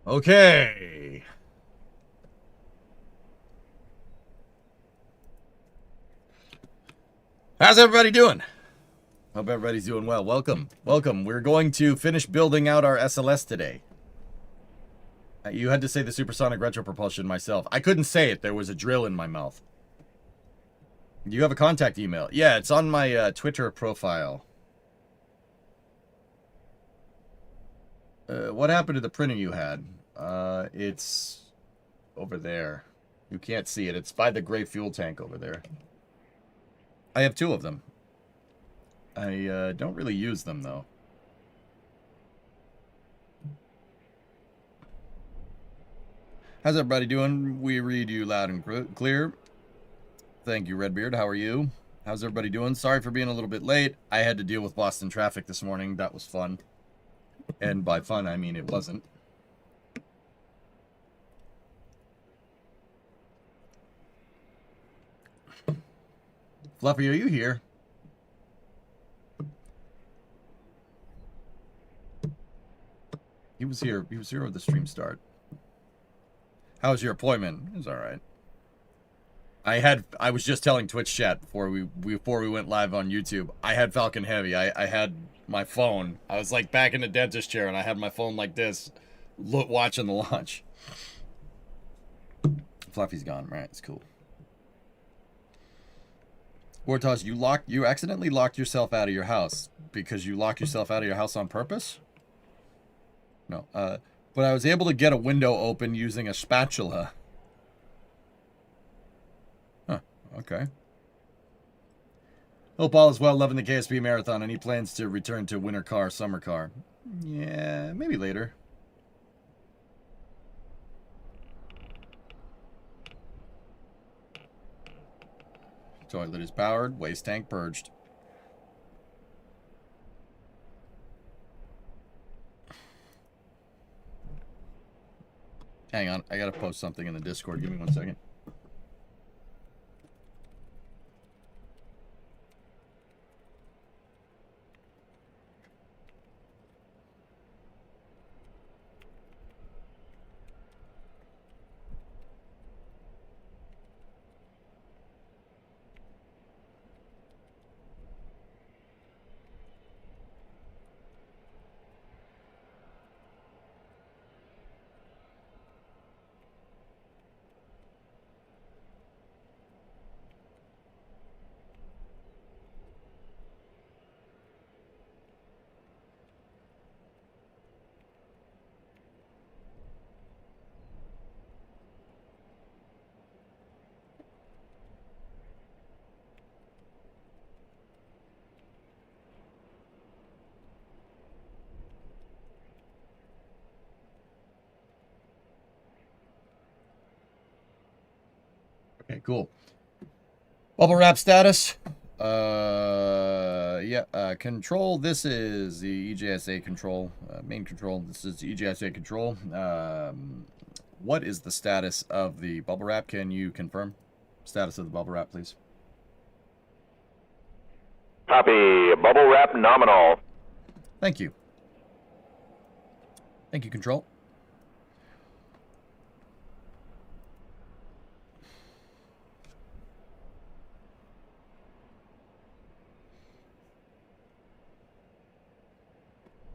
Okay. How's everybody doing? Hope everybody's doing well. Welcome. Welcome. We're going to finish building out our SLS today. You had to say the supersonic retropropulsion myself. I couldn't say it. There was a drill in my mouth. You have a contact email. Yeah, it's on my Twitter profile. What happened to the printer you had? It's over there. You can't see it. It's by the gray fuel tank over there. I have two of them. I don't really use them, though. How's everybody doing? We read you loud and clear. Thank you, Redbeard. How are you? How's everybody doing? Sorry for being a little bit late. I had to deal with Boston traffic this morning. That was fun. And by fun, I mean it wasn't. Fluffy, are you here? He was here. He was here with the stream start. How was your appointment? It was all right. I was just telling Twitch chat before we went live on YouTube. I had Falcon Heavy. I had my phone. I was like back in the dentist chair, and I had my phone like this, watching the launch. Fluffy's gone. Right, it's cool. Wartos, you accidentally locked yourself out of your house because you locked yourself out of your house on purpose? No. But I was able to get a window open using a spatula. Huh. Okay. Hope all is well. Loving the KSP marathon. Any plans to return to winter car, summer car? Yeah, maybe later. Toilet is powered. Waste tank purged. Hang on. I gotta post something in the Discord. Give me 1 second. Okay, cool. Bubble wrap status. Control. This is the EJSA control. Main control. This is the EJSA control. What is the status of the bubble wrap? Can you confirm status of the bubble wrap, please? Copy. Bubble wrap nominal. Thank you. Thank you, control.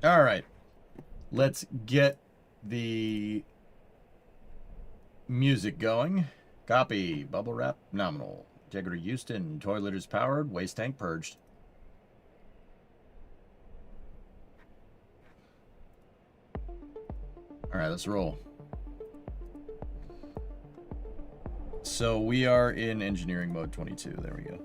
All right, let's get the music going. Copy. Bubble wrap nominal. Integrity Houston. Toilet is powered. Waste tank purged. All right, let's roll. So we are in engineering mode 22. There we go.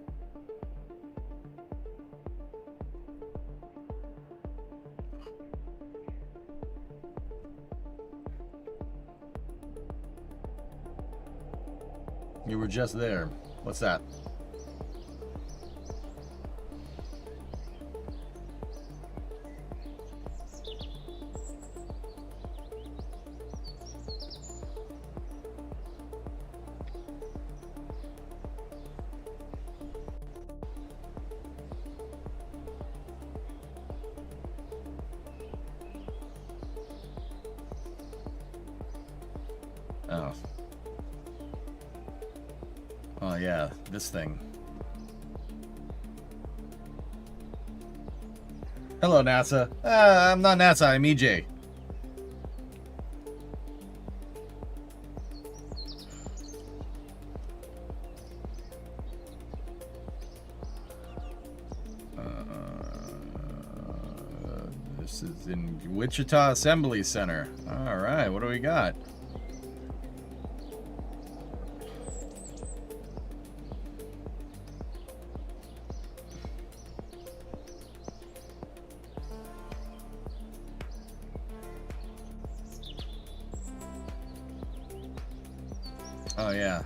You were just there. What's that? Oh. Oh, yeah, this thing. Hello, NASA. I'm not NASA, I'm EJ. This is in Wichita Assembly Center. All right, what do we got? Oh, yeah.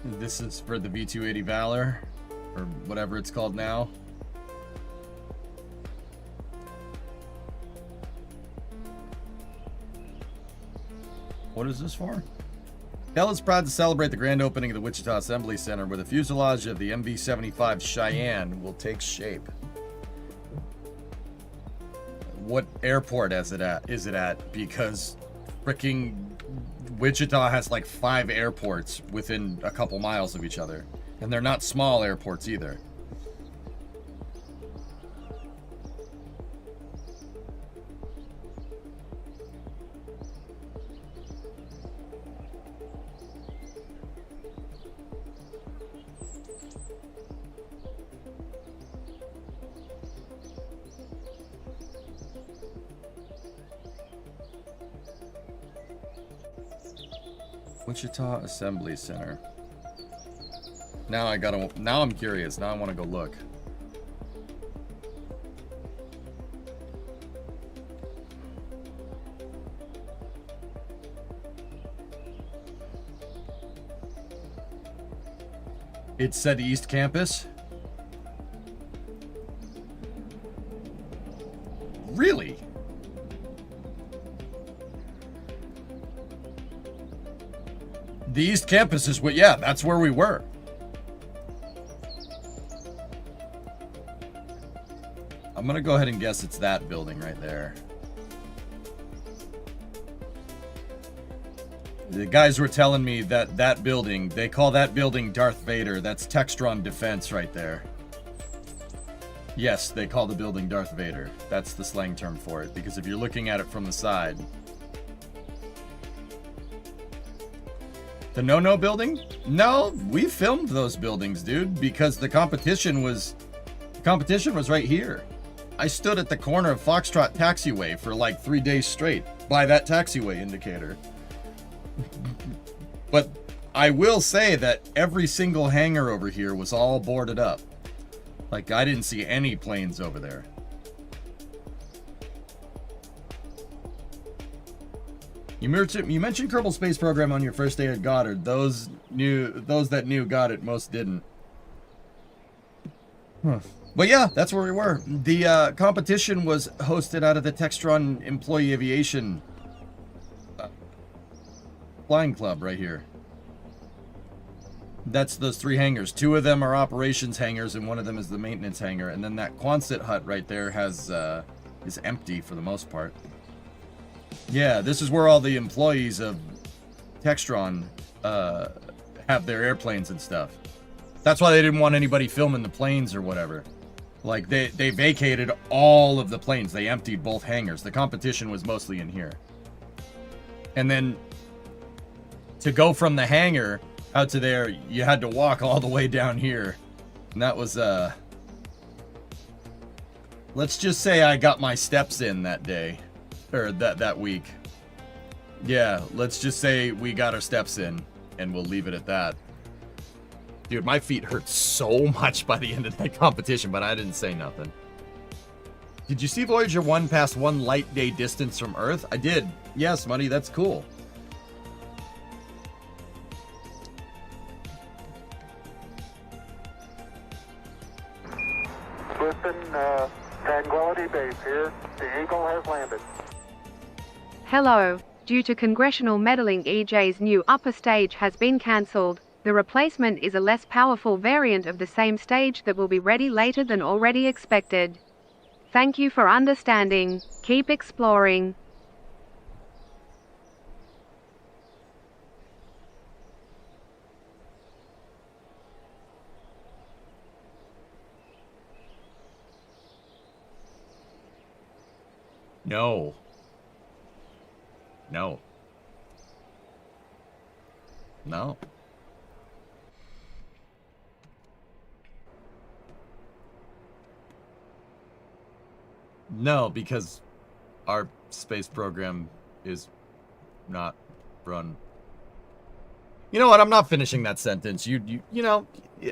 This is for the V-280 Valor, or whatever it's called now. What is this for? Dell is proud to celebrate the grand opening of the Wichita Assembly Center where the fuselage of the MV-75 Cheyenne will take shape. What airport is it at? Because fricking Wichita has like 5 airports within a couple miles of each other. And they're not small airports either. Wichita Assembly Center. Now I'm curious. Now I want to go look. It said East Campus. Really? The East Campus is what, yeah, that's where we were. I'm gonna go ahead and guess it's that building right there. The guys were telling me that that building, they call that building Darth Vader. That's Textron Defense right there. Yes, they call the building Darth Vader. That's the slang term for it, because if you're looking at it from the side. The No-No building? No, we filmed those buildings, dude, because the competition was right here. I stood at the corner of Foxtrot Taxiway for like 3 days straight by that taxiway indicator. But I will say that every single hangar over here was all boarded up. Like, I didn't see any planes over there. You mentioned Kerbal Space Program on your first day at Goddard. Those that knew got it, most didn't. Huh. But yeah, that's where we were. The competition was hosted out of the Textron Employee Aviation Flying Club right here. That's those 3 hangars. 2 of them are operations hangars, and 1 of them is the maintenance hangar. And then that Quonset hut right there is empty for the most part. Yeah, this is where all the employees of Textron have their airplanes and stuff. That's why they didn't want anybody filming the planes or whatever. Like, they vacated all of the planes. They emptied both hangars. The competition was mostly in here. And then to go from the hangar out to there, you had to walk all the way down here. And that was, let's just say I got my steps in that day. Or that week. Yeah, let's just say we got our steps in, and we'll leave it at that. Dude, my feet hurt so much by the end of that competition, but I didn't say nothing. Did you see Voyager 1 pass 1 light day distance from Earth? I did. Yes, Money, that's cool. Listen, Tranquility Base here. The Eagle has landed. Hello. Due to congressional meddling, EJ's new upper stage has been cancelled. The replacement is a less powerful variant of the same stage that will be ready later than already expected. Thank you for understanding. Keep exploring. No. No. No. No, because our space program is not run. You know what? I'm not finishing that sentence. You know,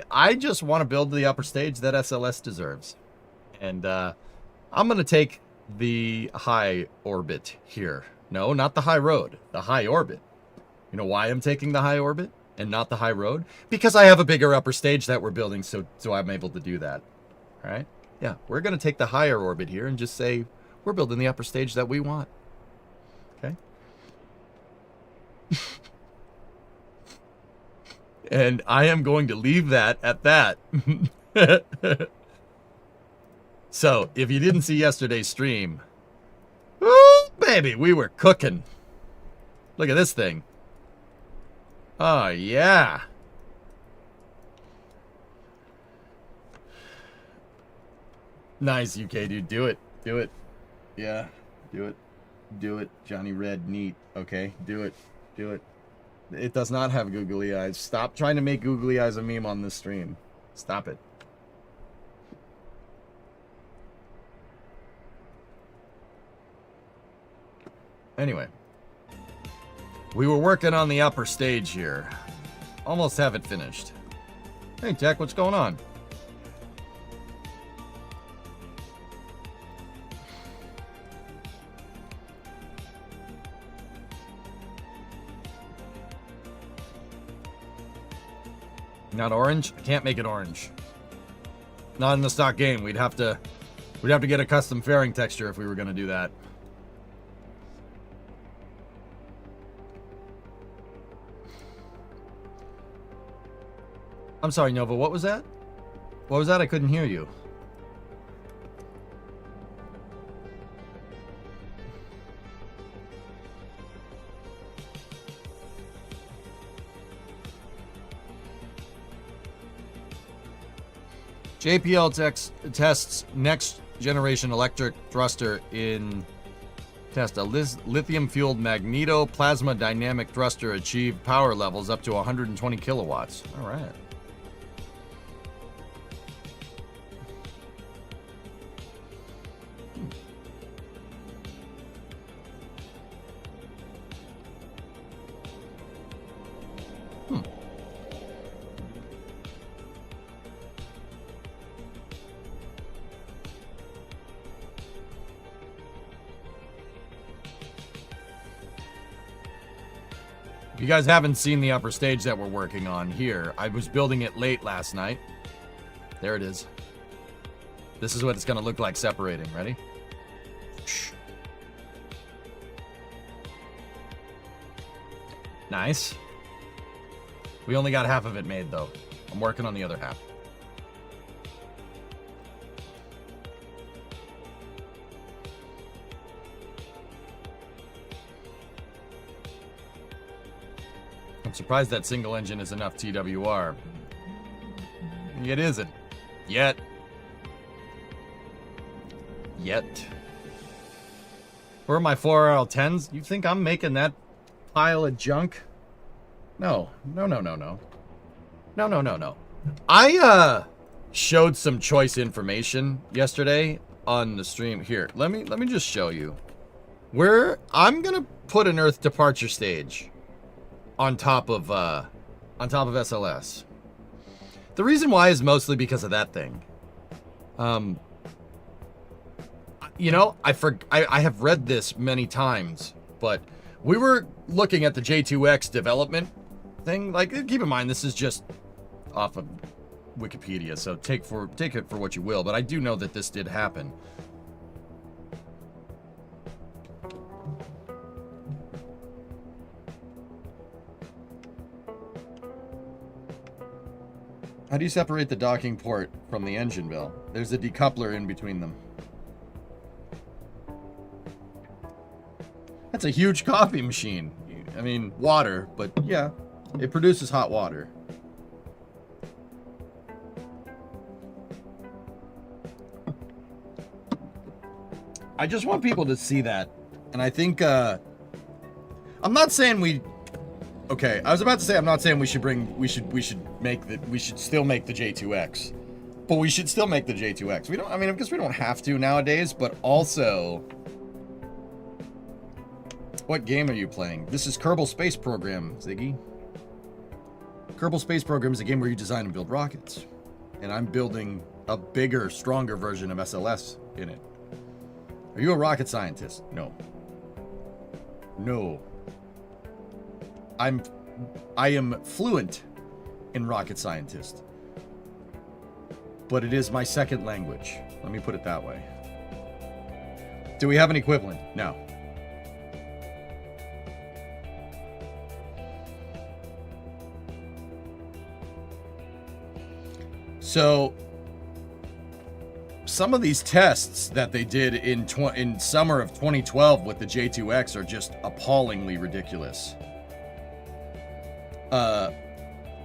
I just want to build the upper stage that SLS deserves. And I'm going to take the high orbit here. No, not the high road. The high orbit. You know why I'm taking the high orbit and not the high road? Because I have a bigger upper stage that we're building, so I'm able to do that. All right? Yeah, we're going to take the higher orbit here and just say we're building the upper stage that we want. Okay? And I am going to leave that at that. So, if you didn't see yesterday's stream, ooh, baby, we were cooking. Look at this thing. Oh, yeah. Nice, UK dude. Do it. Do it. Yeah. Do it. Do it. Johnny Red, neat. Okay. Do it. Do it. It does not have googly eyes. Stop trying to make googly eyes a meme on this stream. Stop it. Anyway. We were working on the upper stage here. Almost have it finished. Hey, Jack, what's going on? Not orange? I can't make it orange. Not in the stock game. We'd have to get a custom fairing texture if we were going to do that. I'm sorry, Nova. What was that? What was that? I couldn't hear you. JPL tests next generation electric thruster in test. A lithium-fueled magneto-plasma dynamic thruster achieved power levels up to 120 kilowatts. All right. If you guys haven't seen the upper stage that we're working on here, I was building it late last night. There it is. This is what it's going to look like separating. Ready? Nice. We only got half of it made, though. I'm working on the other half. I'm surprised that single engine is enough TWR. It isn't. Yet. Where are my 4RL10s? You think I'm making that pile of junk? No. No. I showed some choice information yesterday on the stream. Here, let me just show you. I'm gonna put an Earth departure stage on top of SLS. The reason why is mostly because of that thing. You know, I have read this many times, but we were looking at the J2X development thing. Like, keep in mind, this is just off of Wikipedia, so take it for what you will. But I do know that this did happen. How do you separate the docking port from the engine bell? There's a decoupler in between them. That's a huge coffee machine. I mean, water, but yeah, it produces hot water. I just want people to see that. And I think, I'm not saying we, okay, I was about to say, I'm not saying we should still make the J2X. But we should still make the J2X. We don't, I mean, I guess we don't have to nowadays, but also, what game are you playing? This is Kerbal Space Program, Ziggy. Kerbal Space Program is a game where you design and build rockets. And I'm building a bigger, stronger version of SLS in it. Are you a rocket scientist? No. No. I am fluent in rocket scientist. But it is my second language. Let me put it that way. Do we have an equivalent? No. So, some of these tests that they did in summer of 2012 with the J2X are just appallingly ridiculous.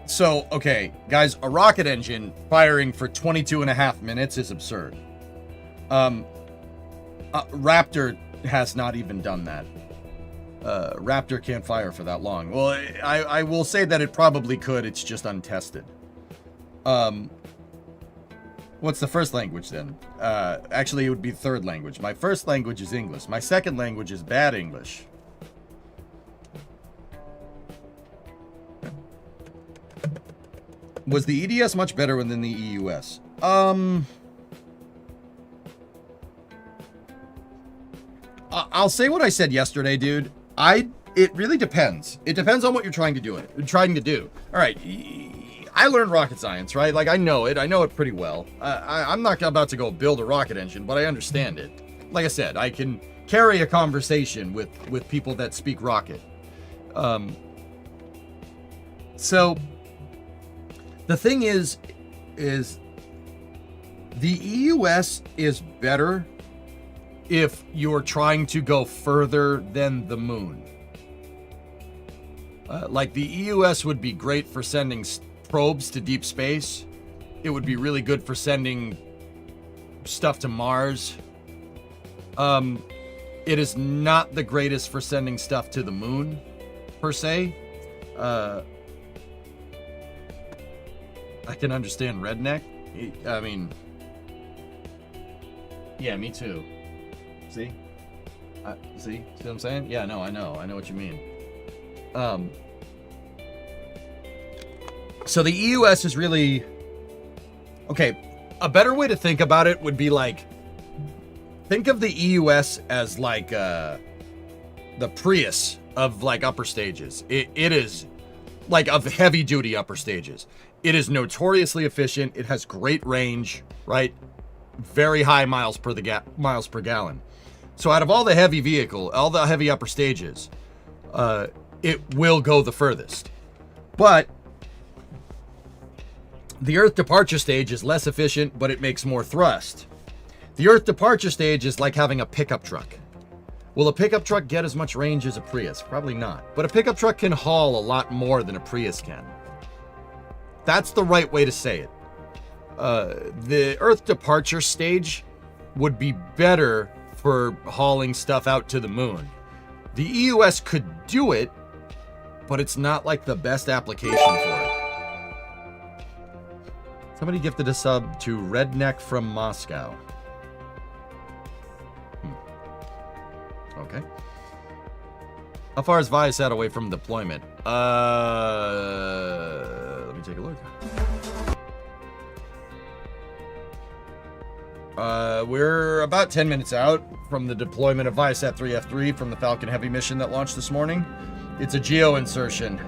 So, okay, guys, a rocket engine firing for 22 and a half minutes is absurd. Raptor has not even done that. Raptor can't fire for that long. Well, I will say that it probably could, it's just untested. What's the first language then? Actually, it would be third language. My first language is English. My second language is bad English. Was the EDS much better than the EUS? I'll say what I said yesterday, dude. It really depends. It depends on what you're trying to do. All right, I learned rocket science, right? Like, I know it. I know it pretty well. I'm not about to go build a rocket engine, but I understand it. Like I said, I can carry a conversation with people that speak rocket. So the thing is the EUS is better if you're trying to go further than the moon. Like, the EUS would be great for sending probes to deep space. It would be really good for sending stuff to Mars. It is not the greatest for sending stuff to the moon, per se. I can understand redneck. I mean, yeah, me too. See? See what I'm saying? Yeah, no, I know what you mean. So the EUS is really, okay, a better way to think about it would be like, think of the EUS as like the Prius of like upper stages. It is like of heavy duty upper stages. It is notoriously efficient. It has great range, right? Very high miles per gallon. So out of all the heavy upper stages, it will go the furthest. But the Earth departure stage is less efficient, but it makes more thrust. The Earth departure stage is like having a pickup truck. Will a pickup truck get as much range as a Prius? Probably not. But a pickup truck can haul a lot more than a Prius can. That's the right way to say it. The Earth departure stage would be better for hauling stuff out to the moon. The EUS could do it, but it's not like the best application for it. Somebody gifted a sub to Redneck from Moscow. Okay. How far is Viasat away from deployment? Let me take a look. We're about 10 minutes out from the deployment of Viasat 3F3 from the Falcon Heavy mission that launched this morning. It's a geo insertion.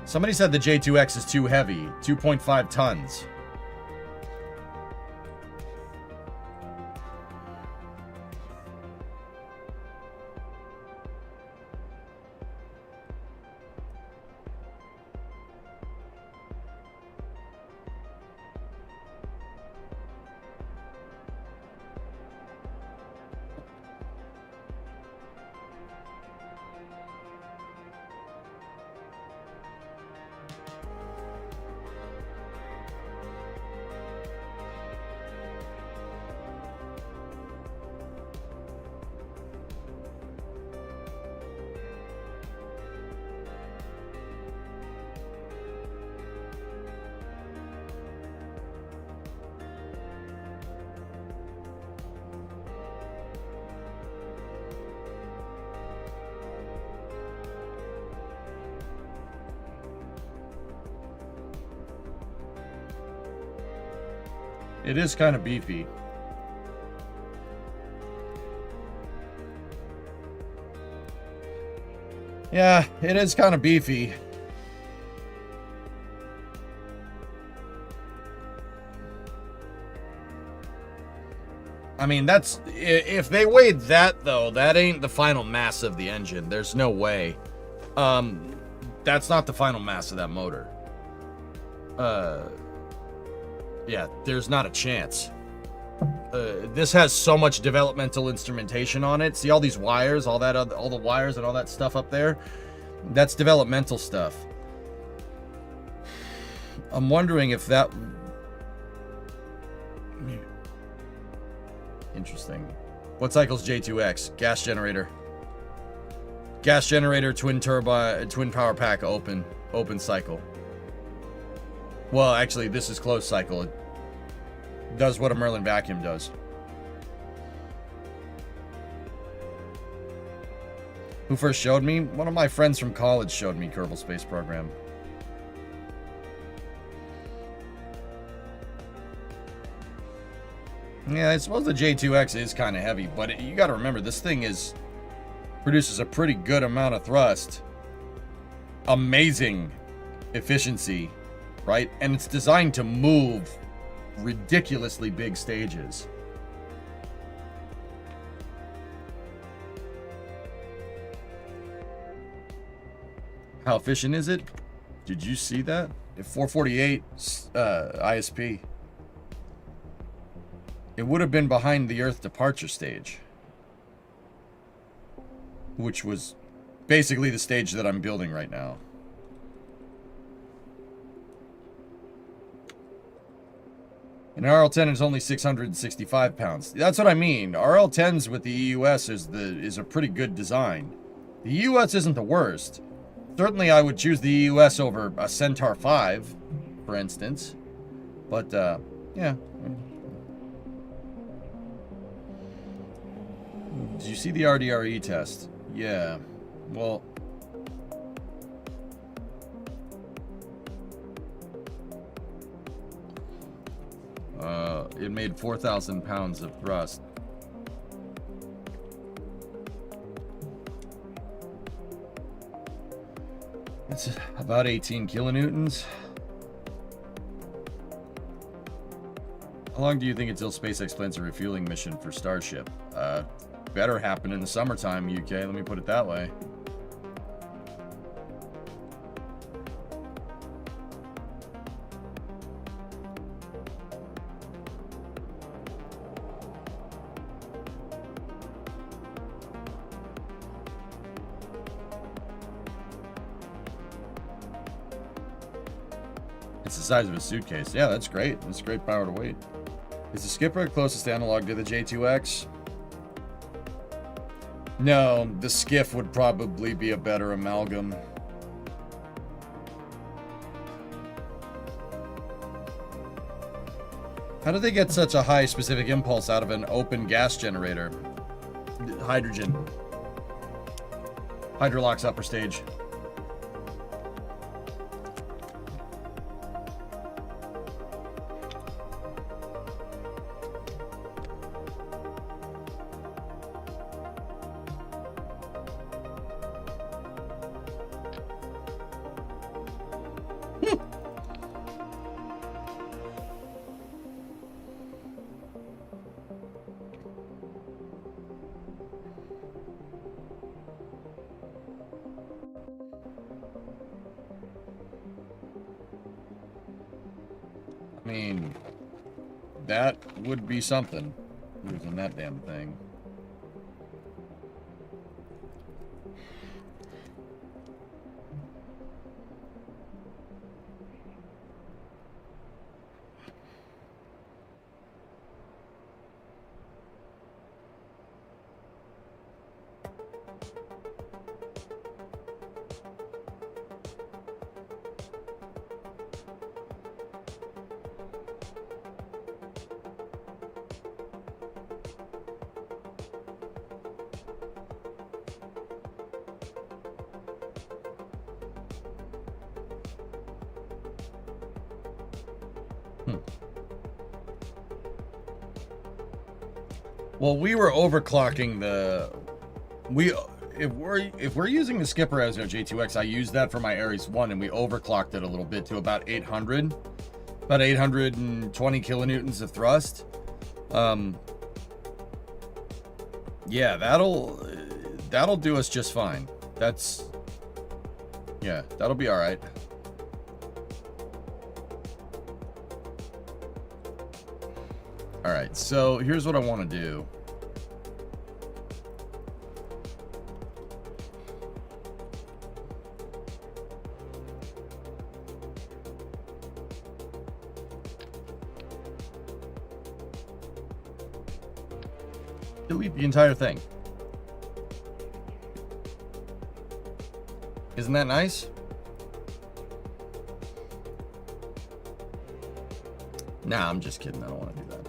Somebody said the J2X is too heavy, 2.5 tons. It is kind of beefy. Yeah, it is kind of beefy. I mean, that's... If they weighed that, though, that ain't the final mass of the engine. There's no way. That's not the final mass of that motor. Yeah, there's not a chance. This has so much developmental instrumentation on it. See all these wires, all the wires and all that stuff up there? That's developmental stuff. I'm wondering if that... Interesting. What cycle's J2X? Gas generator. Gas generator, twin power pack, open cycle. Well, actually, this is closed cycle. It does what a Merlin vacuum does. Who first showed me? One of my friends from college showed me Kerbal Space Program. Yeah, I suppose the J2X is kind of heavy, but you got to remember, this thing produces a pretty good amount of thrust. Amazing efficiency, right? And it's designed to move ridiculously big stages. How efficient is it? Did you see that? At 448 ISP. It would have been behind the Earth departure stage, which was basically the stage that I'm building right now. An RL-10 is only 665 pounds. That's what I mean. RL-10s with the EUS is a pretty good design. The EUS isn't the worst. Certainly I would choose the EUS over a Centaur 5, for instance. But, yeah. Did you see the RDRE test? Yeah. Well... it made 4,000 pounds of thrust. It's about 18 kilonewtons. How long do you think until SpaceX plans a refueling mission for Starship? Better happen in the summertime, UK. Let me put it that way. It's the size of a suitcase. Yeah, that's great. That's great power to weight. Is the Skipper closest analog to the J2X? No, the Skiff would probably be a better amalgam. How do they get such a high specific impulse out of an open gas generator? Hydrogen. Hydrolox upper stage. I mean, that would be something, losing that damn thing. Well, we were overclocking the... If we're using the Skipper Asno J2X, I used that for my Ares 1, and we overclocked it a little bit to about 800. About 820 kilonewtons of thrust. Yeah, that'll do us just fine. Yeah, that'll be all right. All right, so here's what I want to do. Delete the entire thing. Isn't that nice? Nah, I'm just kidding. I don't want to do that.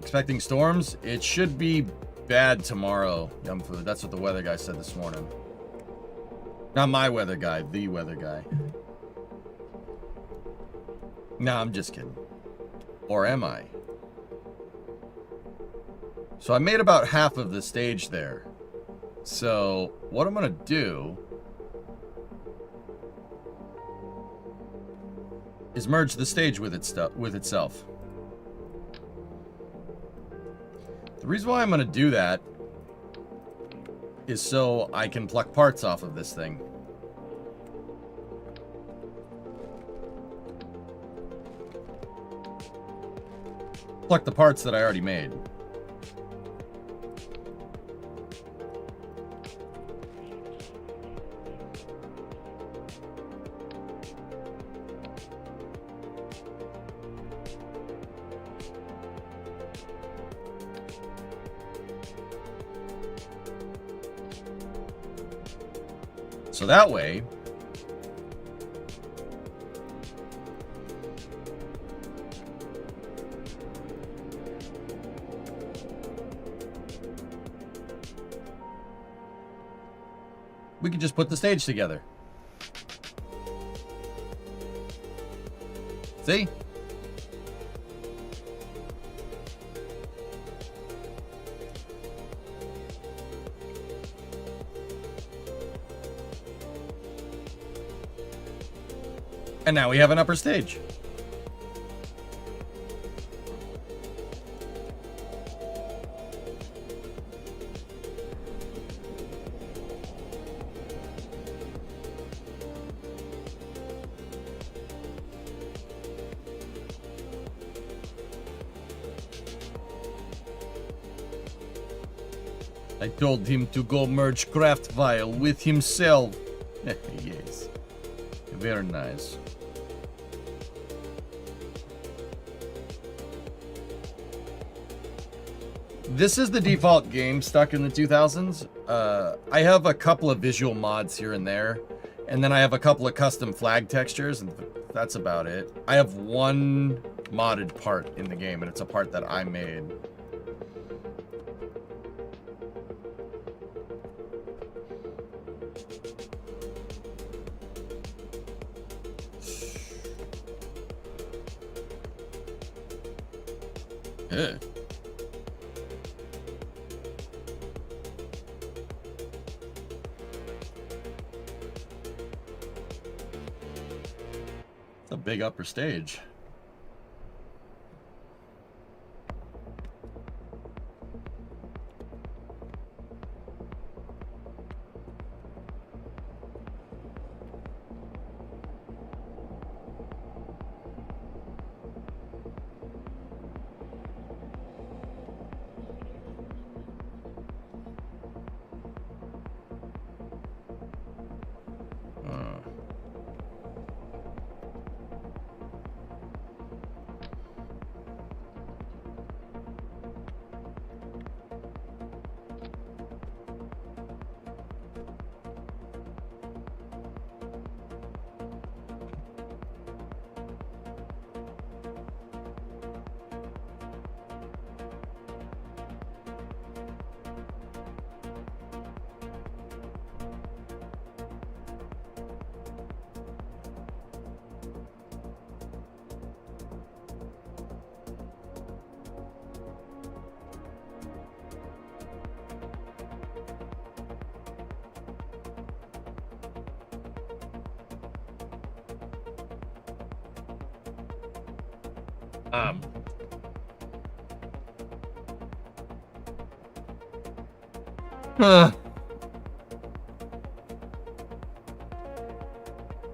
Expecting storms? It should be bad tomorrow. Yum food. That's what the weather guy said this morning. Not my weather guy, the weather guy. Nah, I'm just kidding. Or am I? So I made about half of the stage there. So what I'm gonna do is merge the stage with itself. The reason why I'm gonna do that is so I can pluck parts off of this thing. Pluck the parts that I already made. So that way, we can just put the stage together. See? And now we have an upper stage. I told him to go merge craft vial with himself. Yes. Very nice. This is the default game stuck in the 2000s. I have a couple of visual mods here and there, and then I have a couple of custom flag textures, and that's about it. I have one modded part in the game, and it's a part that I made. Ugh. It's a big upper stage.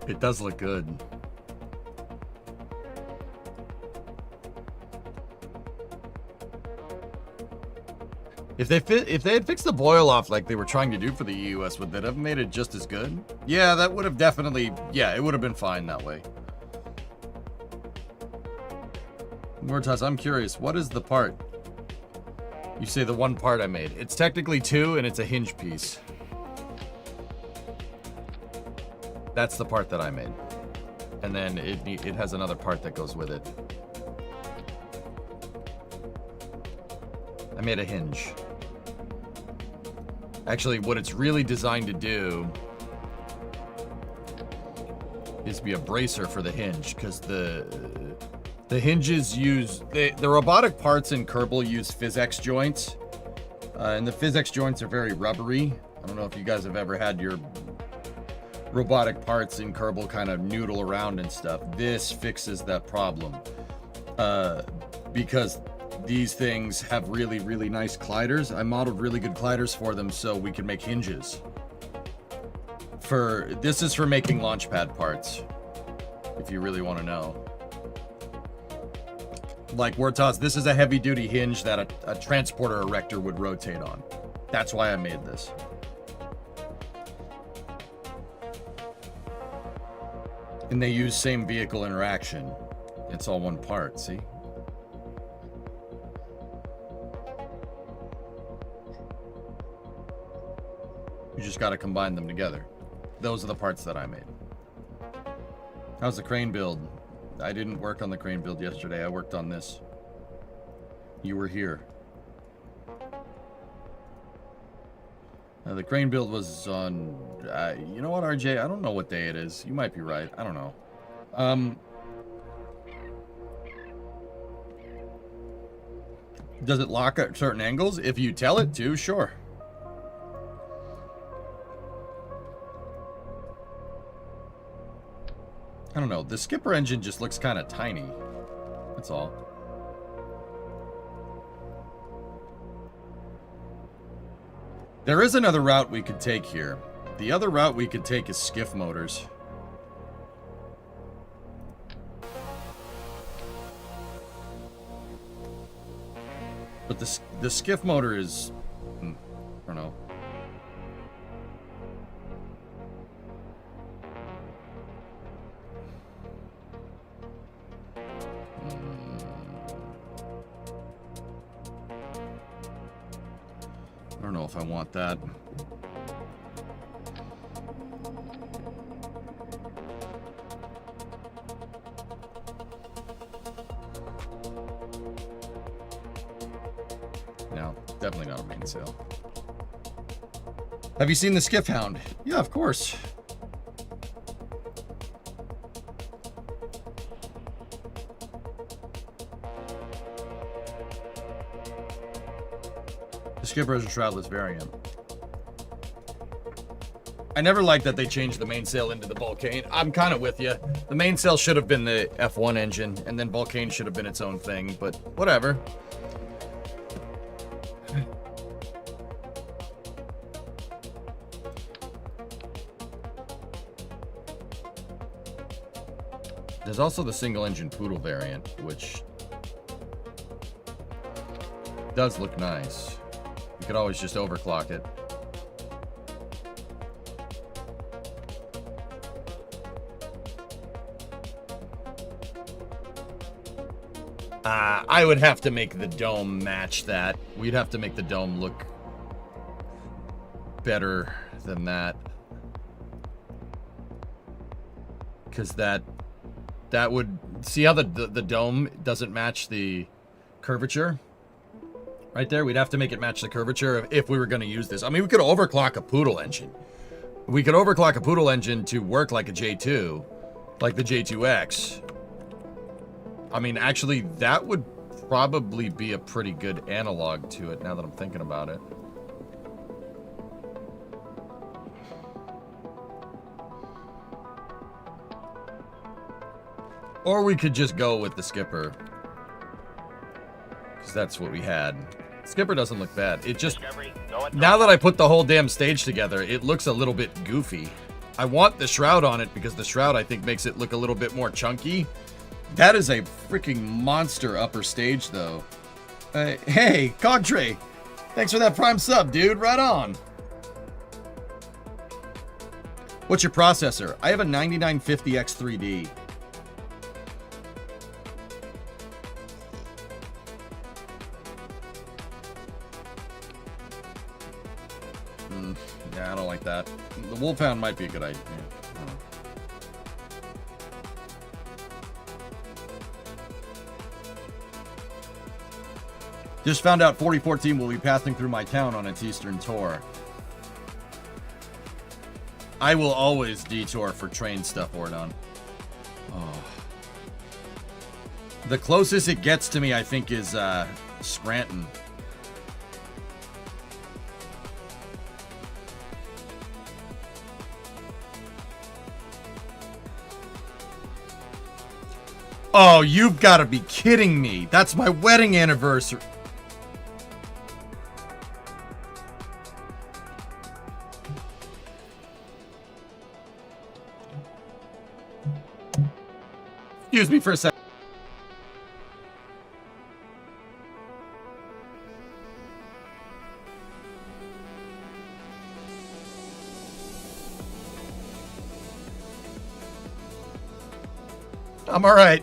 It does look good. If they had fixed the boil off like they were trying to do for the EUS, would that have made it just as good? Yeah, that would have definitely, yeah, it would have been fine that way. Mortas, I'm curious, what is the part? You say the one part I made. It's technically two, and it's a hinge piece. That's the part that I made. And then it has another part that goes with it. I made a hinge. Actually, what it's really designed to do is be a bracer for the hinge, because the hinges use... The robotic parts in Kerbal use PhysX joints, and the PhysX joints are very rubbery. I don't know if you guys have ever had your robotic parts in Kerbal kind of noodle around and stuff. This fixes that problem, because these things have really, really nice gliders. I modeled really good gliders for them so we can make hinges. This is for making launchpad parts, if you really want to know. Like Wartos, this is a heavy-duty hinge that a transporter erector would rotate on. That's why I made this. And they use same vehicle interaction. It's all one part, see? You just got to combine them together. Those are the parts that I made. How's the crane build? I didn't work on the crane build yesterday. I worked on this. You were here. The crane build was on... you know what, RJ? I don't know what day it is. You might be right. I don't know. Does it lock at certain angles? If you tell it to, sure. I don't know. The skipper engine just looks kind of tiny. That's all. There is another route we could take here. The other route we could take is skiff motors. But the skiff motor is... I don't know. I don't know if I want that. No, definitely not a mainsail. Have you seen the Skiff Hound? Yeah, of course. The Skipper is a shroudless variant. I never liked that they changed the mainsail into the Vulcane. I'm kind of with you. The mainsail should have been the F1 engine, and then Vulcane should have been its own thing, but whatever. There's also the single-engine Poodle variant, which does look nice. You could always just overclock it. I would have to make the dome match that. We'd have to make the dome look better than that. Because that would... See how the dome doesn't match the curvature? Right there, we'd have to make it match the curvature if we were going to use this. I mean, we could overclock a Poodle engine. We could overclock a Poodle engine to work like a J2, like the J2X. I mean, actually, that would probably be a pretty good analog to it, now that I'm thinking about it. Or we could just go with the Skipper. because that's what we had. Skipper doesn't look bad. It just, now that I put the whole damn stage together, it looks a little bit goofy. I want the shroud on it because the shroud, I think, makes it look a little bit more chunky. That is a freaking monster upper stage, though. Hey, Cogtray, thanks for that prime sub, dude. Right on. What's your processor? I have a 9950X3D. Yeah, I don't like that. The Wolfhound might be a good idea. Just found out 4014 will be passing through my town on its eastern tour. I will always detour for train stuff, Ordon. Oh. The closest it gets to me, I think, is Scranton. Oh, you've got to be kidding me. That's my wedding anniversary. Excuse me for a second. I'm all right.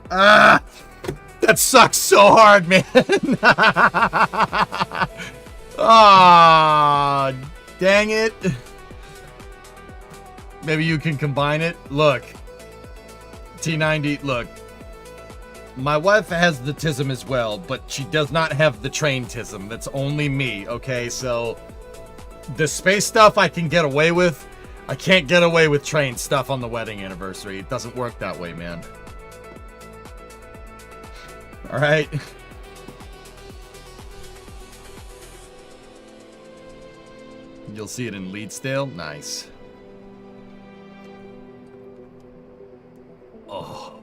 Ah, that sucks so hard, man. Ah, dang it. Maybe you can combine it. Look, T90. Look, my wife has the tism as well, but she does not have the train tism. That's only me. Okay, so. The space stuff I can get away with. I can't get away with train stuff on the wedding anniversary. It doesn't work that way, man. Alright. You'll see it in Leedsdale. Nice. Oh.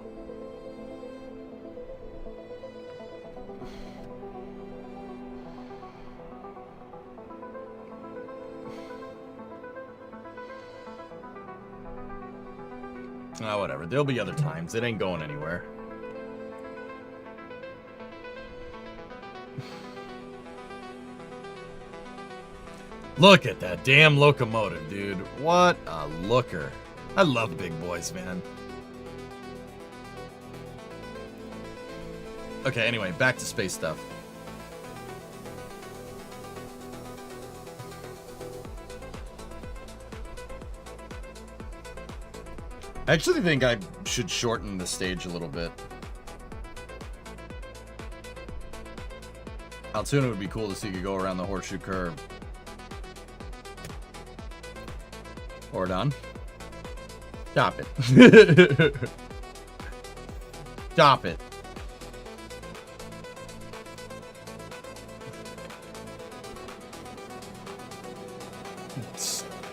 Oh, whatever. There'll be other times. It ain't going anywhere. Look at that damn locomotive, dude. What a looker. I love big boys, man. Okay, anyway, back to space stuff. I actually think I should shorten the stage a little bit. Altoona would be cool to see you go around the horseshoe curve. Or done. Stop it. Stop it.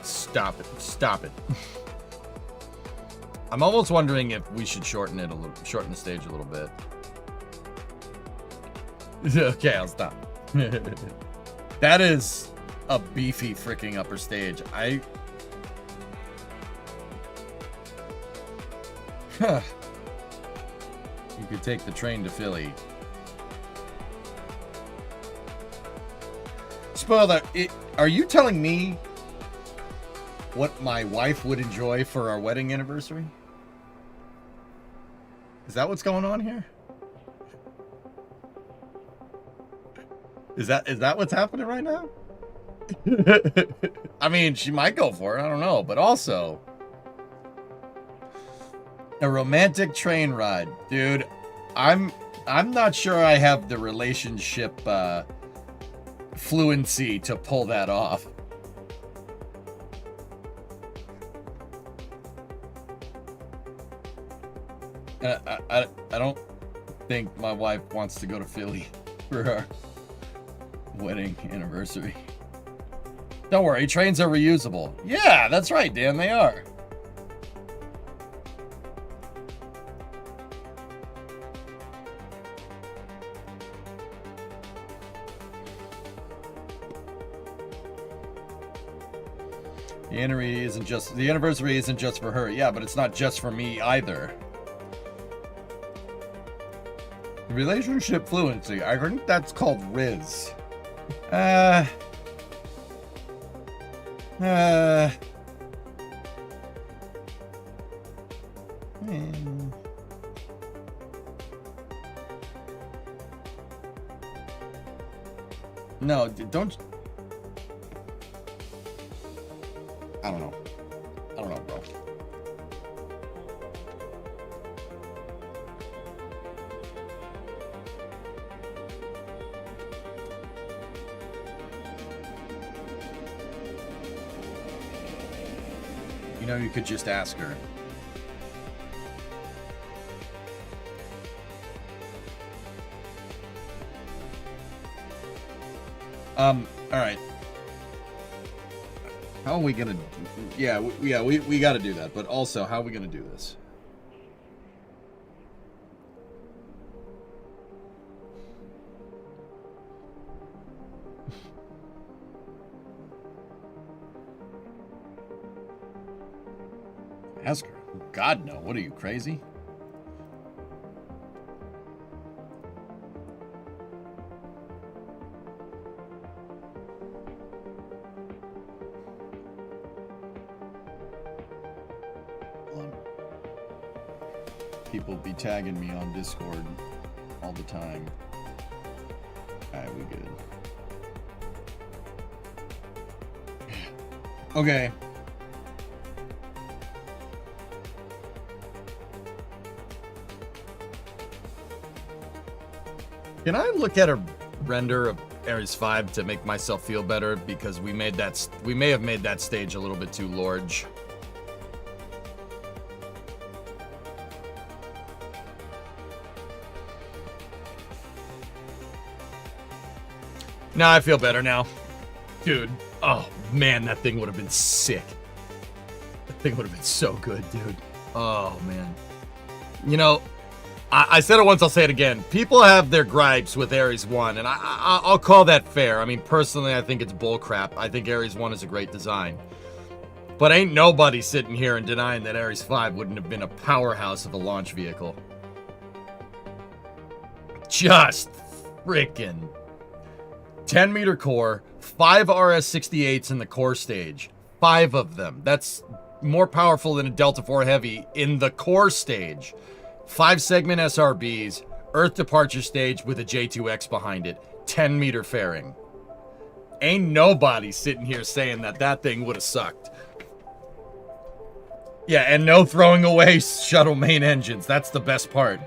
Stop it. Stop it. I'm almost wondering if we should shorten it a little, shorten the stage a little bit. Okay, I'll stop. That is a beefy freaking upper stage. You could take the train to Philly. Spoiler, are you telling me what my wife would enjoy for our wedding anniversary? Is that what's going on here? Is that what's happening right now? I mean, she might go for it. I don't know. But also, a romantic train ride. Dude, I'm not sure I have the relationship fluency to pull that off. I don't think my wife wants to go to Philly for our wedding anniversary. Don't worry, trains are reusable. Yeah, that's right, Dan, they are. The anniversary isn't just for her. Yeah, but it's not just for me either. Relationship fluency. I think that's called Riz. No, don't. I don't know. I don't know, bro. You know, you could just ask her. All right. How are we gonna? Yeah, we got to do that. But also, how are we gonna do this? Ask her. God, no. What are you, crazy? People be tagging me on Discord all the time. Alright, we good. Okay. Can I look at a render of Ares 5 to make myself feel better? Because we may have made that stage a little bit too large. Nah, I feel better now. Dude, oh man, that thing would have been sick. That thing would have been so good, dude. Oh man. You know, I said it once, I'll say it again. People have their gripes with Ares 1, and I'll call that fair. I mean, personally, I think it's bullcrap. I think Ares 1 is a great design. But ain't nobody sitting here and denying that Ares 5 wouldn't have been a powerhouse of a launch vehicle. Just freaking 10-meter core, 5 RS-68s in the core stage. 5 of them. That's more powerful than a Delta IV Heavy in the core stage. 5-segment SRBs, Earth departure stage with a J2X behind it. 10-meter fairing. Ain't nobody sitting here saying that that thing would have sucked. Yeah, and no throwing away shuttle main engines. That's the best part.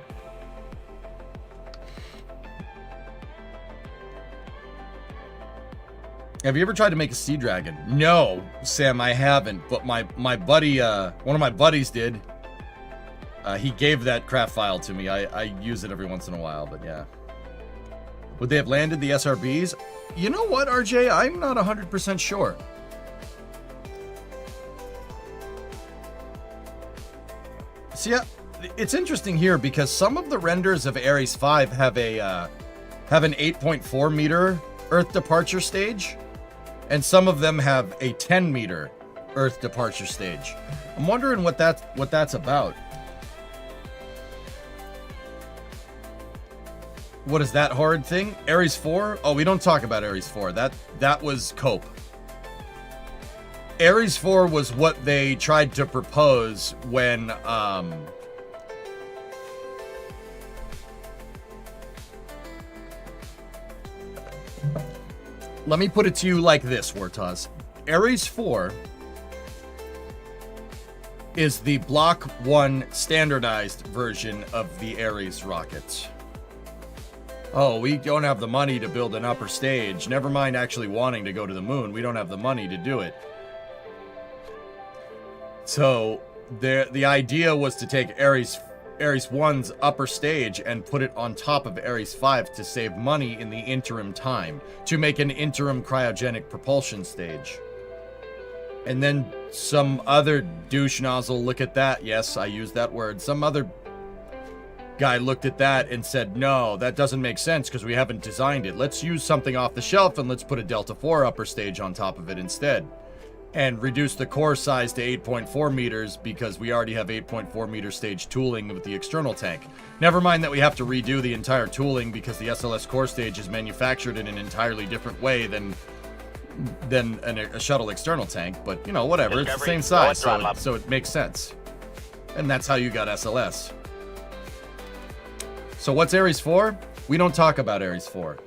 Have you ever tried to make a Sea Dragon? No, Sam, I haven't. But my buddy, one of my buddies did. He gave that craft file to me. I use it every once in a while, but yeah. Would they have landed the SRBs? You know what, RJ? I'm not 100% sure. See, it's interesting here because some of the renders of Ares 5 have an 8.4 meter Earth departure stage. And some of them have a 10-meter Earth departure stage. I'm wondering what that's about. What is that horrid thing? Ares 4? Oh, we don't talk about Ares 4. That was cope. Ares 4 was what they tried to propose when let me put it to you like this, Wartaz. Ares 4 is the Block 1 standardized version of the Ares rockets. Oh, we don't have the money to build an upper stage. Never mind actually wanting to go to the moon. We don't have the money to do it. So, the idea was to take Ares 1's upper stage and put it on top of Ares 5 to save money in the interim time, to make an interim cryogenic propulsion stage. And then some other douche nozzle look at that. Yes, I used that word. Some other guy looked at that and said, no, that doesn't make sense because we haven't designed it. Let's use something off the shelf and let's put a Delta IV upper stage on top of it instead. and reduce the core size to 8.4 meters because we already have 8.4 meter stage tooling with the external tank. Never mind that we have to redo the entire tooling because the SLS core stage is manufactured in an entirely different way than a shuttle external tank, but you know, whatever, it's the same size, so it makes sense. And that's how you got SLS. So what's Ares 4? We don't talk about Ares 4.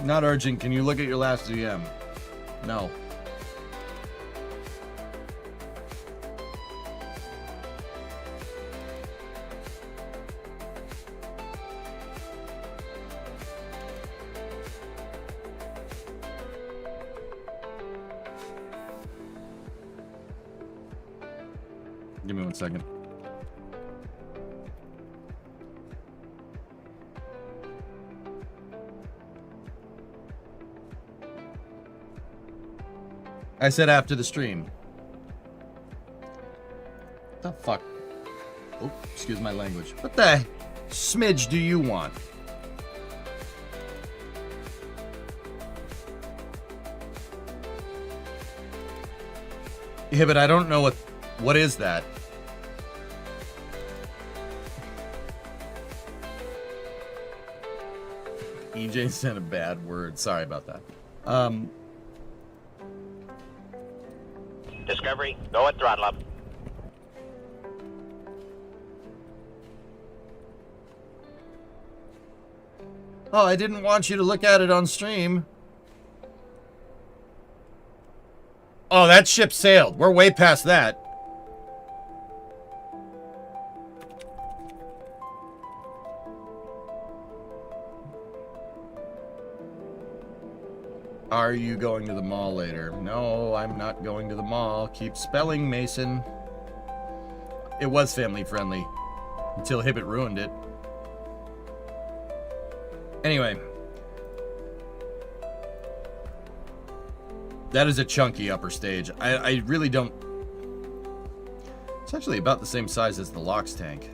Not urgent. Can you look at your last GM? No. Give me 1 second. I said after the stream. What the fuck? Oh, excuse my language. What the smidge do you want? Yeah, but I don't know what is that? EJ sent a bad word. Sorry about that. Discovery, go at throttle up. Oh, I didn't want you to look at it on stream. Oh, that ship sailed. We're way past that. Are you going to the mall later? No, I'm not going to the mall. Keep spelling, Mason. It was family friendly until Hibbett ruined it. Anyway. That is a chunky upper stage. I really don't... It's actually about the same size as the LOX tank.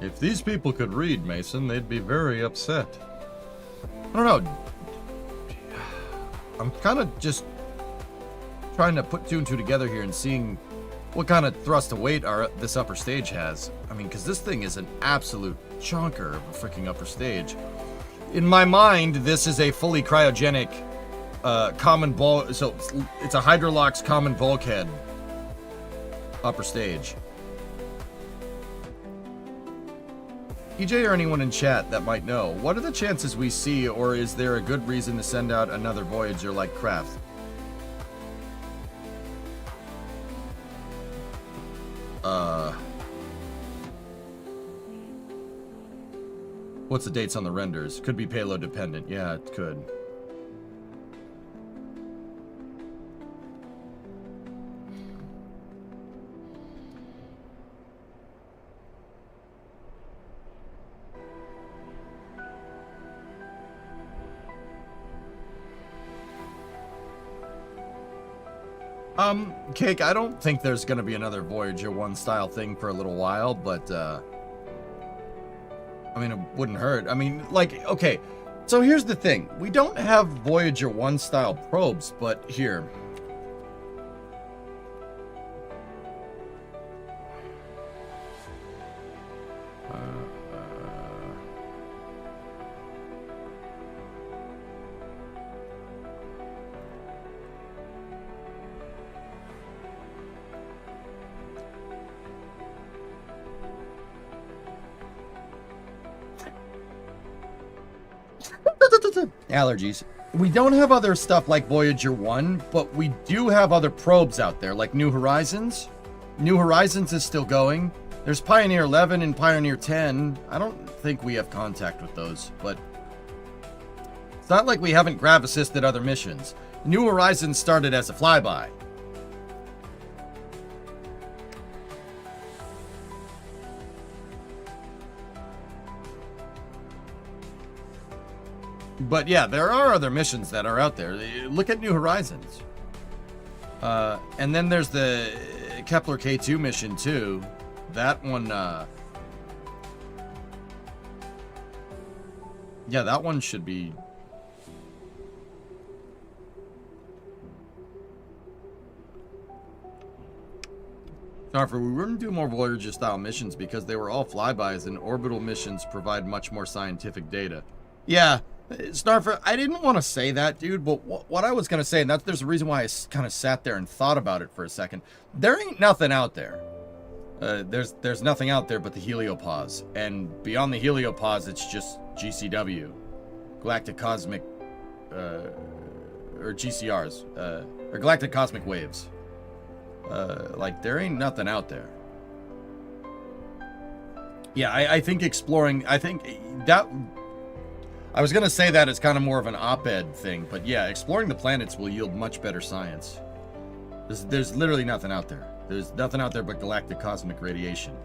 If these people could read, Mason, they'd be very upset. I don't know. I'm kind of just trying to put 2 and 2 together here and seeing what kind of thrust to weight this upper stage has. I mean, because this thing is an absolute chunker of a freaking upper stage. In my mind, this is a fully cryogenic common bulk. So it's a Hydrolox common bulkhead upper stage. EJ or anyone in chat that might know, what are the chances we see, or is there a good reason to send out another Voyager like Kraft? What's the dates on the renders? Could be payload dependent. Yeah, it could. Cake, I don't think there's going to be another Voyager 1 style thing for a little while, but, I mean, it wouldn't hurt. I mean, like, okay, so here's the thing. We don't have Voyager 1 style probes, but here. Allergies. We don't have other stuff like Voyager 1, but we do have other probes out there, like New Horizons. New Horizons is still going. There's Pioneer 11 and Pioneer 10. I don't think we have contact with those, but it's not like we haven't grav assisted other missions. New Horizons started as a flyby. But yeah, there are other missions that are out there. Look at New Horizons. And then there's the Kepler K2 mission too. That one, yeah, that one should be. Starford, we wouldn't do more Voyager-style missions because they were all flybys, and orbital missions provide much more scientific data. Yeah, Starford, I didn't want to say that, dude, but what I was going to say, and there's a reason why I kind of sat there and thought about it for a second. There ain't nothing out there. There's nothing out there but the heliopause, and beyond the heliopause, it's just GCW, Galactic Cosmic, or GCRs, or Galactic Cosmic Waves. Like, there ain't nothing out there. Yeah, I think exploring, I think that, I was going to say that as kind of more of an op-ed thing, but yeah, exploring the planets will yield much better science. There's literally nothing out there. There's nothing out there but galactic cosmic radiation.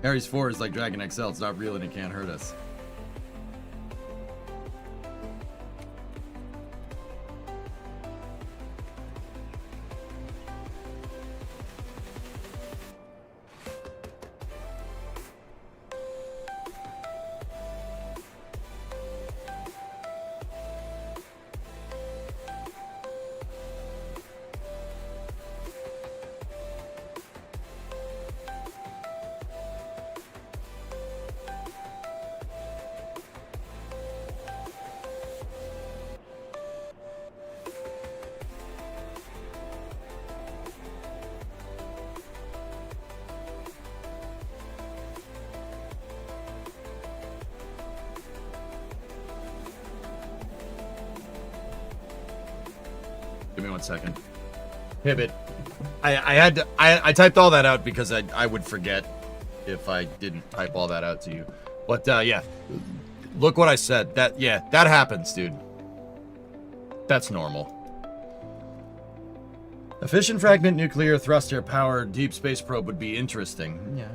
Ares 4 is like Dragon XL. It's not real and it can't hurt us. Give me 1 second. Pivot. I typed all that out because I would forget if I didn't type all that out to you. But yeah, look what I said. That happens, dude. That's normal. A fission fragment nuclear thruster powered deep space probe would be interesting. Yeah.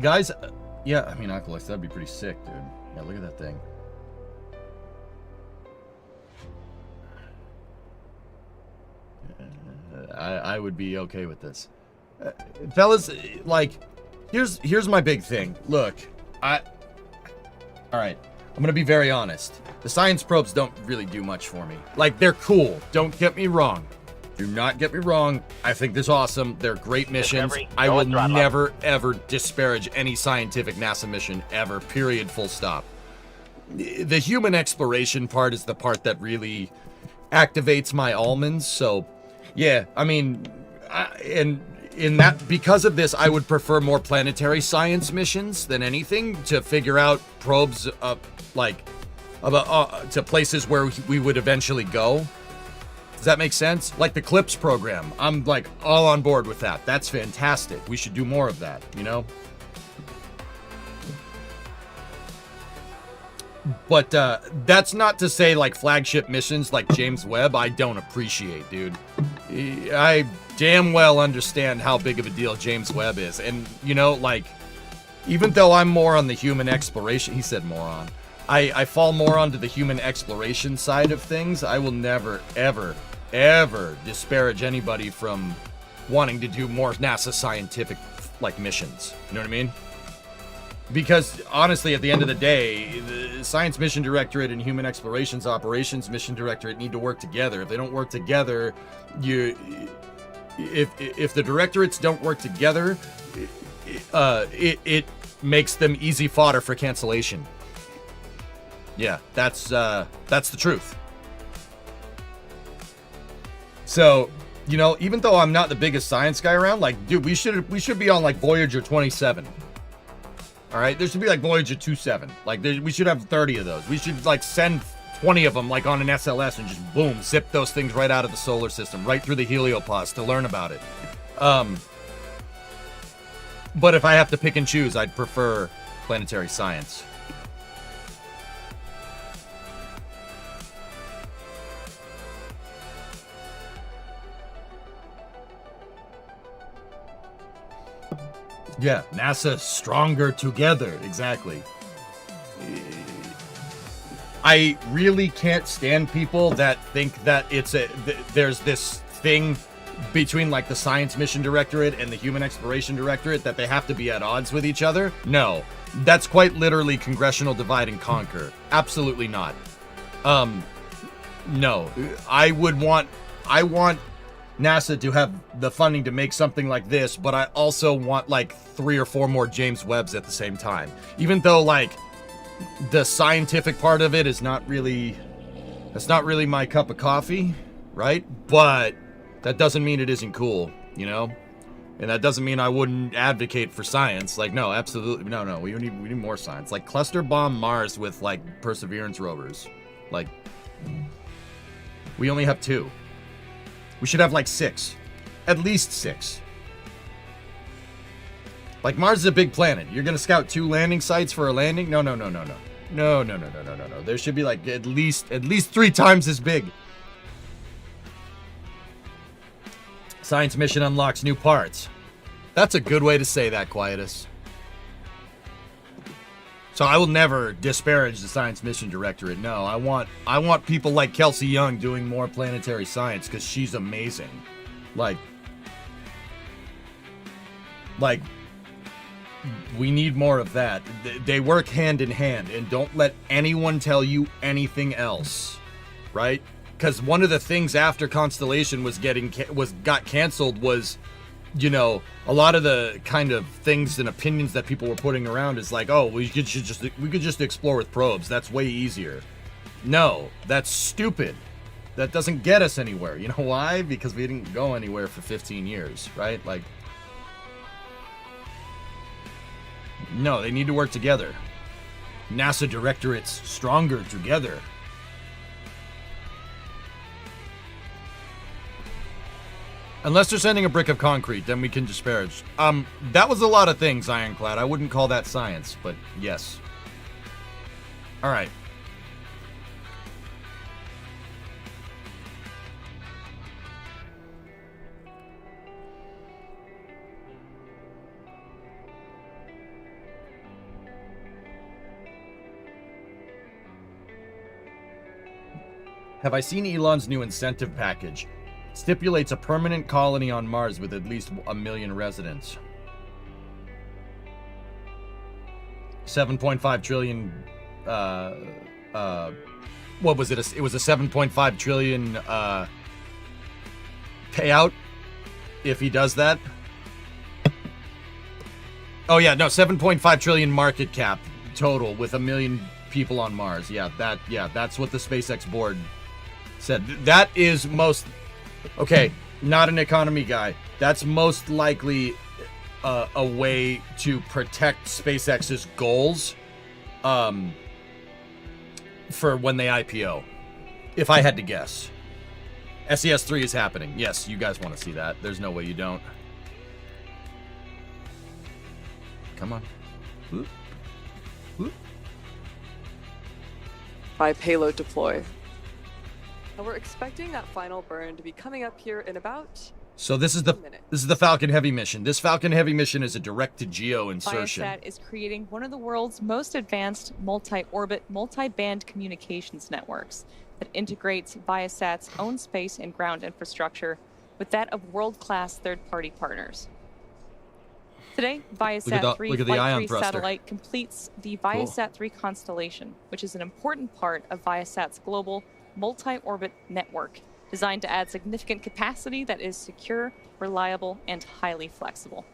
Guys, yeah, I mean, Oculus, that'd be pretty sick, dude. Yeah, look at that thing. I would be okay with this. Fellas, like, here's my big thing. Look, alright, I'm gonna be very honest. The science probes don't really do much for me. Like, they're cool, don't get me wrong. Do not get me wrong. I think this is awesome. They're great missions. I will never, ever disparage any scientific NASA mission ever. Period. Full stop. The human exploration part is the part that really activates my almonds. So, yeah, I mean, and in that, because of this, I would prefer more planetary science missions than anything to figure out probes up, like, to places where we would eventually go. Does that make sense? Like the CLIPS program. I'm like all on board with that. That's fantastic. We should do more of that, you know? But that's not to say like flagship missions like James Webb I don't appreciate, dude. I damn well understand how big of a deal James Webb is. And, you know, like, even though I'm more on the human exploration, he said moron. I fall more onto the human exploration side of things. I will never, ever, ever disparage anybody from wanting to do more NASA scientific, like, missions. You know what I mean? Because, honestly, at the end of the day, the Science Mission Directorate and Human Explorations Operations Mission Directorate need to work together. If they don't work together, if the directorates don't work together, it makes them easy fodder for cancellation. Yeah, that's the truth. So, you know, even though I'm not the biggest science guy around, like, dude, we should be on like Voyager 27. All right, there should be like Voyager 27. Like, we should have 30 of those. We should like send 20 of them like on an SLS and just boom, zip those things right out of the solar system, right through the heliopause to learn about it. But if I have to pick and choose, I'd prefer planetary science. Yeah, NASA stronger together. Exactly. I really can't stand people that think that there's this thing between like the Science Mission Directorate and the Human Exploration Directorate that they have to be at odds with each other. No, that's quite literally congressional divide and conquer. Absolutely not. No, I want NASA to have the funding to make something like this, but I also want like 3 or 4 more James Webbs at the same time. Even though like the scientific part of it is not really my cup of coffee, right? But that doesn't mean it isn't cool, you know? And that doesn't mean I wouldn't advocate for science. Like, no, absolutely. No, we need more science. Like, cluster bomb Mars with, like, Perseverance rovers. Like, we only have 2. We should have, like, 6. At least 6. Like, Mars is a big planet. You're gonna scout 2 landing sites for a landing? No. No. There should be, like, at least 3 times as big. Science mission unlocks new parts. That's a good way to say that, Quietus. So I will never disparage the Science Mission Directorate. No, I want people like Kelsey Young doing more planetary science because she's amazing. Like, we need more of that. They work hand in hand, and don't let anyone tell you anything else, right? Because one of the things after Constellation got canceled was, you know, a lot of the kind of things and opinions that people were putting around is like, oh, we could just explore with probes. That's way easier. No, that's stupid. That doesn't get us anywhere. You know why? Because we didn't go anywhere for 15 years, right? Like, no, they need to work together. NASA directorates stronger together. Unless they're sending a brick of concrete, then we can disparage. That was a lot of things, Ironclad. I wouldn't call that science, but yes. Alright. Have I seen Elon's new incentive package? Stipulates a permanent colony on Mars with at least 1 million residents. 7.5 trillion, what was it? It was a 7.5 trillion, payout if he does that. Oh yeah, no, 7.5 trillion market cap total with 1 million people on Mars. Yeah, that's what the SpaceX board said. That is most... Okay, not an economy guy. That's most likely a way to protect SpaceX's goals for when they IPO. If I had to guess. SES-3 is happening. Yes, you guys want to see that. There's no way you don't. Come on. Whoop. Whoop. By payload deploy. And we're expecting that final burn to be coming up here in about so this is the Falcon Heavy mission. This Falcon Heavy mission is a direct-to-geo insertion. Viasat is creating one of the world's most advanced multi-orbit, multi-band communications networks that integrates Viasat's own space and ground infrastructure with that of world-class third-party partners. Today, Viasat 3 Flight 3 satellite completes the Viasat 3 constellation, which is an important part of Viasat's global multi-orbit network designed to add significant capacity that is secure, reliable, and highly flexible.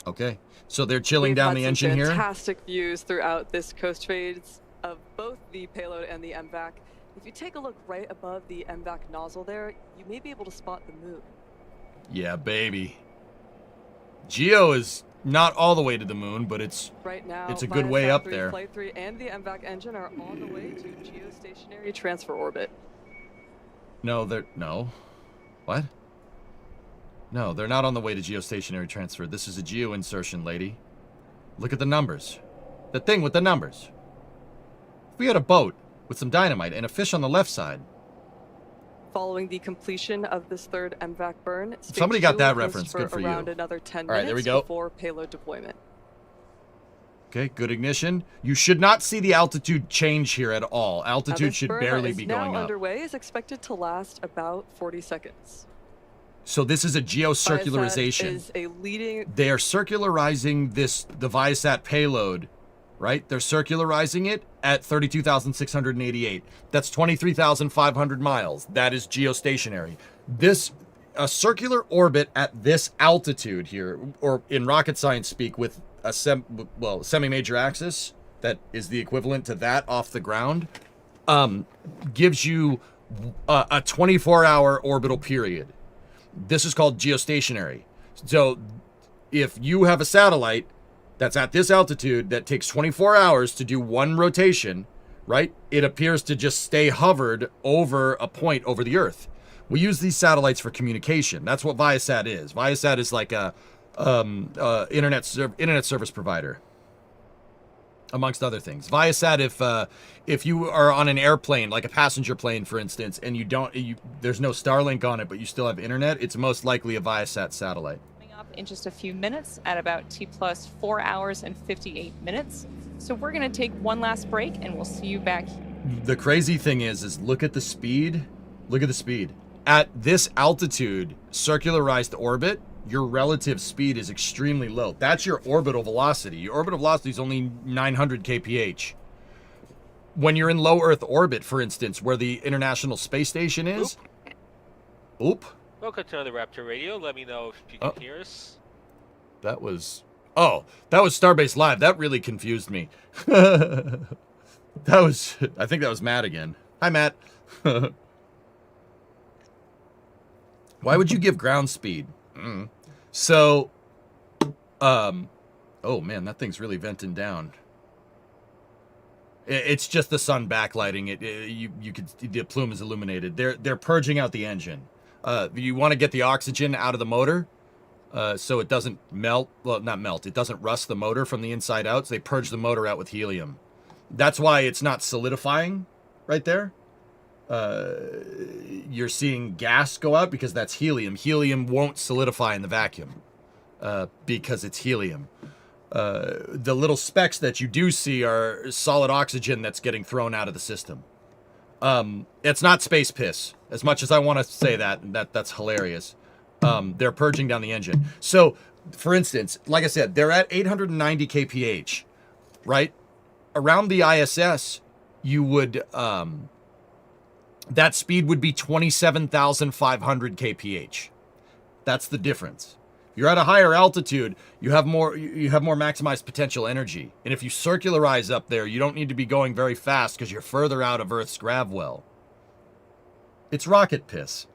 Okay, so they're chilling down the engine here. Fantastic views throughout this coast phase of both the payload and the MVAC. If you take a look right above the MVAC nozzle there, you may be able to spot the moon. Yeah, baby. Geo is not all the way to the moon, but it's right now, it's a good way up there. Flight 3 and the MVAC engine are on the way to geostationary transfer orbit. No, what? No, they're not on the way to geostationary transfer. This is a geo insertion, lady. Look at the numbers. The thing with the numbers. If we had a boat with some dynamite and a fish on the left side, Following the completion of this third MVAC burn, stage Somebody got 2 that will host reference. Good for you. around another 10 All right, there we minutes go. before payload deployment. Okay, good ignition. You should not see the altitude change here at all. Now, Altitude this should burn barely that is be now going up. underway is expected to last about 40 seconds. So this is a Viasat geocircularization. is a leading They are circularizing the Viasat payload, right? They're circularizing it at 32,688. That's 23,500 miles. That is geostationary. A circular orbit at this altitude here, or in rocket science speak, with a semi-major axis, that is the equivalent to that off the ground, gives you a 24-hour orbital period. This is called geostationary. So if you have a satellite that's at this altitude that takes 24 hours to do one rotation, right? It appears to just stay hovered over a point over the Earth. We use these satellites for communication. That's what Viasat is. Viasat is like a internet service provider, amongst other things. Viasat, if you are on an airplane, like a passenger plane, for instance, and there's no Starlink on it, but you still have internet, it's most likely a Viasat satellite. Coming up in just a few minutes at about T plus 4 hours and 58 minutes. So we're going to take one last break, and we'll see you back. The crazy thing is look at the speed. Look at the speed. At this altitude, circularized orbit, your relative speed is extremely low. That's your orbital velocity. Your orbital velocity is only 900 kph. When you're in low Earth orbit, for instance, where the International Space Station is. Oop. Welcome to the Raptor Radio. Let me know if you can hear us. That was Starbase Live. That really confused me. I think that was Matt again. Hi, Matt. Why would you give ground speed? So, oh man, that thing's really venting down. It's just the sun backlighting it. You could, the plume is illuminated. They're purging out the engine. You want to get the oxygen out of the motor, so it doesn't melt. Well, not melt. It doesn't rust the motor from the inside out. So they purge the motor out with helium. That's why it's not solidifying right there. You're seeing gas go out because that's helium. Helium won't solidify in the vacuum because it's helium. The little specks that you do see are solid oxygen that's getting thrown out of the system. It's not space piss, as much as I want to say that's hilarious. They're purging down the engine. So, for instance, like I said, they're at 890 kph, right? Around the ISS, you would... that speed would be 27,500 kph. That's the difference. You're at a higher altitude, you have more maximized potential energy. And if you circularize up there, you don't need to be going very fast because you're further out of Earth's grav well. It's rocket piss.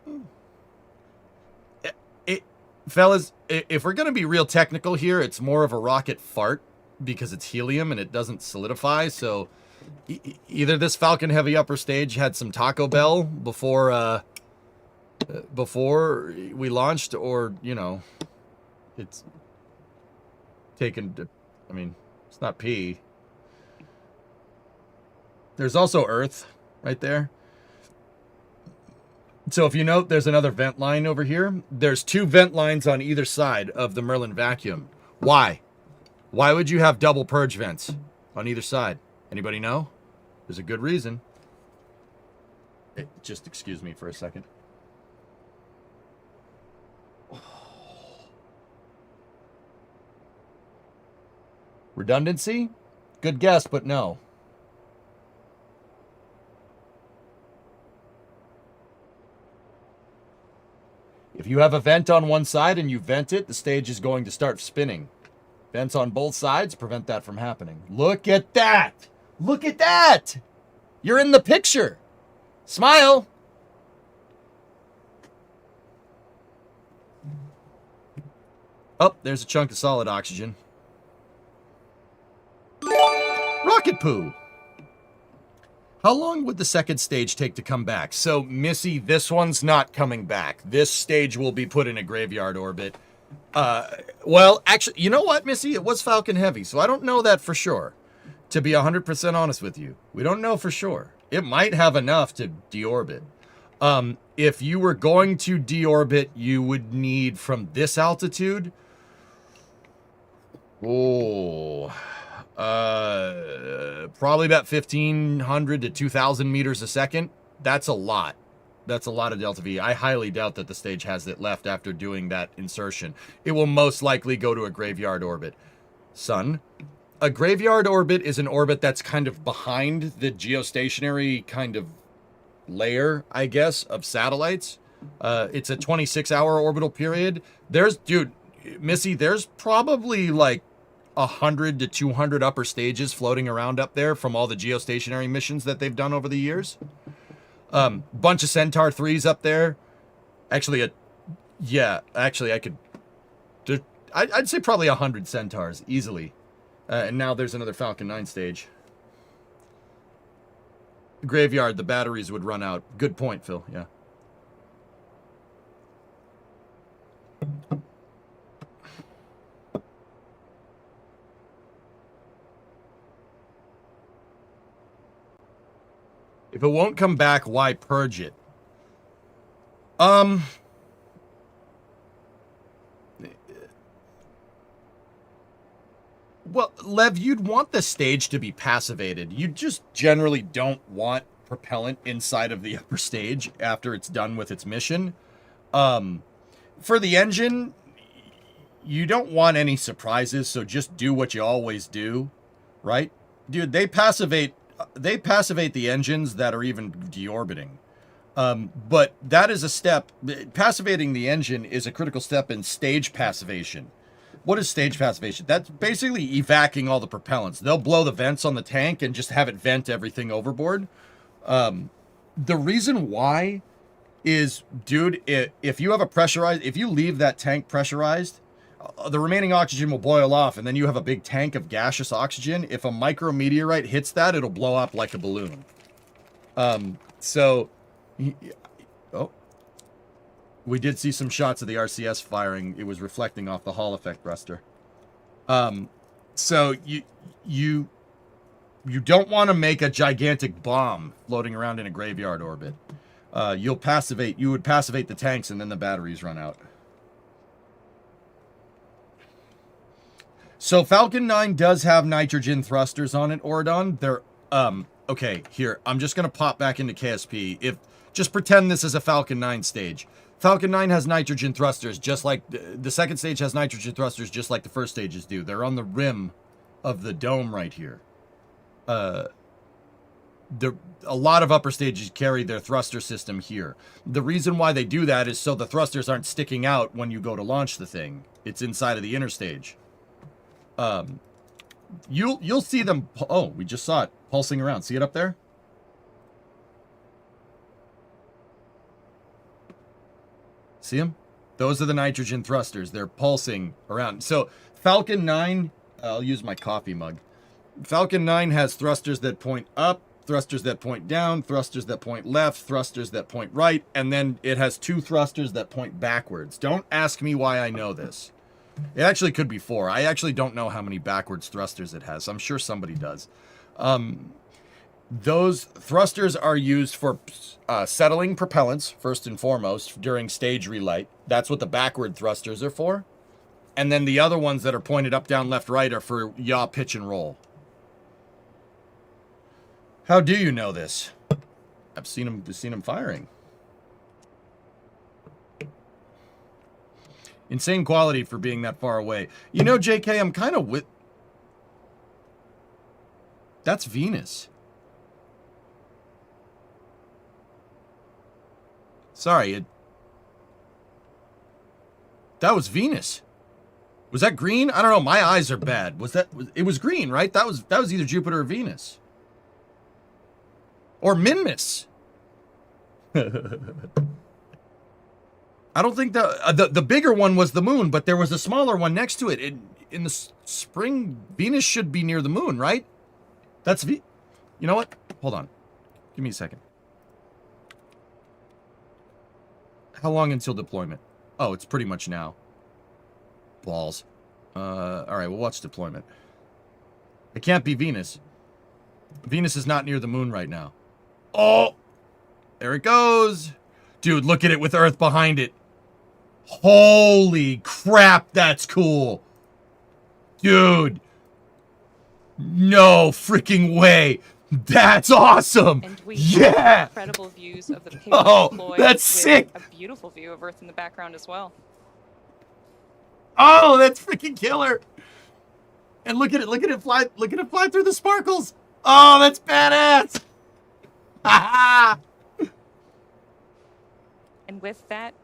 Fellas, if we're going to be real technical here, it's more of a rocket fart because it's helium and it doesn't solidify, so... Either this Falcon Heavy upper stage had some Taco Bell before we launched, or, you know, it's taken to, I mean, it's not pee. There's also Earth right there. So if you note, there's another vent line over here. There's two vent lines on either side of the Merlin vacuum. Why? Why would you have double purge vents on either side? Anybody know? There's a good reason. Hey, just excuse me for a second. Redundancy? Good guess, but no. If you have a vent on one side and you vent it, the stage is going to start spinning. Vents on both sides prevent that from happening. Look at that! Look at that! You're in the picture. Smile. Oh, there's a chunk of solid oxygen. Rocket poo. How long would the second stage take to come back? So, Missy, this one's not coming back. This stage will be put in a graveyard orbit. Well, actually, you know what, Missy? It was Falcon Heavy, so I don't know that for sure. To be 100% honest with you, we don't know for sure. It might have enough to deorbit. If you were going to deorbit, you would need from this altitude. Probably about 1,500 to 2,000 meters a second. That's a lot. That's a lot of Delta V. I highly doubt that the stage has it left after doing that insertion. It will most likely go to a graveyard orbit. Son, a graveyard orbit is an orbit that's kind of behind the geostationary kind of layer, I guess, of satellites. It's a 26-hour orbital period. Dude, Missy, there's probably like 100 to 200 upper stages floating around up there from all the geostationary missions that they've done over the years. Bunch of Centaur 3s up there. Actually, I'd say probably 100 Centaurs, easily. And now there's another Falcon 9 stage. Graveyard, the batteries would run out. Good point, Phil, yeah. If it won't come back, why purge it? Well, Lev, you'd want the stage to be passivated. You just generally don't want propellant inside of the upper stage after it's done with its mission. For the engine, you don't want any surprises, so just do what you always do, right? Dude, they passivate the engines that are even deorbiting. But that is a step. Passivating the engine is a critical step in stage passivation. What is stage passivation? That's basically evacuating all the propellants. They'll blow the vents on the tank and just have it vent everything overboard. The reason why is, dude, if you have if you leave that tank pressurized, the remaining oxygen will boil off, and then you have a big tank of gaseous oxygen. If a micrometeorite hits that, it'll blow up like a balloon. We did see some shots of the RCS firing. It was reflecting off the Hall effect thruster. So you don't want to make a gigantic bomb floating around in a graveyard orbit. You would passivate the tanks, and then the batteries run out. So Falcon 9 does have nitrogen thrusters on it, Oridon. They're, okay, here, I'm just going to pop back into KSP. Just pretend this is a Falcon 9 stage. Falcon 9 has nitrogen thrusters, just like, the second stage has nitrogen thrusters just like the first stages do. They're on the rim of the dome right here. A lot of upper stages carry their thruster system here. The reason why they do that is so the thrusters aren't sticking out when you go to launch the thing. It's inside of the inner stage. You'll see them. Oh, we just saw it pulsing around. See it up there? See them? Those are the nitrogen thrusters. They're pulsing around. So Falcon 9, I'll use my coffee mug. Falcon 9 has thrusters that point up, thrusters that point down, thrusters that point left, thrusters that point right, and then it has 2 thrusters that point backwards. Don't ask me why I know this. It actually could be 4. I actually don't know how many backwards thrusters it has. I'm sure somebody does. Those thrusters are used for settling propellants, first and foremost, during stage relight. That's what the backward thrusters are for. And then the other ones that are pointed up, down, left, right are for yaw, pitch, and roll. How do you know this? I've seen them firing. Insane quality for being that far away. You know, JK, I'm kind of with... That's Venus. Sorry, that was Venus. Was that green? I don't know. My eyes are bad. It was green, right? That was either Jupiter or Venus. Or Minmus. I don't think the bigger one was the moon, but there was a smaller one next to it. In the spring, Venus should be near the moon, right? That's You know what? Hold on. Give me a second. How long until deployment? Oh, it's pretty much now. Balls. All right, we'll watch deployment. It can't be Venus. Venus is not near the moon right now. Oh! There it goes! Dude, look at it with Earth behind it. Holy crap, that's cool. Dude. No freaking way. That's awesome. And we Yeah. have incredible views of the payload Oh, deployed that's with sick. a beautiful view of Earth in the background as well. Oh, that's freaking killer. And look at it fly through the sparkles. Oh, that's badass. Ha And with that,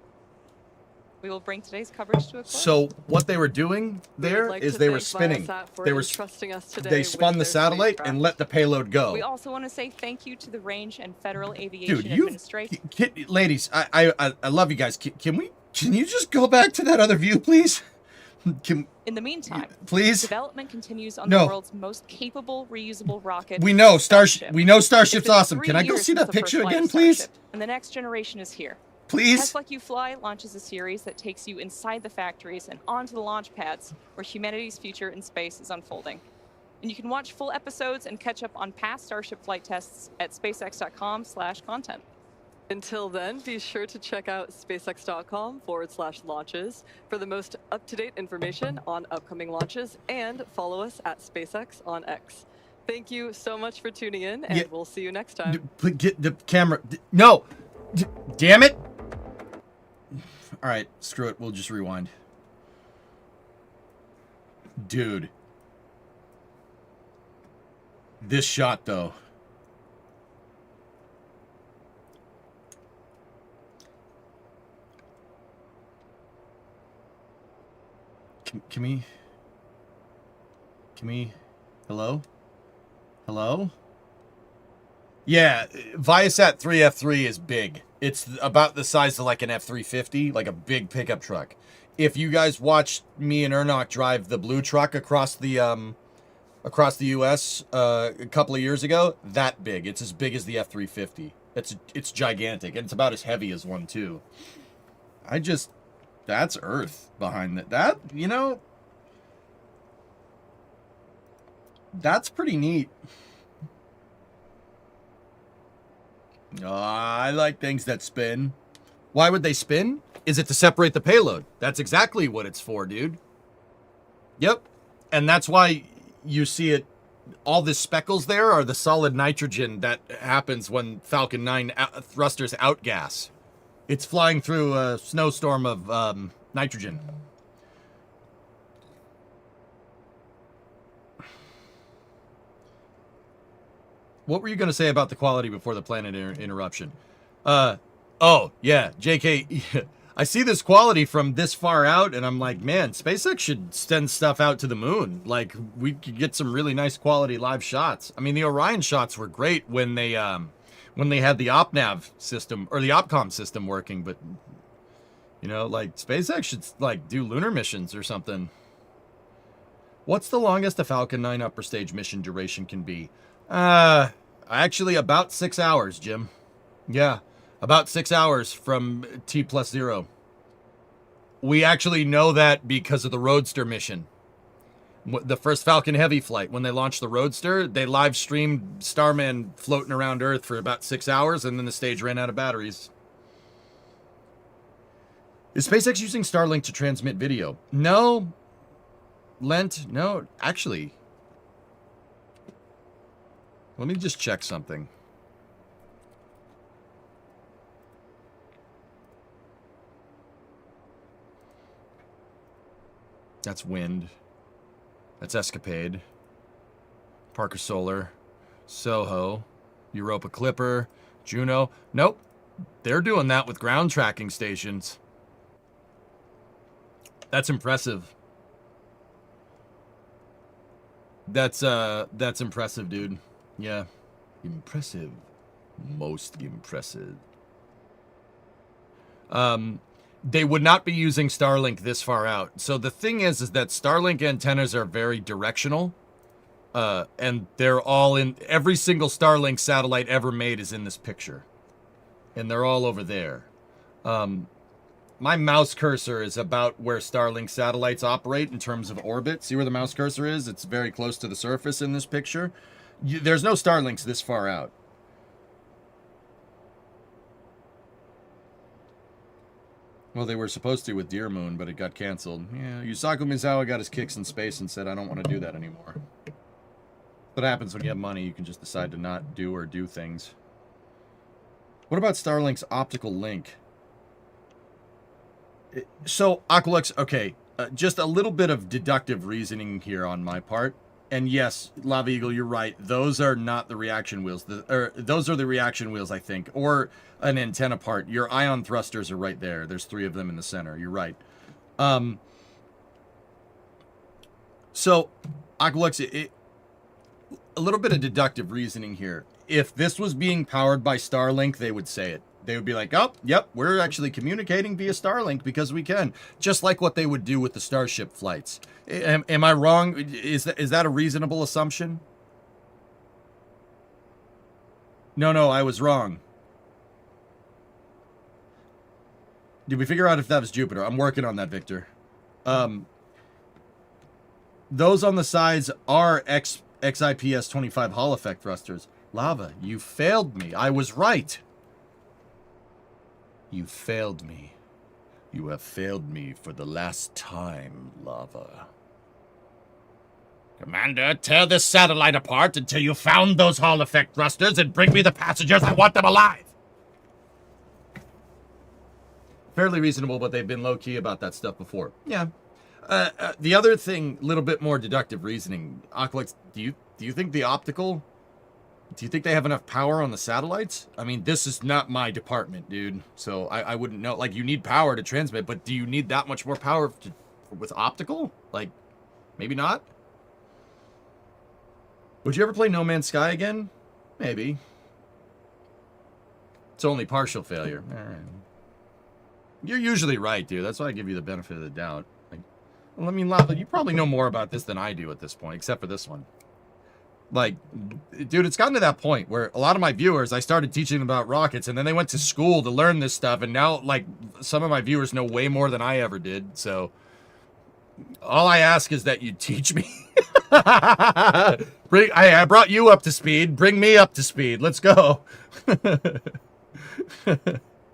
we will bring today's coverage to a close. So what they were doing there like is to they were thank spinning. Viasat for They were entrusting us today they with spun the their satellite spacecraft. and let the payload go. We also want to say thank you to the Range and Federal Aviation Dude, you Administration. ladies, I love you guys. Can you just go back to that other view, please? In the meantime, Please? development continues on No. the world's most capable reusable rocket. We know Starship. Starship's It's been awesome. 3 Can I go years see since that the first picture flight again, of please? Starship, and the next generation is here. Please? Test Like You Fly launches a series that takes you inside the factories and onto the launch pads where humanity's future in space is unfolding. And you can watch full episodes and catch up on past Starship flight tests at spacex.com/content. Until then, be sure to check out spacex.com/launches for the most up-to-date information on upcoming launches, and follow us at SpaceX on X. Thank you so much for tuning in, and Yeah. we'll see you next time. Get the camera. No! Damn it! All right, screw it. We'll just rewind. Dude. This shot, though. Can we? Hello? Hello? Yeah, Viasat 3F3 is big. It's about the size of like an F-350, like a big pickup truck. If you guys watched me and Ernok drive the blue truck across the U.S. A couple of years ago, that big. It's as big as the F-350. It's gigantic, and it's about as heavy as one too. That's Earth behind that. That, you know, that's pretty neat. I like things that spin. Why would they spin? Is it to separate the payload? That's exactly what it's for, dude. Yep. And that's why you see it. All the speckles there are the solid nitrogen that happens when Falcon 9 thrusters outgas. It's flying through a snowstorm of nitrogen. What were you going to say about the quality before the planet interruption? Oh, yeah, JK, I see this quality from this far out, and I'm like, man, SpaceX should send stuff out to the moon. Like, we could get some really nice quality live shots. I mean, the Orion shots were great when they had the OpNav system, or the OpCom system working, but, you know, like, SpaceX should, like, do lunar missions or something. What's the longest a Falcon 9 upper stage mission duration can be? Actually about 6 hours, Jim. Yeah, about 6 hours from T+0. We actually know that because of the Roadster mission. The first Falcon Heavy flight, when they launched the Roadster, they live streamed Starman floating around Earth for about 6 hours, and then the stage ran out of batteries. Is SpaceX using Starlink to transmit video? No. Lent? No, actually. Let me just check something. That's Wind. That's Escapade. Parker Solar. Soho. Europa Clipper. Juno. Nope. They're doing that with ground tracking stations. That's impressive. That's impressive, dude. Yeah. Impressive. Most impressive. They would not be using Starlink this far out. So the thing is that Starlink antennas are very directional. And they're all in, every single Starlink satellite ever made is in this picture. And they're all over there. My mouse cursor is about where Starlink satellites operate in terms of orbit. See where the mouse cursor is? It's very close to the surface in this picture. There's no Starlinks this far out. Well, they were supposed to with Deer Moon, but it got canceled. Yeah, Yusaku Misawa got his kicks in space and said, I don't want to do that anymore. What happens when you have money, you can just decide to not do or do things. What about Starlink's optical link? So, Aqualux, okay, just a little bit of deductive reasoning here on my part. And yes, Lava Eagle, you're right. Those are not the reaction wheels. Those are the reaction wheels, I think. Or an antenna part. Your ion thrusters are right there. There's 3 of them in the center. You're right. So, Aqualux, a little bit of deductive reasoning here. If this was being powered by Starlink, they would say it. They would be like, oh, yep, we're actually communicating via Starlink because we can. Just like what they would do with the Starship flights. Am I wrong? Is that a reasonable assumption? No, I was wrong. Did we figure out if that was Jupiter? I'm working on that, Victor. Those on the sides are XIPS 25 Hall effect thrusters. Lava, you failed me. I was right. You failed me. You have failed me for the last time, Lava. Commander, tear this satellite apart until you found those Hall effect thrusters and bring me the passengers. I want them alive. Fairly reasonable, but they've been low-key about that stuff before. Yeah. The other thing, little bit more deductive reasoning. Aqualix, do you think the optical... Do you think they have enough power on the satellites? I mean, this is not my department, dude. So I wouldn't know. Like, you need power to transmit, but do you need that much more power with optical? Like, maybe not? Would you ever play No Man's Sky again? Maybe. It's only partial failure. You're usually right, dude. That's why I give you the benefit of the doubt. Like, well, I mean, Lava, you probably know more about this than I do at this point, except for this one. Like, dude, it's gotten to that point where a lot of my viewers, I started teaching them about rockets, and then they went to school to learn this stuff, and now, like, some of my viewers know way more than I ever did, so all I ask is that you teach me. I brought you up to speed. Bring me up to speed. Let's go.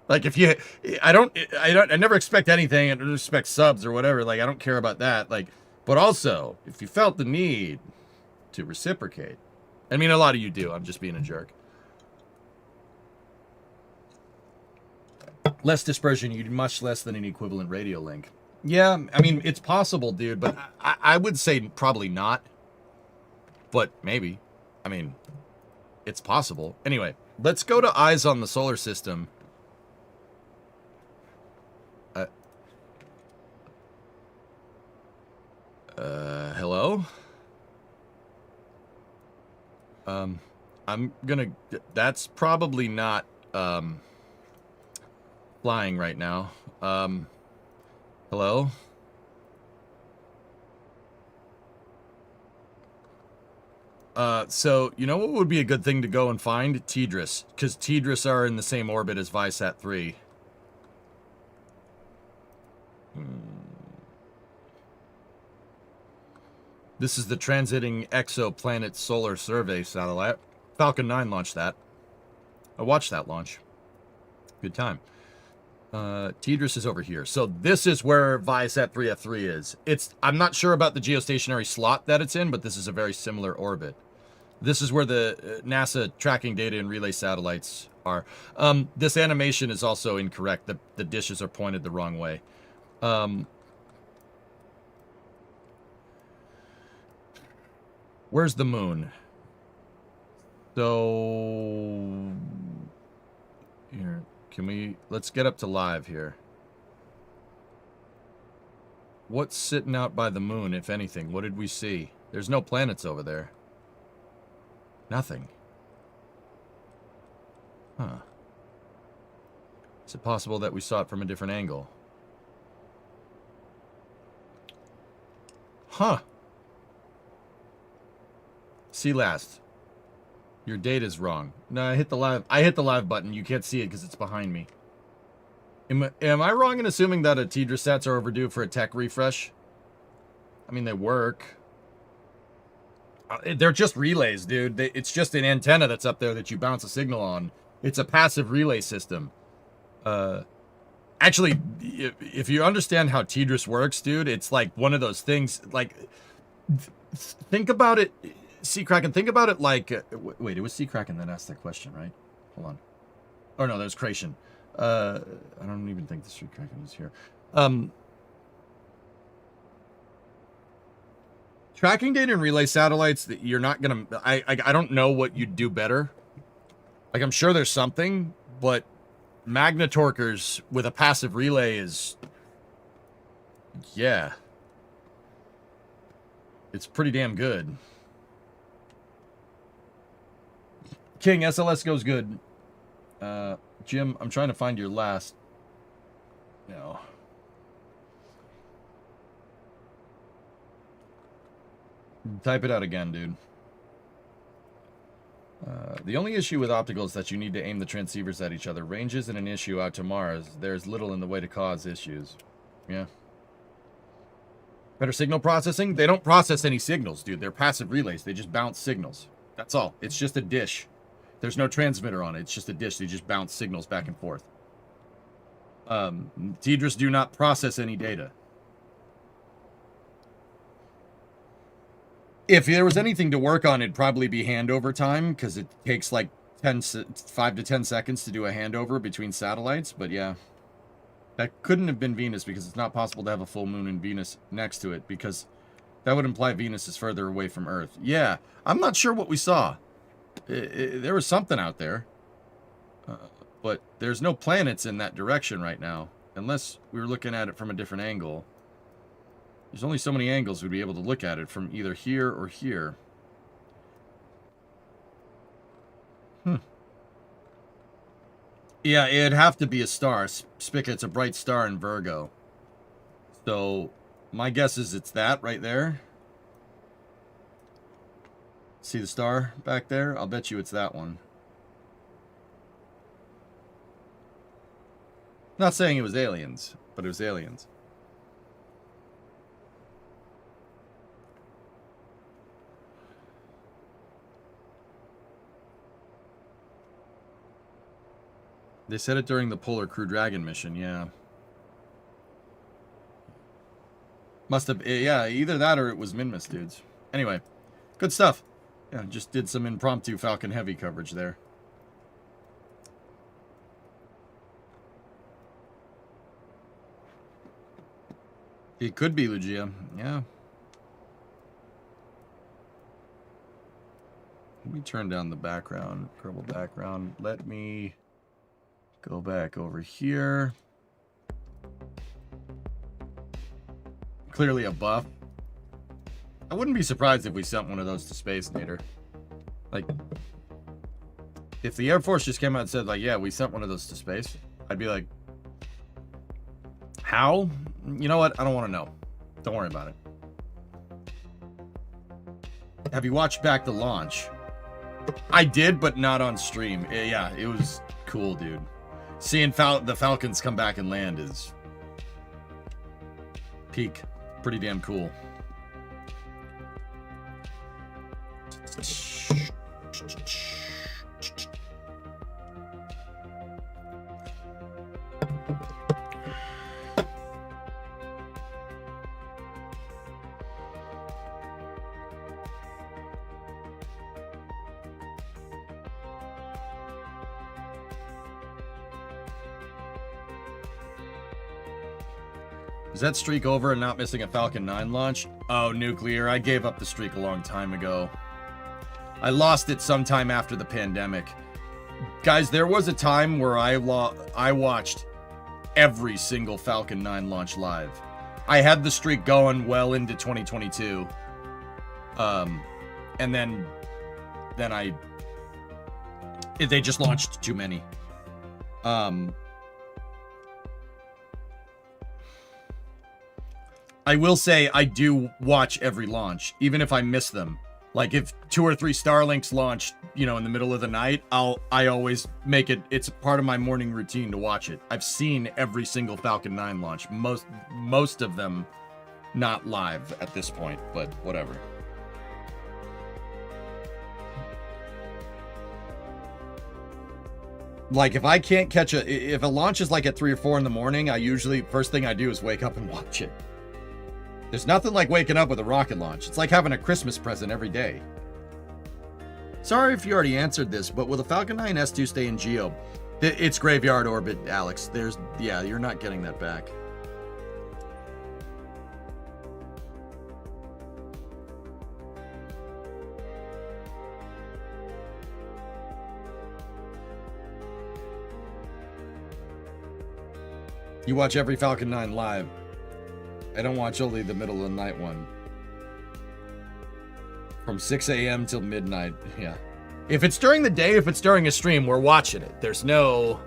Like, if you, I never expect anything. I don't expect subs or whatever. Like, I don't care about that. Like, but also, if you felt the need to reciprocate. I mean, a lot of you do. I'm just being a jerk. Less dispersion, you do much less than an equivalent radio link. Yeah, I mean, it's possible, dude, but I would say probably not. But maybe. I mean, it's possible. Anyway, let's go to Eyes on the Solar System. Hello? I'm gonna... That's probably not, flying right now. Hello? So, you know what would be a good thing to go and find? Tidris. Because Tidris are in the same orbit as Visat 3. This is the Transiting Exoplanet Solar Survey satellite. Falcon 9 launched that. I watched that launch. Good time. Tidris is over here. So this is where Viasat 3F3 is. I'm not sure about the geostationary slot that it's in, but this is a very similar orbit. This is where the NASA tracking data and relay satellites are. This animation is also incorrect. The dishes are pointed the wrong way. Where's the moon? So... Here, let's get up to live here. What's sitting out by the moon, if anything? What did we see? There's no planets over there. Nothing. Huh. Is it possible that we saw it from a different angle? Huh. See last. Your data's wrong. No, I hit the live button. You can't see it because it's behind me. Am I wrong in assuming that Tidris sats are overdue for a tech refresh? I mean, they work. They're just relays, dude. It's just an antenna that's up there that you bounce a signal on. It's a passive relay system. Actually, if you understand how Tidris works, dude, it's like one of those things, like, think about it, Sea Kraken, think about it like, wait, it was Sea Kraken that asked that question, right? Hold on. Oh, no, that was Creation. I don't even think the Sea Kraken is here. Tracking data and relay satellites, that you're not going to, I don't know what you'd do better. Like, I'm sure there's something, but magnetorquers with a passive relay is, yeah, it's pretty damn good. King, SLS goes good. Jim, I'm trying to find your last. No. Type it out again, dude. The only issue with optical is that you need to aim the transceivers at each other. Range isn't an issue out to Mars. There's little in the way to cause issues. Yeah. Better signal processing? They don't process any signals, dude. They're passive relays. They just bounce signals. That's all. It's just a dish. There's no transmitter on it. It's just a dish. They just bounce signals back and forth. Tidris do not process any data. If there was anything to work on, it'd probably be handover time, because it takes like 5 to 10 seconds to do a handover between satellites. But yeah, that couldn't have been Venus, because it's not possible to have a full moon in Venus next to it, because that would imply Venus is further away from Earth. Yeah, I'm not sure what we saw. There was something out there, but there's no planets in that direction right now, unless we were looking at it from a different angle. There's only so many angles we'd be able to look at it, from either here or here. Yeah, it'd have to be a star. Spickett's a bright star in Virgo. So, my guess is it's that right there. See the star back there? I'll bet you it's that one. Not saying it was aliens, but it was aliens. They said it during the Polar Crew Dragon mission, yeah. Must have, yeah, either that or it was Minmus, dudes. Anyway, good stuff. Yeah, just did some impromptu Falcon Heavy coverage there. It could be Lugia, yeah. Let me turn down the background, purple background. Let me go back over here. Clearly a buff. I wouldn't be surprised if we sent one of those to space, Nader. Like, if the Air Force just came out and said, like, yeah, we sent one of those to space, I'd be like, how? You know what? I don't want to know. Don't worry about it. Have you watched back the launch? I did, but not on stream. Yeah, it was cool, dude. Seeing the Falcons come back and land is peak. Pretty damn cool. Is that streak over and not missing a Falcon 9 launch? Oh, Nuclear, I gave up the streak a long time ago. I lost it sometime after the pandemic. Guys, there was a time where I watched every single Falcon 9 launch live. I had the streak going well into 2022. And then they just launched too many. I will say I do watch every launch, even if I miss them. Like if 2 or 3 Starlinks launch, you know, in the middle of the night, I always make it, it's part of my morning routine to watch it. I've seen every single Falcon 9 launch, most of them not live at this point, but whatever. Like, if I can't catch if a launch is like at 3 or 4 in the morning, I usually, first thing I do is wake up and watch it. There's nothing like waking up with a rocket launch. It's like having a Christmas present every day. Sorry if you already answered this, but will the Falcon 9 S2 stay in GEO? It's graveyard orbit, Alex. Yeah, you're not getting that back. You watch every Falcon 9 live. I don't watch only the middle of the night one. From 6 a.m. till midnight. Yeah. If it's during the day, if it's during a stream, we're watching it. There's no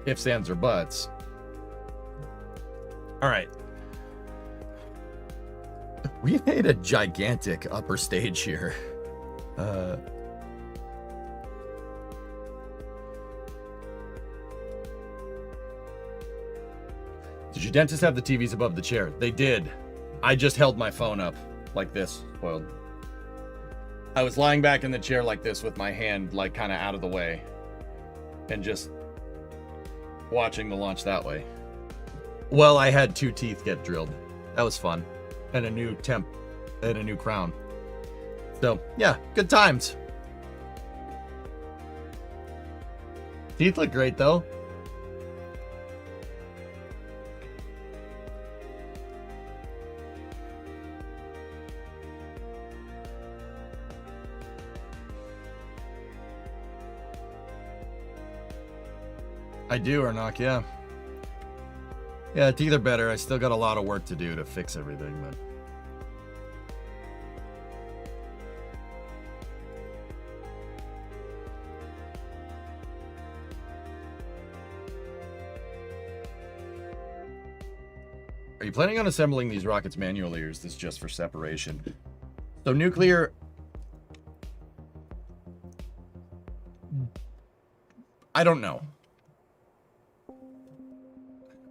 ifs, ands, or buts. All right. We made a gigantic upper stage here. Did your dentist have the TVs above the chair? They did. I just held my phone up like this. Well, I was lying back in the chair like this with my hand like kind of out of the way and just watching the launch that way. Well, I had 2 teeth get drilled. That was fun. And a new temp and a new crown. So, yeah, good times. Teeth look great though. I do, Arnok, yeah. Yeah, teeth are better. I still got a lot of work to do to fix everything, but... Are you planning on assembling these rockets manually, or is this just for separation? So nuclear... I don't know.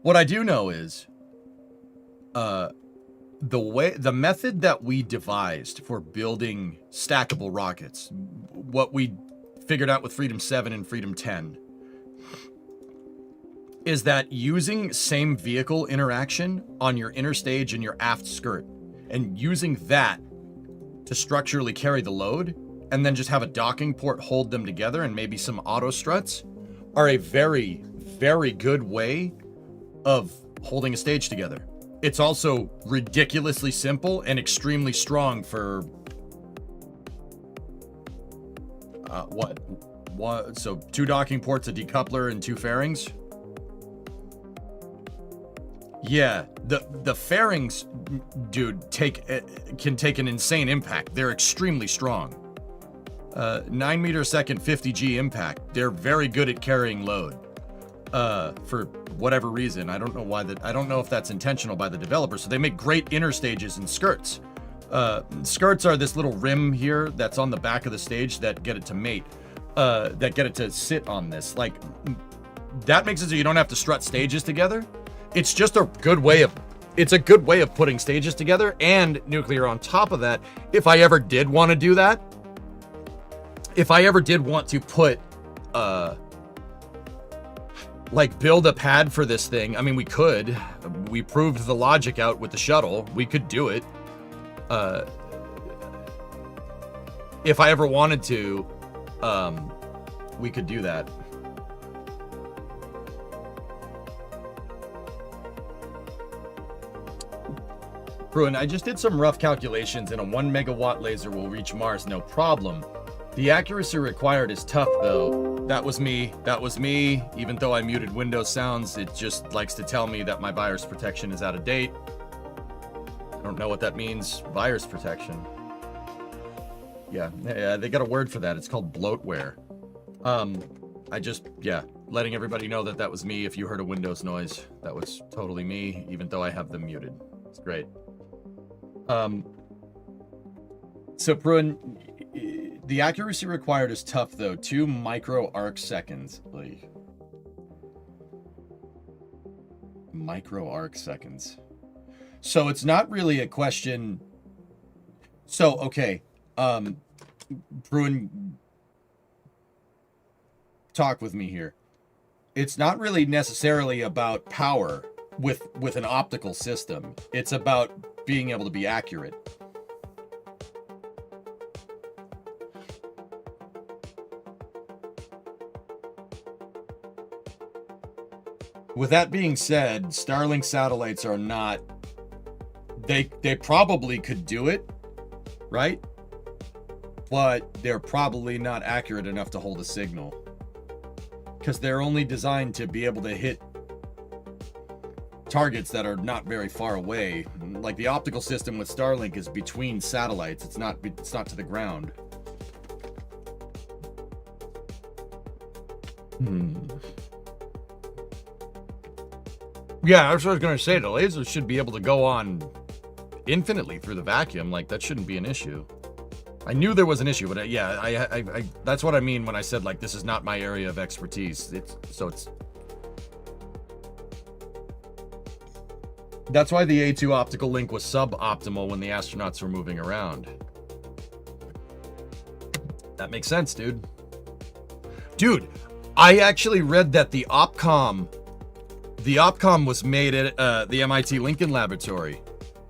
What I do know is, the method that we devised for building stackable rockets, what we figured out with Freedom 7 and Freedom 10, is that using same vehicle interaction on your inner stage and your aft skirt, and using that to structurally carry the load, and then just have a docking port hold them together and maybe some auto struts, are a very, very good way of holding a stage together. It's also ridiculously simple and extremely strong for what? So 2 docking ports, a decoupler, and 2 fairings. Yeah, the fairings, dude, can take an insane impact. They're extremely strong. 9 meter a second, 50 G impact. They're very good at carrying load. For whatever reason. I don't know why I don't know if that's intentional by the developer. So they make great inner stages and skirts. Skirts are this little rim here that's on the back of the stage that get it to mate, that get it to sit on this. Like, that makes it so you don't have to strut stages together. It's just a good way of, putting stages together, and nuclear on top of that. If I ever did want to do that, if I ever did want to put, like, build a pad for this thing, I mean, we could. We proved the logic out with the shuttle. We could do it. If I ever wanted to, we could do that. Bruin, I just did some rough calculations, and a 1 megawatt laser will reach Mars, no problem. The accuracy required is tough, though. That was me. Even though I muted Windows sounds, it just likes to tell me that my virus protection is out of date. I don't know what that means. Virus protection. Yeah, they got a word for that. It's called bloatware. Letting everybody know that was me. If you heard a Windows noise, that was totally me, even though I have them muted. It's great. So, Bruin, the accuracy required is tough, though. 2 micro arc seconds. Like, micro arc seconds. So it's not really a question. So, okay. Bruin, talk with me here. It's not really necessarily about power with an optical system. It's about being able to be accurate. With that being said, Starlink satellites are not... They probably could do it, right? But they're probably not accurate enough to hold a signal. Because they're only designed to be able to hit targets that are not very far away. Like the optical system with Starlink is between satellites. It's not to the ground. Yeah, that's what I was going to say. The lasers should be able to go on infinitely through the vacuum. Like, that shouldn't be an issue. I knew there was an issue, but yeah, I that's what I mean when I said, like, this is not my area of expertise. That's why the A2 optical link was suboptimal when the astronauts were moving around. That makes sense, dude. Dude, I actually read that the Opcom was made at the MIT Lincoln Laboratory.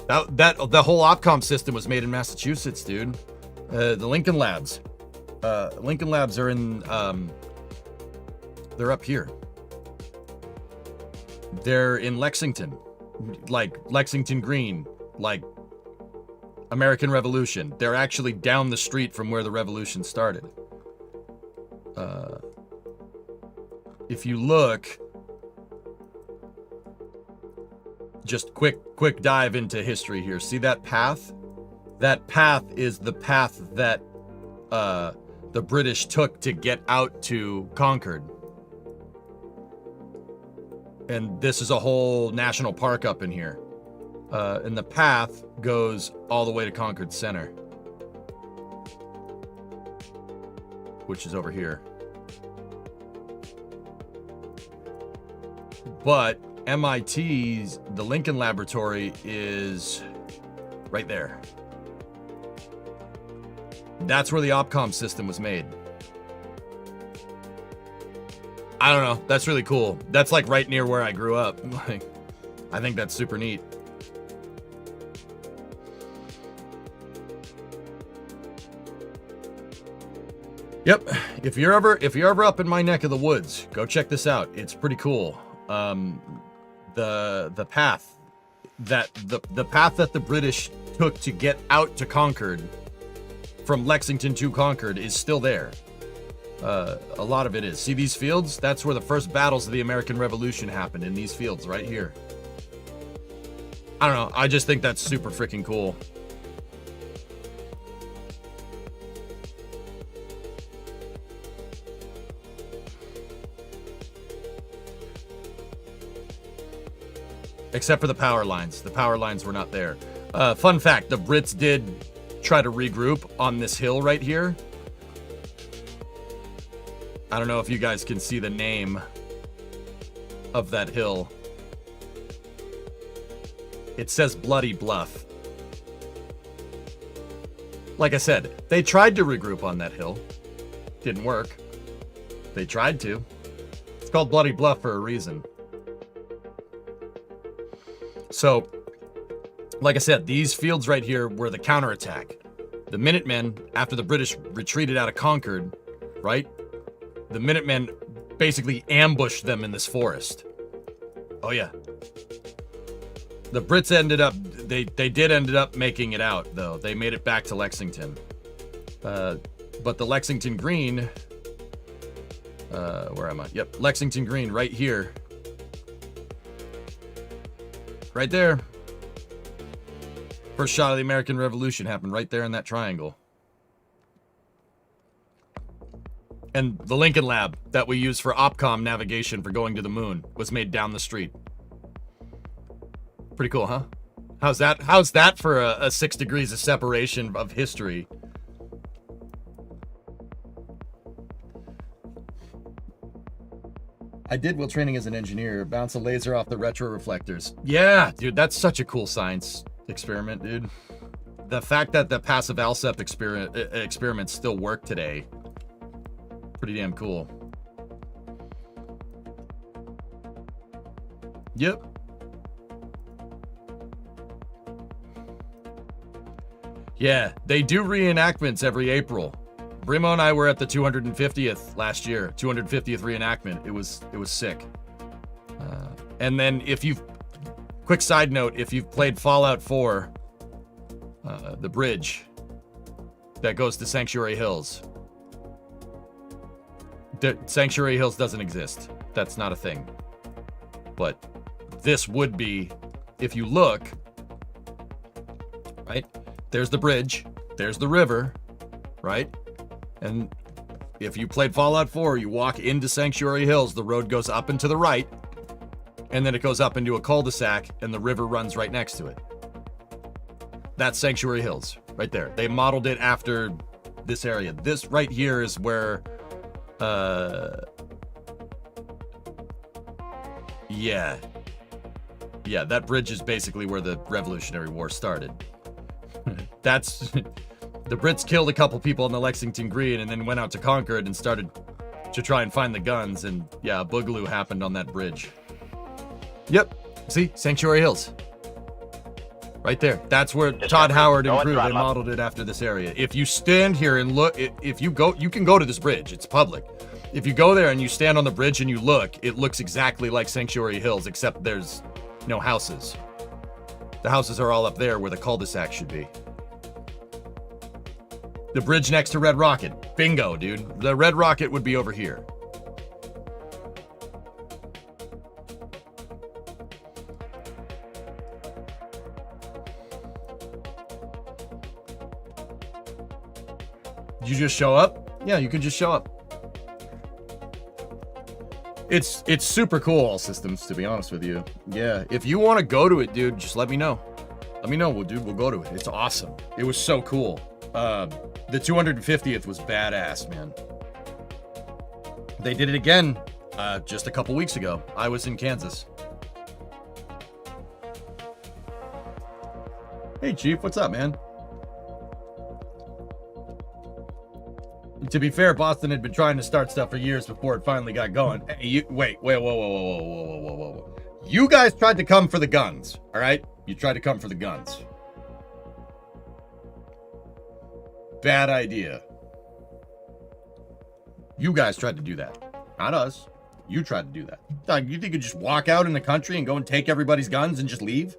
The whole Opcom system was made in Massachusetts, dude. The Lincoln Labs. Lincoln Labs are in, they're up here. They're in Lexington. Like Lexington Green, like American Revolution. They're actually down the street from where the revolution started. If you look, just quick dive into history here. See that path? That path is the path that the British took to get out to Concord. And this is a whole national park up in here. And the path goes all the way to Concord Center, which is over here. But MIT's, the Lincoln Laboratory is right there. That's where the Opcom system was made. I don't know. That's really cool. That's like right near where I grew up. Like, I think that's super neat. Yep. If you're ever up in my neck of the woods, go check this out. It's pretty cool. The path that the path that the British took to get out to Concord, from Lexington to Concord, is still there. A lot of it is. See these fields? That's where the first battles of the American Revolution happened, in these fields right here. I don't know. I just think that's super freaking cool. Except for the power lines. The power lines were not there. Fun fact, the Brits did try to regroup on this hill right here. I don't know if you guys can see the name of that hill. It says Bloody Bluff. Like I said, they tried to regroup on that hill. Didn't work. They tried to. It's called Bloody Bluff for a reason. So, like I said, these fields right here were the counterattack. The Minutemen, after the British retreated out of Concord, right? The Minutemen basically ambushed them in this forest. Oh yeah. The Brits ended up, they did end up making it out, though. They made it back to Lexington. But the Lexington Green, where am I? Yep, Lexington Green right here. Right there. First shot of the American Revolution happened right there in that triangle. And the Lincoln Lab that we use for Opcom navigation for going to the moon was made down the street. Pretty cool, huh? How's that for a 6 degrees of separation of history? I did while training as an engineer, bounce a laser off the retroreflectors. Yeah, dude, that's such a cool science experiment, dude. The fact that the passive ALSEP experiments still work today, pretty damn cool. Yep. Yeah, they do reenactments every April. Brimo and I were at the 250th last year, 250th reenactment. It was sick. And then quick side note, if you've played Fallout 4, the bridge that goes to Sanctuary Hills. Sanctuary Hills doesn't exist. That's not a thing. But this would be, if you look, right? There's the bridge, there's the river, right? And if you played Fallout 4, you walk into Sanctuary Hills, the road goes up and to the right, and then it goes up into a cul-de-sac, and the river runs right next to it. That's Sanctuary Hills, right there. They modeled it after this area. This right here is where, yeah, that bridge is basically where the Revolutionary War started. That's, the Brits killed a couple people on the Lexington Green and then went out to Concord and started to try and find the guns, and yeah, a boogaloo happened on that bridge. Yep, see, Sanctuary Hills. Right there. That's where Todd Howard and crew, they modeled it after this area. If you stand here and look, if you go, you can go to this bridge. It's public. If you go there and you stand on the bridge and you look, it looks exactly like Sanctuary Hills, except there's no houses. The houses are all up there where the cul-de-sac should be. The bridge next to Red Rocket. Bingo, dude. The Red Rocket would be over here. Did you just show up? Yeah, you could just show up. It's super cool, All Systems, to be honest with you. Yeah, if you want to go to it, dude, just let me know. Let me know, we'll go to it. It's awesome. It was so cool. The 250th was badass, man. They did it again just a couple weeks ago. I was in Kansas. Hey, Chief, what's up, man? To be fair, Boston had been trying to start stuff for years before it finally got going. Hey, wait, whoa. You guys tried to come for the guns, all right? You tried to come for the guns. Bad idea. You guys tried to do that. Not us. You tried to do that. You think you just walk out in the country and go and take everybody's guns and just leave?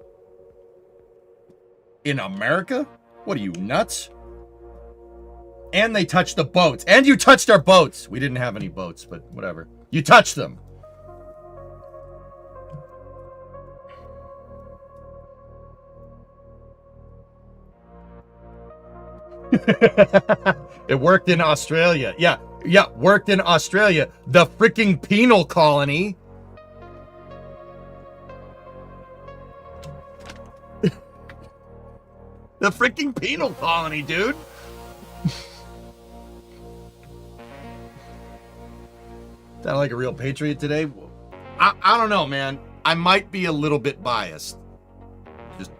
In America? What are you, nuts? And they touched the boats. And you touched our boats. We didn't have any boats, but whatever. You touched them. It worked in Australia. Yeah, worked in Australia. The freaking penal colony. The freaking penal colony, dude. Sound like a real patriot today? I don't know, man. I might be a little bit biased. Just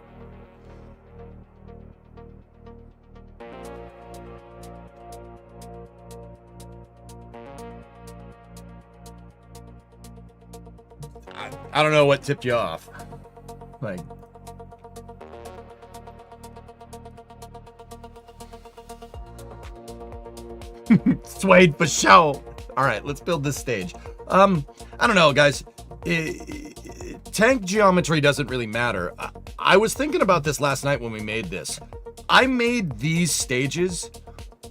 I don't know what tipped you off. Like, Suede for show. All right, let's build this stage. I don't know, guys. Tank geometry doesn't really matter. I was thinking about this last night when we made this. I made these stages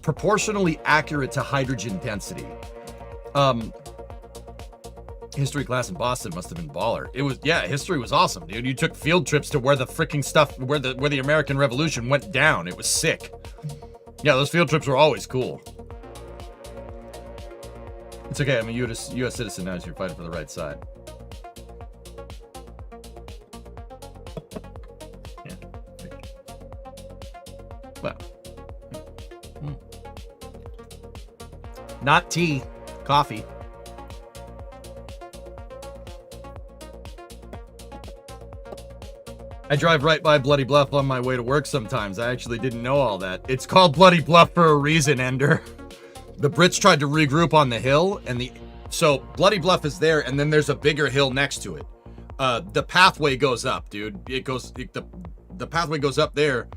proportionally accurate to hydrogen density. History class in Boston must have been baller. It was, yeah, history was awesome, dude. You took field trips to where the freaking stuff, where the American Revolution went down. It was sick. Yeah, those field trips were always cool. It's okay, I'm a U.S. citizen now, so you're fighting for the right side. Yeah. Well. Not tea, coffee. I drive right by Bloody Bluff on my way to work sometimes. I actually didn't know all that. It's called Bloody Bluff for a reason, Ender. The Brits tried to regroup on the hill, and so Bloody Bluff is there, and then there's a bigger hill next to it. the pathway goes up, dude. The pathway goes up there,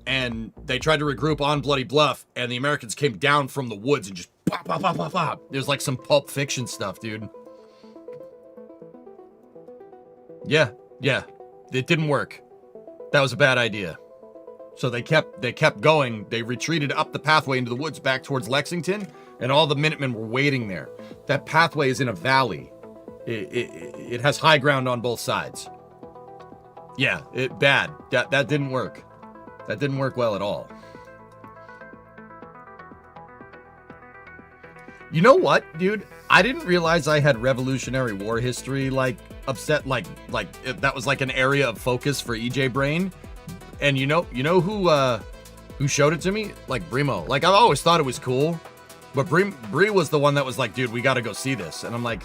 and they tried to regroup on Bloody Bluff, and the Americans came down from the woods and just pop, pop, pop, pop, pop. There's like some Pulp Fiction stuff, dude. Yeah, it didn't work. That was a bad idea. So they kept going. They retreated up the pathway into the woods back towards Lexington, and all the Minutemen were waiting there. That pathway is in a valley. It has high ground on both sides. Yeah, bad. That didn't work. That didn't work well at all. You know what, dude? I didn't realize I had Revolutionary War history, like, upset, like that was like an area of focus for EJ Brain. And you know who showed it to me? Like, Brimo. Like, I've always thought it was cool, but Bree was the one that was like, dude, we got to go see this. And I'm like,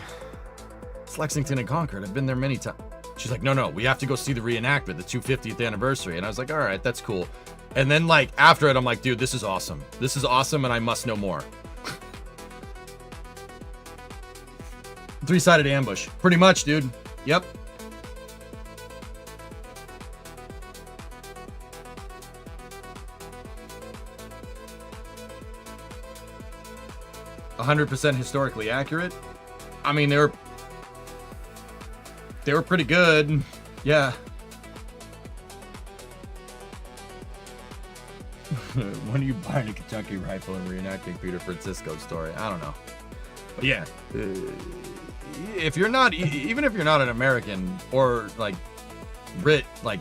it's Lexington and Concord. I've been there many times. She's like, no, we have to go see the reenactment, the 250th anniversary. And I was like, all right, that's cool. And then, like, after it, I'm like, dude, this is awesome. This is awesome, and I must know more. Three-sided ambush. Pretty much, dude. Yep. "100% historically accurate." I mean, they were pretty good. Yeah. When are you buying a Kentucky rifle and reenacting Peter Francisco's story? I don't know. But yeah. If you're not, even if you're not an American or like Brit, like,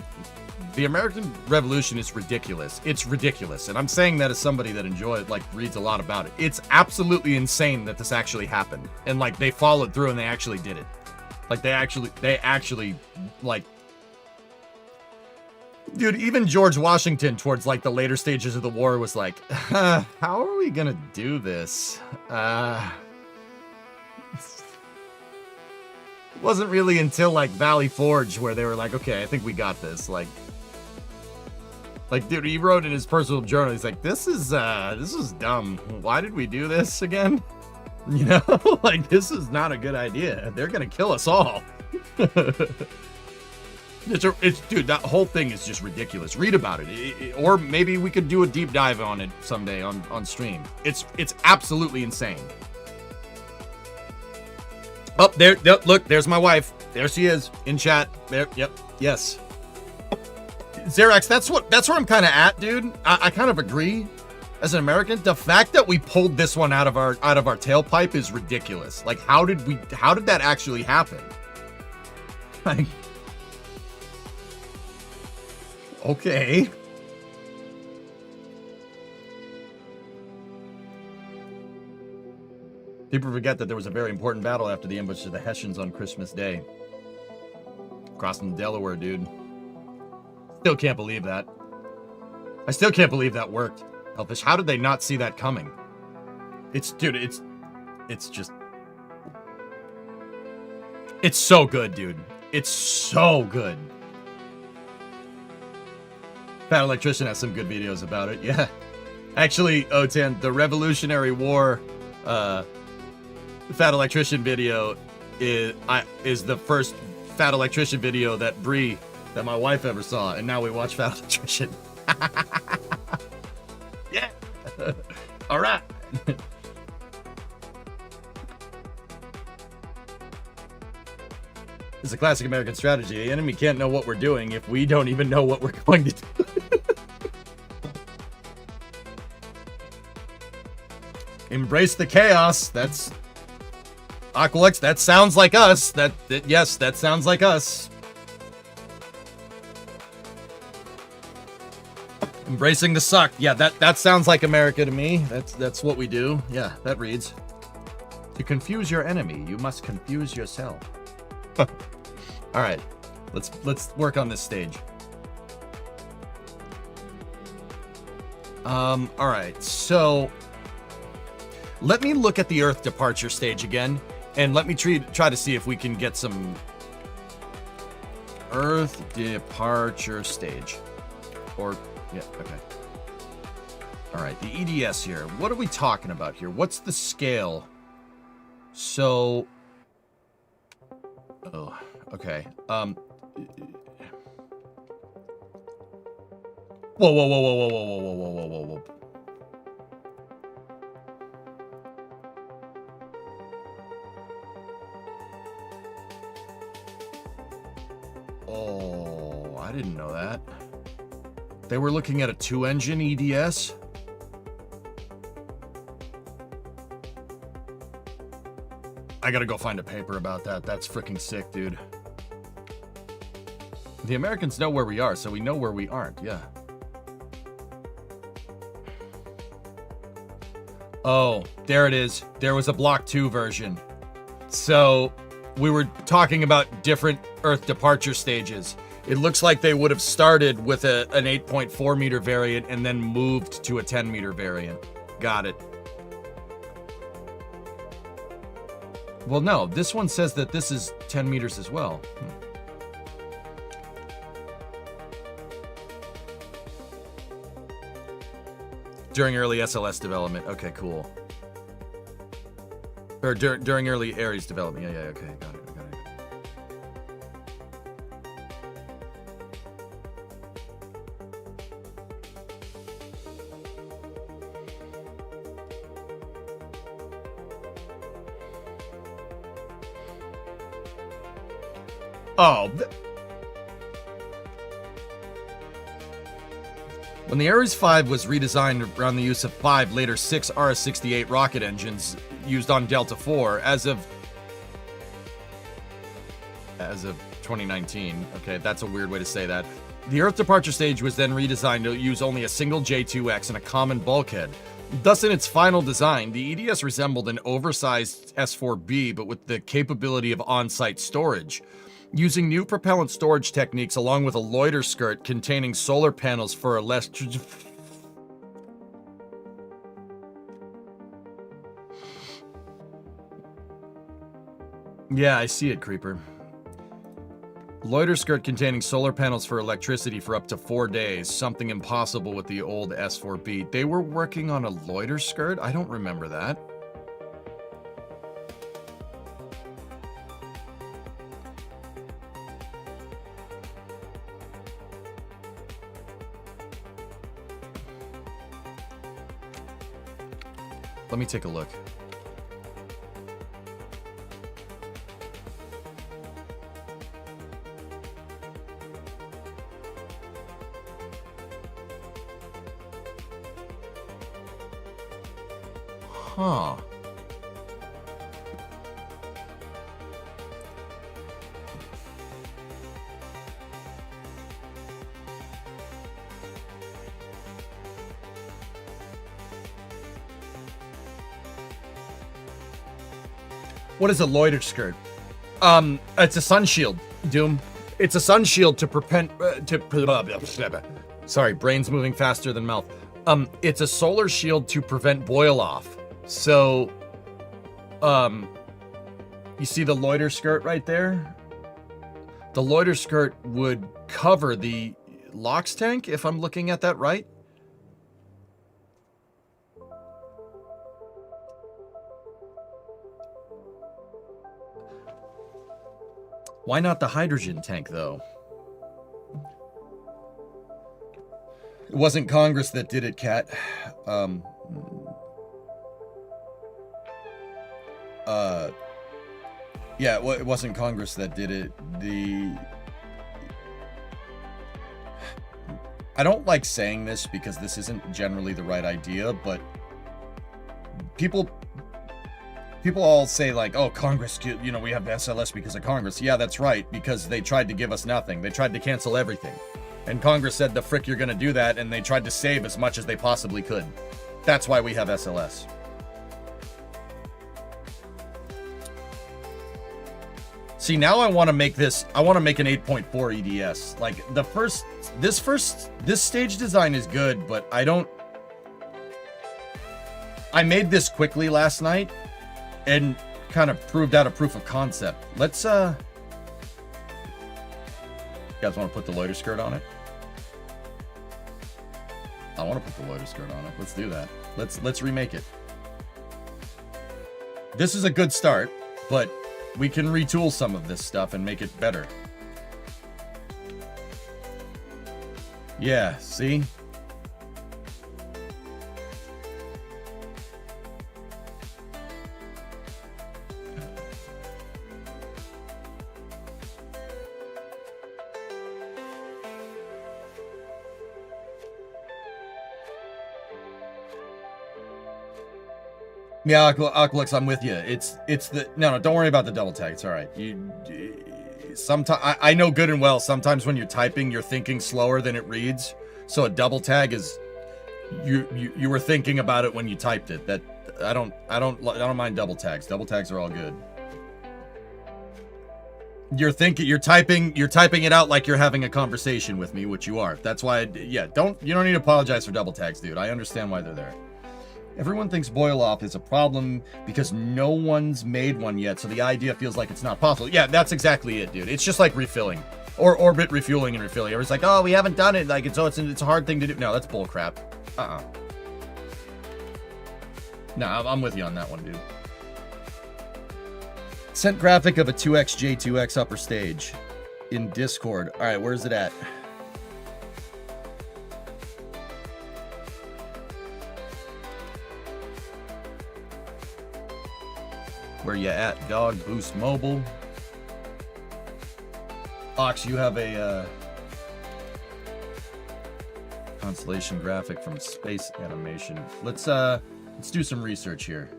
the American Revolution is ridiculous. It's ridiculous. And I'm saying that as somebody that reads a lot about it. It's absolutely insane that this actually happened. And like, they followed through and they actually did it. Like, they actually, like, dude, even George Washington towards like the later stages of the war was like, how are we gonna do this? It wasn't really until like Valley Forge where they were like, okay, I think we got this. Like, dude, he wrote in his personal journal, he's like, this is dumb. Why did we do this again? You know, like, this is not a good idea. They're gonna kill us all. Dude, that whole thing is just ridiculous. Read about it. Or maybe we could do a deep dive on it someday on stream. It's absolutely insane. Oh, there, look, there's my wife. There she is in chat. There, yep, yes. Xerax, that's where I'm kind of at, dude. I kind of agree. As an American, the fact that we pulled this one out of our tailpipe is ridiculous. Like, how did that actually happen? Like, okay. People forget that there was a very important battle after the ambush of the Hessians on Christmas Day. Crossing the Delaware, dude. Still can't believe that. I still can't believe that worked. Elfish, how did they not see that coming? It's just... It's so good, dude. It's so good. Fat Electrician has some good videos about it, yeah. Actually, Otan, the Revolutionary War, Fat Electrician video is the first Fat Electrician video that my wife ever saw, and now we watch Fat Electrician. Yeah. All right. It's a classic American strategy. The enemy can't know what we're doing if we don't even know what we're going to do. Embrace the chaos. That's Aqualex. That sounds like us. Yes, that sounds like us. Embracing the suck. Yeah, that sounds like America to me. That's what we do. Yeah, that reads. To confuse your enemy, you must confuse yourself. All right, let's work on this stage. All right, so let me look at the Earth departure stage again, and let me try to see if we can get some Earth departure stage. Or, yeah, okay. All right, the EDS here. What are we talking about here? What's the scale? So, oh, Okay. Whoa, whoa, whoa, whoa, whoa, whoa, whoa, whoa, whoa, whoa, whoa. Oh, I didn't know that. They were looking at a 2-engine EDS? I gotta go find a paper about that. That's freaking sick, dude. The Americans know where we are, so we know where we aren't, yeah. Oh, there it is. There was a Block 2 version. So, we were talking about different Earth departure stages. It looks like they would have started with an 8.4 meter variant and then moved to a 10 meter variant. Got it. Well, no, this one says that this is 10 meters as well. During early SLS development. Okay, cool. Or during early Ares development. Yeah, okay, got it. Oh. When the Ares 5 was redesigned around the use of 5, later 6 RS-68 rocket engines used on Delta IV, as of 2019. Okay, that's a weird way to say that. The Earth departure stage was then redesigned to use only a single J2X and a common bulkhead. Thus, in its final design, the EDS resembled an oversized S4B, but with the capability of on-site storage. Using new propellant storage techniques along with a loiter skirt containing solar panels for a less... Yeah, I see it, Creeper. Loiter skirt containing solar panels for electricity for up to 4 days. Something impossible with the old S4B. They were working on a loiter skirt? I don't remember that. Let me take a look. Huh. What is a loiter skirt? It's a sun shield, Doom. It's a sun shield to prevent, sorry, brain's moving faster than mouth. It's a solar shield to prevent boil off. So, you see the loiter skirt right there? The loiter skirt would cover the LOX tank, if I'm looking at that right. Why not the hydrogen tank, though? It wasn't Congress that did it, Kat. Yeah, it wasn't Congress that did it. I don't like saying this because this isn't generally the right idea, but people all say like, oh, Congress, you know, we have the SLS because of Congress. Yeah, that's right, because they tried to give us nothing. They tried to cancel everything. And Congress said, the frick, you're going to do that, and they tried to save as much as they possibly could. That's why we have SLS. See, now I want to make this, I want to make an 8.4 EDS. Like, this stage design is good, but I made this quickly last night and kind of proved out a proof of concept. Let's, you guys want to put the loiter skirt on it? I want to put the loiter skirt on it. Let's do that. Let's remake it. This is a good start, but We can retool some of this stuff and make it better. Yeah, see? Yeah, Aqualux, I'm with you. It's the no, don't worry about the double tag. It's all right. Sometimes I know good and well. Sometimes when you're typing, you're thinking slower than it reads. So a double tag is you were thinking about it when you typed it. That I don't mind double tags. Double tags are all good. You're typing it out like you're having a conversation with me, which you are. That's why you don't need to apologize for double tags, dude. I understand why they're there. Everyone thinks boil off is a problem because no one's made one yet, so the idea feels like it's not possible. Yeah, that's exactly it, dude. It's just like refilling. Or orbit refueling and refilling. Everyone's like, oh, we haven't done it. Like, it's a hard thing to do. No, that's bullcrap. No, I'm with you on that one, dude. Sent graphic of a 2x J2X upper stage in Discord. All right, where's it at? Where you at, dog? Boost Mobile. Ox, you have a constellation graphic from Space Animation. Let's do some research here.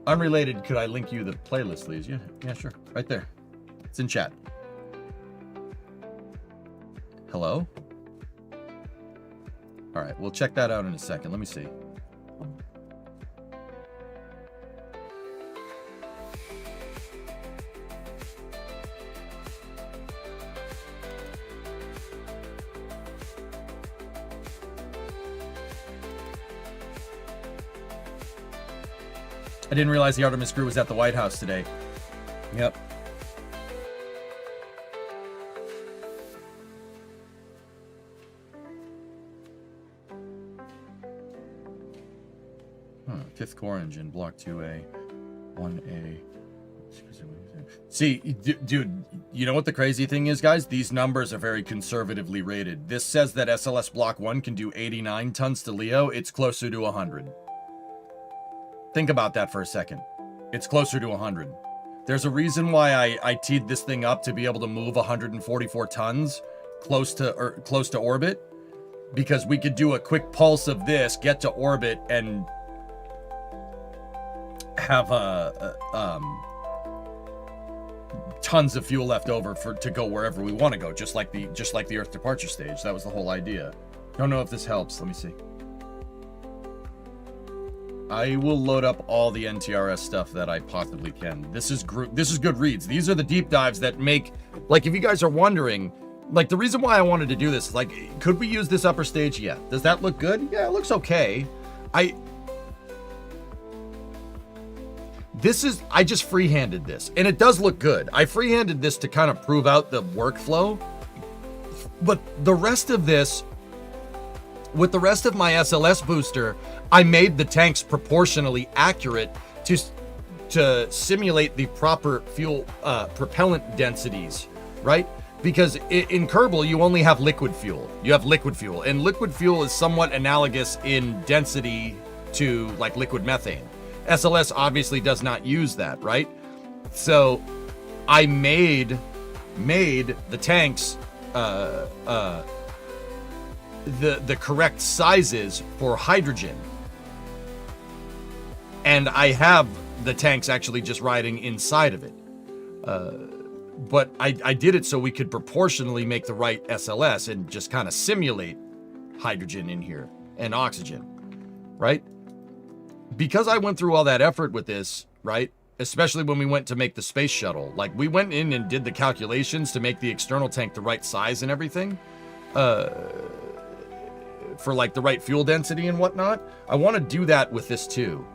Unrelated, could I link you the playlist, please? Yeah, sure. Right there. It's in chat. Hello? All right, we'll check that out in a second. Let me see. I didn't realize the Artemis crew was at the White House today. Yep. Fifth core engine, block 2A, 1A. See, dude, you know what the crazy thing is, guys? These numbers are very conservatively rated. This says that SLS block 1 can do 89 tons to LEO. It's closer to 100. Think about that for a second. It's closer to 100. There's a reason why I teed this thing up to be able to move 144 tons close to orbit, because we could do a quick pulse of this, get to orbit, and have tons of fuel left over to go wherever we want to go, just like the Earth departure stage. That was the whole idea. Don't know if this helps. Let me see. I will load up all the NTRS stuff that I possibly can. This is good reads. These are the deep dives that make, like, if you guys are wondering, like, the reason why I wanted to do this, like, could we use this upper stage? Yeah. Does that look good? Yeah, it looks okay. I just freehanded this, and it does look good. I freehanded this to kind of prove out the workflow, but the rest of this, with the rest of my SLS booster, I made the tanks proportionally accurate to simulate the proper fuel propellant densities, right? Because in Kerbal, you only have liquid fuel. You have liquid fuel, and liquid fuel is somewhat analogous in density to, like, liquid methane. SLS obviously does not use that, right? So I made the tanks the correct sizes for hydrogen. And I have the tanks actually just riding inside of it. But I did it so we could proportionally make the right SLS and just kind of simulate hydrogen in here and oxygen, right? Because I went through all that effort with this, right? Especially when we went to make the space shuttle. Like, we went in and did the calculations to make the external tank the right size and everything. For, like, the right fuel density and whatnot. I want to do that with this too.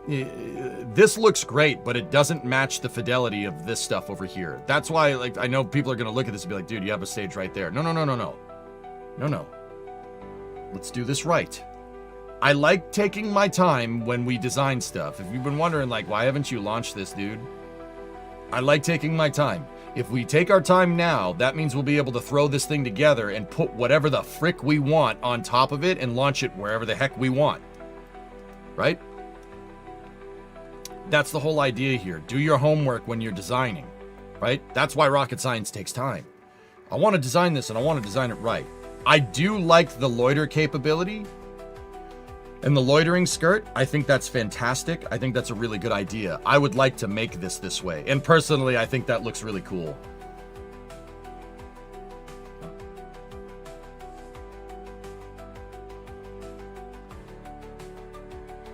This looks great, but it doesn't match the fidelity of this stuff over here. That's why, like, I know people are going to look at this and be like, dude, you have a stage right there. No. No. Let's do this right. I like taking my time when we design stuff. If you've been wondering, like, why haven't you launched this, dude? I like taking my time. If we take our time now, that means we'll be able to throw this thing together and put whatever the frick we want on top of it and launch it wherever the heck we want. Right? That's the whole idea here. Do your homework when you're designing. Right? That's why rocket science takes time. I want to design this and I want to design it right. I do like the loiter capability. And the loitering skirt, I think that's fantastic. I think that's a really good idea. I would like to make this way. And personally, I think that looks really cool.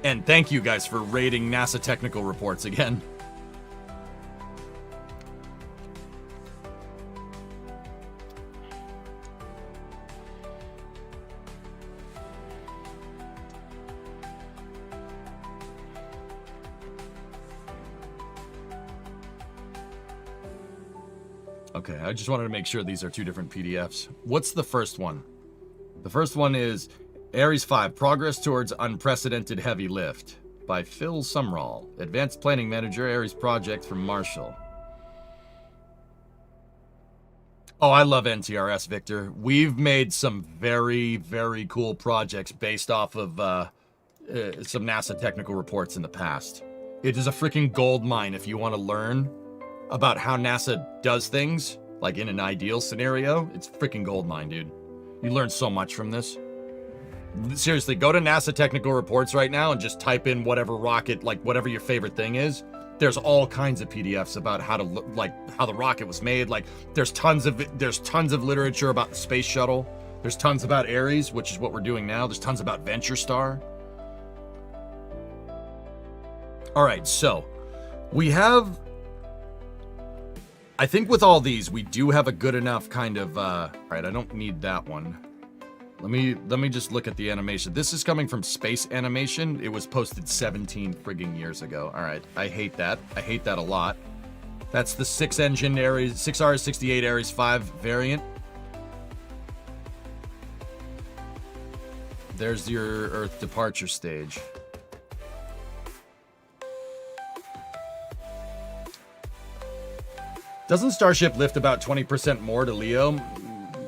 And thank you guys for rating NASA technical reports again. Okay, I just wanted to make sure these are 2 different PDFs. What's the first one? The first one is Ares 5, Progress Towards Unprecedented Heavy Lift by Phil Sumrall, Advanced Planning Manager, Ares Project from Marshall. Oh, I love NTRS, Victor. We've made some very, very cool projects based off of some NASA technical reports in the past. It is a freaking gold mine if you want to learn about how NASA does things, like in an ideal scenario. It's freaking gold mine, dude. You learn so much from this. Seriously, go to NASA technical reports right now and just type in whatever rocket, like whatever your favorite thing is. There's all kinds of PDFs about how to look, like how the rocket was made. Like there's tons of literature about the space shuttle. There's tons about Ares, which is what we're doing now. There's tons about Venture Star. All right, so we have, I think with all these, we do have a good enough kind of, all right, I don't need that one. Let me just look at the animation. This is coming from Space Animation. It was posted 17 frigging years ago. All right, I hate that. I hate that a lot. That's the 6-engine Ares, 6R68 Ares 5 variant. There's your Earth departure stage. Doesn't Starship lift about 20% more to Leo?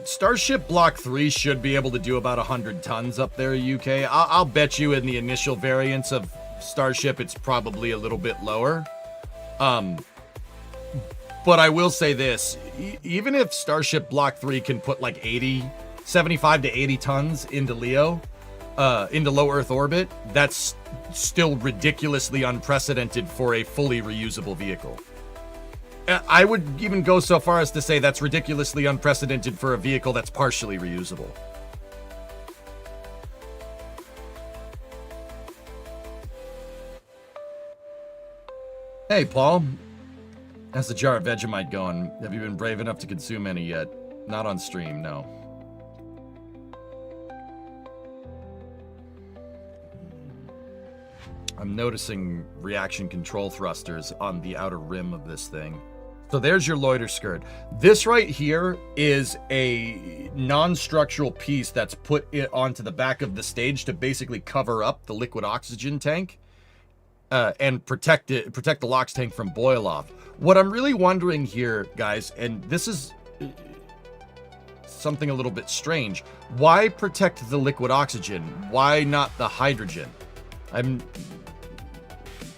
Starship Block 3 should be able to do about 100 tons up there, UK. I'll bet you in the initial variants of Starship, it's probably a little bit lower. But I will say this, even if Starship Block 3 can put like 75 to 80 tons into Leo, into low Earth orbit, that's still ridiculously unprecedented for a fully reusable vehicle. I would even go so far as to say that's ridiculously unprecedented for a vehicle that's partially reusable. Hey, Paul. How's the jar of Vegemite going? Have you been brave enough to consume any yet? Not on stream, no. I'm noticing reaction control thrusters on the outer rim of this thing. So there's your loiter skirt. This right here is a non-structural piece that's put onto the back of the stage to basically cover up the liquid oxygen tank and protect the LOX tank from boil off. What I'm really wondering here, guys, and this is something a little bit strange, why protect the liquid oxygen? Why not the hydrogen? I'm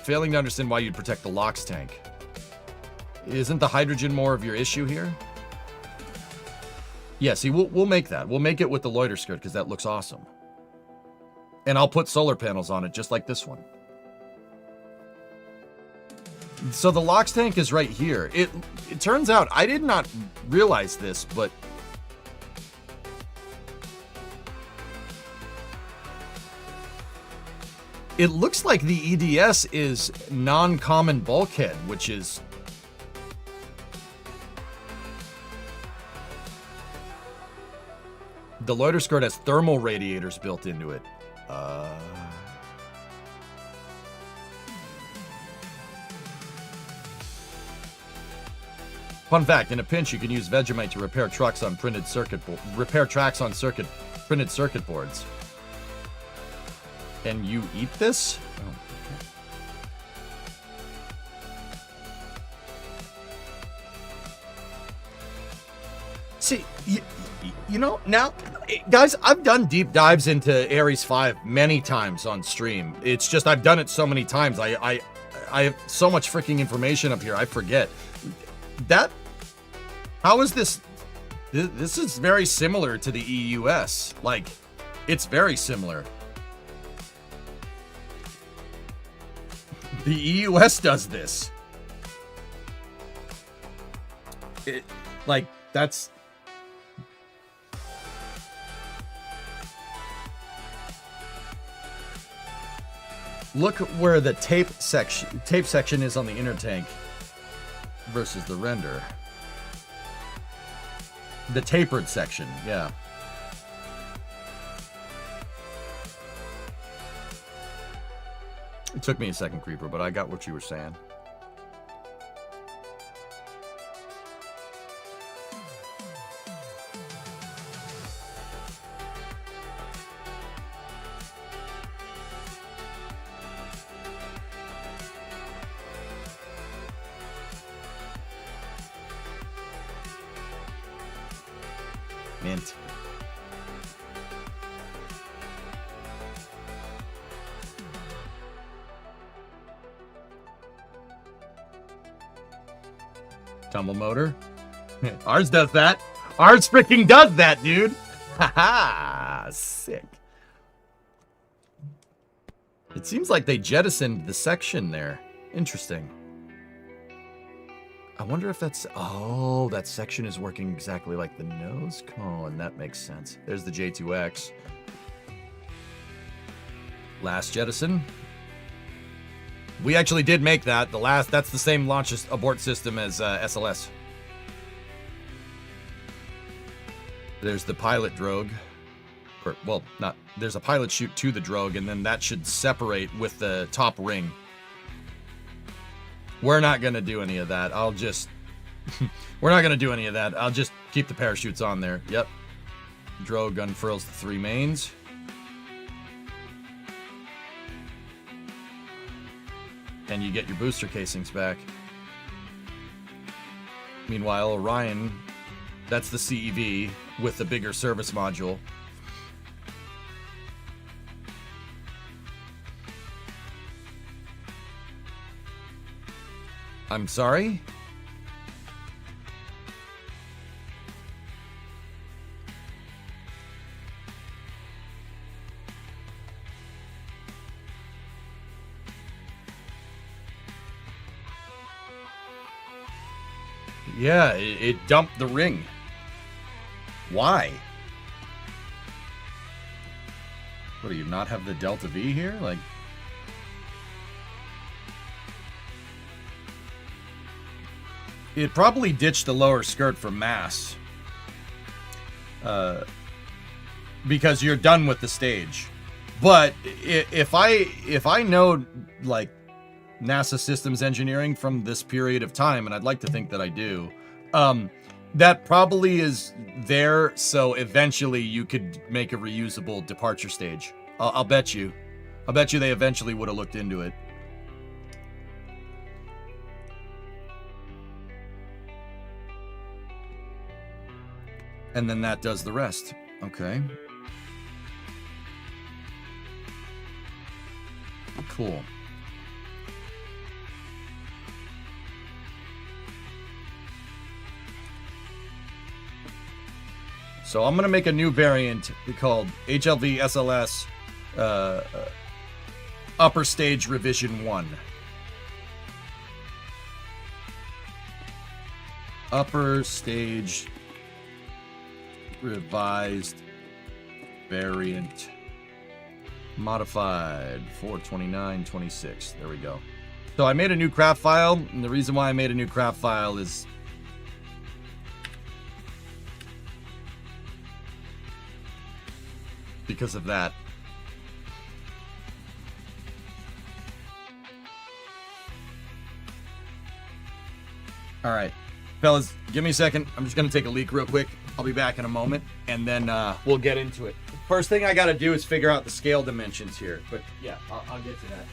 failing to understand why you'd protect the LOX tank. Isn't the hydrogen more of your issue here? Yeah, see, we'll make that. We'll make it with the loiter skirt because that looks awesome. And I'll put solar panels on it just like this one. So the LOX tank is right here. It turns out, I did not realize this, but it looks like the EDS is non-common bulkhead, which is the loiter skirt has thermal radiators built into it. Fun fact, in a pinch, you can use Vegemite to repair trucks on printed circuit boards. And you eat this? Oh, okay. See, you know, now, guys, I've done deep dives into Ares 5 many times on stream. It's just I've done it so many times. I have so much freaking information up here, I forget. How is this? This is very similar to the EUS. Like, it's very similar. The EUS does this. That's... Look where the tape section is on the inner tank versus the render. The tapered section, yeah. It took me a second, Creeper, but I got what you were saying. Mint. Tumble motor. Ours does that. Ours freaking does that, dude. Haha, sick. It seems like they jettisoned the section there. Interesting. I wonder if that's... Oh, that section is working exactly like the nose cone. That makes sense. There's the J2X. Last jettison. We actually did make that. That's the same launch abort system as SLS. There's the pilot drogue. Or, well, not... There's a pilot chute to the drogue, and then that should separate with the top ring. We're not going to do any of that. I'll just... We're not going to do any of that. I'll just keep the parachutes on there. Yep. Drogue unfurls the 3 mains. And you get your booster casings back. Meanwhile, Orion, that's the CEV with the bigger service module. I'm sorry? Yeah, it dumped the ring. Why? What, do you not have the Delta V here? Like... It probably ditched the lower skirt for mass. Because you're done with the stage. But if I know, like, NASA systems engineering from this period of time, and I'd like to think that I do, that probably is there, so eventually you could make a reusable departure stage. I'll bet you. I'll bet you they eventually would have looked into it. And then that does the rest. Okay. Cool. So I'm going to make a new variant called HLV SLS Upper Stage Revision 1. Upper Stage Revised Variant Modified 42926. There we go. So I made a new craft file, and the reason why I made a new craft file is because of that. All right, fellas, give me a second. I'm just gonna take a leak real quick. I'll be back in a moment, and then we'll get into it. First thing I got to do is figure out the scale dimensions here. But yeah, I'll get to that.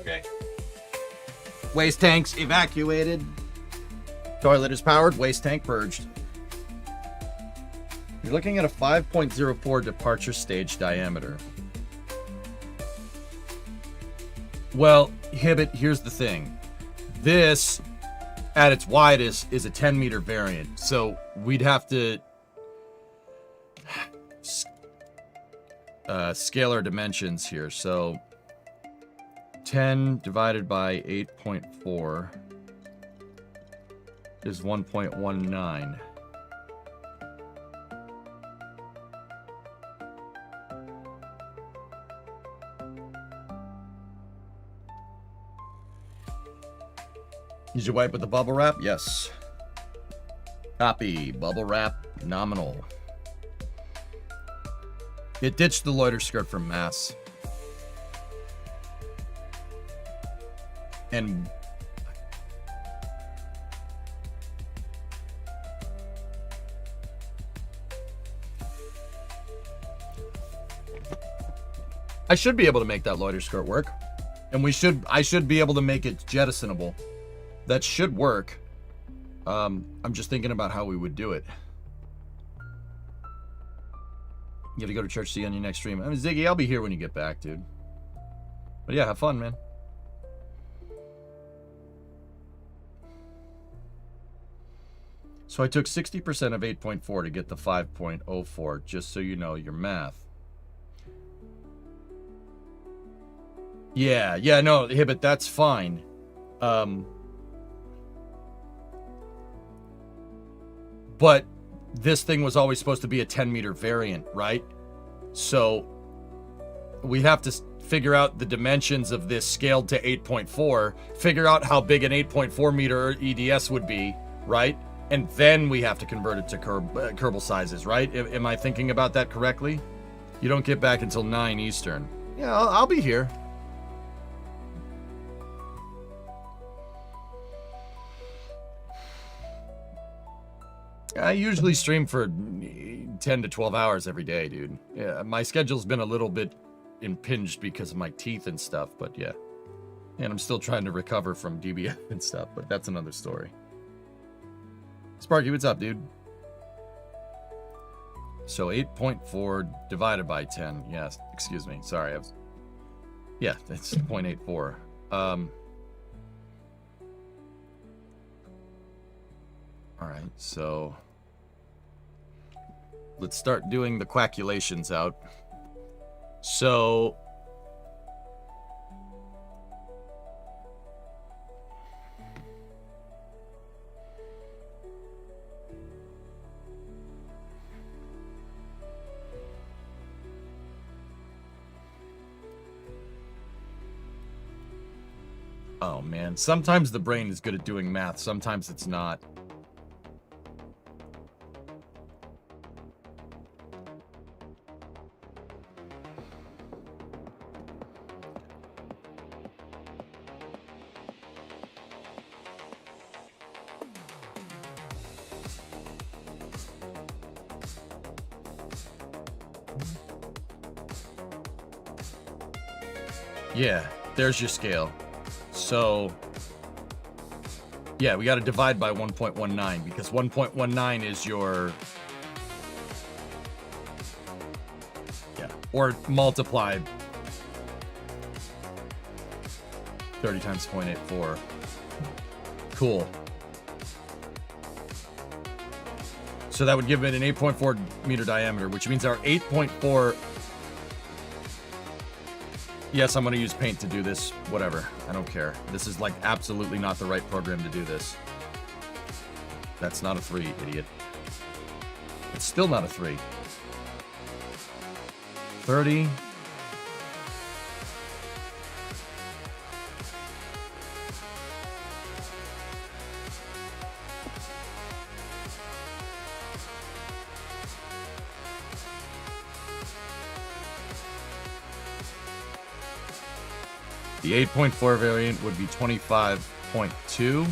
Okay. Waste tanks evacuated. Toilet is powered. Waste tank purged. You're looking at a 5.04 departure stage diameter. Well, Hibbit, here's the thing. This, at its widest, is a 10-meter variant. So we'd have to scale our dimensions here. So 10 divided by 8.4 is 1.19. Did you wipe with the bubble wrap? Yes. Copy. Bubble wrap nominal. It ditched the loiter skirt from mass. And I should be able to make that loiter skirt work. And I should be able to make it jettisonable. That should work. I'm just thinking about how we would do it. You have to go to church, see you on your next stream. I mean, Ziggy, I'll be here when you get back, dude. But yeah, have fun, man. So I took 60% of 8.4 to get the 5.04, just so you know your math. Yeah, no, Hibbit, that's fine. But this thing was always supposed to be a 10-meter variant, right? So we have to figure out the dimensions of this scaled to 8.4, figure out how big an 8.4 meter EDS would be, right? And then we have to convert it to Kerbal sizes, right? Am I thinking about that correctly? You don't get back until 9 Eastern. Yeah, I'll be here. I usually stream for 10 to 12 hours every day, dude. Yeah, my schedule's been a little bit impinged because of my teeth and stuff, but yeah. And I'm still trying to recover from DBF and stuff, but that's another story. Sparky, what's up, dude? So 8.4 divided by 10. Yes, excuse me. Sorry. Yeah, that's 0.84. All right, so let's start doing the calculations out. So oh man, sometimes the brain is good at doing math, sometimes it's not. Yeah, there's your scale. So, yeah, we got to divide by 1.19 because 1.19 is your... Yeah, or multiply 30 times 0.84. Cool. So that would give it an 8.4 meter diameter, which means our 8.4... Yes, I'm going to use paint to do this. Whatever. I don't care. This is like absolutely not the right program to do this. That's not a 3, idiot. It's still not a 3. 30... The 8.4 variant would be 25.2.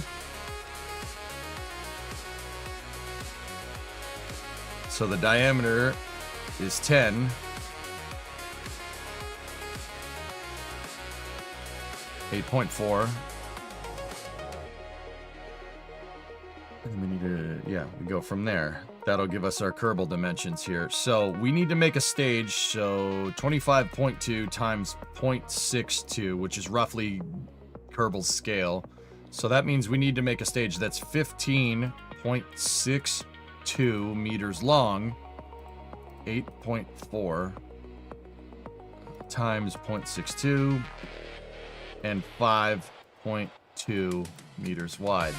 So the diameter is 10. 8.4. And we need to, yeah, we go from there. That'll give us our Kerbal dimensions here. So we need to make a stage. So 25.2 times 0.62, which is roughly Kerbal's scale. So that means we need to make a stage that's 15.62 meters long. 8.4 times 0.62 and 5.2 meters wide.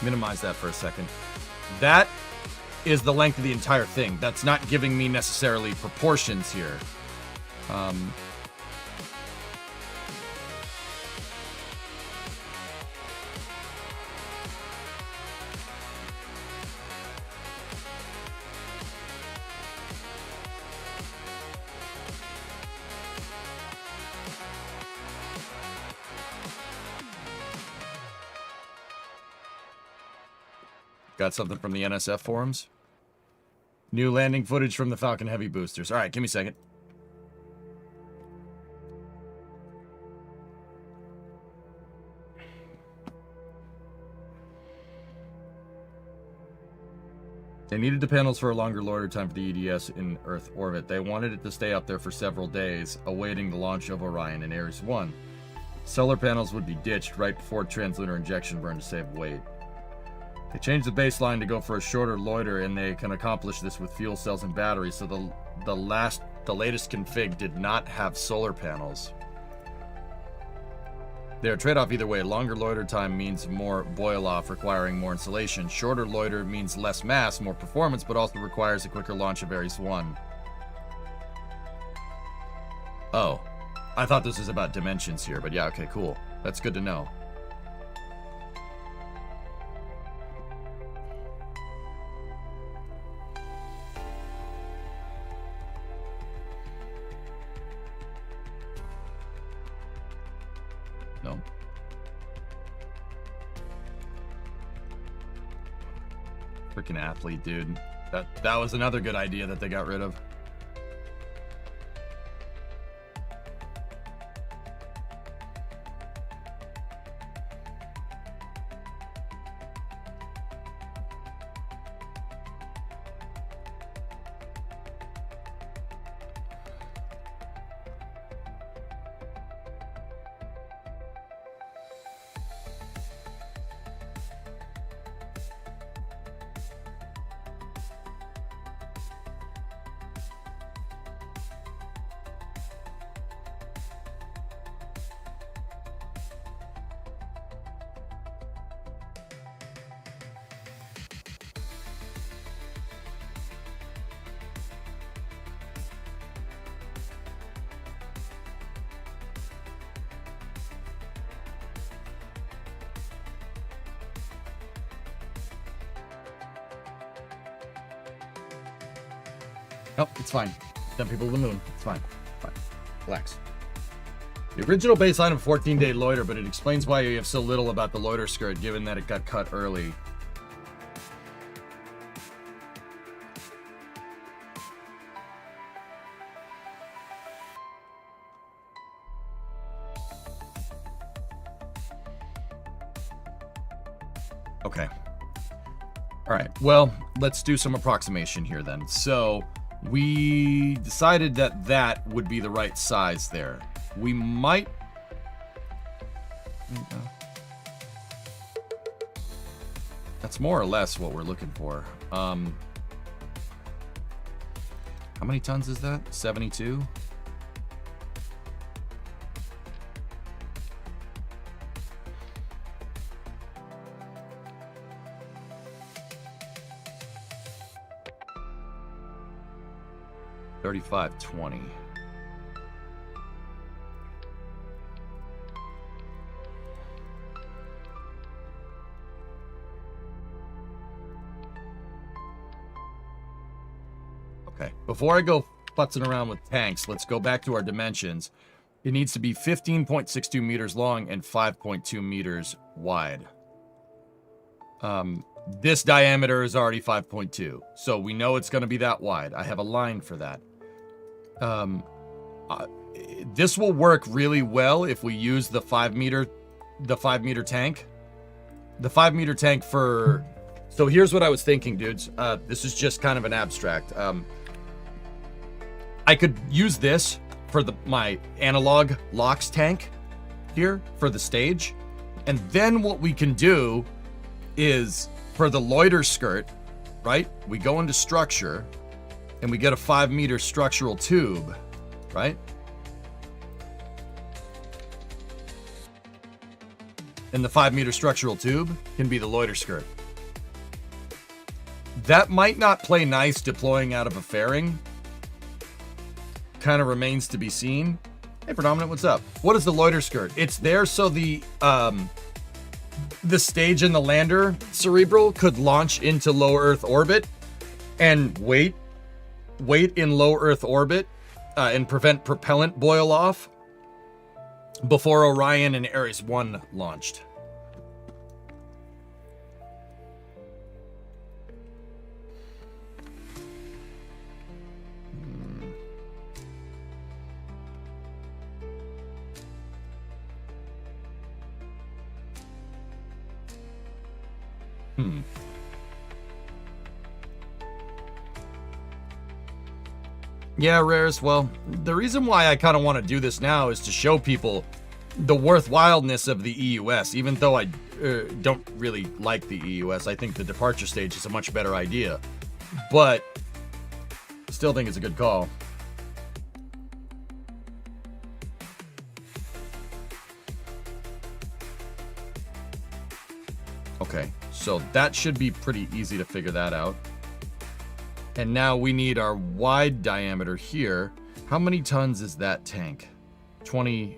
Minimize that for a second. That is the length of the entire thing. That's not giving me necessarily proportions here. Got something from the NSF forums. New landing footage from the Falcon Heavy boosters. All right, give me a second. They needed the panels for a longer loiter time for the EDS in Earth orbit. They wanted it to stay up there for several days, awaiting the launch of Orion and Ares 1. Solar panels would be ditched right before translunar injection burn to save weight. They changed the baseline to go for a shorter loiter, and they can accomplish this with fuel cells and batteries, so the latest config did not have solar panels. They're a trade-off either way. Longer loiter time means more boil-off, requiring more insulation. Shorter loiter means less mass, more performance, but also requires a quicker launch of Ares 1. Oh. I thought this was about dimensions here, but yeah, okay, cool. That's good to know. No. Freaking athlete, dude. That was another good idea that they got rid of. Nope, it's fine. Send people to the moon. It's fine. Fine. Relax. The original baseline of 14-day loiter, but it explains why you have so little about the loiter skirt, given that it got cut early. Okay. All right. Well, let's do some approximation here then. So we decided that that would be the right size there. We might... That's more or less what we're looking for. How many tons is that? 72? $35.20. Okay, before I go futzing around with tanks, let's go back to our dimensions. It needs to be 15.62 meters long and 5.2 meters wide. This diameter is already 5.2, so we know it's going to be that wide. I have a line for that. This will work really well if we use the 5 meter tank. The 5 meter tank for... So here's what I was thinking, dudes. This is just kind of an abstract. I could use this for my analog locks tank here for the stage. And then what we can do is for the loiter skirt, right? We go into structure and we get a 5 meter structural tube, right? And the 5 meter structural tube can be the loiter skirt. That might not play nice deploying out of a fairing. Kind of remains to be seen. Hey, Predominant, what's up? What is the loiter skirt? It's there so the stage and the lander cerebral could launch into low Earth orbit and wait in low Earth orbit and prevent propellant boil off before Orion and Ares 1 launched. Yeah, Rares, well, the reason why I kind of want to do this now is to show people the worthwhileness of the EUS. Even though I don't really like the EUS, I think the departure stage is a much better idea. But still think it's a good call. Okay, so that should be pretty easy to figure that out. And now we need our wide diameter here. How many tons is that tank? 20.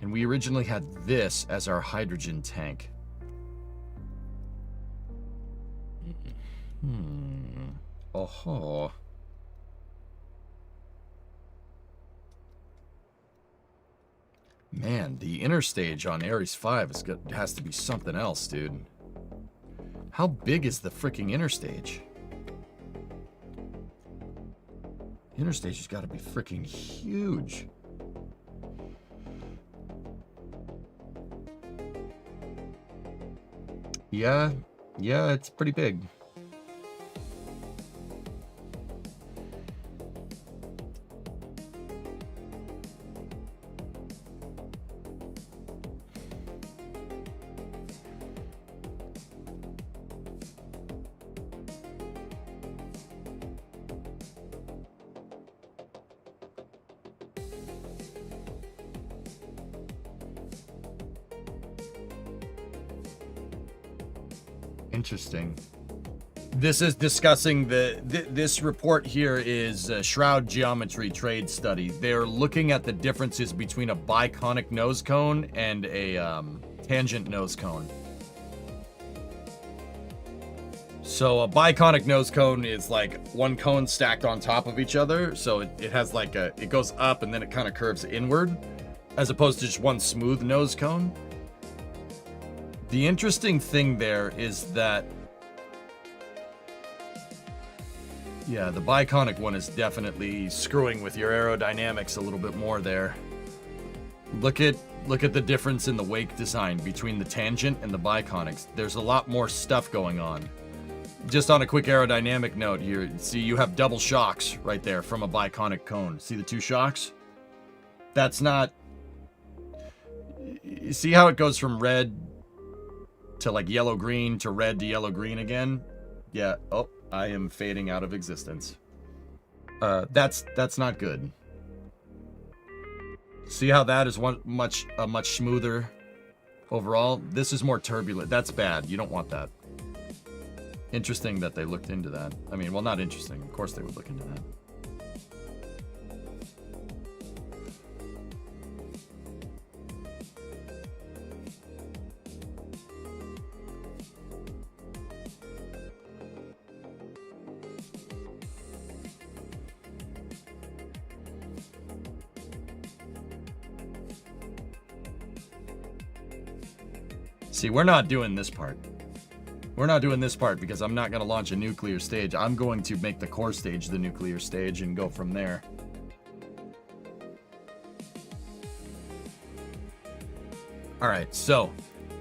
And we originally had this as our hydrogen tank. Oh. Man, the inner stage on Ares 5 has to be something else, dude. How big is the freaking interstage? Interstage has got to be freaking huge. Yeah, it's pretty big. Interesting. This is discussing this report here is a shroud geometry trade study. They're looking at the differences between a biconic nose cone and a tangent nose cone. So a biconic nose cone is like one cone stacked on top of each other. So it has like it goes up and then it kind of curves inward, as opposed to just one smooth nose cone. The interesting thing there is that, yeah, the biconic one is definitely screwing with your aerodynamics a little bit more there. Look at Look at the difference in the wake design between the tangent and the biconics. There's a lot more stuff going on. Just on a quick aerodynamic note here, see you have double shocks right there from a biconic cone. See the two shocks? That's not... You see how it goes from red to like yellow-green to red to yellow-green again? Yeah. Oh, I am fading out of existence. That's not good. See how that is much smoother overall? This is more turbulent. That's bad. You don't want that. Interesting that they looked into that. I mean, well, not interesting. Of course they would look into that. See, we're not doing this part. We're not doing this part because I'm not going to launch a nuclear stage. I'm going to make the core stage the nuclear stage and go from there. All right, so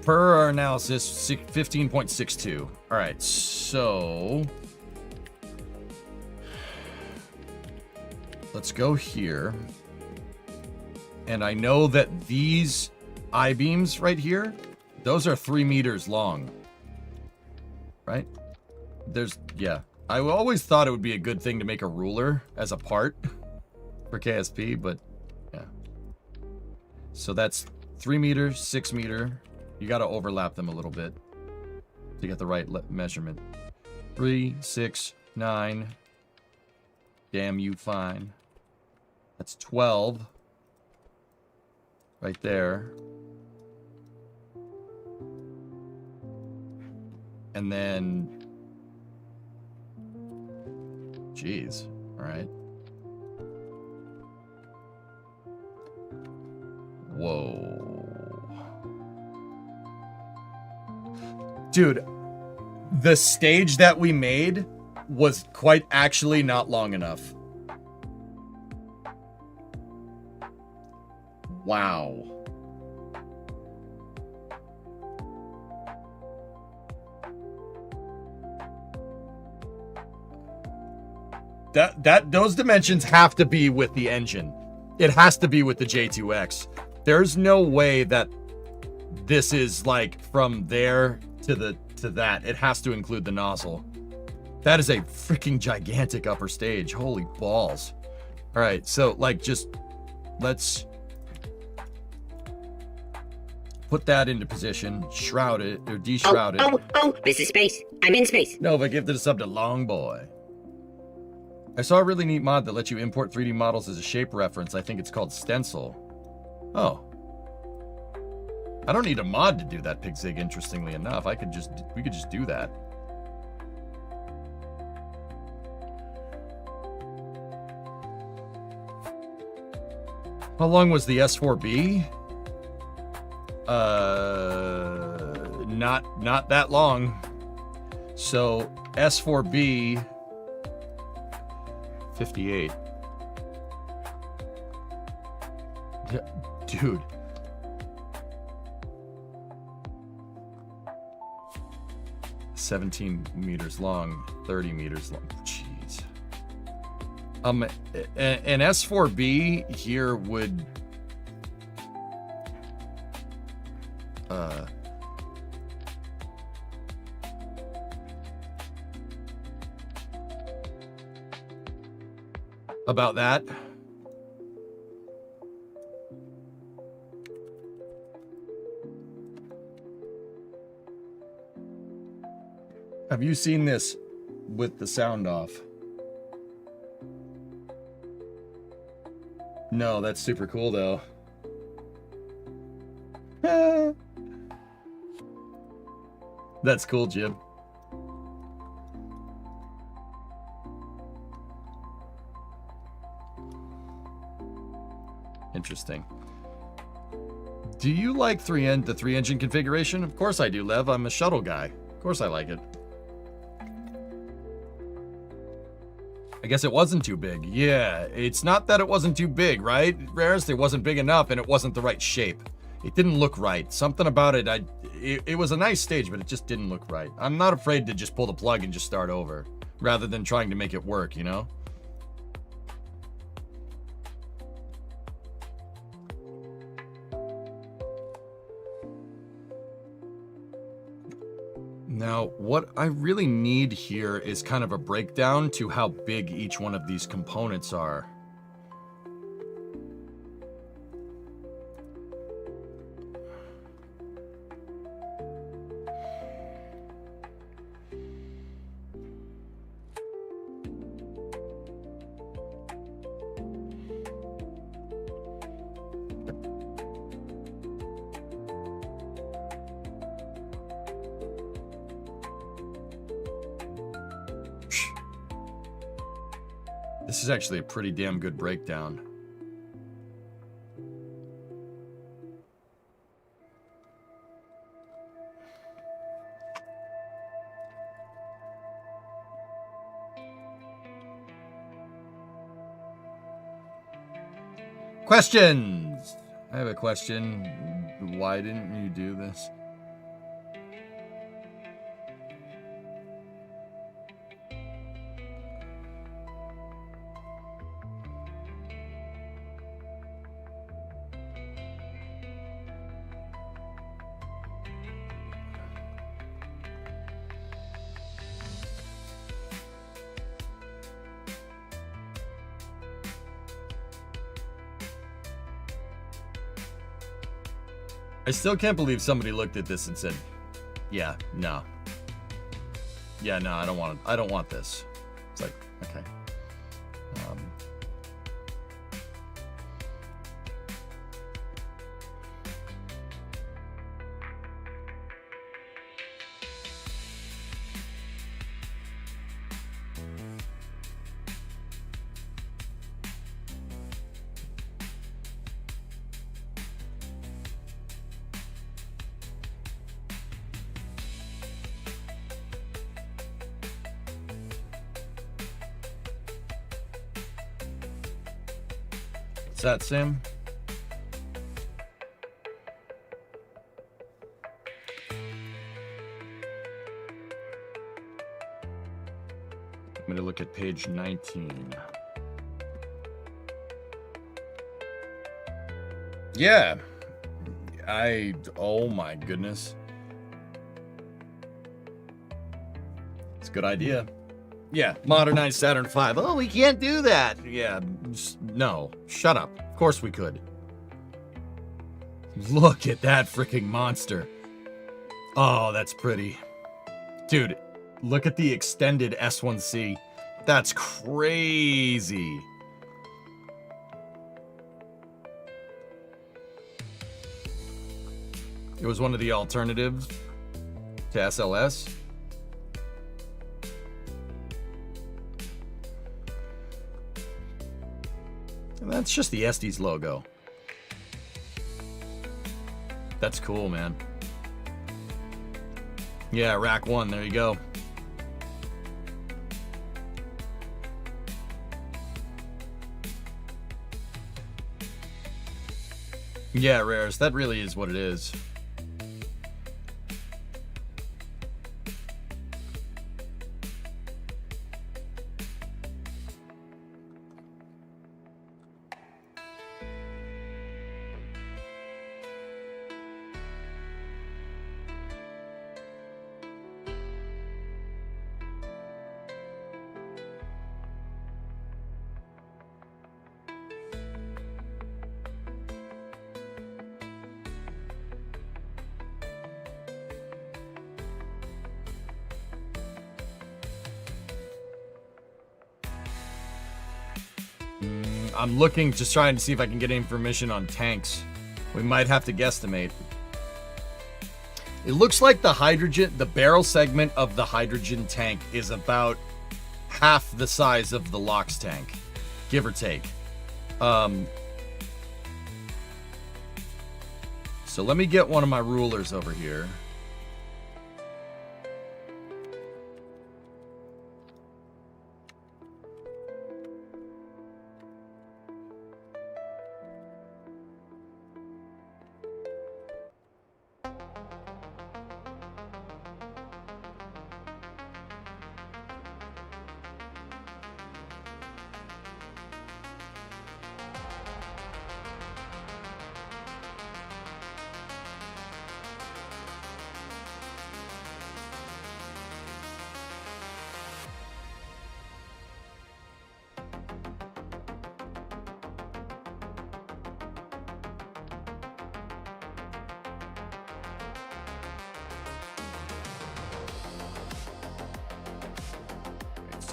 per our analysis, 15.62. All right, so let's go here. And I know that these I-beams right here, those are 3 meters long, right? Yeah. I always thought it would be a good thing to make a ruler as a part for KSP, but yeah. So that's 3 meters, 6 meter. You got to overlap them a little bit to get the right measurement. 3, 6, 9. Damn you fine. That's 12. Right there. And then, jeez, all right. Whoa. Dude, the stage that we made was quite actually not long enough. Wow. Those dimensions have to be with the engine. It has to be with the J2X. There's no way that this is like from there to that. It has to include the nozzle. That is a freaking gigantic upper stage. Holy balls. All right, so like just let's put that into position, shroud it or deshroud it. Oh, this is space. I'm in space. Nova, give the sub to Long Boy. I saw a really neat mod that lets you import 3D models as a shape reference. I think it's called Stencil. Oh. I don't need a mod to do that, Pigzig, interestingly enough. We could just do that. How long was the S4B? Not that long. So S4B 58. Dude. $17 meters long, 30 meters long. Jeez. An S4B here would about that. Have you seen this with the sound off? No, that's super cool though. That's cool, Jim. Interesting. Do you like the 3-engine configuration? Of course I do, Lev. I'm a shuttle guy. Of course I like it. I guess it wasn't too big. Yeah, it's not that it wasn't too big, right? Rarest, it wasn't big enough and it wasn't the right shape. It didn't look right. Something about it, it was a nice stage, but it just didn't look right. I'm not afraid to just pull the plug and just start over, rather than trying to make it work, you know? Now, what I really need here is kind of a breakdown to how big each one of these components are. This is actually a pretty damn good breakdown. Questions! I have a question. Why didn't you do this? I still can't believe somebody looked at this and said, yeah, no. Yeah, no, I don't want this. It's like, okay. What's that, Sam? I'm going to look at page 19. Yeah. Oh my goodness. It's a good idea. Yeah, modernized Saturn V. Oh, we can't do that. Yeah, no. Shut up. Of course we could. Look at that freaking monster. Oh, that's pretty. Dude, look at the extended S1C. That's crazy. It was one of the alternatives to SLS. And that's just the Estes logo. That's cool, man. Yeah, rack 1, there you go. Yeah, Rares, that really is what it is. I'm looking, just trying to see if I can get information on tanks. We might have to guesstimate. It looks like the barrel segment of the hydrogen tank is about half the size of the LOX tank, give or take. So let me get one of my rulers over here.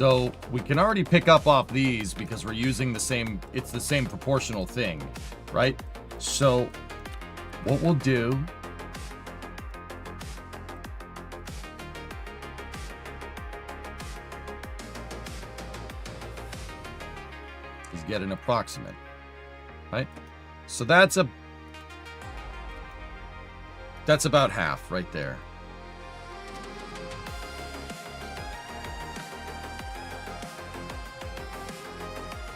So we can already pick up off these because we're using the same, it's the same proportional thing, right? So what we'll do is get an approximate, right? So that's about half right there.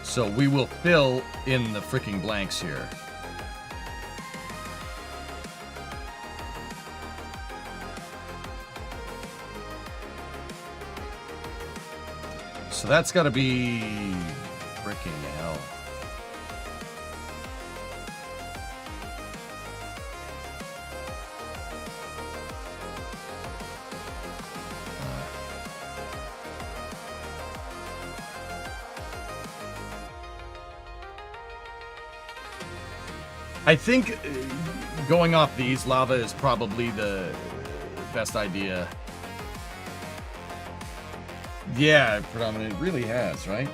So we will fill in the freaking blanks here. So that's got to be freaking hell. I think going off these lava is probably the best idea. Yeah, predominantly, it really has, right?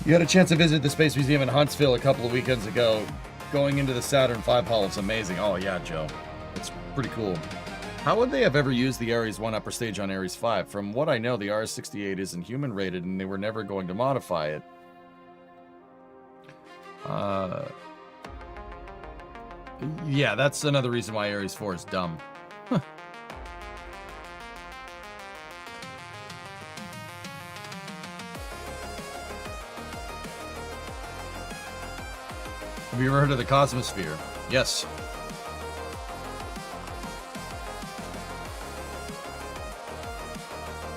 You had a chance to visit the Space Museum in Huntsville a couple of weekends ago. Going into the Saturn V hull is amazing. Oh yeah, Joe. It's pretty cool. How would they have ever used the Ares 1 upper stage on Ares 5? From what I know, the RS-68 isn't human rated and they were never going to modify it. Yeah, that's another reason why Ares 4 is dumb. Have you ever heard of the Cosmosphere? Yes.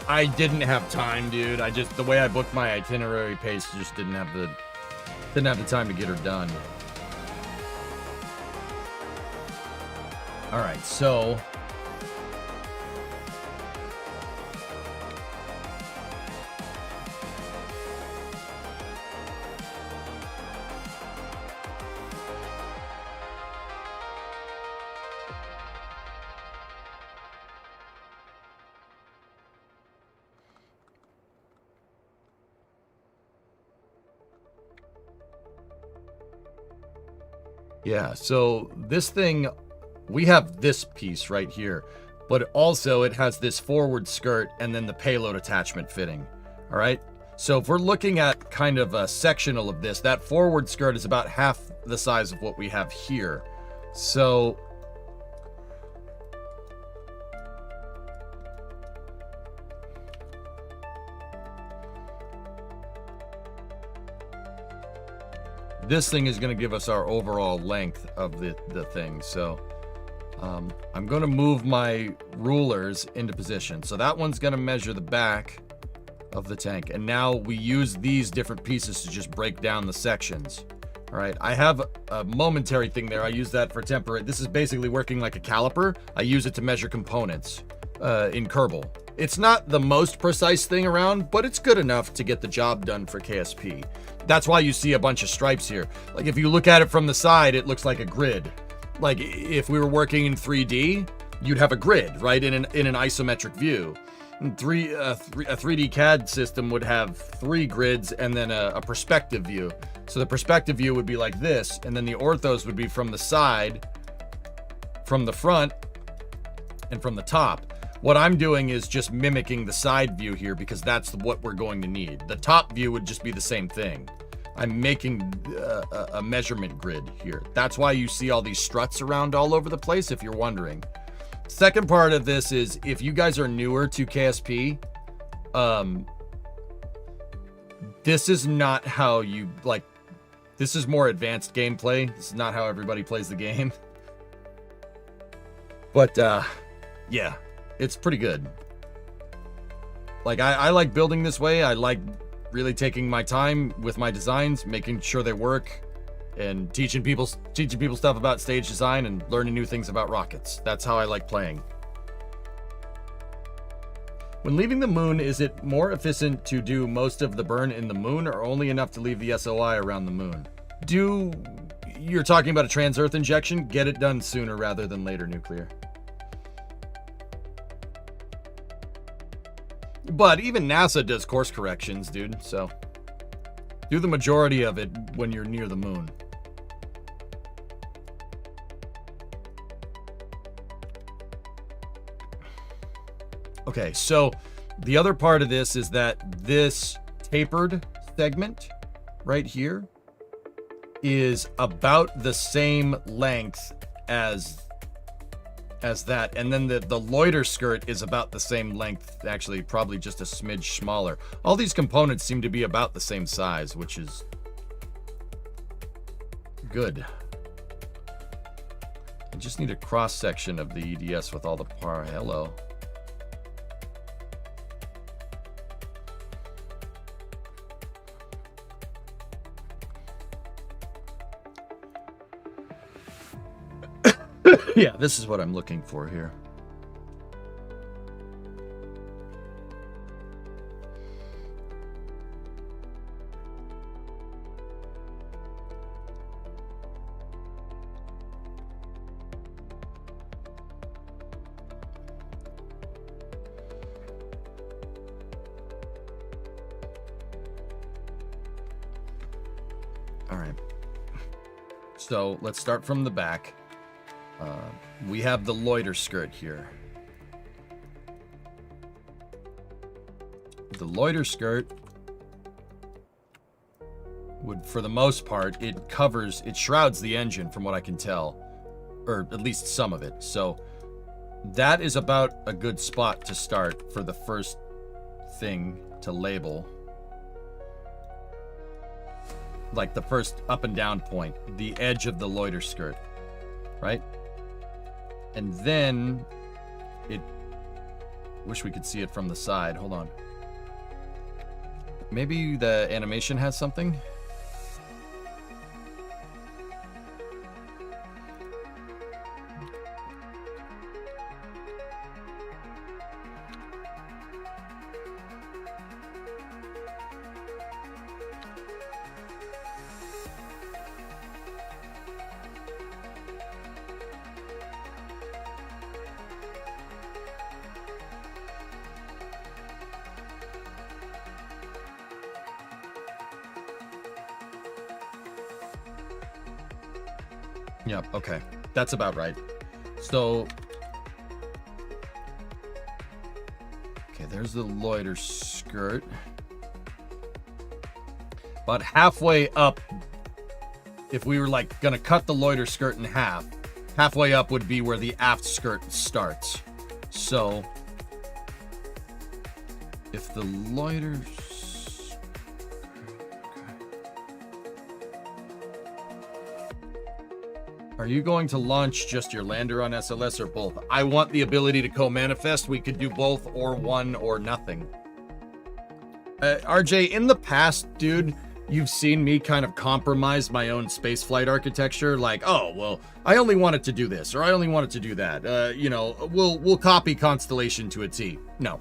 I didn't have time, dude. The way I booked my itinerary pace just didn't have the time to get her done. All right, so yeah, so this thing, we have this piece right here, but also it has this forward skirt and then the payload attachment fitting. All right. So if we're looking at kind of a sectional of this, that forward skirt is about half the size of what we have here. So this thing is going to give us our overall length of the thing. So I'm going to move my rulers into position. So that one's going to measure the back of the tank. And now we use these different pieces to just break down the sections. All right. I have a momentary thing there. I use that for temporary. This is basically working like a caliper. I use it to measure components in Kerbal. It's not the most precise thing around, but it's good enough to get the job done for KSP. That's why you see a bunch of stripes here. Like if you look at it from the side, it looks like a grid. Like if we were working in 3D, you'd have a grid, right? In an isometric view. And a 3D CAD system would have 3 grids and then a perspective view. So the perspective view would be like this, and then the orthos would be from the side, from the front, and from the top. What I'm doing is just mimicking the side view here because that's what we're going to need. The top view would just be the same thing. I'm making a measurement grid here. That's why you see all these struts around all over the place, if you're wondering. Second part of this is, if you guys are newer to KSP, this is not how you, like, this is more advanced gameplay. This is not how everybody plays the game. But, yeah, it's pretty good. Like, I like building this way. I like really taking my time with my designs, making sure they work, and teaching people stuff about stage design and learning new things about rockets. That's how I like playing. When leaving the moon, is it more efficient to do most of the burn in the moon or only enough to leave the SOI around the moon? You're talking about a trans-Earth injection? Get it done sooner rather than later, Nuclear. But even NASA does course corrections, dude, so do the majority of it when you're near the moon. Okay, so the other part of this is that this tapered segment right here is about the same length as that, and then the loiter skirt is about the same length, actually probably just a smidge smaller. All these components seem to be about the same size, which is good. I just need a cross section of the EDS with all the hello. Yeah, this is what I'm looking for here. All right. So let's start from the back. We have the loiter skirt here. The loiter skirt would, for the most part, it shrouds the engine from what I can tell, or at least some of it. So that is about a good spot to start for the first thing to label. Like the first up and down point, the edge of the loiter skirt, right? And then wish we could see it from the side. Hold on. Maybe the animation has something? Yep, okay. That's about right. So, okay, there's the loiter skirt. About halfway up, if we were like gonna cut the loiter skirt in half, halfway up would be where the aft skirt starts. So, if the loiter... Are you going to launch just your lander on SLS or both? I want the ability to co-manifest. We could do both or one or nothing. RJ, in the past, dude, you've seen me kind of compromise my own spaceflight architecture. Like, oh, well, I only wanted to do this or I only wanted to do that. You know, we'll copy Constellation to a T. No,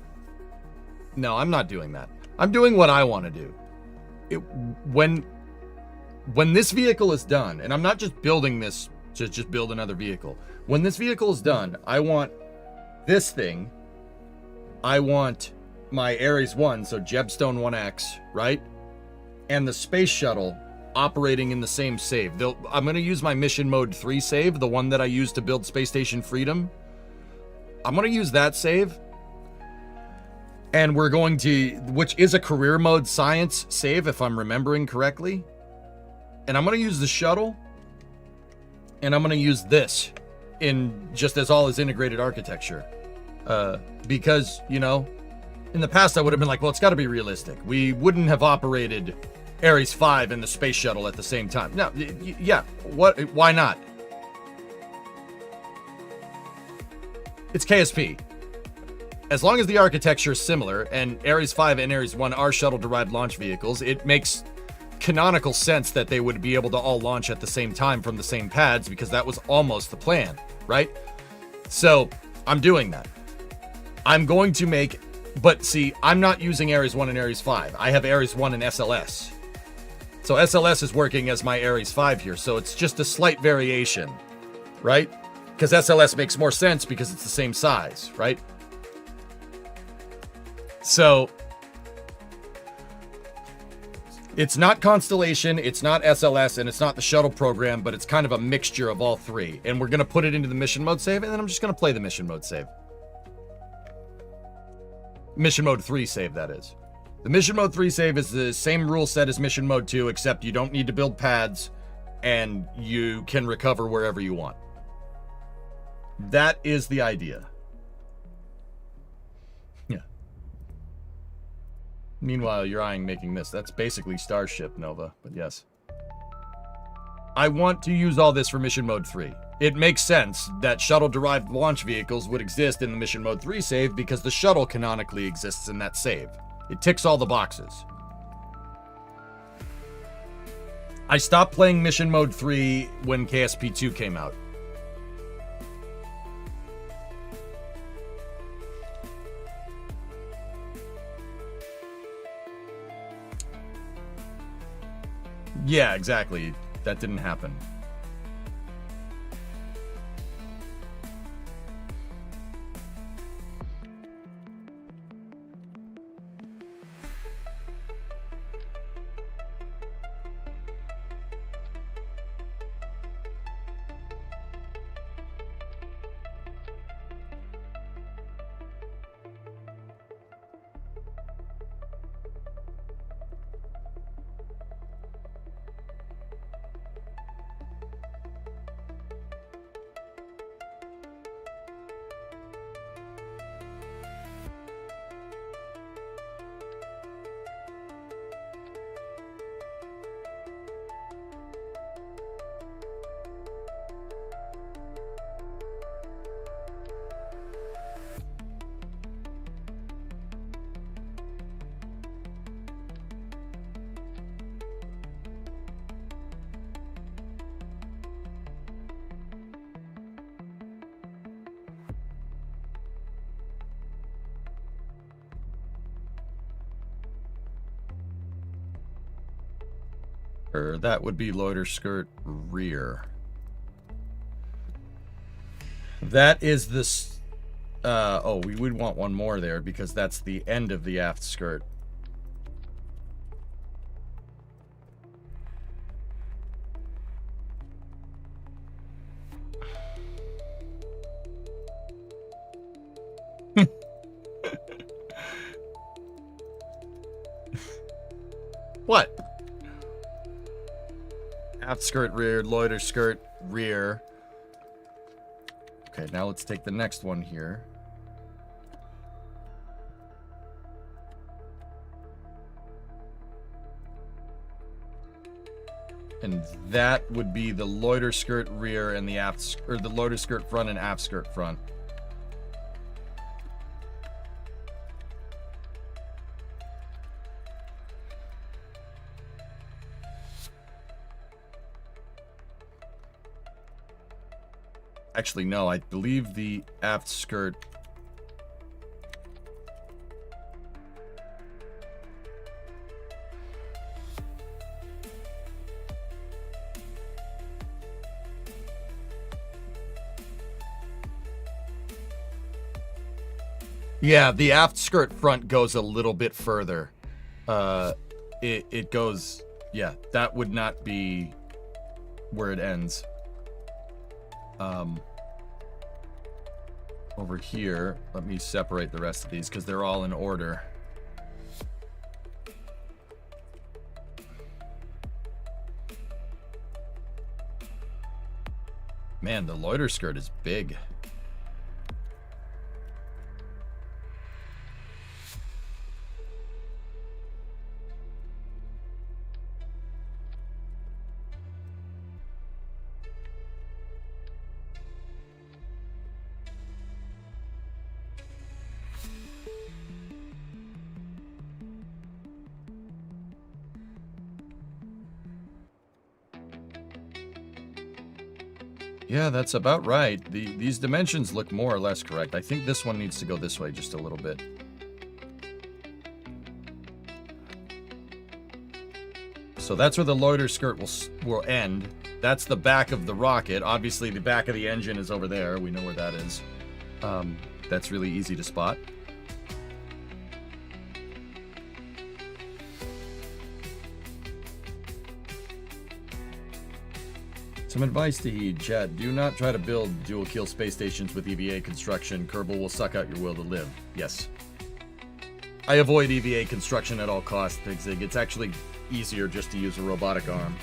I'm not doing that. I'm doing what I want to do. When this vehicle is done, and I'm not just building this to just build another vehicle. When this vehicle is done, I want this thing. I want my Ares 1, so Jebstone 1X, right? And the space shuttle operating in the same save. I'm going to use my Mission Mode 3 save, the one that I used to build Space Station Freedom. I'm going to use that save. And we're going to, which is a career mode science save, if I'm remembering correctly. And I'm going to use the shuttle. And I'm going to use this in just as all as integrated architecture. Because, you know, in the past I would have been like, well, it's got to be realistic. We wouldn't have operated Ares 5 and the space shuttle at the same time. No, yeah, why not? It's KSP. As long as the architecture is similar, and Ares 5 and Ares 1 are shuttle-derived launch vehicles, it makes canonical sense that they would be able to all launch at the same time from the same pads, because that was almost the plan, right? So I'm doing that. I'm going to make, but see, I'm not using Ares 1 and Ares 5. I have Ares 1 and SLS. So SLS is working as my Ares 5 here, so it's just a slight variation, right? Because SLS makes more sense because it's the same size, right? So it's not Constellation, it's not SLS, and it's not the shuttle program, but it's kind of a mixture of all three. And we're going to put it into the mission mode save, and then I'm just going to play the mission mode save. Mission mode 3 save, that is. The mission mode 3 save is the same rule set as mission mode 2, except you don't need to build pads, and you can recover wherever you want. That is the idea. Yeah. Meanwhile, you're eyeing making this. That's basically Starship, Nova, but yes. I want to use all this for mission mode 3. It makes sense that shuttle-derived launch vehicles would exist in the mission mode 3 save because the shuttle canonically exists in that save. It ticks all the boxes. I stopped playing mission mode 3 when KSP2 came out. Yeah, exactly. That didn't happen. That would be loiter skirt rear. That is this. Oh, we would want one more there because that's the end of the aft skirt. What? Aft skirt rear, loiter skirt rear. Okay, now let's take the next one here. And that would be the loiter skirt rear and the aft, or the loiter skirt front and aft skirt front. Actually, no, I believe the aft skirt. Yeah, the aft skirt front goes a little bit further. It goes, yeah, that would not be where it ends. Over here, let me separate the rest of these because they're all in order. Man, the loiter skirt is big. Yeah, that's about right. These dimensions look more or less correct. I think this one needs to go this way just a little bit. So that's where the loiter skirt will end. That's the back of the rocket. Obviously, the back of the engine is over there. We know where that is. That's really easy to spot. Some advice to heed, chat. Do not try to build dual kill space stations with EVA construction. Kerbal will suck out your will to live. Yes. I avoid EVA construction at all costs, Pigzig. It's actually easier just to use a robotic arm.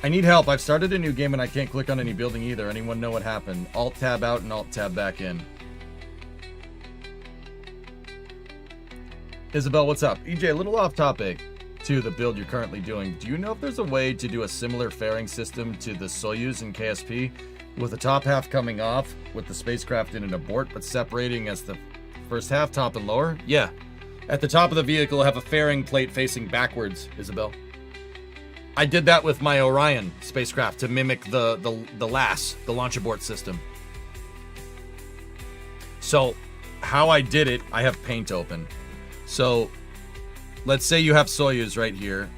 I need help. I've started a new game and I can't click on any building either. Anyone know what happened? Alt-tab out and Alt-tab back in. Isabel, what's up? EJ, a little off topic to the build you're currently doing. Do you know if there's a way to do a similar fairing system to the Soyuz in KSP, with the top half coming off with the spacecraft in an abort, but separating as the first half, top and lower? Yeah. At the top of the vehicle, have a fairing plate facing backwards, Isabel. I did that with my Orion spacecraft to mimic the LAS, the launch abort system. So, how I did it, I have paint open. So, let's say you have Soyuz right here,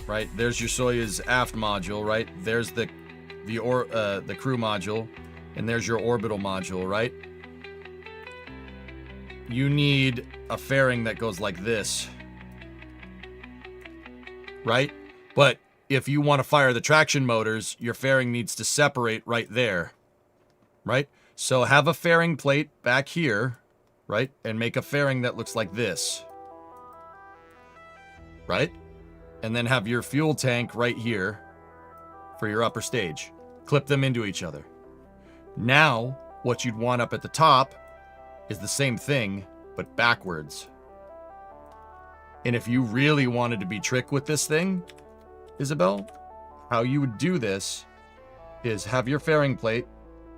right? There's your Soyuz aft module, right? There's the crew module, and there's your orbital module, right? You need a fairing that goes like this, right? But if you want to fire the traction motors, your fairing needs to separate right there, right? So have a fairing plate back here, right? And make a fairing that looks like this, right? And then have your fuel tank right here for your upper stage. Clip them into each other. Now, what you'd want up at the top is the same thing, but backwards. And if you really wanted to be tricked with this thing, Isabel, how you would do this is have your fairing plate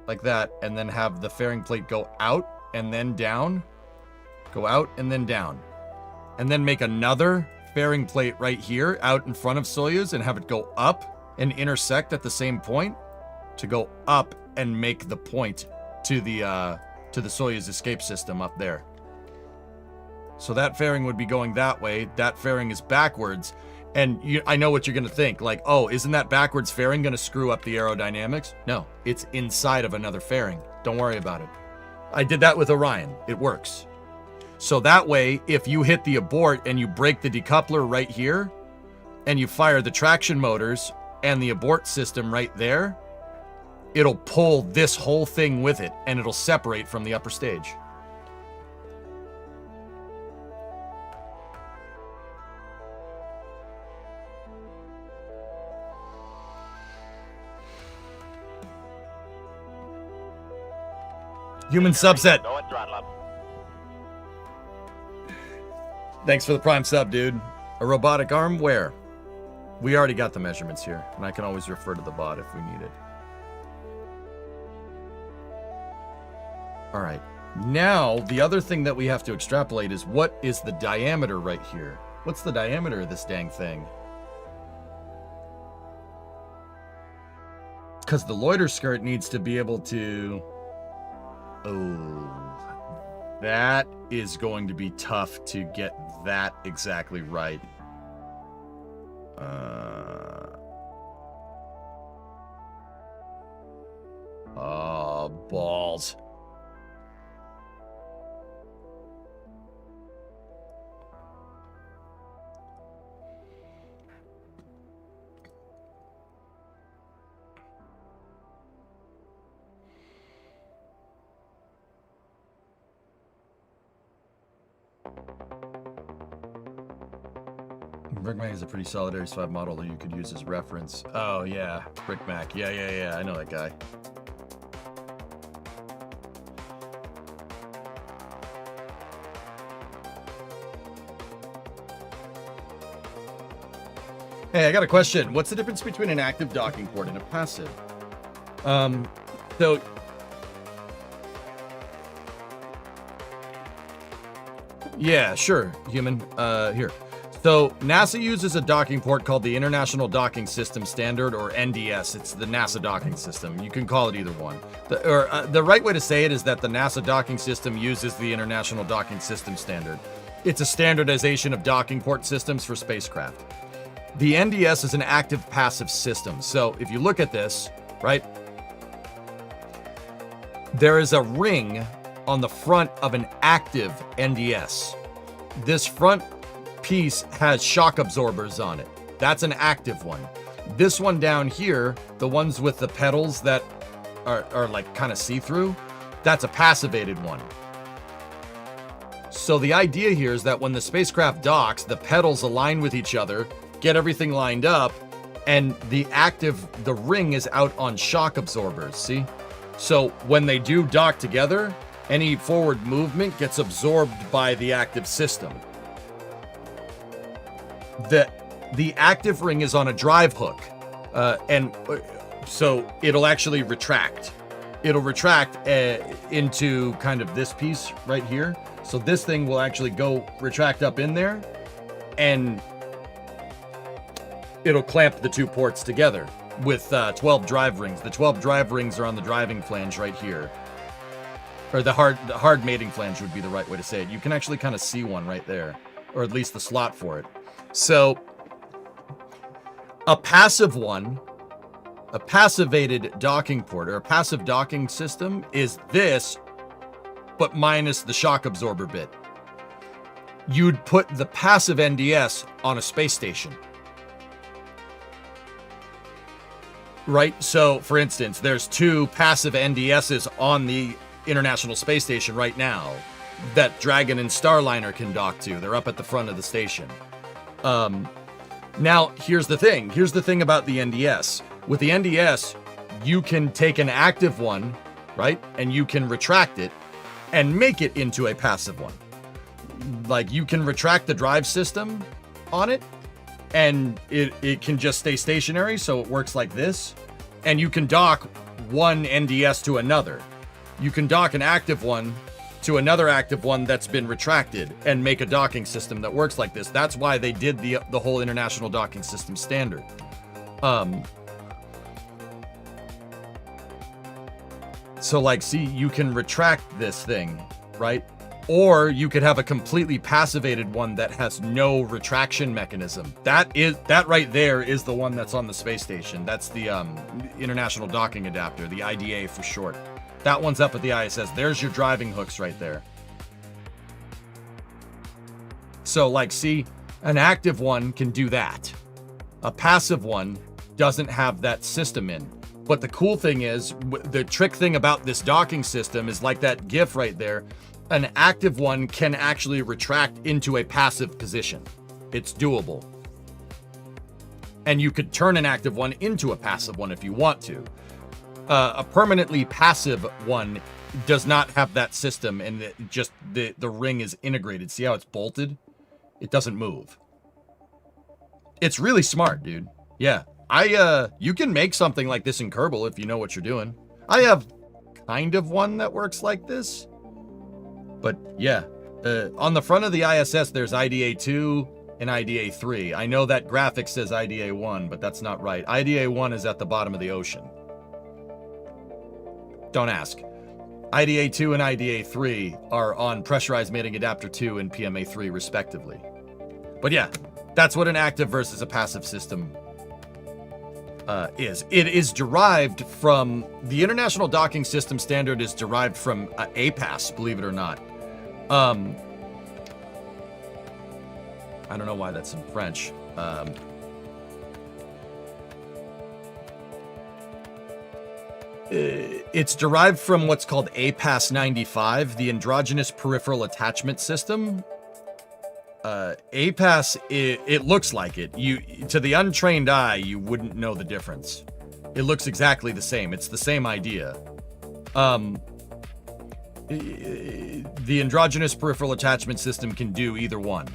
like that, and then have the fairing plate go out and then down, go out and then down, and then make another fairing plate right here out in front of Soyuz and have it go up and intersect at the same point to go up and make the point to the Soyuz escape system up there. So that fairing would be going that way. That fairing is backwards. And I know what you're going to think. Like, oh, isn't that backwards fairing going to screw up the aerodynamics? No, it's inside of another fairing. Don't worry about it. I did that with Orion. It works. So that way, if you hit the abort and you break the decoupler right here, and you fire the traction motors and the abort system right there, it'll pull this whole thing with it, and it'll separate from the upper stage. Human subset. Going throttle up. Thanks for the prime sub, dude. A robotic arm? Where? We already got the measurements here, and I can always refer to the bot if we need it. All right. Now, the other thing that we have to extrapolate is what is the diameter right here? What's the diameter of this dang thing? Because the loiter skirt needs to be able to... Oh, that is going to be tough to get that exactly right. Oh, balls. Brickmac is a pretty solid Ares 5 model that you could use as reference. Oh, yeah. Brickmac. Yeah. I know that guy. Hey, I got a question. What's the difference between an active docking port and a passive? So... Yeah, sure, human. Here. So NASA uses a docking port called the International Docking System Standard, or NDS. It's the NASA docking system. You can call it either one. The right way to say it is that the NASA docking system uses the International Docking System Standard. It's a standardization of docking port systems for spacecraft. The NDS is an active-passive system. So if you look at this, right, there is a ring on the front of an active NDS. This front piece has shock absorbers on it. That's an active one. This one down here, the ones with the pedals that are like kind of see-through, that's a passivated one. So the idea here is that when the spacecraft docks, the pedals align with each other, get everything lined up, and the ring is out on shock absorbers, see? So when they do dock together, any forward movement gets absorbed by the active system. The active ring is on a drive hook, so it'll actually retract. It'll retract into kind of this piece right here. So this thing will actually go retract up in there, and it'll clamp the two ports together with 12 drive rings. The 12 drive rings are on the driving flange right here. Or the hard mating flange would be the right way to say it. You can actually kind of see one right there, or at least the slot for it. So a passive one, a passivated docking port, or a passive docking system is this, but minus the shock absorber bit. You'd put the passive NDS on a space station. Right? So, for instance, there's 2 passive NDSs on the International Space Station right now that Dragon and Starliner can dock to. They're up at the front of the station. Now, here's the thing. Here's the thing about the NDS. With the NDS, you can take an active one, right? And you can retract it and make it into a passive one. Like, you can retract the drive system on it, and it can just stay stationary, so it works like this. And you can dock one NDS to another. You can dock an active one to another active one that's been retracted and make a docking system that works like this. That's why they did the whole International Docking System standard. So, like, see, you can retract this thing, right? Or you could have a completely passivated one that has no retraction mechanism. That right there is the one that's on the space station. That's the International Docking Adapter, the IDA for short. That one's up at the ISS. There's your driving hooks right there. So, like, see, an active one can do that. A passive one doesn't have that system in. But the cool thing is, the trick thing about this docking system is, like that GIF right there, an active one can actually retract into a passive position. It's doable. And you could turn an active one into a passive one if you want to. A permanently passive one does not have that system, and the ring is integrated. See how it's bolted? It doesn't move. It's really smart, dude. Yeah. You can make something like this in Kerbal if you know what you're doing. I have kind of one that works like this. But yeah, on the front of the ISS, there's IDA 2 and IDA 3. I know that graphic says IDA 1, but that's not right. IDA 1 is at the bottom of the ocean. Don't ask. IDA 2 and IDA 3 are on Pressurized Mating Adapter 2 and PMA 3, respectively. But yeah, that's what an active versus a passive system is. It is derived from, the International Docking System standard is derived from APAS, believe it or not. I don't know why that's in French. It's derived from what's called APAS 95, the Androgynous Peripheral Attachment System. APAS, it looks like it. To the untrained eye, you wouldn't know the difference. It looks exactly the same. It's the same idea. The Androgynous Peripheral Attachment System can do either one.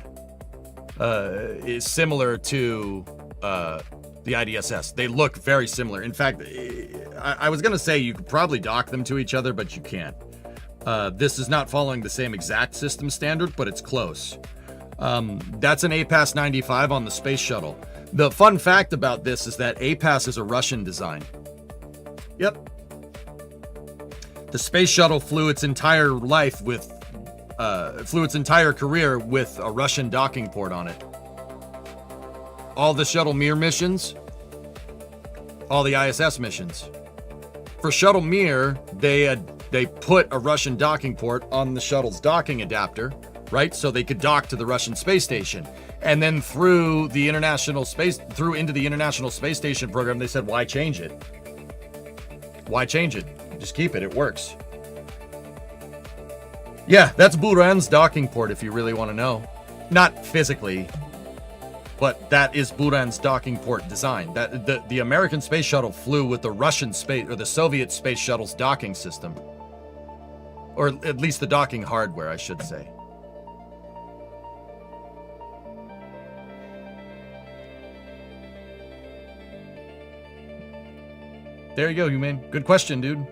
It's similar to the IDSS. They look very similar. In fact, I was going to say you could probably dock them to each other, but you can't. This is not following the same exact system standard, but it's close. That's an APAS 95 on the space shuttle. The fun fact about this is that APAS is a Russian design. Yep. The space shuttle flew its entire life with, flew its entire career with a Russian docking port on it. All the Shuttle Mir missions, all the ISS missions. For Shuttle Mir, they put a Russian docking port on the shuttle's docking adapter, right? So they could dock to the Russian space station. And then into the International Space Station program, they said, why change it? Why change it? Just keep it. It works. Yeah, that's Buran's docking port if you really want to know. Not physically, but that is Buran's docking port design. That the American space shuttle flew with the Russian space or the Soviet space shuttle's docking system. Or at least the docking hardware, I should say. There you go, Humane. Good question, dude.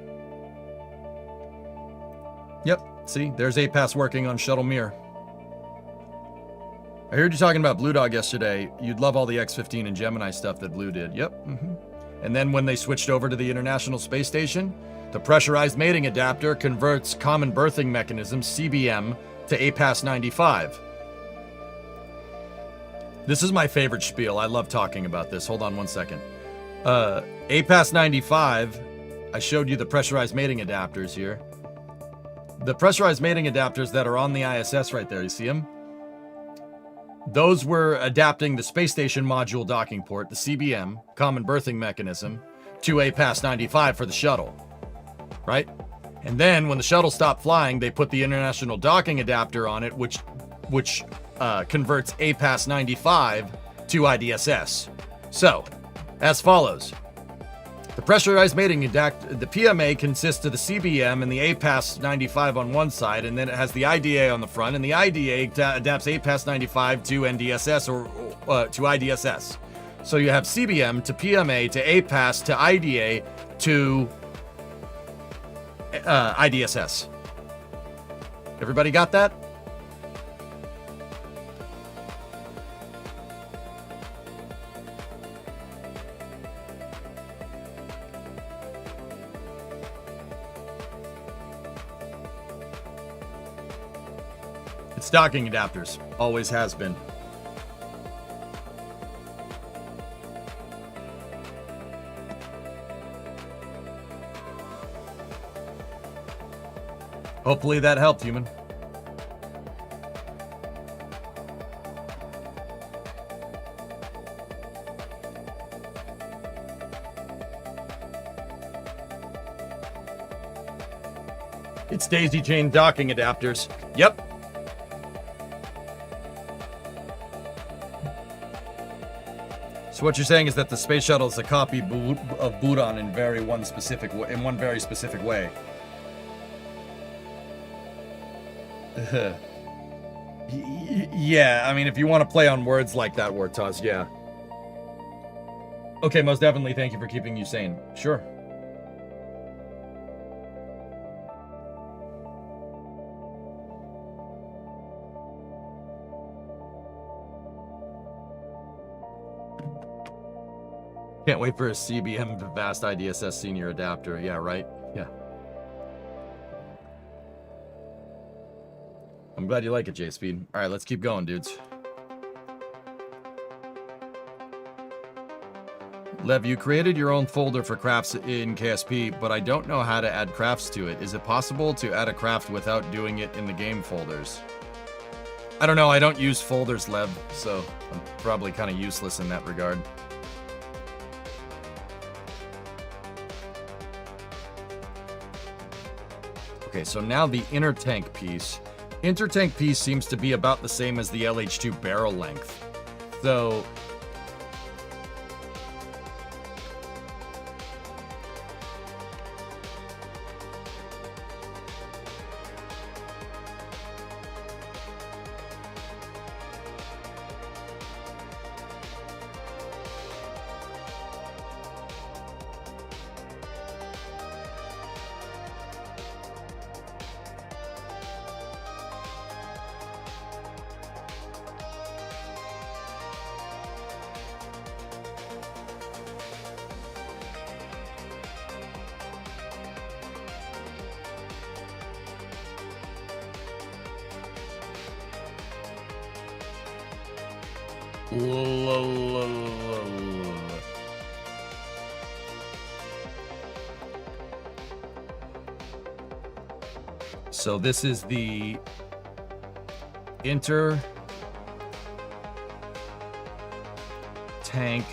Yep, see, there's APAS working on Shuttle Mir. I heard you talking about Blue Dog yesterday. You'd love all the X-15 and Gemini stuff that Blue did. Yep. And then when they switched over to the International Space Station, the pressurized mating adapter converts common berthing mechanism, CBM, to APAS 95. This is my favorite spiel. I love talking about this. Hold on one second. APAS 95, I showed you the pressurized mating adapters here. The pressurized mating adapters that are on the ISS right there, you see them? Those were adapting the space station module docking port, the CBM, common berthing mechanism, to APAS 95 for the shuttle, right? And then when the shuttle stopped flying, they put the international docking adapter on it, which converts APAS 95 to IDSS. So, as follows. The pressurized mating adapter, the PMA consists of the CBM and the APAS 95 on one side, and then it has the IDA on the front, and the IDA adapts APAS 95 to NDSS or to IDSS. So you have CBM to PMA to APAS to IDA to IDSS. Everybody got that? It's docking adapters. Always has been. Hopefully that helped, Human. It's daisy chain docking adapters. Yep. So what you're saying is that the space shuttle is a copy of Buran in one very specific way. Yeah, I mean, if you want to play on words like that, Wartaz, yeah. Okay, most definitely. Thank you for keeping you sane. Sure. Can't wait for a CBM Vast IDSS Senior adapter. Yeah, right? Yeah. I'm glad you like it, J-Speed. All right, let's keep going, dudes. Lev, you created your own folder for crafts in KSP, but I don't know how to add crafts to it. Is it possible to add a craft without doing it in the game folders? I don't know. I don't use folders, Lev, so I'm probably kind of useless in that regard. Okay, so now the intertank piece. Intertank piece seems to be about the same as the LH2 barrel length. So So this is the Inter tank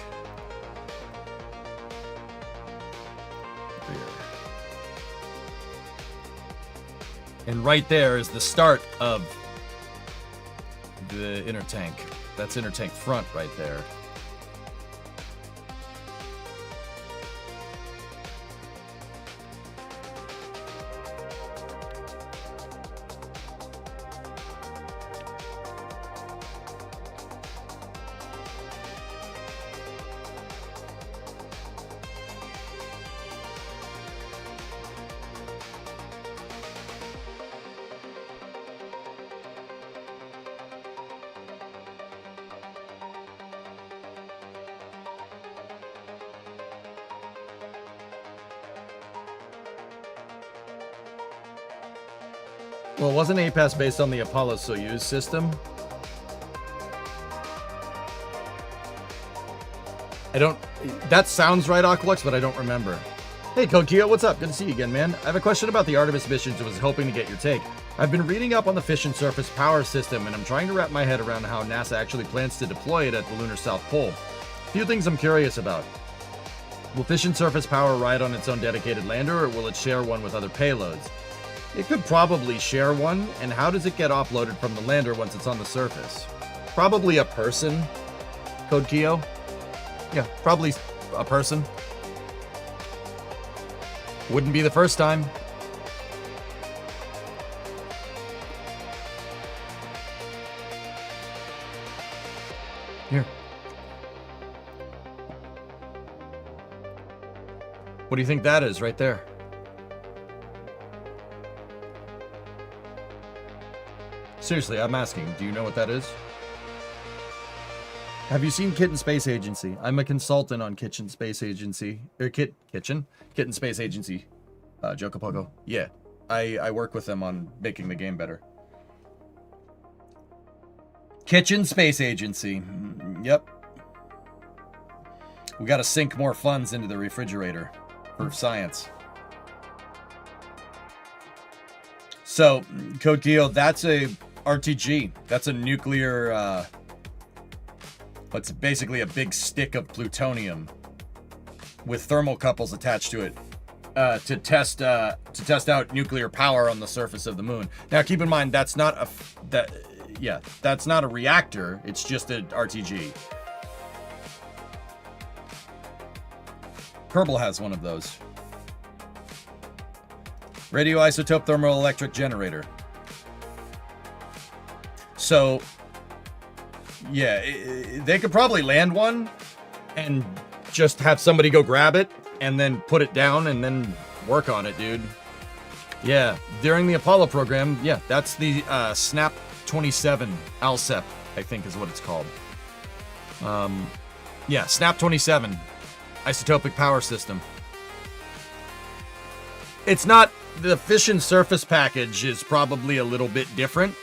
rear. And right there is the start of the inner tank. That's inner tank front right there. Well, wasn't APAS based on the Apollo-Soyuz system? That sounds right, Aqualux, but I don't remember. Hey, Kokio, what's up? Good to see you again, man. I have a question about the Artemis missions and was hoping to get your take. I've been reading up on the fission surface power system, and I'm trying to wrap my head around how NASA actually plans to deploy it at the lunar South Pole. A few things I'm curious about. Will fission surface power ride on its own dedicated lander, or will it share one with other payloads? It could probably share one, and how does it get offloaded from the lander once it's on the surface? Probably a person, Code Keo. Yeah, probably a person. Wouldn't be the first time. Here. What do you think that is right there? Seriously, I'm asking, do you know what that is? Have you seen Kitten Space Agency? I'm a consultant on Kitten Space Agency. Kitten Space Agency. Jokopogo. Yeah. I work with them on making the game better. Kitchen Space Agency. Yep. We gotta sink more funds into the refrigerator for science. So, Code Geo, that's a RTG. That's a nuclear, it's basically a big stick of plutonium with thermocouples attached to it to test out nuclear power on the surface of the moon. Now, keep in mind that's not a reactor. It's just an RTG. Kerbal has one of those. Radioisotope thermoelectric generator. So, yeah, they could probably land one and just have somebody go grab it and then put it down and then work on it, dude. Yeah, during the Apollo program, yeah, that's the SNAP 27 ALSEP, I think is what it's called. Yeah, SNAP 27 isotopic power system. It's not, the fission surface package is probably a little bit different,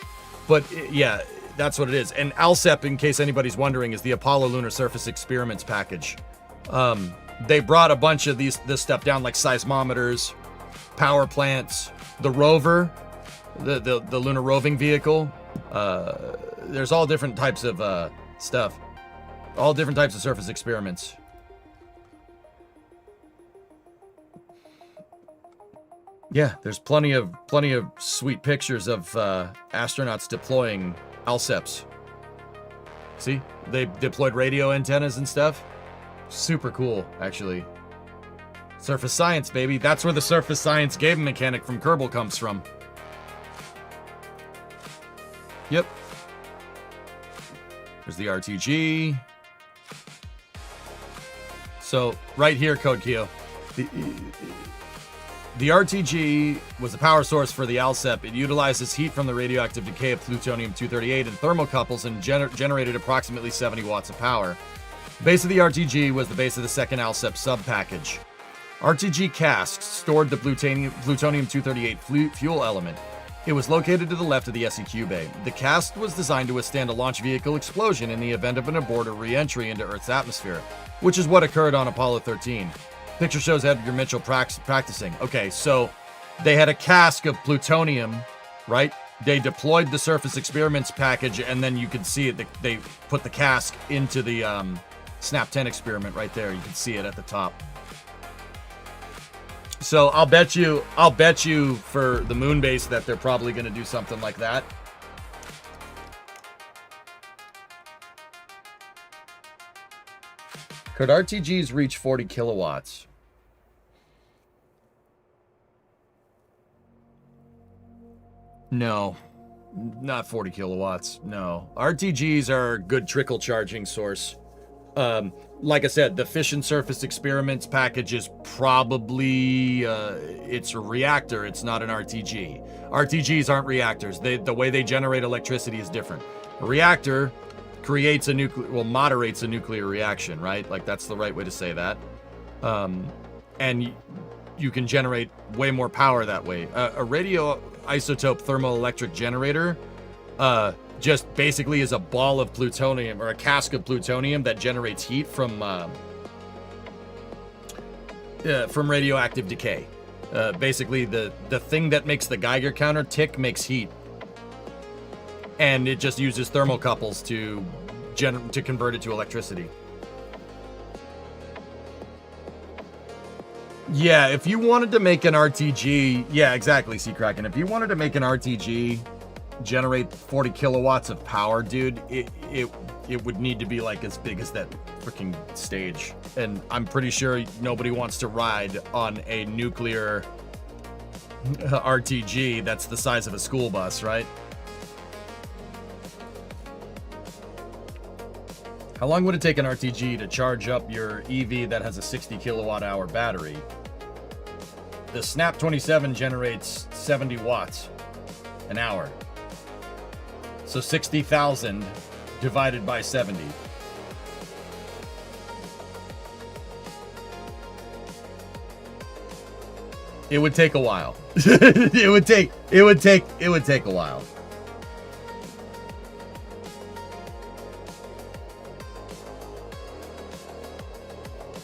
but yeah, that's what it is. And ALSEP, in case anybody's wondering, is the Apollo Lunar Surface Experiments package. They brought a bunch of this stuff down, like seismometers, power plants, the rover, the lunar roving vehicle. There's all different types of stuff, all different types of surface experiments. Yeah, there's plenty of sweet pictures of astronauts deploying ALSEPs. See, they deployed radio antennas and stuff. Super cool, actually. Surface science, baby. That's where the surface science game mechanic from Kerbal comes from. Yep. There's the RTG. So, right here, Code Keo. The RTG was the power source for the ALSEP. It utilizes heat from the radioactive decay of plutonium-238 and thermocouples and generated approximately 70 watts of power. The base of the RTG was the base of the second ALSEP sub-package. RTG casks stored the plutonium-238 fuel element. It was located to the left of the SEQ bay. The cask was designed to withstand a launch vehicle explosion in the event of an abort or re-entry into Earth's atmosphere, which is what occurred on Apollo 13. Picture shows Edgar Mitchell practicing. Okay, so they had a cask of plutonium, right? they deployed the surface experiments package, and then you could see it. They put the cask into the Snap 10 experiment right there. You can see it at the top. So I'll bet you for the moon base that they're probably going to do something like that. Could RTGs reach 40 kilowatts? No, not 40 kilowatts. No, RTGs are a good trickle charging source. Like I said, the fission surface experiments package is probably it's a reactor. It's not an RTG. RTGs aren't reactors. The way they generate electricity is different. A reactor creates a moderates a nuclear reaction, right? Like that's the right way to say that. And you can generate way more power that way. A radioisotope thermoelectric generator just basically is a ball of plutonium or a cask of plutonium that generates heat from radioactive decay. Basically, the thing that makes the Geiger counter tick makes heat, and it just uses thermocouples to convert it to electricity. Yeah, if you wanted to make an RTG, yeah, exactly, Sea Kraken. If you wanted to make an RTG generate 40 kilowatts of power, dude, it would need to be like as big as that freaking stage. And I'm pretty sure nobody wants to ride on a nuclear RTG that's the size of a school bus, right? How long would it take an RTG to charge up your EV that has a 60 kilowatt hour battery? The Snap 27 generates 70 watts an hour. So 60,000 divided by 70. It would take a while. it would take a while.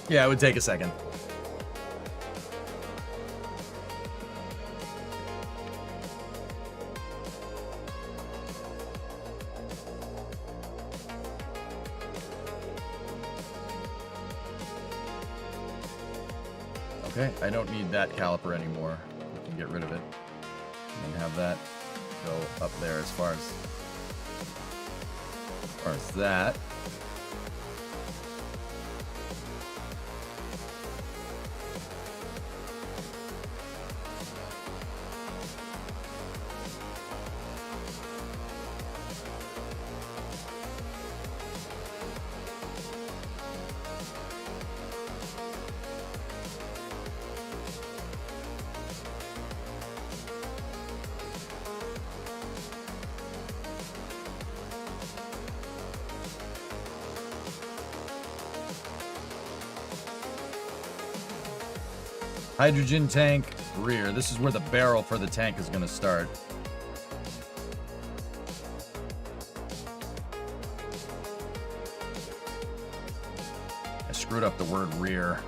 Yeah, it would take a second. Okay, I don't need that caliper anymore. We can get rid of it and have that go up there as far as that. Hydrogen tank rear. This is where the barrel for the tank is going to start. I screwed up the word rear.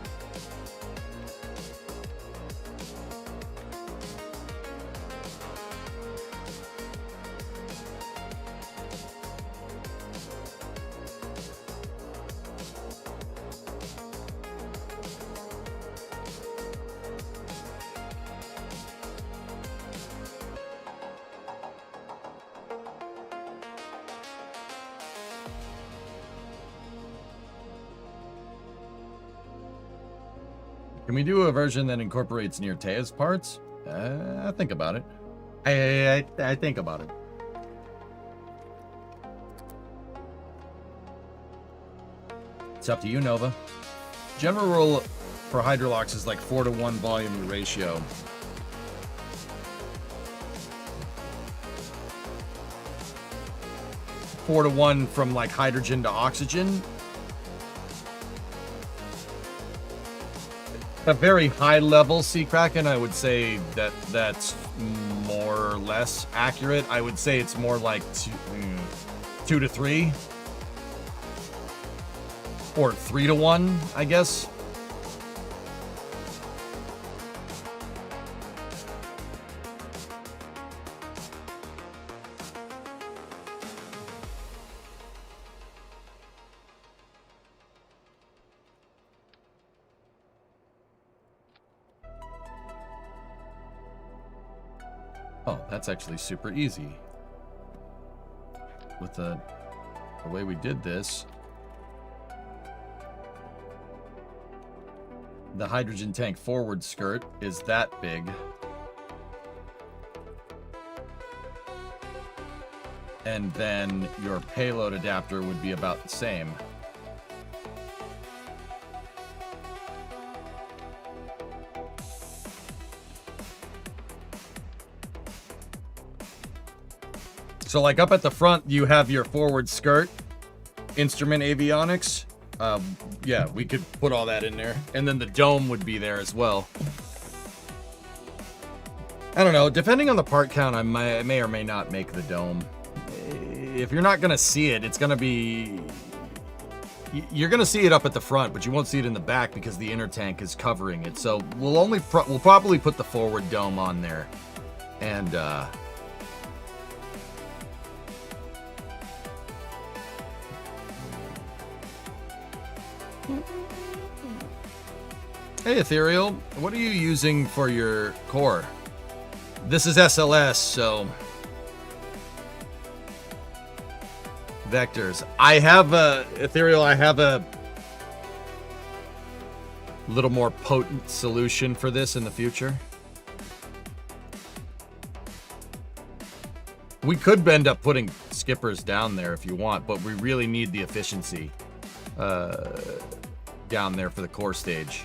Can we do a version that incorporates Nirtea's parts? I think about it. I think about it. It's up to you, Nova. General rule for Hydrolox is like 4-to-1 volume to ratio. Four to one from like hydrogen to oxygen. A very high level Sea Kraken, I would say that's more or less accurate. I would say it's more like 2 to 3 or 3 to 1, I guess. Oh, that's actually super easy. With the way we did this, the hydrogen tank forward skirt is that big. And then your payload adapter would be about the same. So like up at the front, you have your forward skirt, instrument avionics. Yeah, we could put all that in there. And then the dome would be there as well. I don't know, depending on the part count, I may or may not make the dome. If you're not gonna see it, it's gonna be... You're gonna see it up at the front, but you won't see it in the back because the inner tank is covering it. So we'll probably put the forward dome on there. And, Hey, Ethereal, what are you using for your core? This is SLS, so... Vectors. I have a... Ethereal, I have a little more potent solution for this in the future. We could end up putting skippers down there if you want, but we really need the efficiency down there for the core stage.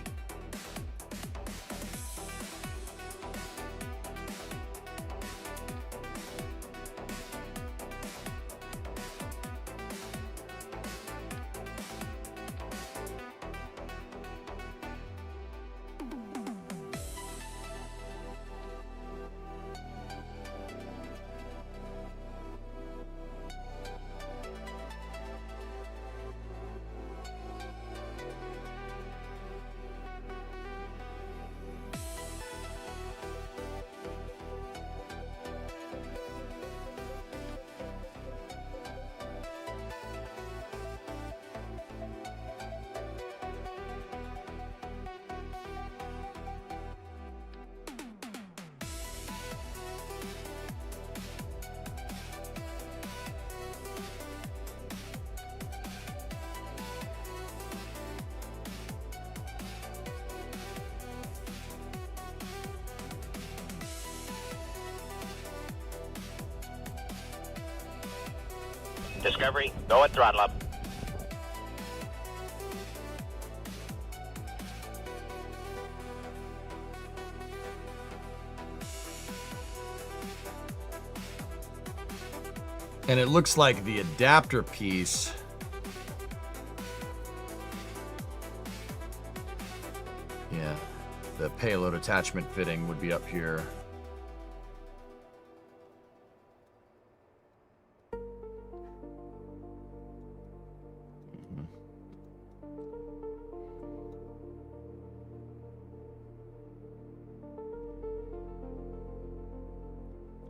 Discovery, go at throttle up. And it looks like the adapter piece the payload attachment fitting would be up here.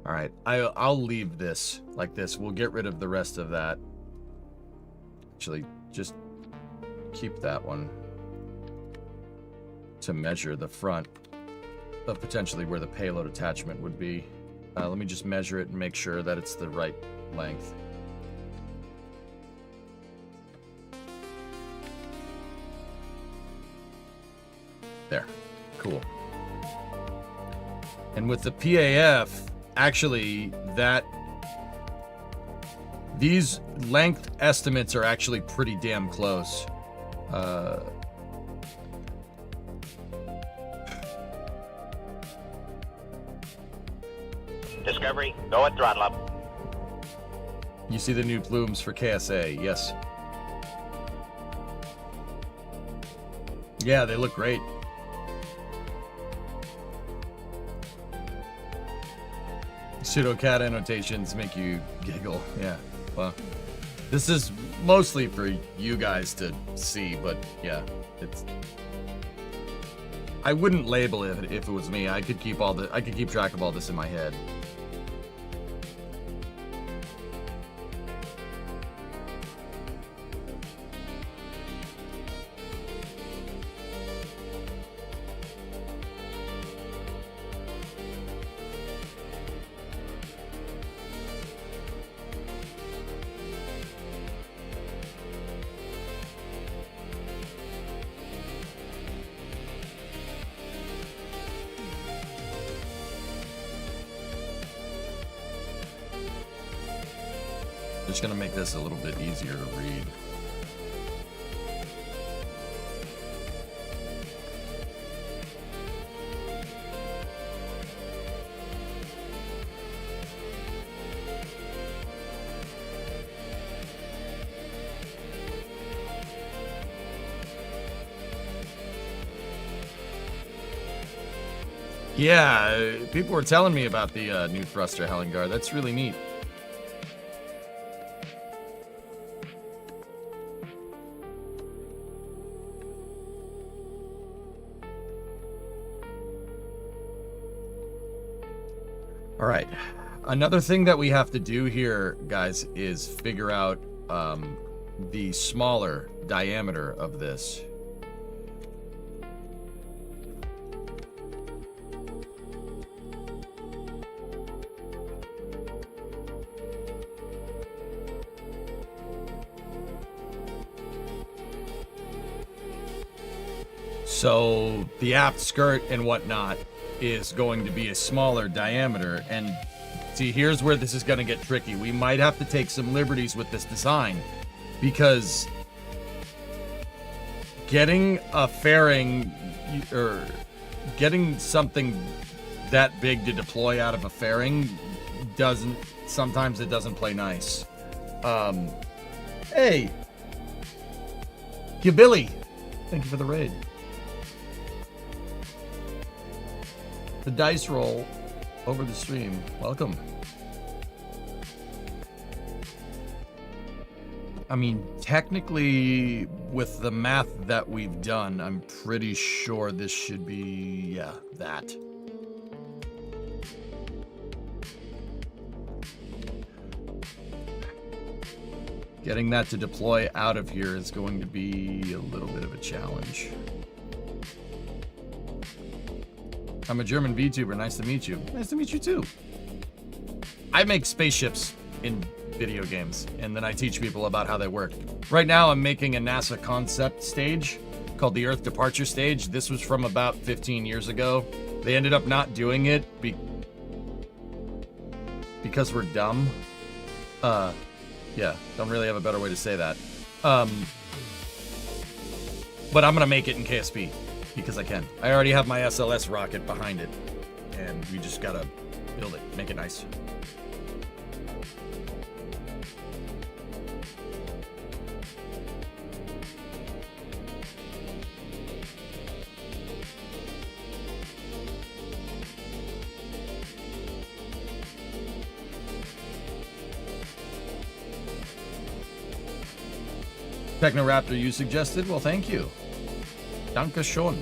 All right, I'll leave this like this. We'll get rid of the rest of that. Actually, just keep that one to measure the front of potentially where the payload attachment would be. Let me just measure it and make sure that it's the right length. There, cool. And with the PAF, actually, these length estimates are actually pretty damn close. Discovery, go at throttle up. You see the new plumes for KSA, yes. Yeah, they look great. Pseudo-cat annotations make you giggle. Yeah, well, this is mostly for you guys to see, but yeah, it's... I wouldn't label it if it was me. I could keep track of all this in my head. Just gonna make this a little bit easier to read. Yeah, people were telling me about the new thruster Hellinger. That's really neat. All right. Another thing that we have to do here, guys, is figure out the smaller diameter of this. So the aft skirt and whatnot is going to be a smaller diameter. And see, here's where this is going to get tricky. We might have to take some liberties with this design because getting a fairing or getting something that big to deploy out of a fairing sometimes it doesn't play nice. Hey, you Billy, thank you for the raid. The dice roll over the stream. Welcome. I mean, technically, with the math that we've done, I'm pretty sure this should be, yeah, that. Getting that to deploy out of here is going to be a little bit of a challenge. I'm a German VTuber. Nice to meet you. Nice to meet you too. I make spaceships in video games, and then I teach people about how they work. Right now, I'm making a NASA concept stage called the Earth Departure Stage. This was from about 15 years ago. They ended up not doing it because we're dumb. Yeah, don't really have a better way to say that. But I'm gonna make it in KSP. Because I can. I already have my SLS rocket behind it. And we just gotta build it, make it nice. Technoraptor, you suggested? Well, thank you. Danke schön.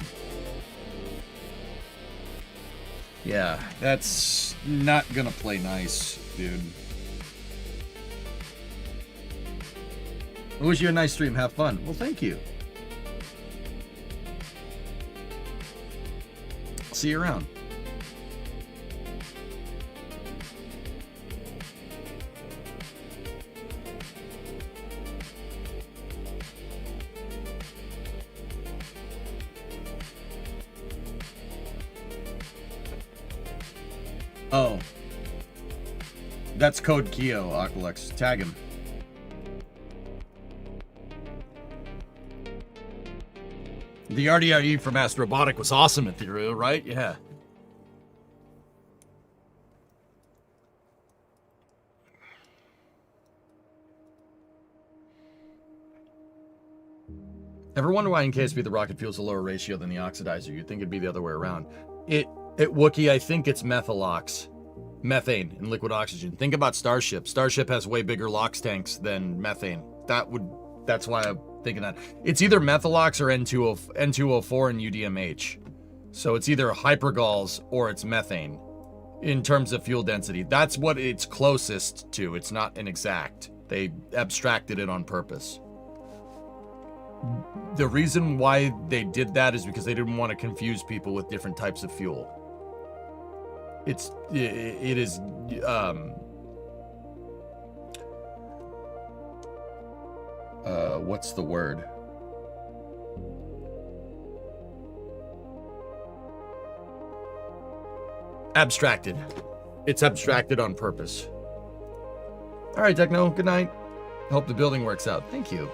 Yeah, that's not gonna play nice, dude. I wish you a nice stream. Have fun. Well, thank you. See you around. Oh. That's Code Keo, Aqualex. Tag him. The RDRE from Astrobotic was awesome at Theory, right? Yeah. Ever wonder why in KSP the rocket fuel's a lower ratio than the oxidizer? You'd think it'd be the other way around. At Wookiee, I think it's methylox. Methane and liquid oxygen. Think about Starship. Starship has way bigger LOX tanks than methane. That's why I'm thinking that. It's either methylox or N2O4 and UDMH. So it's either hypergols or it's methane in terms of fuel density. That's what it's closest to. It's not an exact. They abstracted it on purpose. The reason why they did that is because they didn't want to confuse people with different types of fuel. It is what's the word? Abstracted. It's abstracted on purpose. All right, Techno, good night. Hope the building works out. Thank you.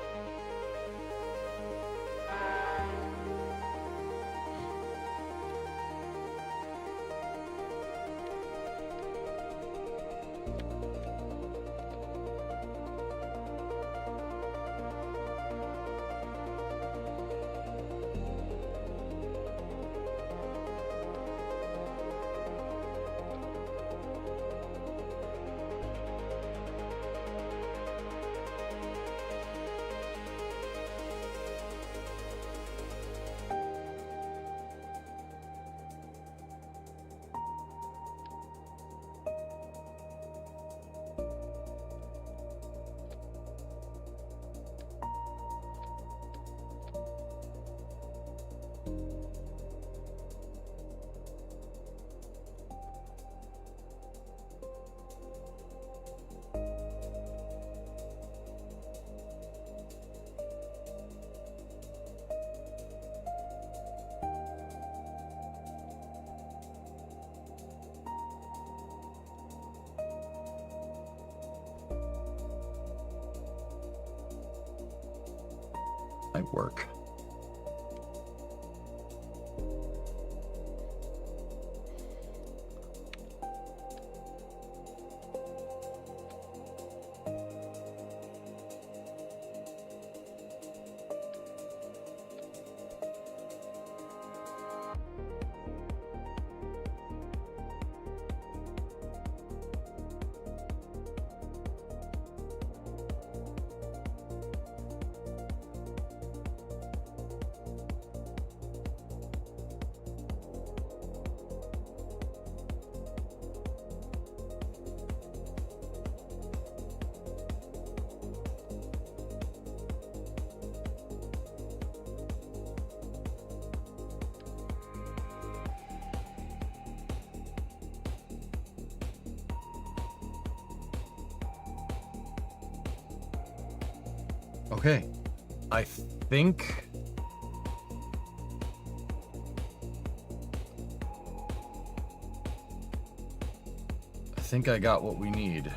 Might work. Okay, I think I got what we need.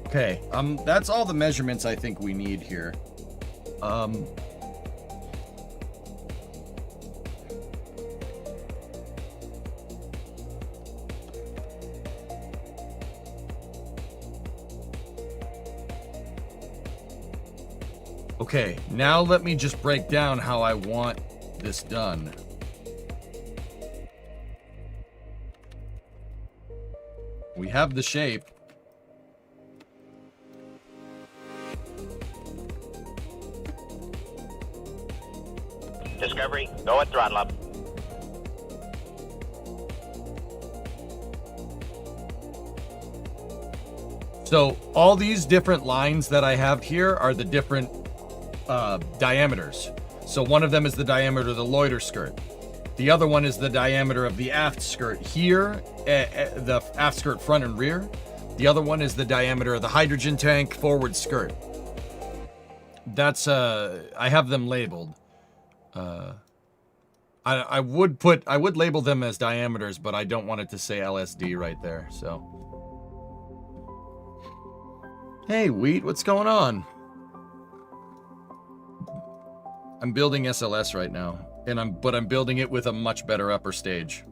Okay, that's all the measurements I think we need here. Okay, now let me just break down how I want this done. We have the shape. Discovery, go at throttle up. So all these different lines that I have here are the different diameters. So one of them is the diameter of the loiter skirt. The other one is the diameter of the aft skirt here, the aft skirt front and rear. The other one is the diameter of the hydrogen tank forward skirt. That's I have them labeled. I would label them as diameters, but I don't want it to say LSD right there. So, hey, Wheat, what's going on? I'm building SLS right now, but I'm building it with a much better upper stage.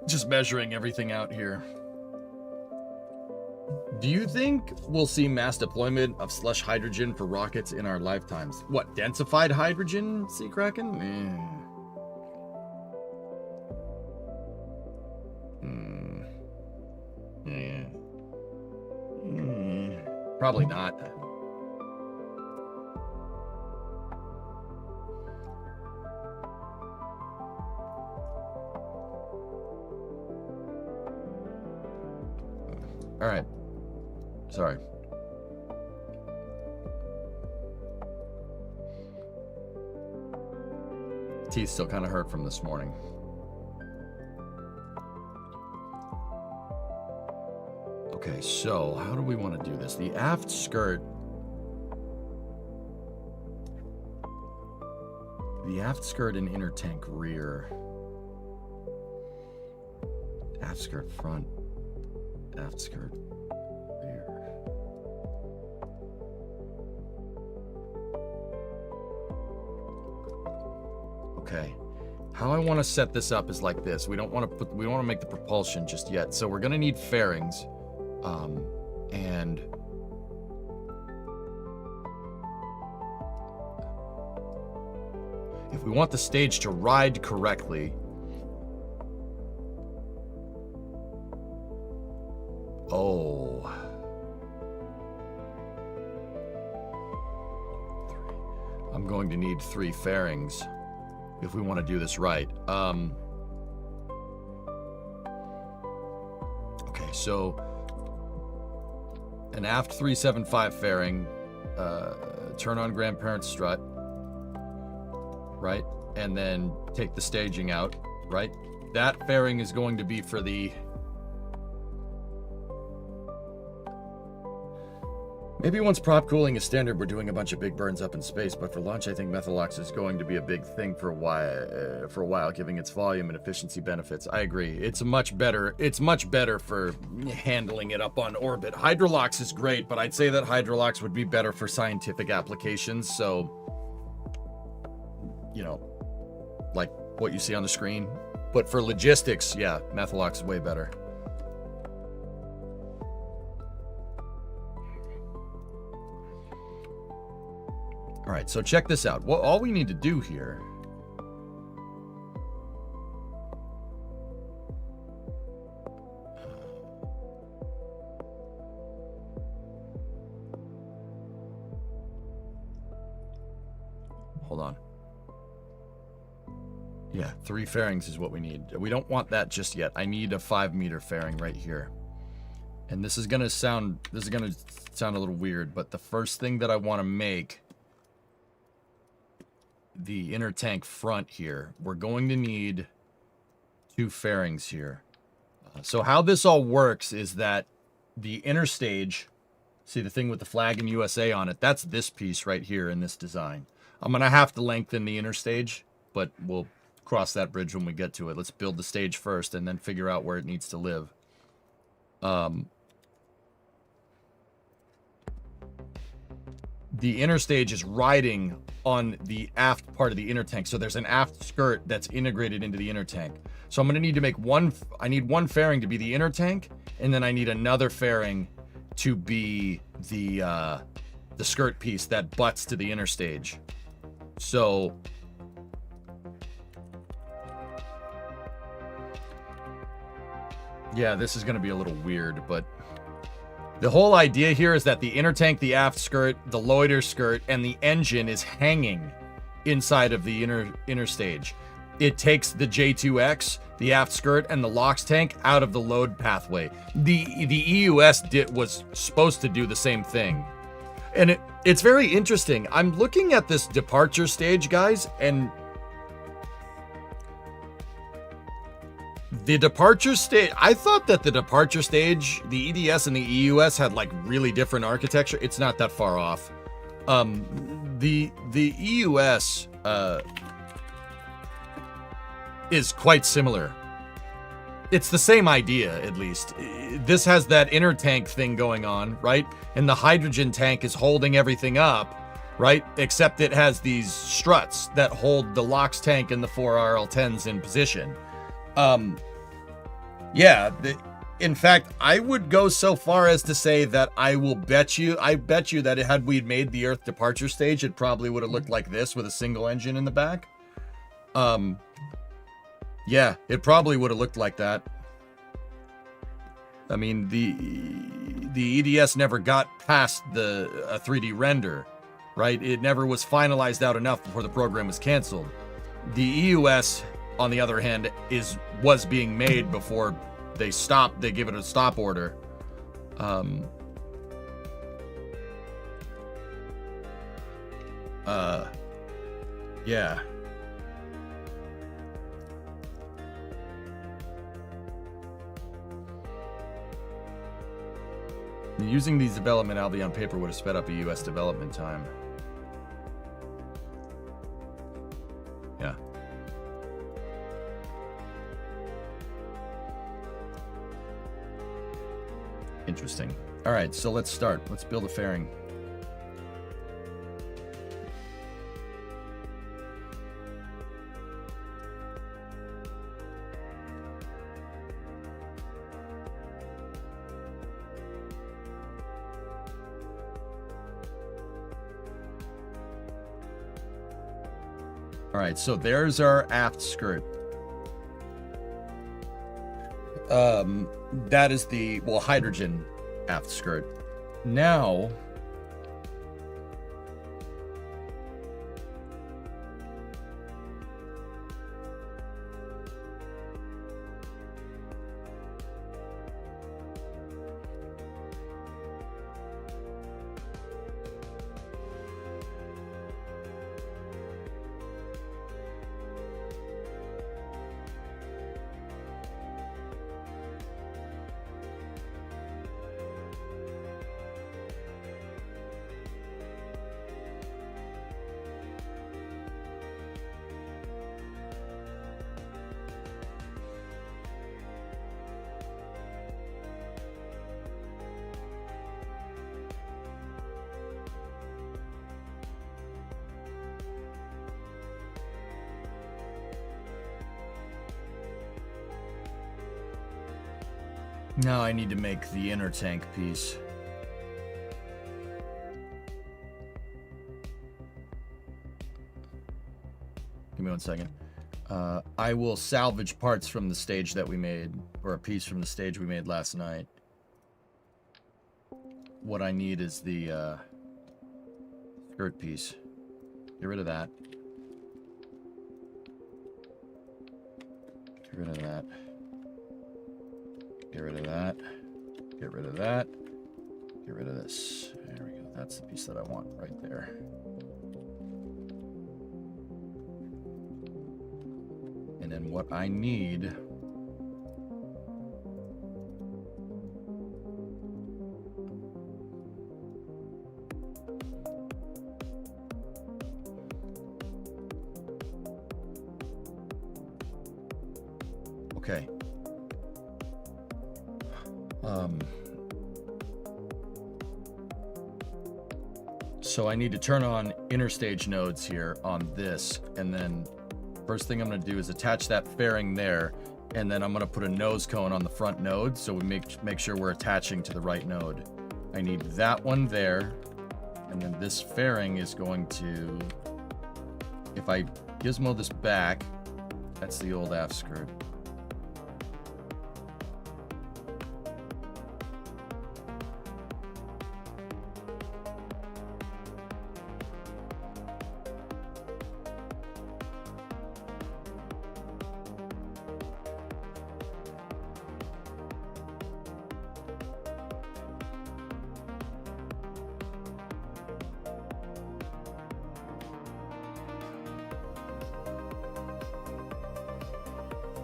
Just measuring everything out here. Do you think we'll see mass deployment of slush hydrogen for rockets in our lifetimes? What, densified hydrogen, Sea Kraken? Probably not. All right. Sorry. Teeth still kind of hurt from this morning. Okay, so how do we want to do this? The aft skirt. The aft skirt and inner tank rear. Aft skirt front. Aft skirt rear. Okay. How I want to set this up is like this. We don't want to make the propulsion just yet. So we're going to need fairings. And if we want the stage to ride correctly, I'm going to need 3 fairings if we want to do this right. Okay, so an aft 375 fairing, turn on grandparent strut, right? And then take the staging out, right? That fairing is going to be for the... Maybe once prop cooling is standard, we're doing a bunch of big burns up in space, but for launch, I think Methalox is going to be a big thing for a while, giving its volume and efficiency benefits. I agree. It's much better for handling it up on orbit. Hydrolox is great, but I'd say that Hydrolox would be better for scientific applications, so, you know, like what you see on the screen. But for logistics, yeah, Methalox is way better. All right, so check this out. Well, all we need to do here hold on. Yeah, 3 fairings is what we need. We don't want that just yet. I need a 5-meter fairing right here. And this is gonna sound a little weird, but the first thing that I want to make, the inner tank front here, we're going to need 2 fairings here. So how this all works is that the inner stage, see the thing with the flag and USA on it, that's this piece right here in this design. I'm going to have to lengthen the inner stage, but we'll cross that bridge when we get to it. Let's build the stage first and then figure out where it needs to live. The inner stage is riding on the aft part of the inner tank. So there's an aft skirt that's integrated into the inner tank. So I'm going to need to make I need one fairing to be the inner tank, and then I need another fairing to be the skirt piece that butts to the inner stage. So yeah, this is going to be a little weird, but the whole idea here is that the inner tank, the aft skirt, the loiter skirt, and the engine is hanging inside of the inner stage. It takes the J2X, the aft skirt, and the LOX tank out of the load pathway. The EUS was supposed to do the same thing. And it's very interesting. I'm looking at this departure stage, guys, and the departure stage, I thought that the departure stage, the EDS and the EUS had like really different architecture. It's not that far off. The EUS is quite similar. It's the same idea, at least. This has that inner tank thing going on, right? And the hydrogen tank is holding everything up, right? Except it has these struts that hold the LOX tank and the 4 RL10s in position. Yeah, in fact, I would go so far as to say that I bet you that had we made the Earth departure stage, it probably would have looked like this with a single engine in the back. Yeah, it probably would have looked like that. I mean, the EDS never got past a 3D render, right? It never was finalized out enough before the program was canceled. The EUS, on the other hand, was being made before they give it a stop order. Um, yeah. Using these development Albion paper would have sped up a US development time. Yeah. Interesting. All right, so let's start. Let's build a fairing. All right, so there's our aft skirt. That is the, well, hydrogen aft skirt. Now, now I need to make the inner tank piece. Give me 1 second. I will salvage parts from the stage that we made, or a piece from the stage we made last night. What I need is the skirt piece. Get rid of that. Get rid of that. Get rid of that. Get rid of that. Get rid of this. There we go. That's the piece that I want right there. And then what I need okay. So I need to turn on interstage nodes here on this, and then first thing I'm going to do is attach that fairing there, and then I'm going to put a nose cone on the front node so we make sure we're attaching to the right node. I need that one there, and then this fairing is going to, if I gizmo this back, that's the old aft skirt.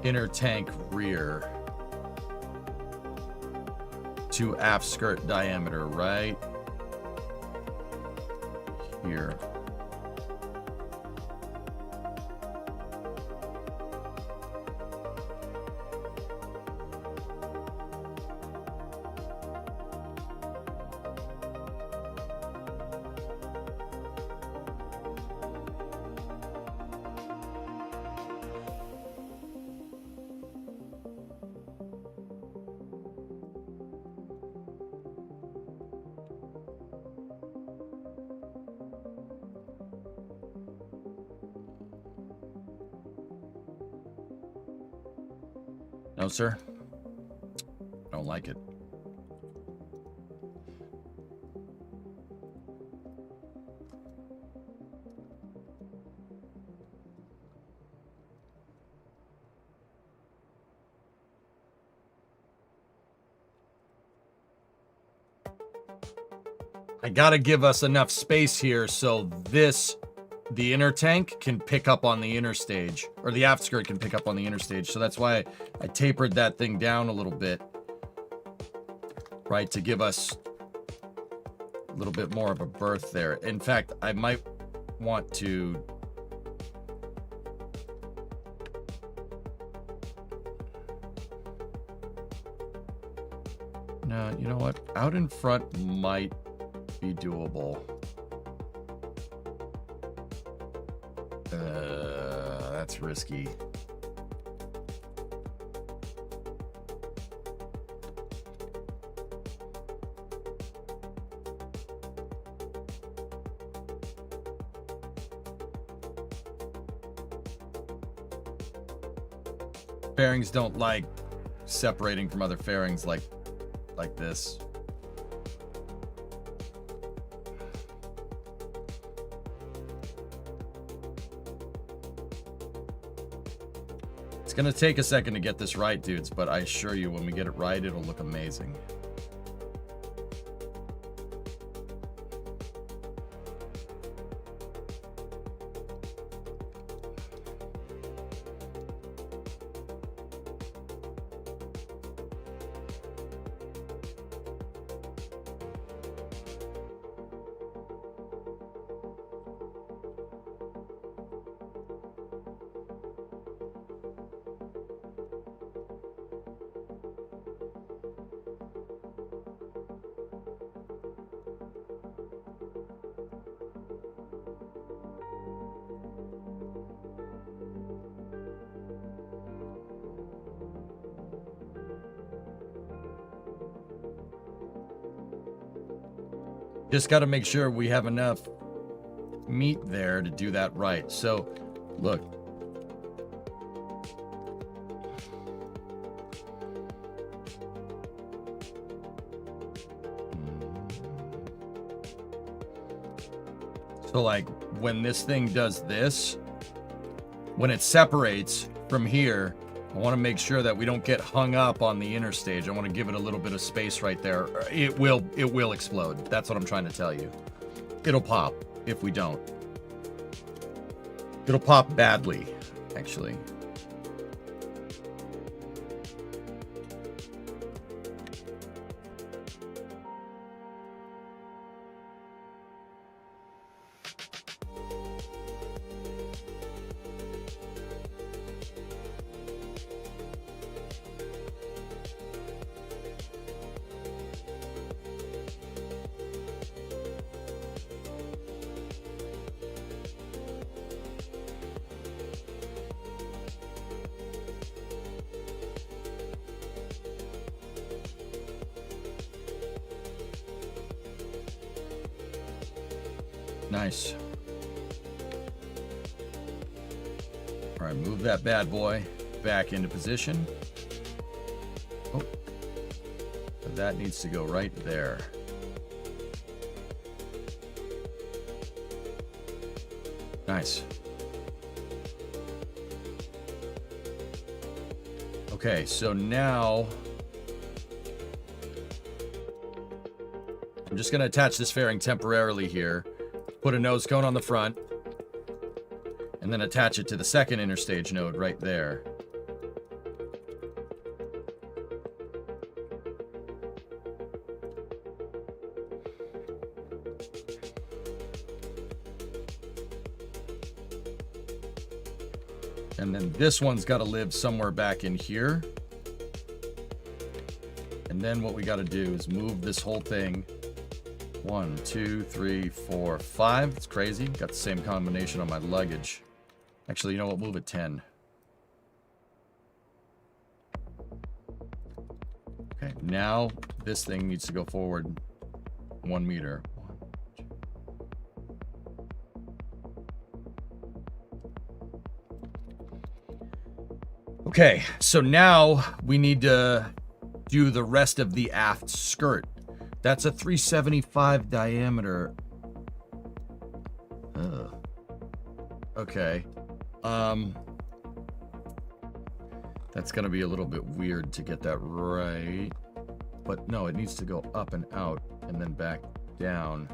Inner tank rear to aft skirt diameter right here. No, sir. I don't like it. I gotta give us enough space here so this, the inner tank, can pick up on the inner stage, or the aft skirt can pick up on the inner stage. So that's why I tapered that thing down a little bit, right, to give us a little bit more of a berth there. In fact, I might want to no, you know what? Out in front might be doable. That's risky. Fairings don't like separating from other fairings like this. It's gonna take a second to get this right, dudes, but I assure you when we get it right, it'll look amazing. Just got to make sure we have enough meat there to do that right. So, look. So, like, when this thing does this, when it separates from here, I want to make sure that we don't get hung up on the inner stage. I want to give it a little bit of space right there. It will explode. That's what I'm trying to tell you. It'll pop if we don't. It'll pop badly, actually. Nice. All right, move that bad boy back into position. Oh, that needs to go right there. Nice. Okay, so now I'm just going to attach this fairing temporarily here. Put a nose cone on the front, and then attach it to the second interstage node right there. And then this one's got to live somewhere back in here. And then what we got to do is move this whole thing 1, 2, 3, 4, 5. It's crazy. Got the same combination on my luggage. Actually, you know what? Move it 10. Okay, now this thing needs to go forward 1 meter. 1, 2. Okay, so now we need to do the rest of the aft skirt. That's a 375 diameter. Ugh. Okay. That's gonna be a little bit weird to get that right. But no, it needs to go up and out and then back. down.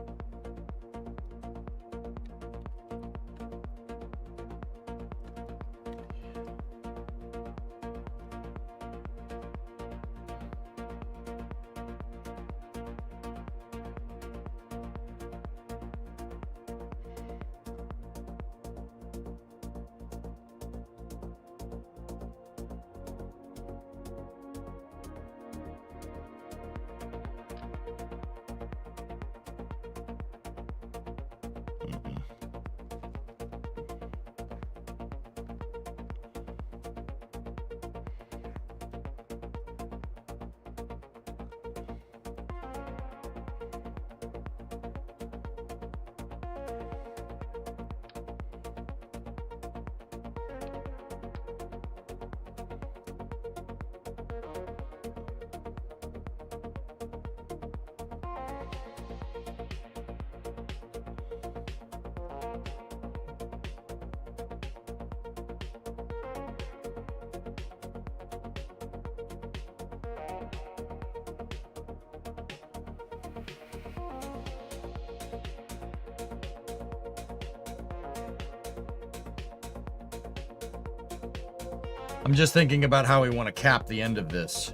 I'm just thinking about how we want to cap the end of this.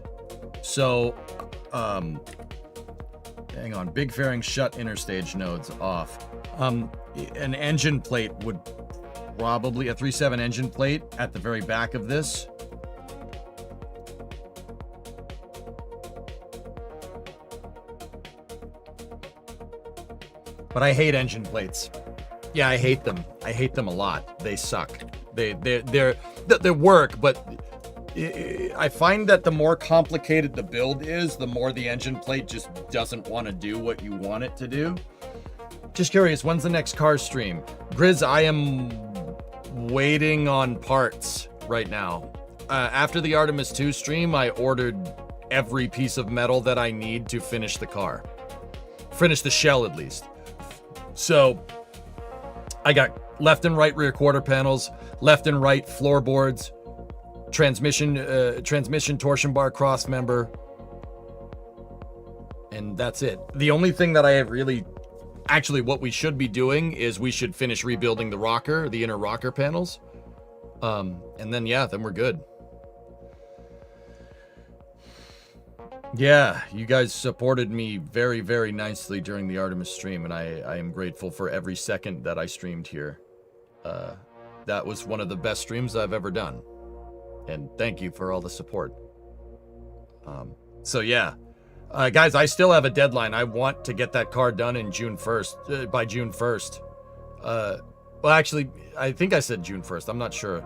So, hang on. Big fairing shut interstage nodes off. An engine plate would probably, a 3.7 engine plate at the very back of this. But I hate engine plates. Yeah, I hate them. I hate them a lot. They suck. They work, but I find that the more complicated the build is, the more the engine plate just doesn't want to do what you want it to do. Just curious, when's the next car stream? Grizz, I am waiting on parts right now. After the Artemis 2 stream, I ordered every piece of metal that I need to finish the car. Finish the shell, at least. So, I got left and right rear quarter panels, left and right floorboards, transmission torsion bar cross member, and that's it. The only thing that I have really, actually what we should be doing is we should finish rebuilding the rocker, the inner rocker panels, and then yeah, then we're good. Yeah, you guys supported me very, very nicely during the Artemis stream, and I am grateful for every second that I streamed here. That was one of the best streams I've ever done. And thank you for all the support. So yeah. Guys, I still have a deadline. I want to get that car done in June 1st, by June 1st. Well, actually, I think I said June 1st. I'm not sure.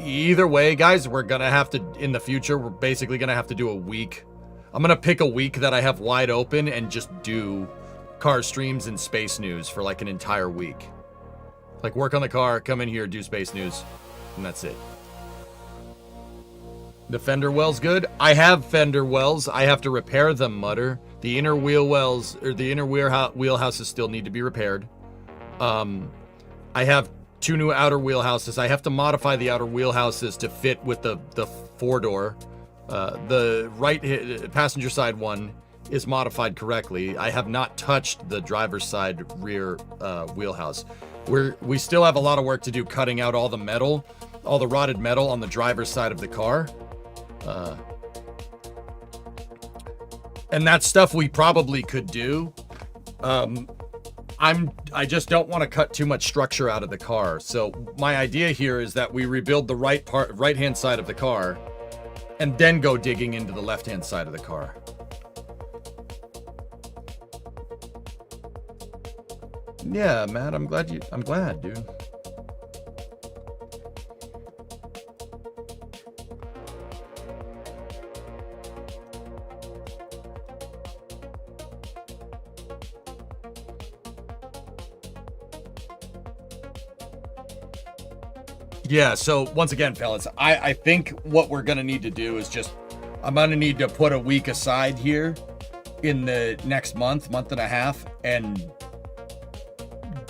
Either way, guys, we're going to have to, in the future, we're basically going to have to do a week. I'm going to pick a week that I have wide open and just do car streams and space news for like an entire week. Like work on the car, come in here, do space news, and that's it. The fender well's good. I have fender wells. I have to repair them, Mutter. The inner wheel wells, or the inner wheelhouses still need to be repaired. I have 2 new outer wheelhouses. I have to modify the outer wheelhouses to fit with the 4-door. The right passenger side one is modified correctly. I have not touched the driver's side rear wheelhouse. We still have a lot of work to do cutting out all the metal, all the rotted metal on the driver's side of the car. And that's stuff we probably could do. I just don't want to cut too much structure out of the car. So my idea here is that we rebuild the right-hand side of the car and then go digging into the left-hand side of the car. Yeah, Matt, I'm glad, dude. Yeah, so once again, fellas, I think what we're going to need to do is just, I'm going to need to put a week aside here in the next month and a half, and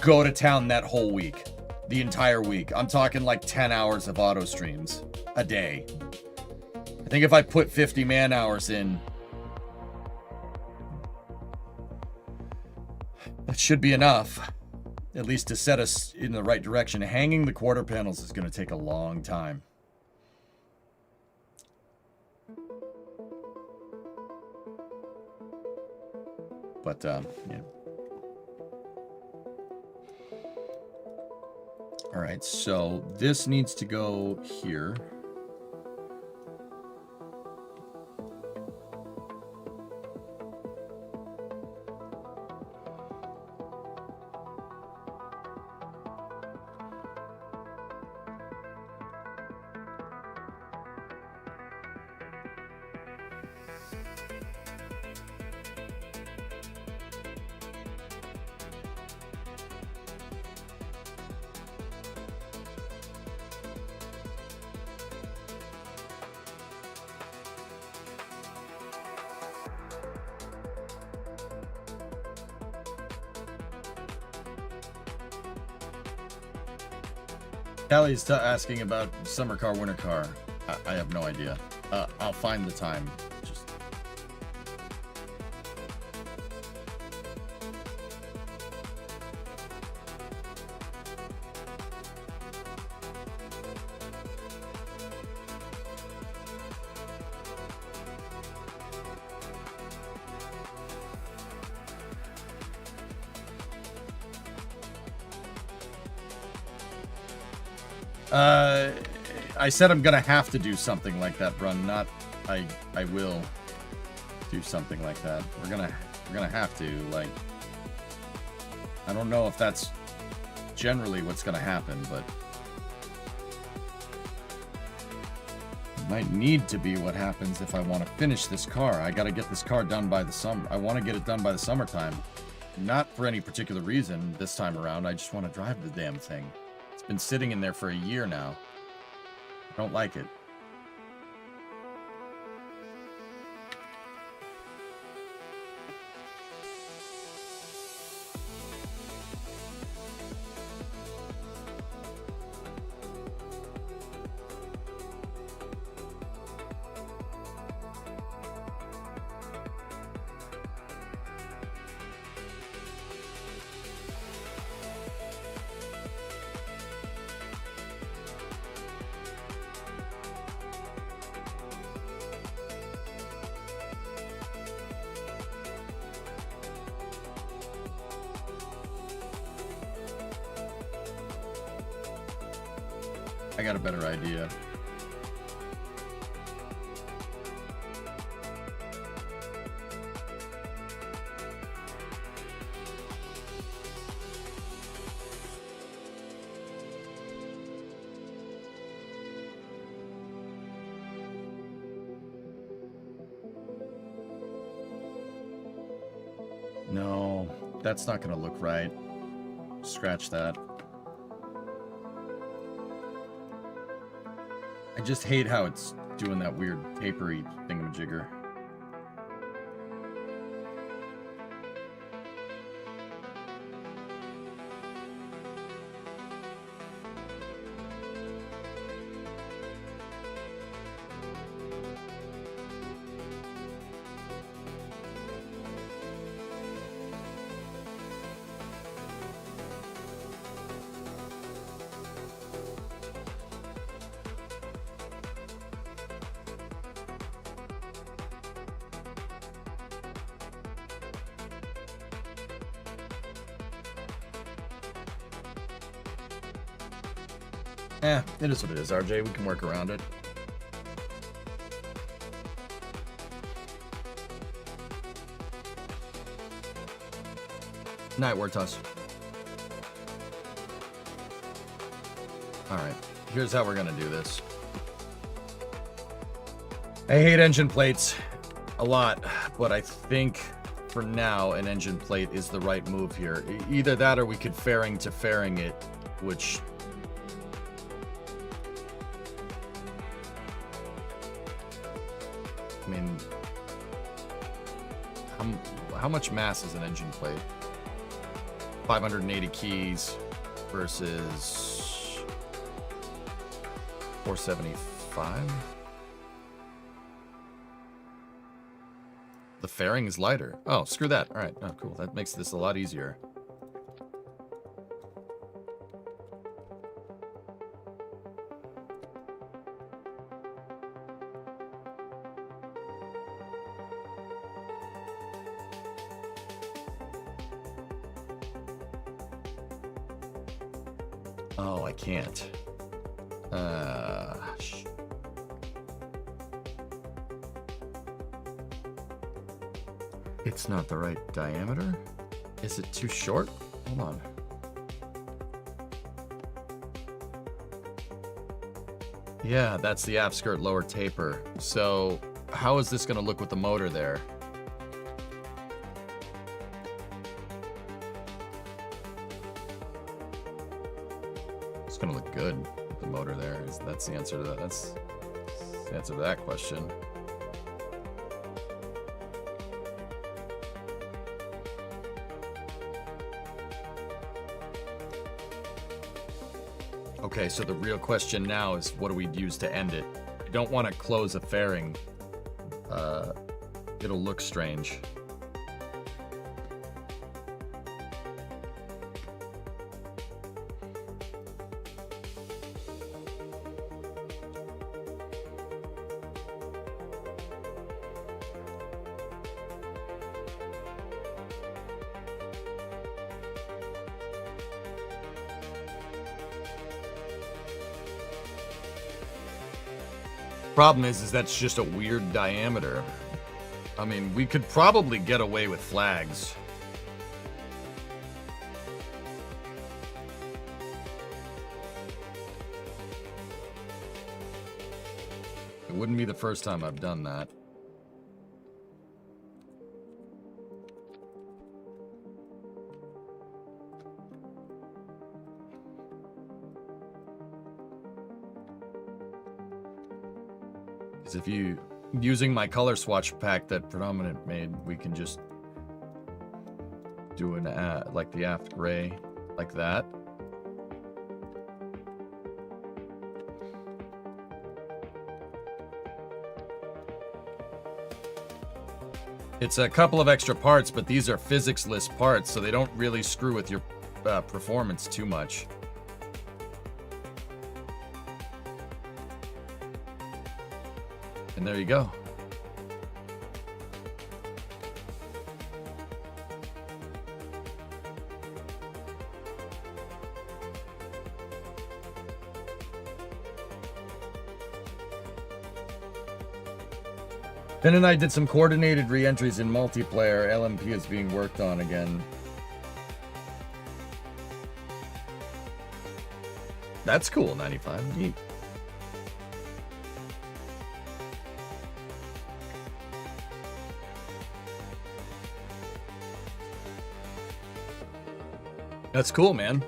go to town that whole week, the entire week. I'm talking like 10 hours of auto streams a day. I think if I put 50 man hours in, should be enough, at least to set us in the right direction. Hanging the quarter panels is going to take a long time. But, yeah. All right, so this needs to go here. Callie's asking about summer car, winter car. I have no idea. I'll find the time. Just... I said I'm gonna have to do something like that, Brun. Not I will do something like that. We're gonna have to, like, I don't know if that's generally what's gonna happen, but it might need to be what happens if I want to finish this car. I gotta get this car done by the summer. I want to get it done by the summertime. Not for any particular reason this time around. I just want to drive the damn thing. It's been sitting in there for a year now. I don't like it. I got a better idea. No, that's not going to look right. Scratch that. I just hate how it's doing that weird papery thingamajigger. It is what it is, RJ. We can work around it. Night, Wartos. Alright, here's how we're gonna do this. I hate engine plates a lot, but I think for now an engine plate is the right move here. Either that or we could fairing to fairing it, which... I mean, how much mass is an engine plate? 580 keys versus 475? The fairing is lighter. Oh, screw that. All right. Oh, cool. That makes this a lot easier. Oh, I can't. It's not the right diameter? Is it too short? Hold on. Yeah, that's the aft skirt lower taper. So how is this going to look with the motor there? It's going to look good with the motor there. That's the answer to that. That's the answer to that question. Okay, so the real question now is, what do we use to end it? I don't want to close a fairing. It'll look strange. Problem is that's just a weird diameter. I mean, we could probably get away with flags. It wouldn't be the first time I've done that. If you using my color swatch pack that Predominant made, we can just do an like the aft gray like that. It's a couple of extra parts, but these are physics-less parts, so they don't really screw with your performance too much. And there you go. Ben and I did some coordinated re-entries in multiplayer. LMP is being worked on again. That's cool, 95. Neat. That's cool, man.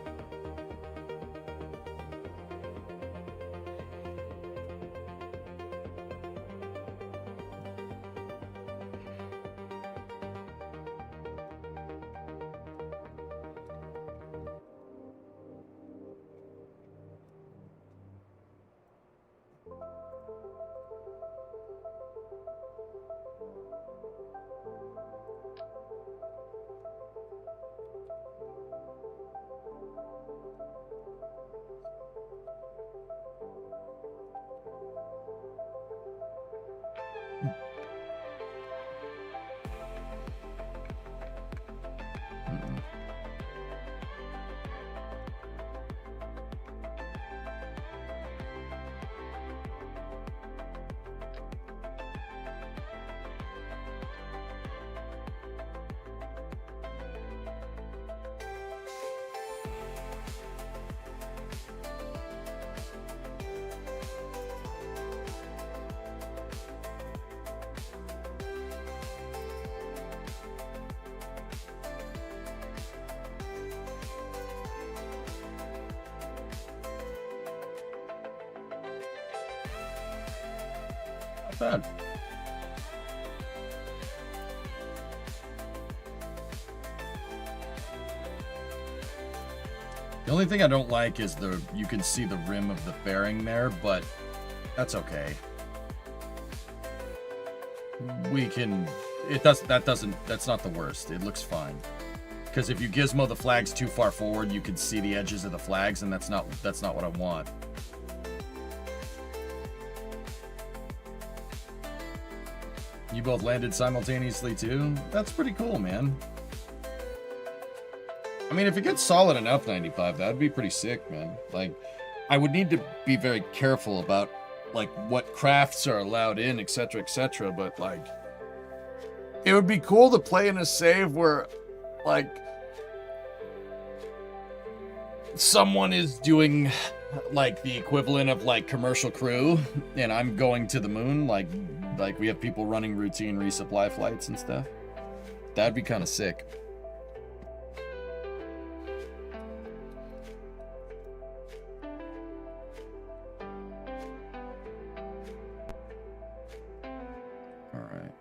Bad. The only thing I don't like is you can see the rim of the fairing there, but that's okay. That's not the worst. It looks fine. Because if you gizmo the flags too far forward, you can see the edges of the flags, and that's not what I want. You both landed simultaneously too? That's pretty cool, man. I mean, if it gets solid enough 95, that'd be pretty sick, man. Like, I would need to be very careful about, like, what crafts are allowed in, etc., but, like, it would be cool to play in a save where, like, someone is doing, like, the equivalent of, like, commercial crew, and I'm going to the moon, like we have people running routine resupply flights and stuff. That'd be kind of sick. All right.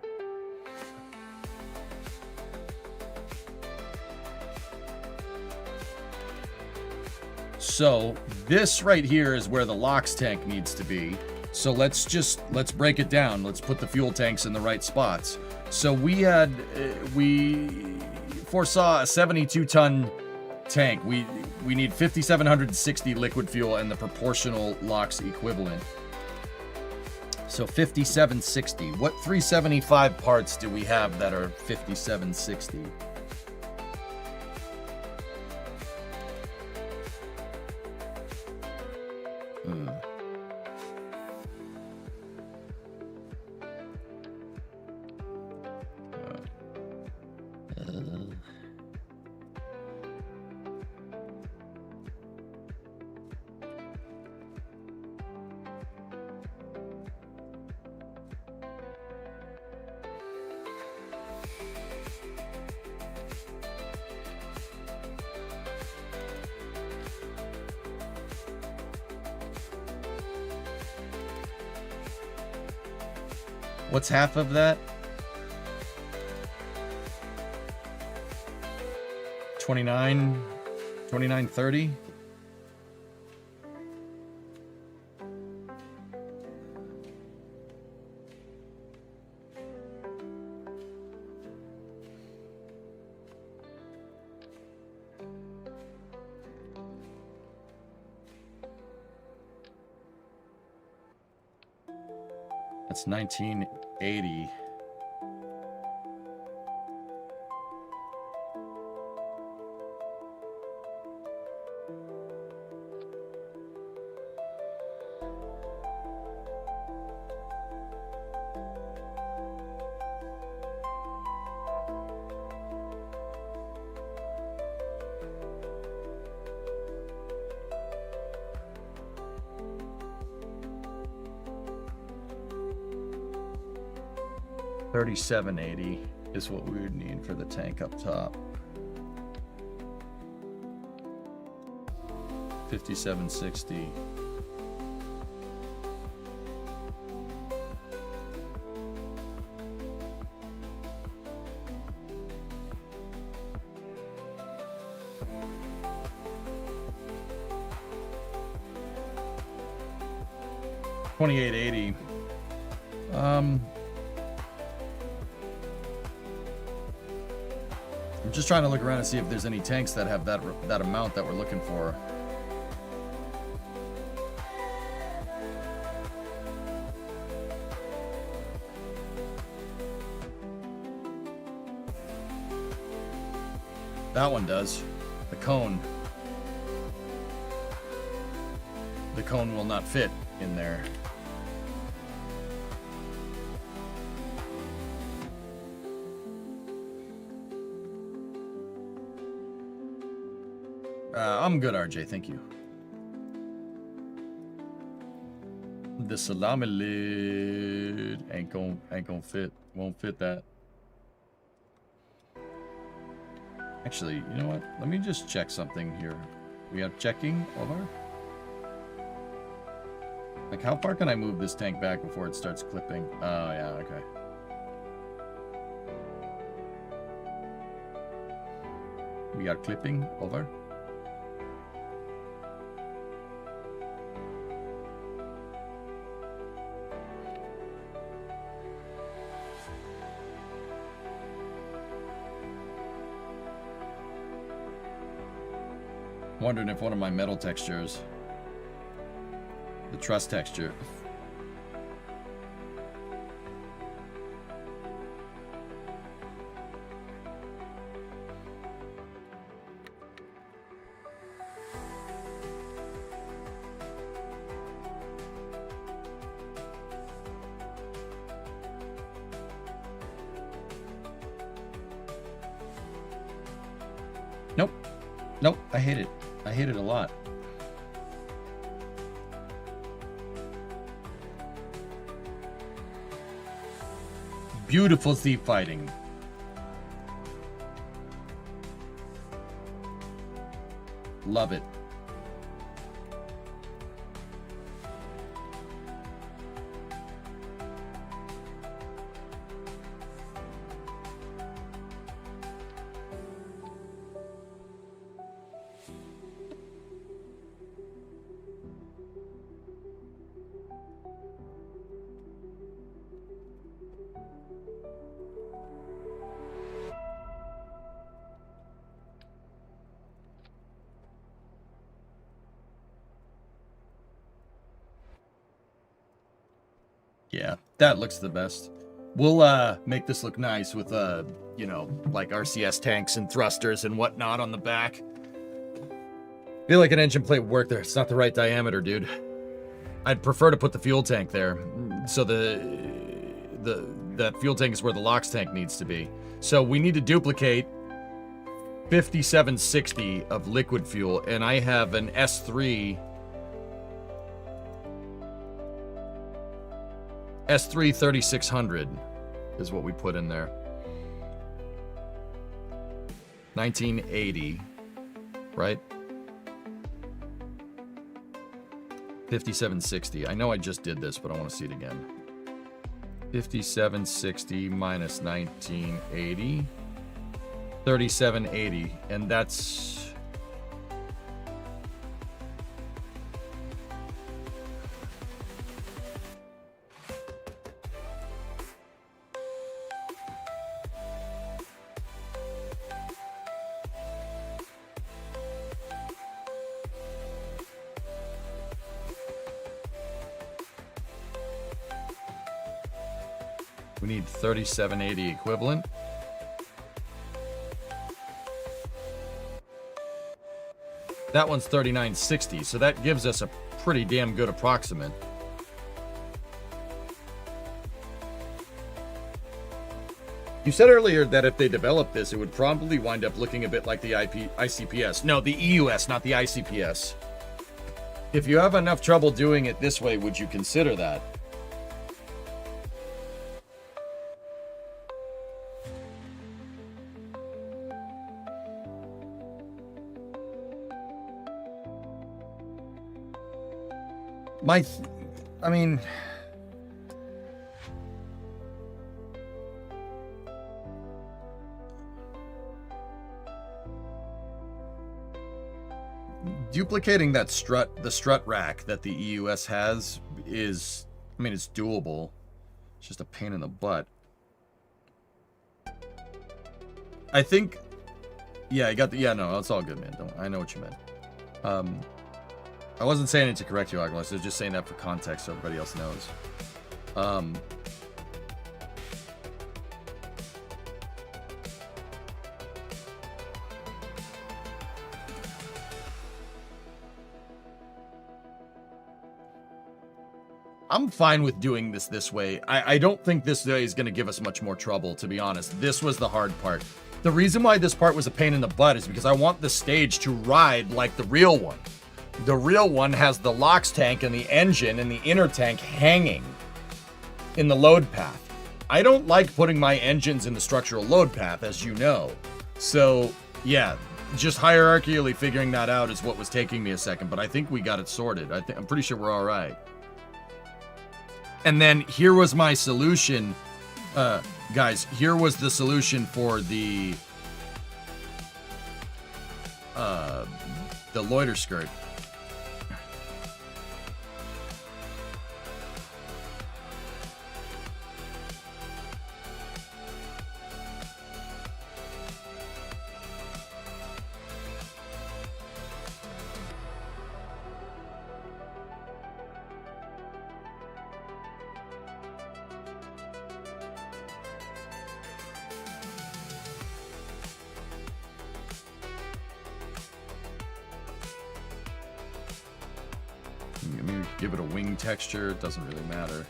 So this right here is where the LOX tank needs to be. So let's break it down. Let's put the fuel tanks in the right spots. So we foresaw a 72-ton tank. We need 5,760 liquid fuel and the proportional LOX equivalent. So 5,760. What 375 parts do we have that are 5,760? What's half of that? 2930? That's 1980. $37.80 is what we would need for the tank up top. $57.60. $28.80. I'm just trying to look around and see if there's any tanks that have that amount that we're looking for. That one does. The cone. The cone will not fit in there. I'm good, RJ. Thank you. The salami lid ain't gonna fit. Won't fit that. Actually, you know what? Let me just check something here. We have checking over. Like, how far can I move this tank back before it starts clipping? Oh, yeah, okay. We are clipping over. Wondering if one of my metal textures, the truss texture, Nope, I hate it. I hate it a lot. Beautiful sea fighting. Love it. Yeah, that looks the best. We'll make this look nice with you know, like RCS tanks and thrusters and whatnot on the back. Feel like an engine plate would work there. It's not the right diameter, dude. I'd prefer to put the fuel tank there. So that fuel tank is where the LOX tank needs to be. So we need to duplicate 5760 of liquid fuel, and I have an S3 3600 is what we put in there. 1980, right? 5760. I know I just did this, but I want to see it again. 5760 minus 1980. 3780. And that's... We need 3780 equivalent. That one's 3960, so that gives us a pretty damn good approximate. You said earlier that if they developed this, it would probably wind up looking a bit like the ICPS. No, the EUS, not the ICPS. If you have enough trouble doing it this way, would you consider that? I mean, duplicating that strut, the strut rack that the EUS has is, I mean, it's doable. It's just a pain in the butt. I think, yeah, I got the, yeah, no, it's all good, man. I know what you meant. I wasn't saying it to correct you, Agnes. I was just saying that for context so everybody else knows. I'm fine with doing this way. I don't think this way is going to give us much more trouble, to be honest. This was the hard part. The reason why this part was a pain in the butt is because I want the stage to ride like the real one. The real one has the LOX tank and the engine and the inner tank hanging in the load path. I don't like putting my engines in the structural load path, as you know. So, yeah, just hierarchically figuring that out is what was taking me a second, but I think we got it sorted. I'm pretty sure we're all right. And then here was my solution. Guys, here was the solution for the loiter skirt. Maybe give it a wing texture. It doesn't really matter.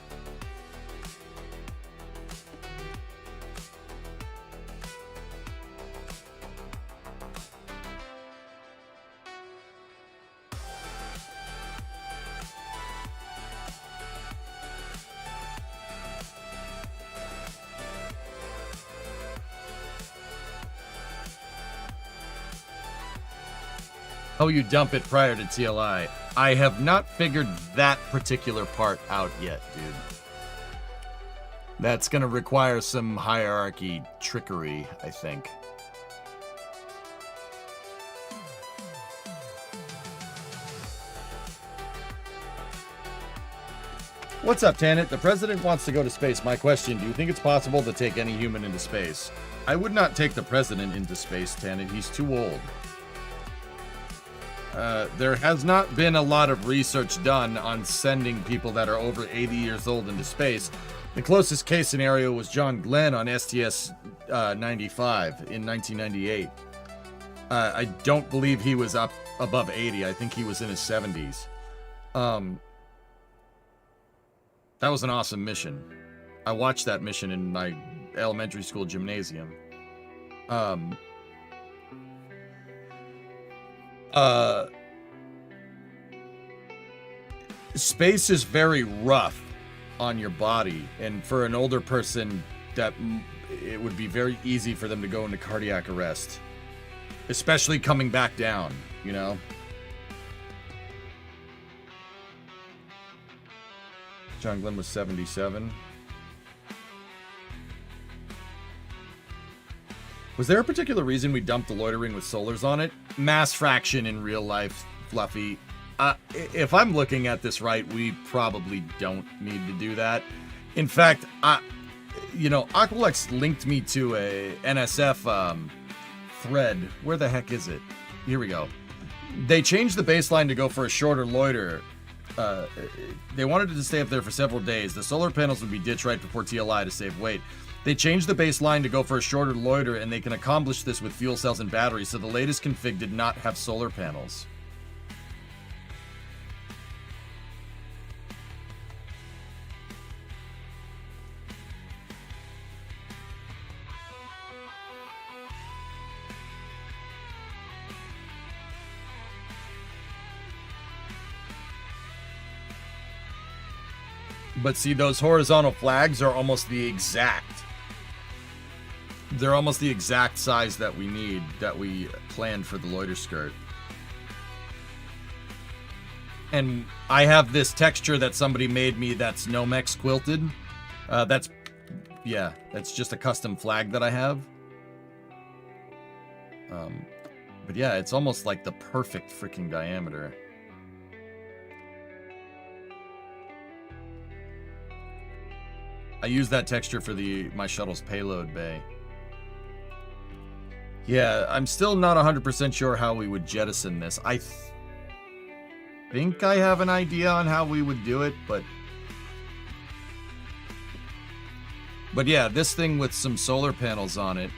Oh, you dump it prior to TLI. I have not figured that particular part out yet, dude. That's gonna require some hierarchy trickery, I think. What's up, Tanit? The president wants to go to space. My question, do you think it's possible to take any human into space? I would not take the president into space, Tanit. He's too old. There has not been a lot of research done on sending people that are over 80 years old into space. The closest case scenario was John Glenn on STS-95 in 1998. I don't believe he was up above 80. I think he was in his 70s. That was an awesome mission. I watched that mission in my elementary school gymnasium. Space is very rough on your body, and for an older person, that it would be very easy for them to go into cardiac arrest, especially coming back down, you know? John Glenn was 77. Was there a particular reason we dumped the loitering with solars on it? Mass fraction in real life, Fluffy. If I'm looking at this right, we probably don't need to do that. In fact, Aqualex linked me to a NSF thread. Where the heck is it? Here we go. They changed the baseline to go for a shorter loiter. They wanted it to stay up there for several days. The solar panels would be ditched right before TLI to save weight. They changed the baseline to go for a shorter loiter, and they can accomplish this with fuel cells and batteries, so the latest config did not have solar panels. But see, those horizontal flags are almost the exact. They're almost the exact size that we need, that we planned for the loiter skirt. And I have this texture that somebody made me that's Nomex quilted. That's just a custom flag that I have. But yeah, it's almost like the perfect freaking diameter. I use that texture for my shuttle's payload bay. Yeah, I'm still not 100% sure how we would jettison this. I think I have an idea on how we would do it, but yeah, this thing with some solar panels on it.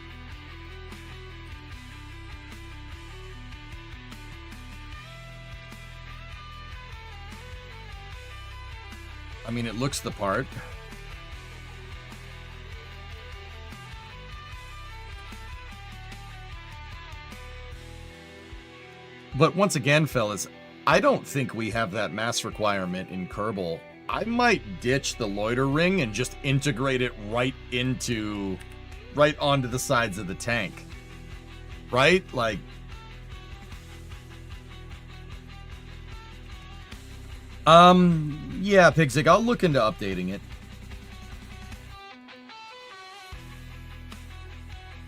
I mean, it looks the part. But once again, fellas, I don't think we have that mass requirement in Kerbal. I might ditch the loiter ring and just integrate it right onto the sides of the tank. Right? Like, yeah, Pigzig, I'll look into updating it.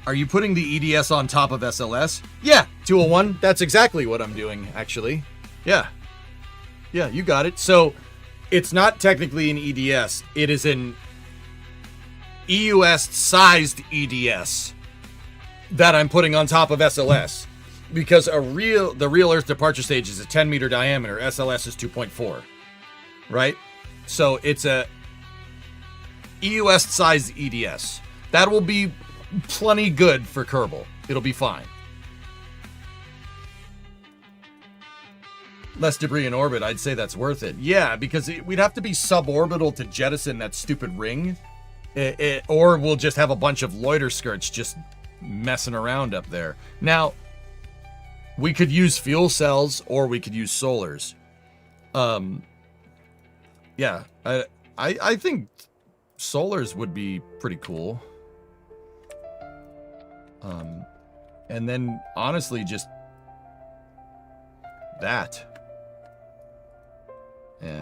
Are you putting the EDS on top of SLS? Yeah, 201. That's exactly what I'm doing, actually. Yeah. Yeah, you got it. So, it's not technically an EDS. It is an EUS-sized EDS that I'm putting on top of SLS. Because the real Earth departure stage is a 10-meter diameter. SLS is 2.4. Right? So, it's a EUS-sized EDS. That will be plenty good for Kerbal. It'll be fine. Less debris in orbit, I'd say that's worth it. Yeah, because we'd have to be suborbital to jettison that stupid ring. Or we'll just have a bunch of loiter skirts just messing around up there. Now, we could use fuel cells or we could use solars. Yeah, I think solars would be pretty cool. And then, honestly, just that. Yeah,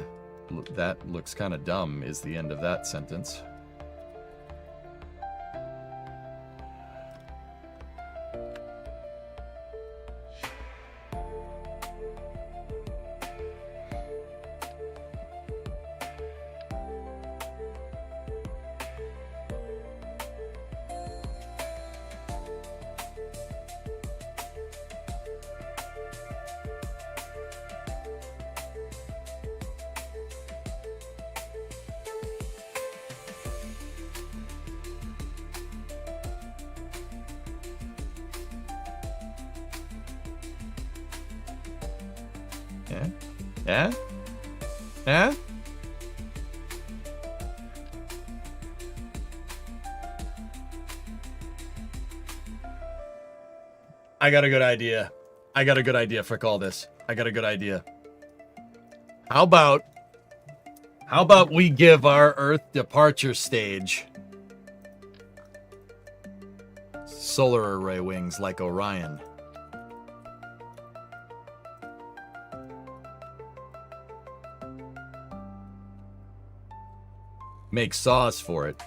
that looks kind of dumb is the end of that sentence. Yeah? Yeah? Yeah? I got a good idea. I got a good idea for all this. I got a good idea. How about we give our Earth departure stage solar array wings like Orion? Make saws for it.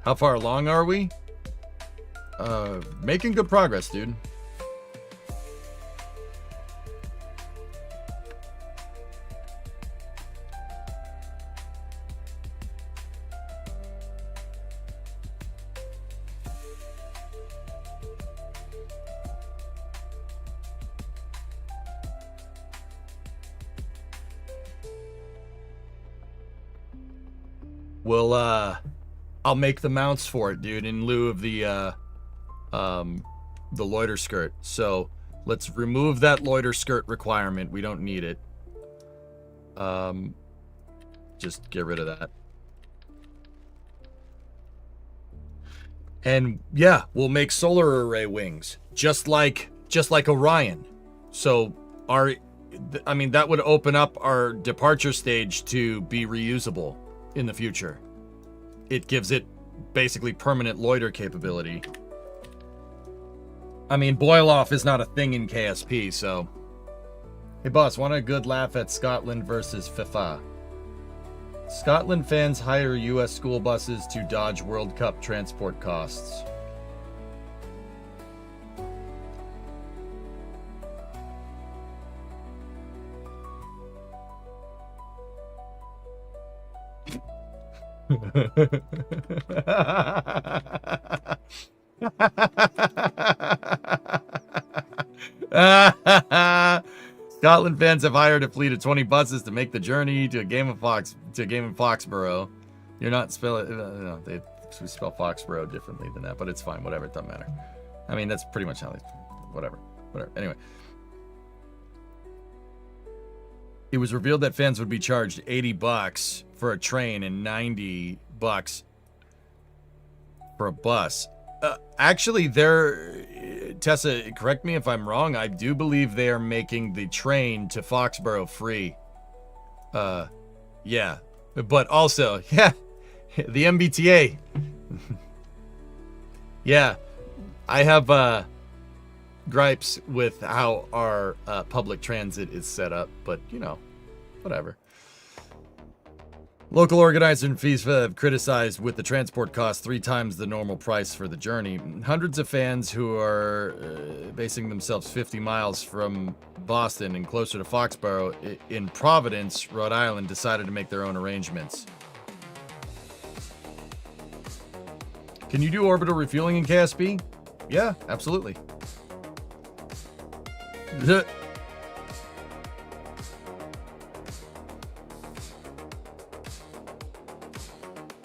How far along are we? Making good progress, dude. We'll, I'll make the mounts for it, dude, in lieu of the loiter skirt. So let's remove that loiter skirt requirement. We don't need it. Just get rid of that. And yeah, we'll make solar array wings, just like Orion. So I mean, that would open up our departure stage to be reusable in the future. It gives it basically permanent loiter capability. I mean, boil off is not a thing in KSP, so. Hey boss, want a good laugh at Scotland versus FIFA? Scotland fans hire US school buses to dodge World Cup transport costs. Scotland fans have hired a fleet of 20 buses to make the journey to a game in Foxborough. You're not spelling. No, they spell Foxborough differently than that, but it's fine. Whatever, it doesn't matter. I mean, that's pretty much how they. Whatever. Anyway. It was revealed that fans would be charged $80 for a train and $90 for a bus. Actually, Tessa, correct me if I'm wrong. I do believe they are making the train to Foxborough free. Yeah. But also, yeah, the MBTA. Yeah, I have gripes with how our public transit is set up, but you know, whatever. Local organizers in FIFA have criticized with the transport cost 3 times the normal price for the journey. Hundreds of fans who are basing themselves 50 miles from Boston and closer to Foxborough in Providence, Rhode Island, decided to make their own arrangements. Can you do orbital refueling in KSP? Yeah, absolutely.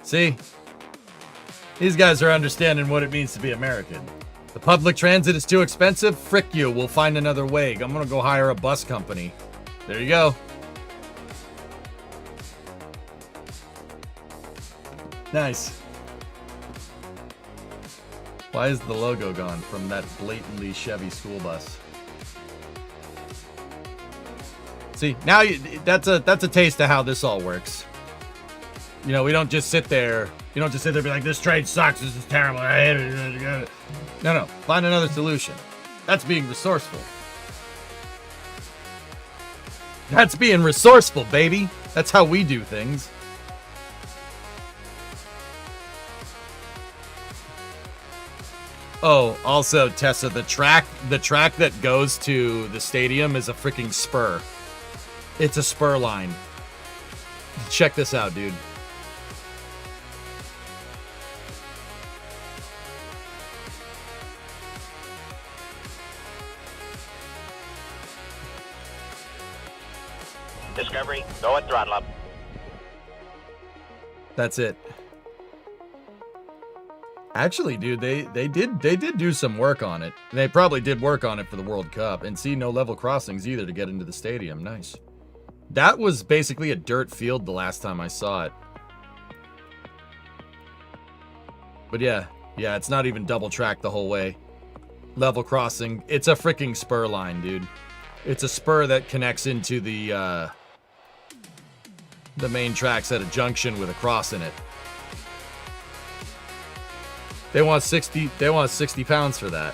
See? These guys are understanding what it means to be American. The public transit is too expensive? Frick you, we'll find another way. I'm gonna go hire a bus company. There you go. Nice. Why is the logo gone from that blatantly Chevy school bus? See, now that's a taste of how this all works. You know, we don't just sit there. You don't just sit there and be like, this trade sucks. This is terrible. I hate it. No. Find another solution. That's being resourceful. That's being resourceful, baby. That's how we do things. Oh, also, Tessa, the track that goes to the stadium is a freaking spur. It's a spur line. Check this out, dude. Discovery, go at throttle up. That's it. Actually, dude, they did do some work on it. They probably did work on it for the World Cup. And see, no level crossings either to get into the stadium. Nice. That was basically a dirt field the last time I saw it. But yeah, it's not even double track the whole way. Level crossing. It's a freaking spur line, dude. It's a spur that connects into the main tracks at a junction with a cross in it. They want 60 pounds for that.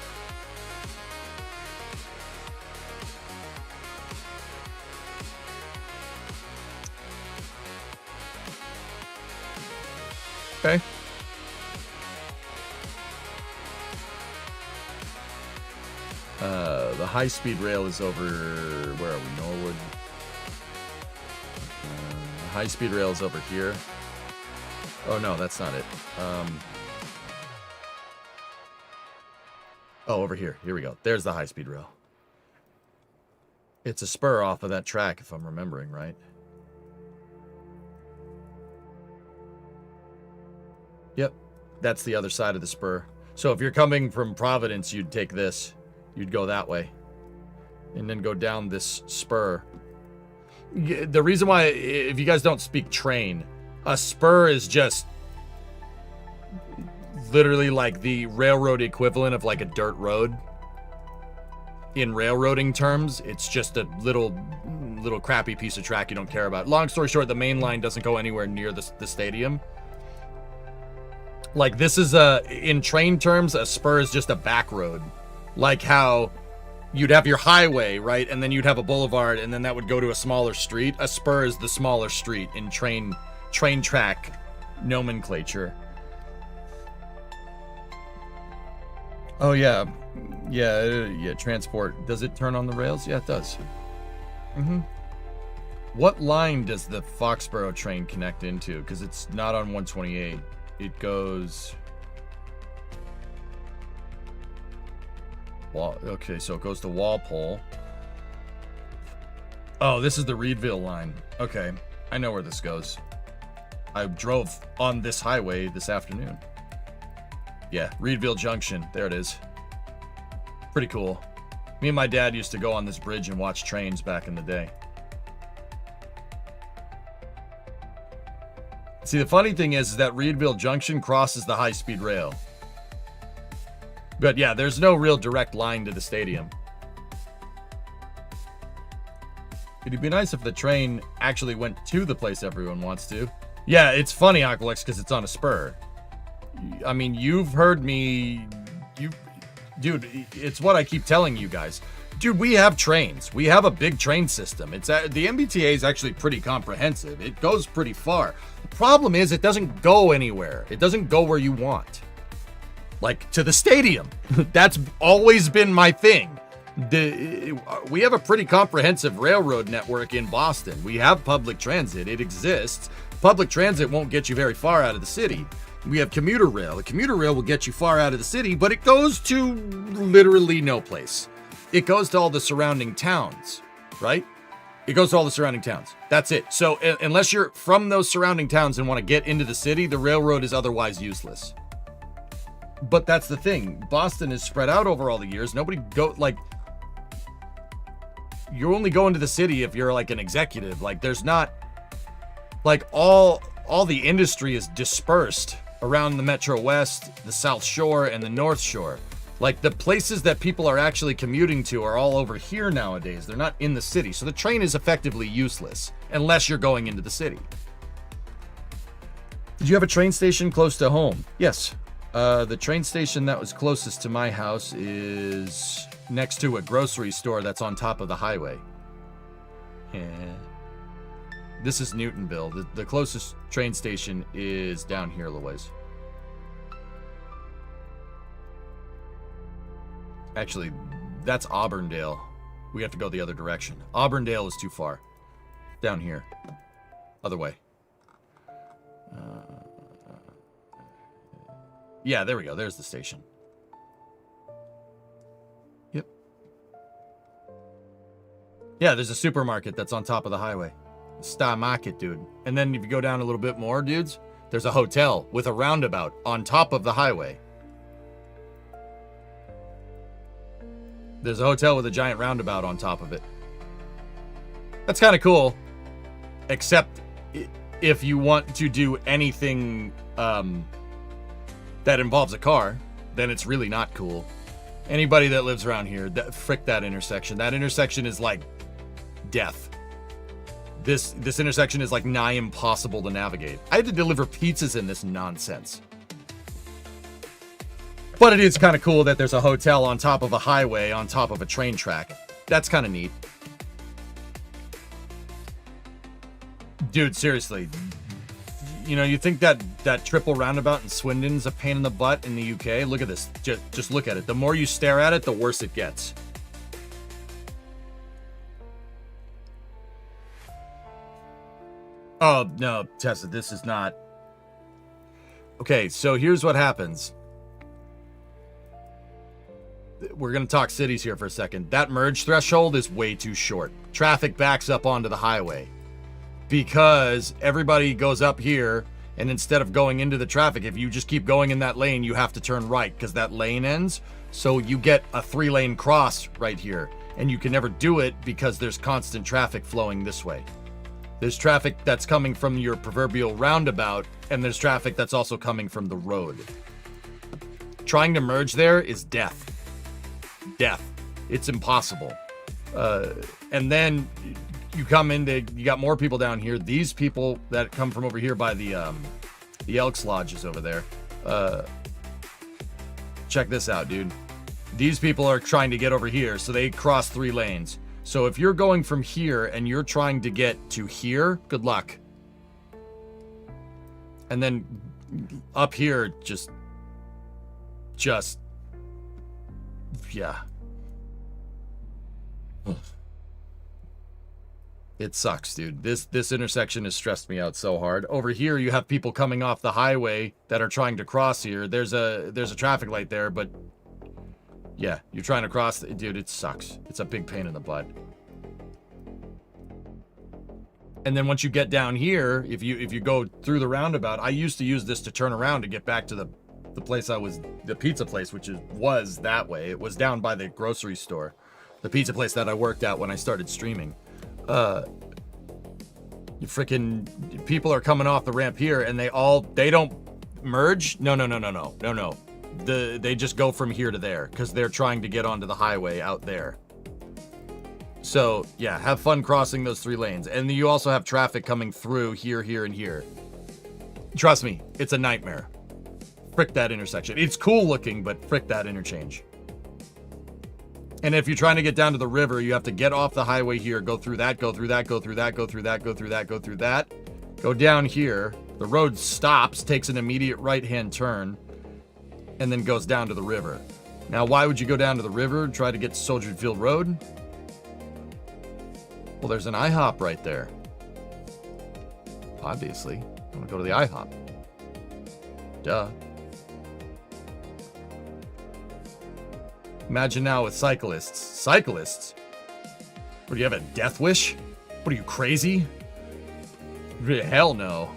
Okay. The high-speed rail is over, where are we, Norwood? The high-speed rail is over here. Oh no, that's not it. Oh, over here. Here we go. There's the high-speed rail. It's a spur off of that track, if I'm remembering right. Yep, that's the other side of the spur. So if you're coming from Providence, you'd take this. You'd go that way. And then go down this spur. The reason why, if you guys don't speak train, a spur is just literally like the railroad equivalent of like a dirt road. In railroading terms, it's just a little crappy piece of track you don't care about. Long story short, the main line doesn't go anywhere near the stadium. Like, this is in train terms, a spur is just a back road. Like how you'd have your highway, right? And then you'd have a boulevard, and then that would go to a smaller street. A spur is the smaller street in train track nomenclature. Oh, yeah, transport. Does it turn on the rails? Yeah, it does. What line does the Foxborough train connect into? Because it's not on 128. It goes... Okay, so it goes to Walpole. Oh, this is the Reedville line. Okay, I know where this goes. I drove on this highway this afternoon. Yeah, Reedville Junction. There it is. Pretty cool. Me and my dad used to go on this bridge and watch trains back in the day. See, the funny thing is that Reedville Junction crosses the high-speed rail. But yeah, there's no real direct line to the stadium. It'd be nice if the train actually went to the place everyone wants to. Yeah, it's funny, Aqualex, because it's on a spur. I mean, you've heard me... Dude, it's what I keep telling you guys. Dude, we have trains. We have a big train system. The MBTA is actually pretty comprehensive. It goes pretty far. The problem is it doesn't go anywhere. It doesn't go where you want. Like, to the stadium. That's always been my thing. We have a pretty comprehensive railroad network in Boston. We have public transit. It exists. Public transit won't get you very far out of the city. We have commuter rail. The commuter rail will get you far out of the city, but it goes to literally no place. It goes to all the surrounding towns, right? It goes to all the surrounding towns. That's it. So unless you're from those surrounding towns and want to get into the city, the railroad is otherwise useless. But that's the thing. Boston is spread out over all the years. Nobody you only go into the city if you're like an executive. Like, there's not, like, all the industry is dispersed around the Metro West, the South Shore, and the North Shore. Like, the places that people are actually commuting to are all over here nowadays. They're not in the city. So the train is effectively useless unless you're going into the city. Did you have a train station close to home? Yes. The train station that was closest to my house is next to a grocery store that's on top of the highway. Yeah. This is Newtonville. The closest train station is down here a little ways. Actually, that's Auburndale. We have to go the other direction. Auburndale is too far. Down here. Other way. Yeah, there we go. There's the station. Yep. Yeah, there's a supermarket that's on top of the highway. Star Market, dude. And then if you go down a little bit more, dudes, there's a hotel with a roundabout on top of the highway. There's a hotel with a giant roundabout on top of it. That's kind of cool. Except if you want to do anything that involves a car, then it's really not cool. Anybody that lives around here, frick that intersection. That intersection is like death. This intersection is like nigh impossible to navigate. I had to deliver pizzas in this nonsense. But it is kind of cool that there's a hotel on top of a highway on top of a train track. That's kind of neat. Dude, seriously. You know, you think that triple roundabout in Swindon's a pain in the butt in the UK? Look at this. Just look at it. The more you stare at it, the worse it gets. Oh, no, Tessa, this is not... Okay, so here's what happens. We're going to talk cities here for a second. That merge threshold is way too short. Traffic backs up onto the highway. Because everybody goes up here, and instead of going into the traffic, if you just keep going in that lane, you have to turn right, because that lane ends. So you get a 3-lane cross right here. And you can never do it because there's constant traffic flowing this way. There's traffic that's coming from your proverbial roundabout, and there's traffic that's also coming from the road. Trying to merge there is death. Death. It's impossible. And then you come into, you got more people down here. These people that come from over here by the Elks Lodges over there. Check this out, dude. These people are trying to get over here, so they cross 3 lanes. So if you're going from here and you're trying to get to here, good luck. And then up here, yeah. It sucks, dude. This intersection has stressed me out so hard. Over here, you have people coming off the highway that are trying to cross here. There's a traffic light there, but yeah, you're trying to cross. Dude, it sucks. It's a big pain in the butt. And then once you get down here, if you go through the roundabout, I used to use this to turn around to get back to the place the pizza place, which was that way. It was down by the grocery store. The pizza place that I worked at when I started streaming. You freaking people are coming off the ramp here and they don't merge. No. They just go from here to there because they're trying to get onto the highway out there. So yeah, have fun crossing those 3 lanes. And you also have traffic coming through here, and here. Trust me, it's a nightmare. Frick that intersection. It's cool looking, but frick that interchange. And if you're trying to get down to the river, you have to get off the highway here, go through that, go through that, go through that, go through that, go through that, go through that. Go down here. The road stops, takes an immediate right-hand turn, and then goes down to the river. Now, why would you go down to the river and try to get to Soldier Field Road? Well, there's an IHOP right there. Obviously. I want to go to the IHOP. Duh. Imagine now with cyclists. Cyclists? What, do you have a death wish? What are you, crazy? Hell no.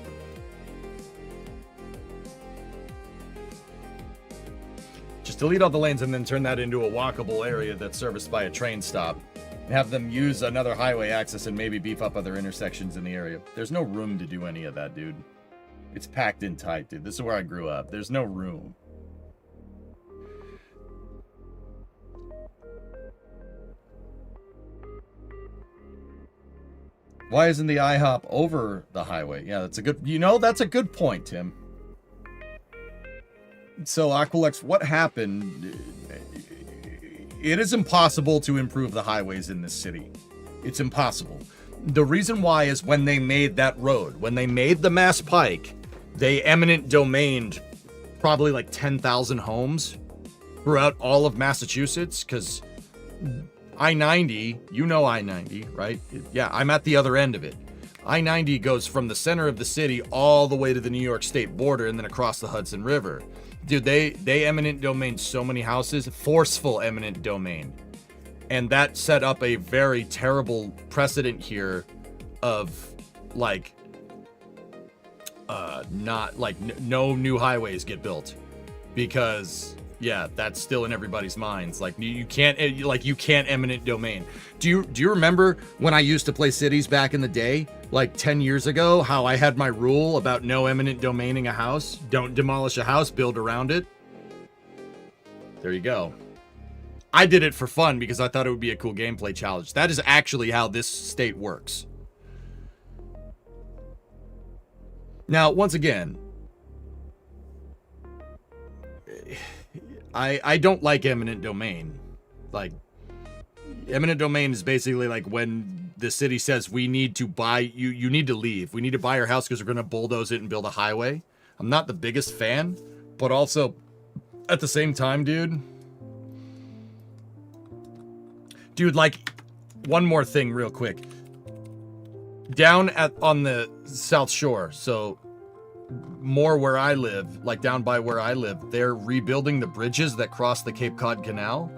Just delete all the lanes and then turn that into a walkable area that's serviced by a train stop. And have them use another highway access and maybe beef up other intersections in the area. There's no room to do any of that, dude. It's packed in tight, dude. This is where I grew up. There's no room. Why isn't the IHOP over the highway? Yeah, that's a good, that's a good point, Tim. So, Aqualex, what happened? It is impossible to improve the highways in this city. It's impossible. The reason why is when they made that road, when they made the Mass Pike, they eminent domained probably like 10,000 homes throughout all of Massachusetts, because I-90, you know I-90, right? Yeah, I'm at the other end of it. I-90 goes from the center of the city all the way to the New York State border and then across the Hudson River. Dude, they eminent domained so many houses, forceful eminent domain. And that set up a very terrible precedent here of like, not like no new highways get built, because yeah, that's still in everybody's minds. Like you can't eminent domain. Do you remember when I used to play cities back in the day, like 10 years ago, how I had my rule about no eminent domaining a house? Don't demolish a house, build around it. There you go. I did it for fun because I thought it would be a cool gameplay challenge. That is actually how this state works. Now, once again, I don't like eminent domain. Like, eminent domain is basically like when the city says we need to buy, you need to leave. We need to buy your house because we're going to bulldoze it and build a highway. I'm not the biggest fan, but also at the same time, dude, like, one more thing real quick. Down on the South Shore, so more where I live, like down by where I live, they're rebuilding the bridges that cross the Cape Cod Canal.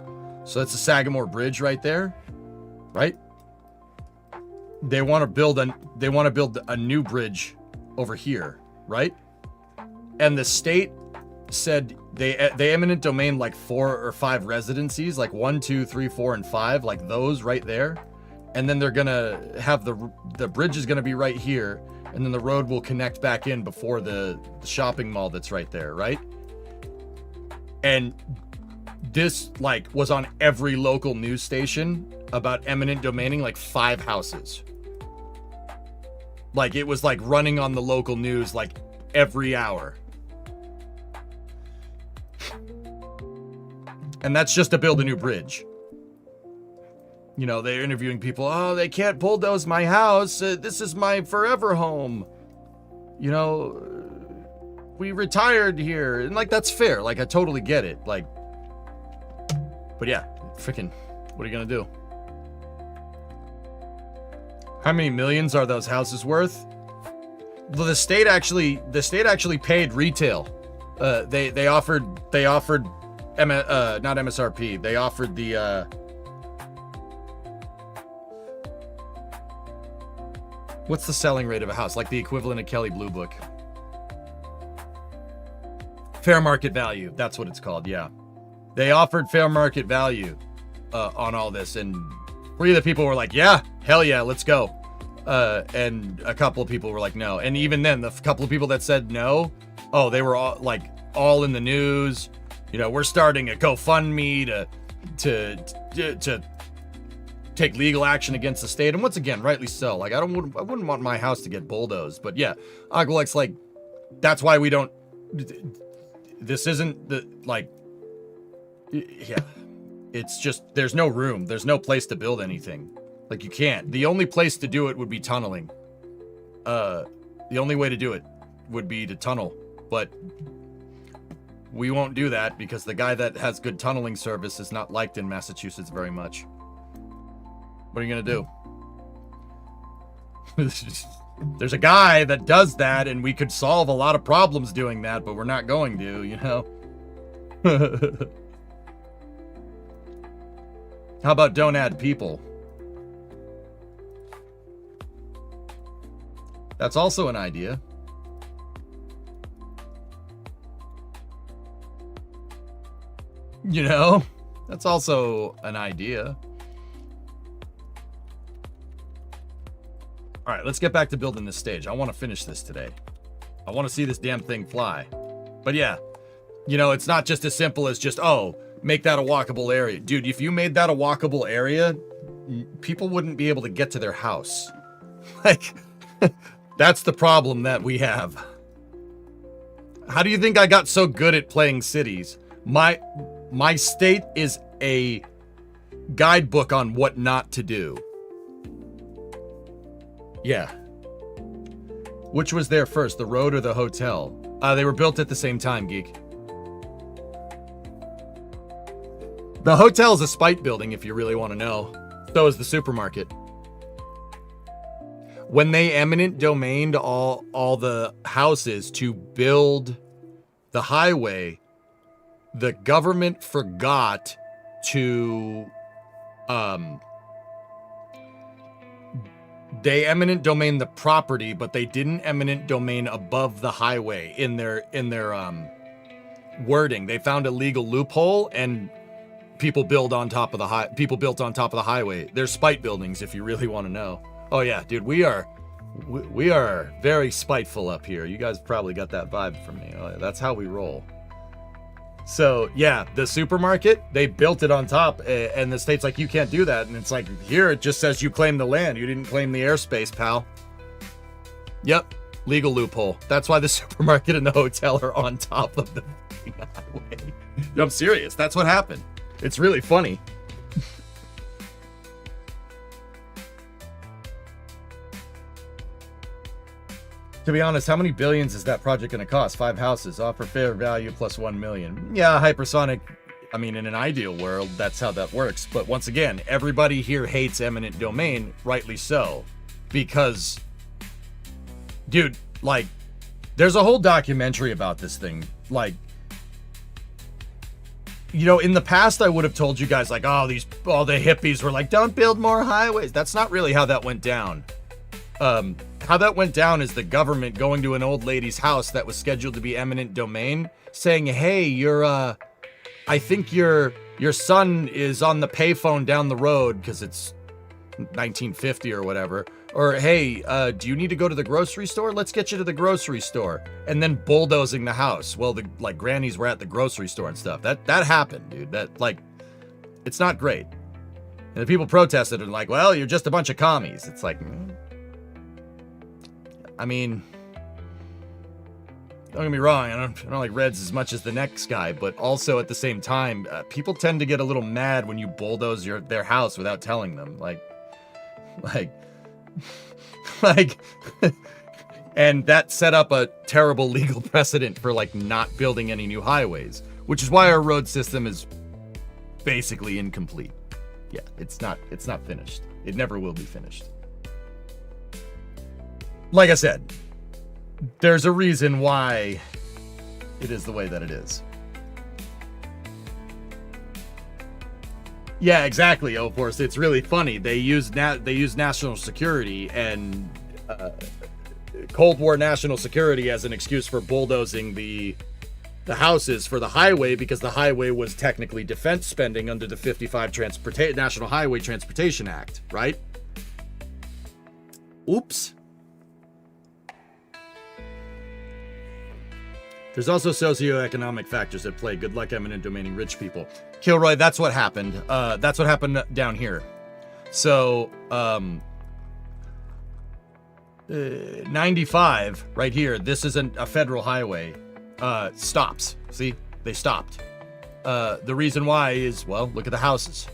So that's the Sagamore Bridge right there, right? They want to build a new bridge over here, right? And the state said they eminent domain like 4 or 5 residencies, like 1, 2, 3, 4, and 5, like those right there. And then they're gonna have the bridge is gonna be right here, and then the road will connect back in before the shopping mall that's right there, right? And this like was on every local news station about eminent domaining like 5 houses. Like it was like running on the local news like every hour. And that's just to build a new bridge. You know, they're interviewing people. Oh, they can't bulldoze my house. This is my forever home. You know, we retired here. And, like, that's fair. Like, I totally get it. Like, but yeah, freaking, what are you going to do? How many millions are those houses worth? Well, the state actually paid retail. They offered not MSRP. They offered the what's the selling rate of a house? Like the equivalent of Kelly Blue Book. Fair market value. That's what it's called. Yeah. They offered fair market value on all this, and 3 of the people were like, yeah, hell yeah, let's go. And a couple of people were like, no. And even then, the couple of people that said no, oh, they were all in the news. You know, we're starting a GoFundMe to take legal action against the state. And once again, rightly so. Like, I wouldn't want my house to get bulldozed. But yeah, Aqualex, like, that's why we don't. This isn't the like. Yeah, it's just there's no room. There's no place to build anything. Like, you can't. The only place to do it would be tunneling. The only way to do it would be to tunnel, but we won't do that because the guy that has good tunneling service is not liked in Massachusetts very much. What are you gonna do? There's a guy that does that, and we could solve a lot of problems doing that, but we're not going to, you know? How about don't add people? That's also an idea. You know, that's also an idea. All right, let's get back to building this stage. I want to finish this today. I want to see this damn thing fly. But yeah, you know, it's not just as simple as just, oh, make that a walkable area. Dude, if you made that a walkable area, people wouldn't be able to get to their house. Like, that's the problem that we have. How do you think I got so good at playing cities? My state is a guidebook on what not to do. Yeah. Which was there first, the road or the hotel? They were built at the same time, Geek. The hotel is a spite building, if you really want to know. So is the supermarket. When they eminent domained all the houses to build the highway, the government forgot to they eminent domain the property, but they didn't eminent domain above the highway in their wording. They found a legal loophole, and people built on top of the highway. They're spite buildings, if you really want to know. Oh yeah, dude, we are very spiteful up here. You guys probably got that vibe from me. That's how we roll. So yeah, the supermarket, they built it on top, and the state's like, you can't do that. And it's like, here it just says you claim the land. You didn't claim the airspace, pal. Yep, legal loophole. That's why the supermarket and the hotel are on top of the highway. I'm serious. That's what happened. It's really funny. To be honest, how many billions is that project going to cost? 5 houses, offer fair value plus 1 million. Yeah, hypersonic. I mean, in an ideal world, that's how that works. But once again, everybody here hates eminent domain, rightly so. Because, dude, like, there's a whole documentary about this thing. Like, you know, in the past, I would have told you guys, like, all the hippies were like, don't build more highways. That's not really how that went down. How that went down is the government going to an old lady's house that was scheduled to be eminent domain, saying, hey, I think your son is on the payphone down the road because it's 1950 or whatever. Or, hey, do you need to go to the grocery store? Let's get you to the grocery store. And then bulldozing the house. Well, the grannies were at the grocery store and stuff. That happened, dude. That, like, it's not great. And the people protested and like, well, you're just a bunch of commies. It's like, I mean, don't get me wrong, I don't like Reds as much as the next guy, but also at the same time, people tend to get a little mad when you bulldoze their house without telling them, like, and that set up a terrible legal precedent for like not building any new highways, which is why our road system is basically incomplete. Yeah, it's not finished. It never will be finished. Like I said, there's a reason why it is the way that it is. Yeah, exactly, of course. It's really funny. They use national security and Cold War national security as an excuse for bulldozing the houses for the highway, because the highway was technically defense spending under the 55 National Highway Transportation Act, right? Oops. There's also socioeconomic factors at play. Good luck eminent domaining rich people. Kilroy, that's what happened. That's what happened down here. So, 95, right here, this isn't a federal highway, stops. See? They stopped. The reason why is, well, look at the houses.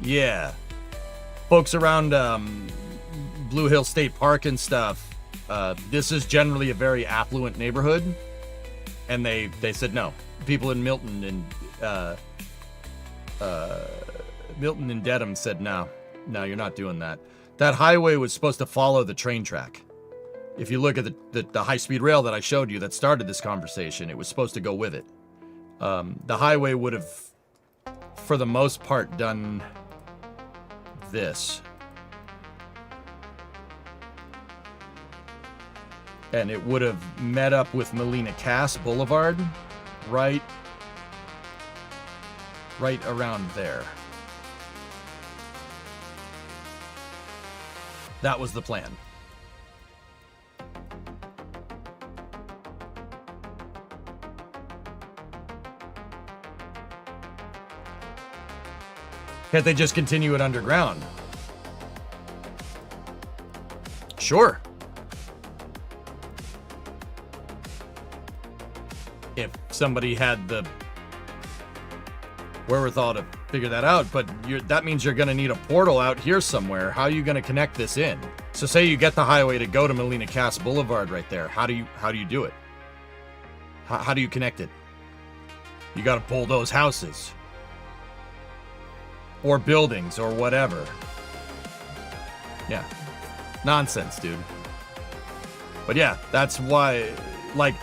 Yeah. Folks around Blue Hill State Park and stuff, this is generally a very affluent neighborhood, and they said no. People in Milton and Dedham said no, you're not doing that. That highway was supposed to follow the train track. If you look at the high-speed rail that I showed you that started this conversation, it was supposed to go with it. The highway would have, for the most part, done this. And it would have met up with Melina Cass Boulevard right around there. That was the plan. Can't they just continue it underground? Sure. If somebody had the wherewithal to figure that out, but that means you're going to need a portal out here somewhere. How are you going to connect this in? So say you get the highway to go to Molina Cass Boulevard right there. How do you do it? How do you connect it? You got to bulldoze houses or buildings or whatever. Yeah. Nonsense, dude. But yeah, that's why, like,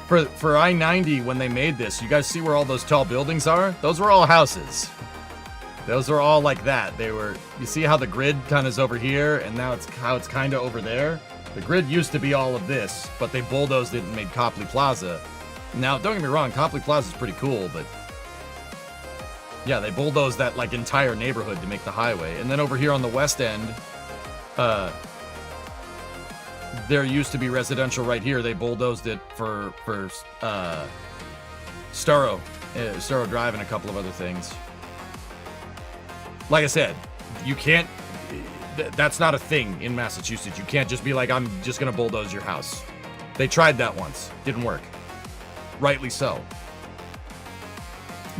for I-90, when they made this, you guys see where all those tall buildings are? Those were all houses. Those were all like that. They were, you see how the grid kind of is over here, and now it's how it's kind of over there? The grid used to be all of this, but they bulldozed it and made Copley Plaza. Now, don't get me wrong, Copley Plaza is pretty cool, but yeah, they bulldozed that, like, entire neighborhood to make the highway. And then over here on the west end, there used to be residential right here. They bulldozed it for Starro Drive and a couple of other things. Like I said, you can't, that's not a thing in Massachusetts. You can't just be like, I'm just going to bulldoze your house. They tried that once. Didn't work. Rightly so.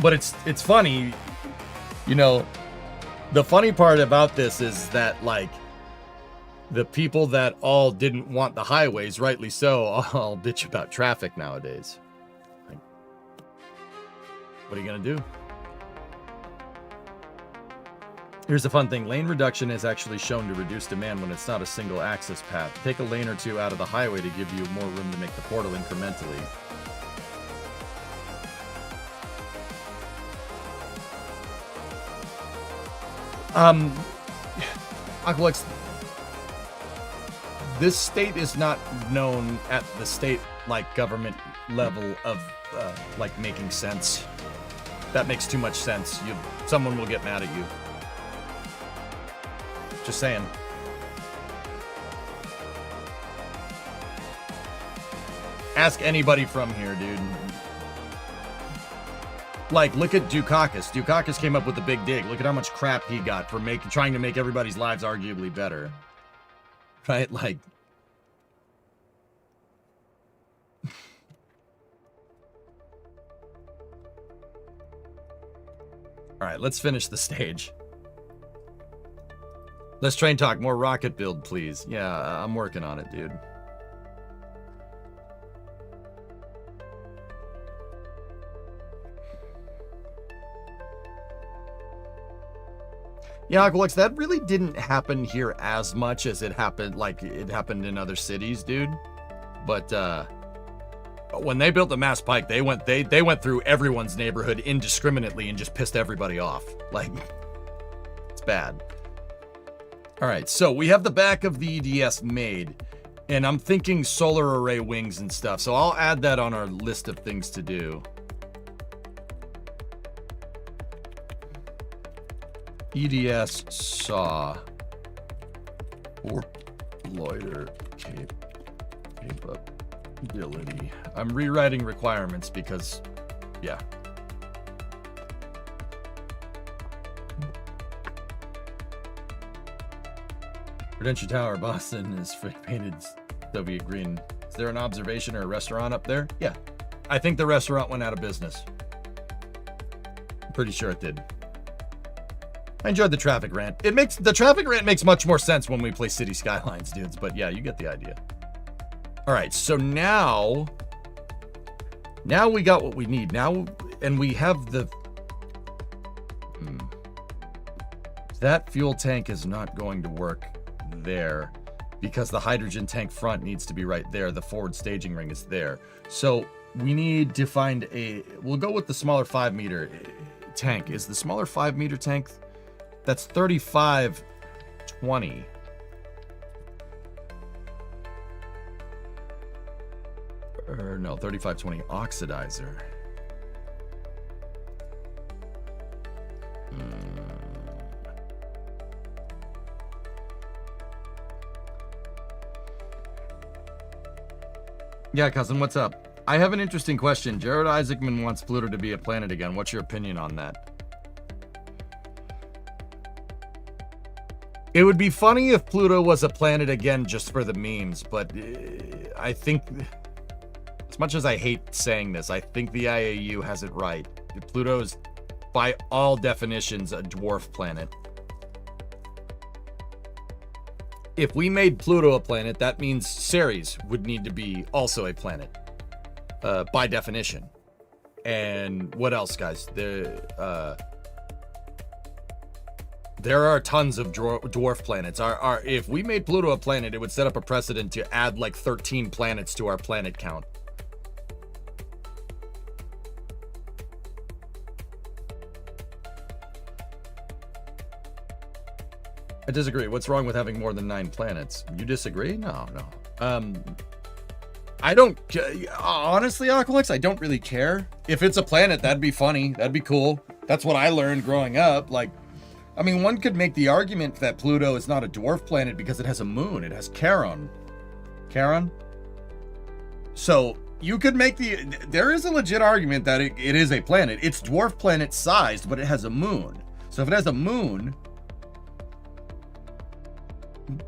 But it's funny, you know, the funny part about this is that, like, the people that all didn't want the highways, rightly so, all bitch about traffic nowadays. Like, what are you going to do? Here's the fun thing. Lane reduction is actually shown to reduce demand when it's not a single access path. Take a lane or two out of the highway to give you more room to make the portal incrementally. Aqualex, this state is not known at the state, like, government level of, like, making sense. That makes too much sense. Someone will get mad at you. Just saying. Ask anybody from here, dude. Like, look at Dukakis. Dukakis came up with the big dig. Look at how much crap he got for trying to make everybody's lives arguably better. Right? Like... Alright, let's finish the stage. Let's train talk. More rocket build, please. Yeah, I'm working on it, dude. Yeah, Aqualex, that really didn't happen here as much as it happened, like, it happened in other cities, dude. But when they built the Mass Pike, they went through everyone's neighborhood indiscriminately and just pissed everybody off. Like, it's bad. All right, so we have the back of the EDS made, and I'm thinking solar array wings and stuff. So I'll add that on our list of things to do. EDS saw or loiter capability. I'm rewriting requirements because, yeah. Prudential Tower, Boston is painted Soviet green. Is there an observation or a restaurant up there? Yeah. I think the restaurant went out of business. I'm pretty sure it did. I enjoyed the traffic rant. The traffic rant makes much more sense when we play City Skylines, dudes. But yeah, you get the idea. All right, so now we got what we need. Now, and we have the... That fuel tank is not going to work there because the hydrogen tank front needs to be right there. The forward staging ring is there. So we need to find a... We'll go with the smaller 5-meter tank. Is the smaller 5-meter tank... That's 3520. Or no, 3520 oxidizer. Yeah, cousin, what's up? I have an interesting question. Jared Isaacman wants Pluto to be a planet again. What's your opinion on that? It would be funny if Pluto was a planet again just for the memes, but I think, as much as I hate saying this, I think the IAU has it right. Pluto is, by all definitions, a dwarf planet. If we made Pluto a planet, that means Ceres would need to be also a planet, by definition. And what else, guys? There are tons of dwarf planets. If we made Pluto a planet, it would set up a precedent to add like 13 planets to our planet count. I disagree. What's wrong with having more than 9 planets? You disagree? No. I don't, honestly, Aqualix, I don't really care. If it's a planet, that'd be funny. That'd be cool. That's what I learned growing up. Like, I mean, one could make the argument that Pluto is not a dwarf planet because it has a moon. It has Charon. So you could make there is a legit argument that it is a planet. It's dwarf planet sized, but it has a moon. So if it has a moon,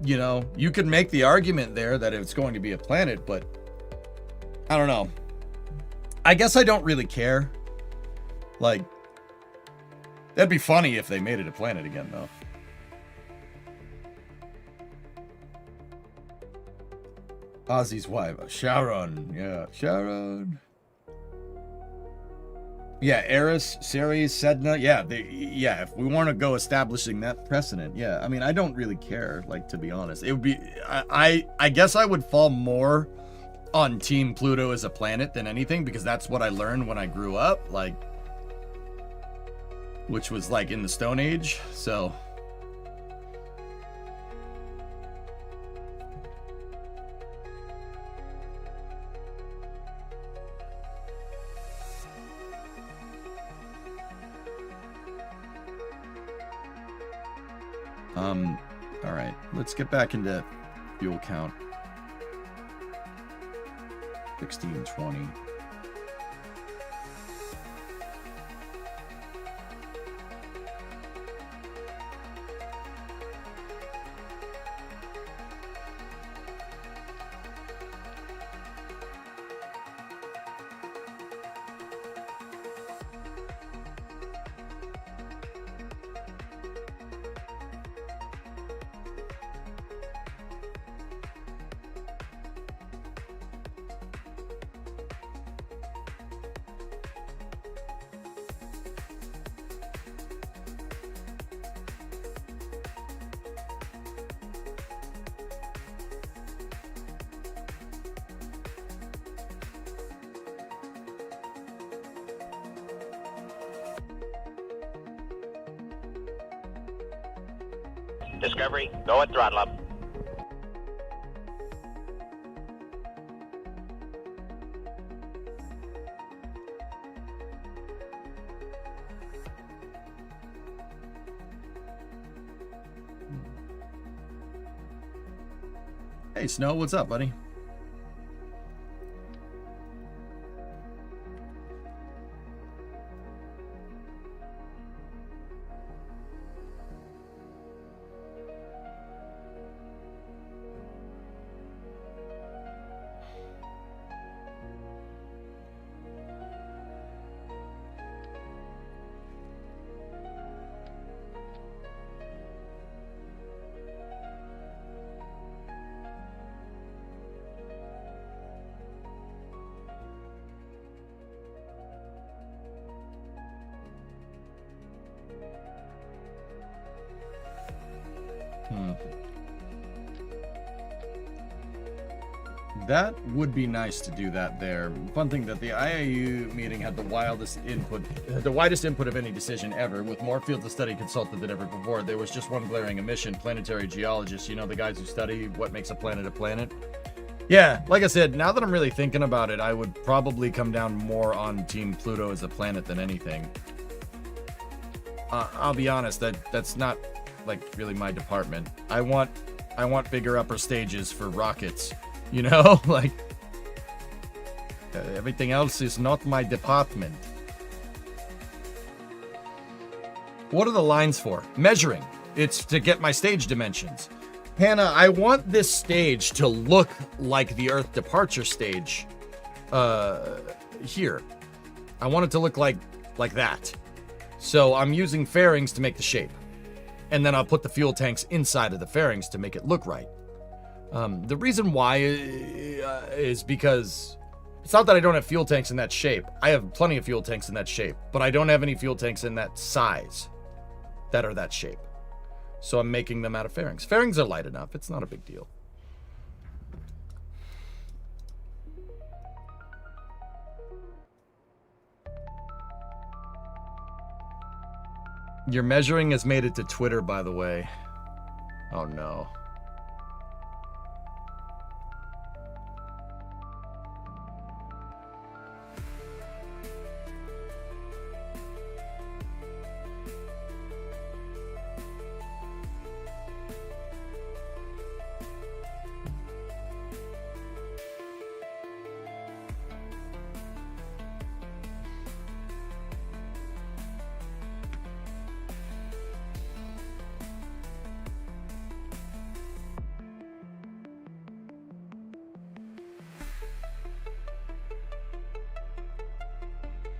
you know, you could make the argument there that it's going to be a planet, but I don't know. I guess I don't really care. Like, that'd be funny if they made it a planet again, though. Ozzy's wife, Sharon. Yeah, Sharon. Yeah, Eris, Ceres, Sedna. Yeah, if we want to go establishing that precedent, yeah. I mean, I don't really care, like, to be honest. It would be, I guess I would fall more on Team Pluto as a planet than anything, because that's what I learned when I grew up, like, which was like in the Stone Age, so. All right, let's get back into fuel count. 1620. Discovery, go at throttle up. Hey, Snow, what's up, buddy? That would be nice to do that there. Fun thing that the IAU meeting had the widest input of any decision ever, with more field of study consulted than ever before. There was just one glaring omission: planetary geologists. You know, the guys who study what makes a planet a planet. Yeah, like I said, now that I'm really thinking about it, I would probably come down more on Team Pluto as a planet than anything. I'll be honest, that's not like really my department. I want bigger upper stages for rockets. You know, like, everything else is not my department. What are the lines for? Measuring. It's to get my stage dimensions. Hannah, I want this stage to look like the Earth departure stage here. I want it to look like that. So I'm using fairings to make the shape. And then I'll put the fuel tanks inside of the fairings to make it look right. The reason why is because it's not that I don't have fuel tanks in that shape. I have plenty of fuel tanks in that shape, but I don't have any fuel tanks in that size that are that shape. So I'm making them out of fairings. Fairings are light enough. It's not a big deal. Your measuring has made it to Twitter, by the way. Oh no.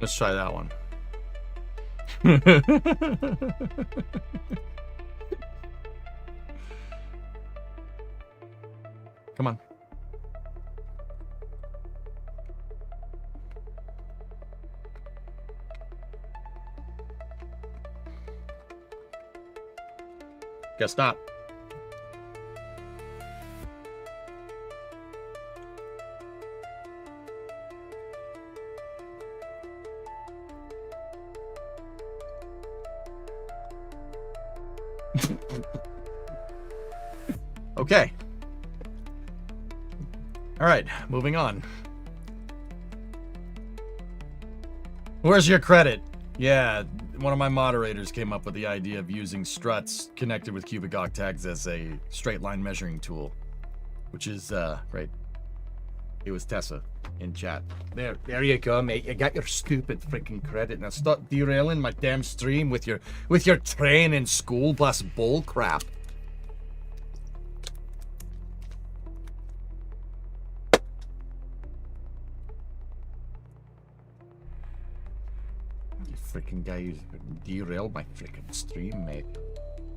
Let's try that one. Come on. Guess not. Okay. All right, moving on. Where's your credit? Yeah, one of my moderators came up with the idea of using struts connected with cubic octags as a straight line measuring tool, which is great. It was Tessa in chat. There you go, mate. You got your stupid freaking credit. Now stop derailing my damn stream with your train in school plus bull crap. You freaking guy who's derailed my freaking stream, mate.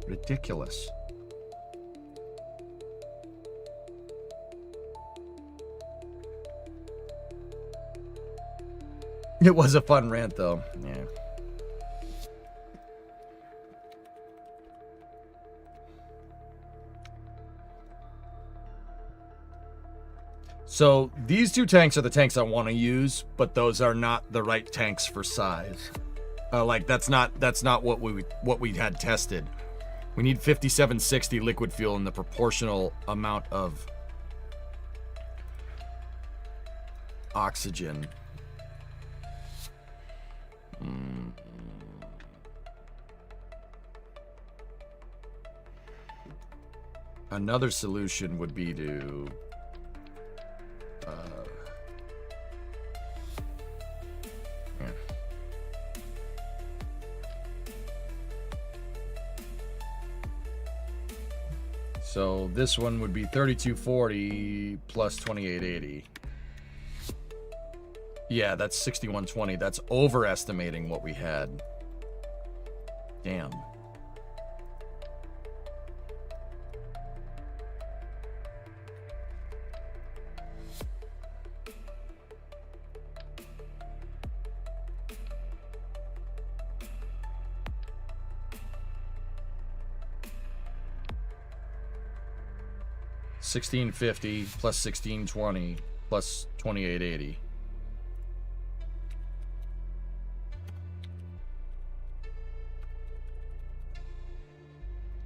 Ridiculous. It was a fun rant, though. Yeah. So these two tanks are the tanks I want to use, but those are not the right tanks for size. Like that's not what we had tested. We need 5760 liquid fuel in the proportional amount of oxygen. Another solution would be to yeah. So this one would be 3240 plus 2880. Yeah, that's 6120. That's overestimating what we had. Damn. $1650 plus 1620 plus 2880.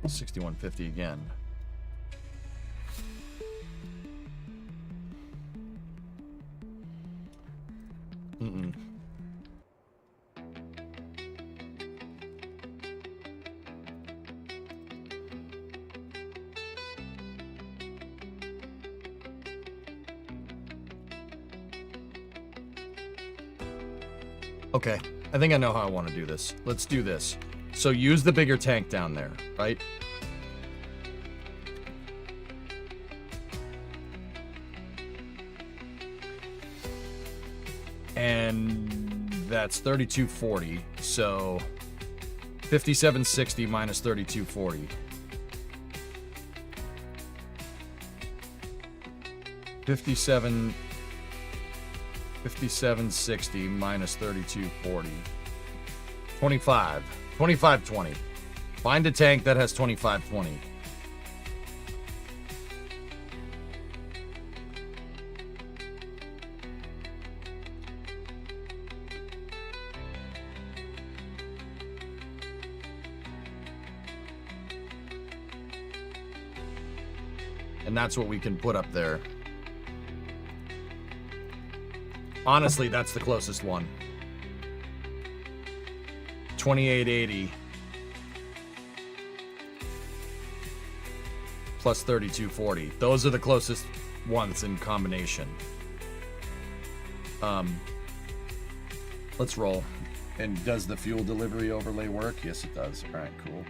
$6150 again. Okay, I think I know how I want to do this. Let's do this. So use the bigger tank down there, right? And that's 3240. So 5760 minus 3240. 5760 minus 3240. 2520. Find a tank that has 2520. And that's what we can put up there. Honestly, that's the closest one. 2880 plus 3240. Those are the closest ones in combination. Let's roll. And does the fuel delivery overlay work? Yes, it does. All right, cool.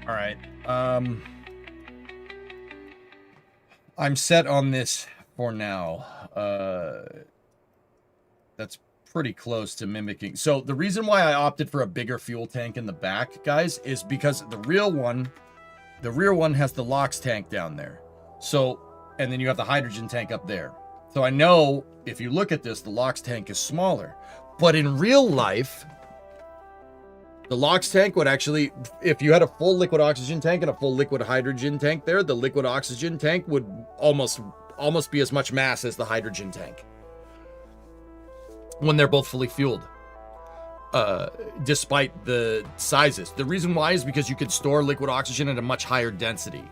All right. I'm set on this for now. That's pretty close to mimicking. So the reason why I opted for a bigger fuel tank in the back, guys, is because the rear one has the LOX tank down there. So, and then you have the hydrogen tank up there. So I know if you look at this, the LOX tank is smaller. But in real life, the LOX tank would actually, if you had a full liquid oxygen tank and a full liquid hydrogen tank there, the liquid oxygen tank would almost be as much mass as the hydrogen tank when they're both fully fueled, despite the sizes. The reason why is because you could store liquid oxygen at a much higher density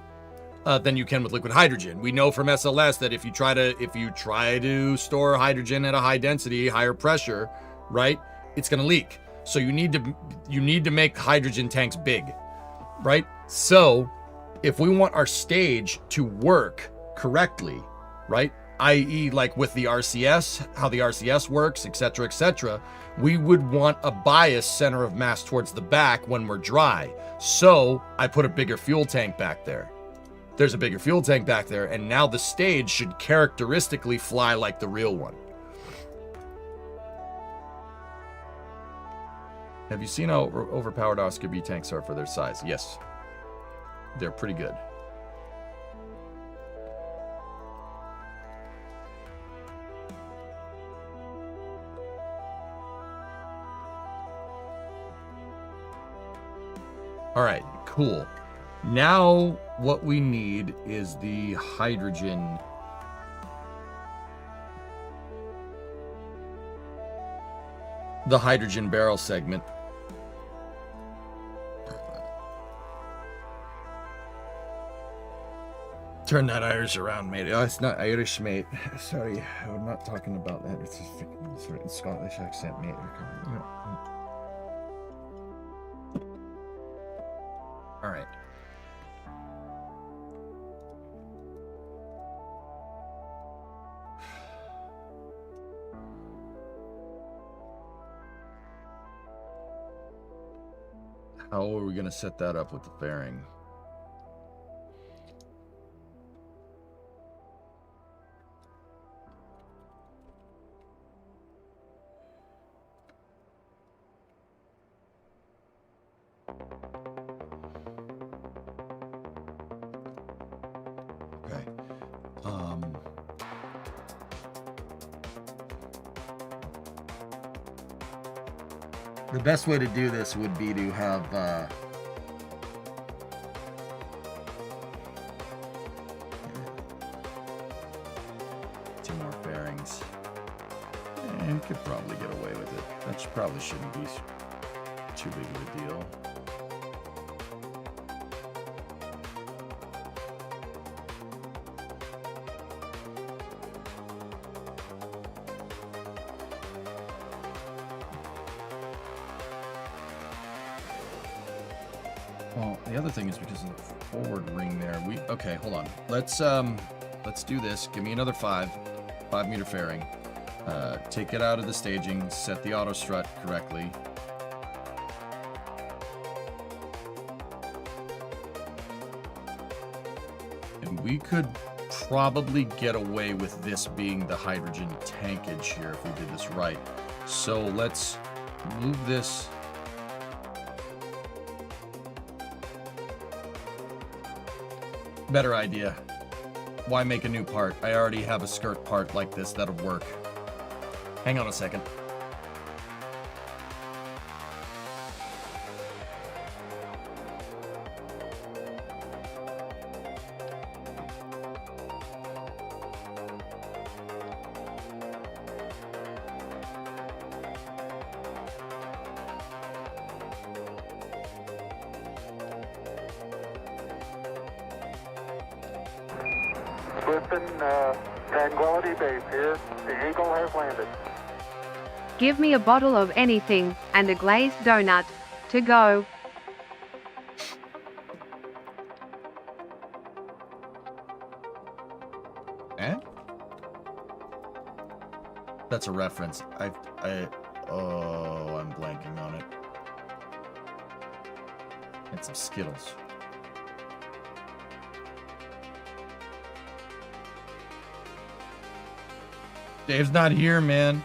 than you can with liquid hydrogen. We know from SLS that if you try to store hydrogen at a high density, higher pressure, right, it's going to leak. So you need to make hydrogen tanks big, right? So if we want our stage to work correctly, right, i.e. like with the RCS, how the RCS works, etc., we would want a bias center of mass towards the back when we're dry. So I put a bigger fuel tank back there. There's a bigger fuel tank back there, and now the stage should characteristically fly like the real one. Have you seen how overpowered Oscar B tanks are for their size? Yes. They're pretty good. All right, cool. Now what we need is the hydrogen. The hydrogen barrel segment. Turn that Irish around, mate. Oh, it's not Irish, mate. Sorry, I'm not talking about that. It's a freaking Scottish accent, mate. All right. How are we going to set that up with the fairing? Okay. The best way to do this would be to have two more fairings. And could probably get away with it. That probably shouldn't be too big of a deal. Well, the other thing is because of the forward ring there, okay, hold on. Let's let's do this. Give me another 5-meter fairing. Take it out of the staging, set the auto strut correctly. And we could probably get away with this being the hydrogen tankage here if we did this right. So let's move this. Better idea. Why make a new part? I already have a skirt part like this that'll work. Hang on a second. Listen, Tranquility Base here. The Eagle has landed. Give me a bottle of anything, and a glazed donut. To go. Eh? That's a reference. Oh, I'm blanking on it. And some Skittles. Dave's not here, man.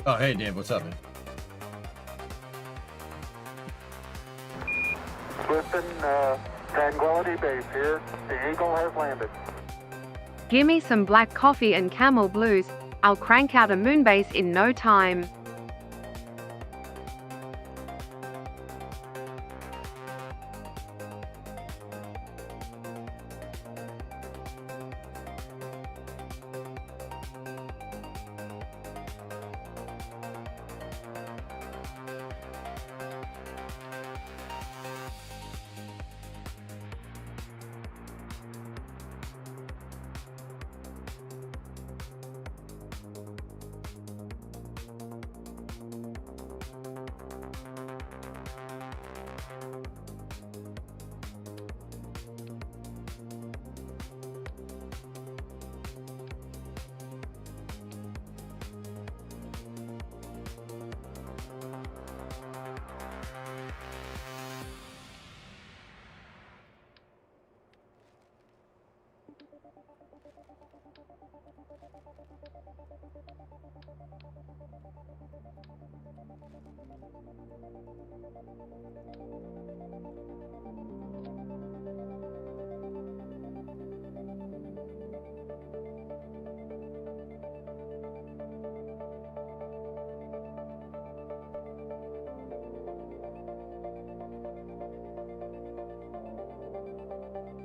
Oh, hey, Dave, what's up, man? Listen, Tranquility Base here. The Eagle has landed. Gimme some black coffee and Camel Blues. I'll crank out a moonbase in no time.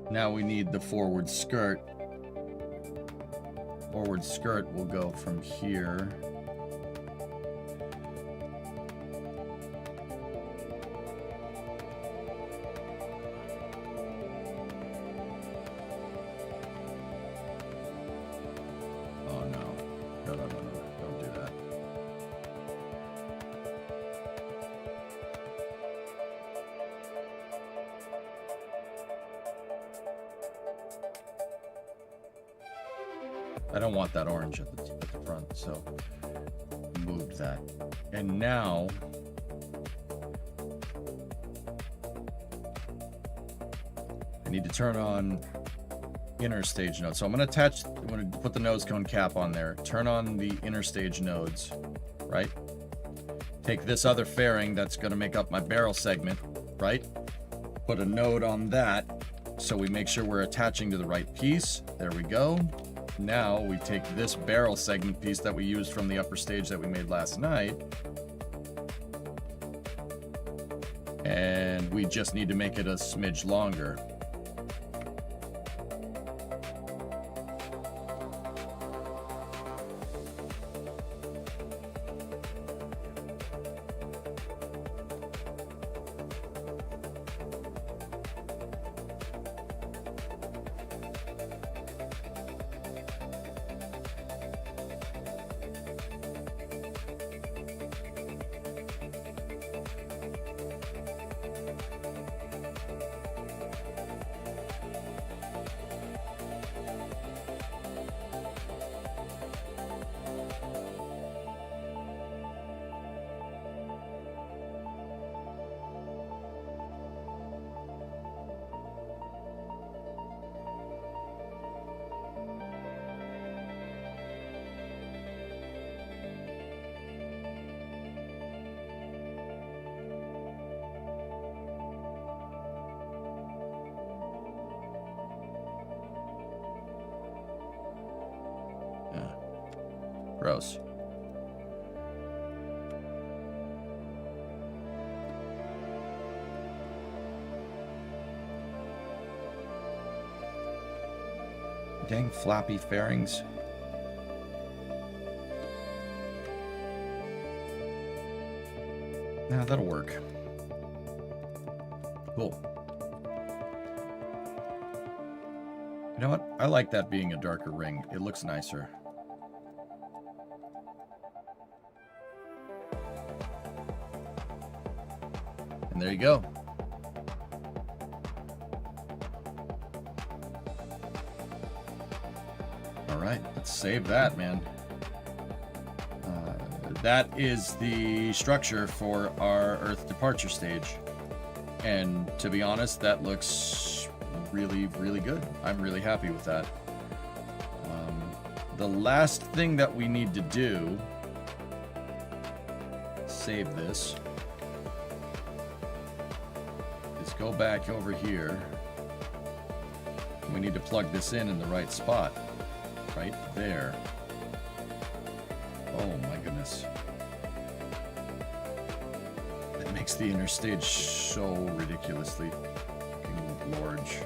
Now we need the forward skirt. Forward skirt will go from here. Oh no. No, don't do that. I don't want that orange at the front, so moved that. And now I need to turn on inner stage nodes. So I'm going to put the nose cone cap on there, turn on the inner stage nodes, right? Take this other fairing that's going to make up my barrel segment, right? Put a node on that so we make sure we're attaching to the right piece. There we go. Now we take this barrel segment piece that we used from the upper stage that we made last night, and we just need to make it a smidge longer. Gross. Dang floppy fairings. Nah, that'll work. Cool. You know what? I like that being a darker ring. It looks nicer. And there you go. All right, let's save that, man. That is the structure for our Earth departure stage. And to be honest, that looks really, really good. I'm really happy with that. The last thing that we need to do, save this, is go back over here. We need to plug this in the right spot. Right there. Oh my goodness. That makes the inner stage so ridiculously fucking large.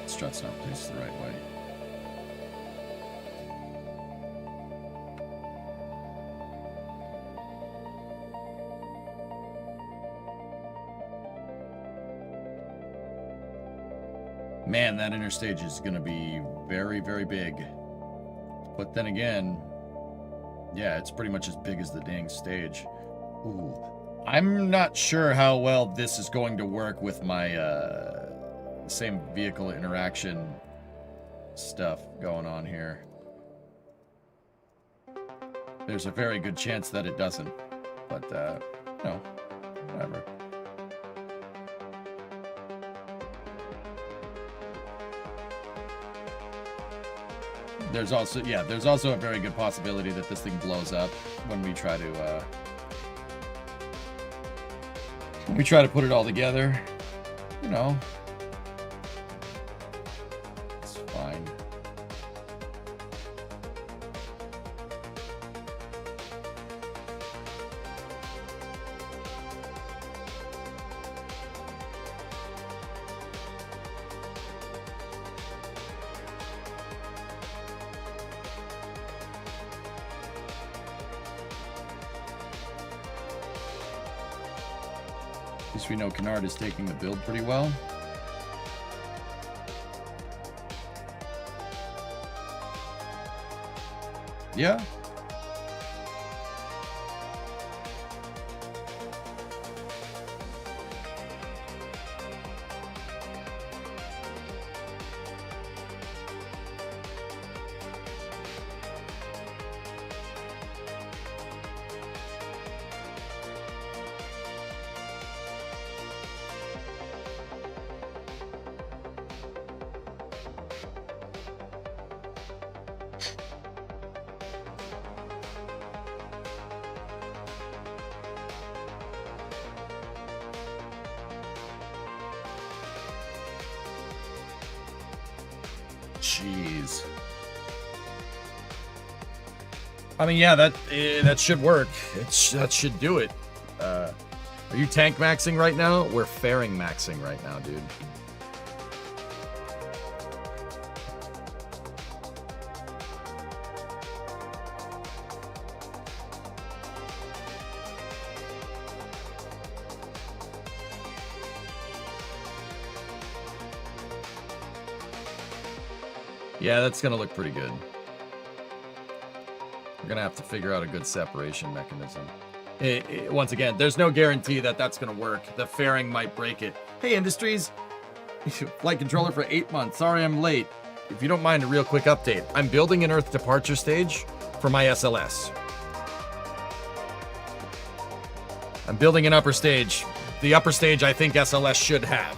Strut's not placed the right way. Man, that inner stage is going to be very, very big. But then again, yeah, it's pretty much as big as the dang stage. Ooh. I'm not sure how well this is going to work with my same vehicle interaction stuff going on here. There's a very good chance that it doesn't, but no, whatever. There's also a very good possibility that this thing blows up when we try to put it all together, you know. Fine. At least we know Kennard is taking the build pretty well. Yeah. Jeez. I mean, yeah, that should work. That should do it. Are you tank maxing right now? We're fairing maxing right now, dude. Yeah, that's gonna look pretty good. We're gonna have to figure out a good separation mechanism. Once again, there's no guarantee that that's going to work. The fairing might break it. Hey, Industries. Flight controller for 8 months. Sorry I'm late. If you don't mind, a real quick update. I'm building an Earth departure stage for my SLS. I'm building an upper stage. The upper stage I think SLS should have.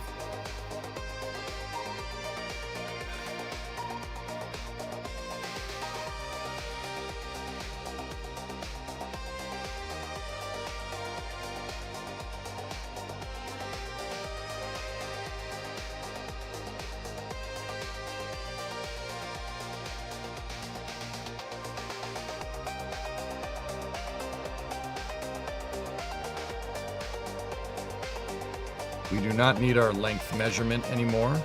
We do not need our length measurement anymore.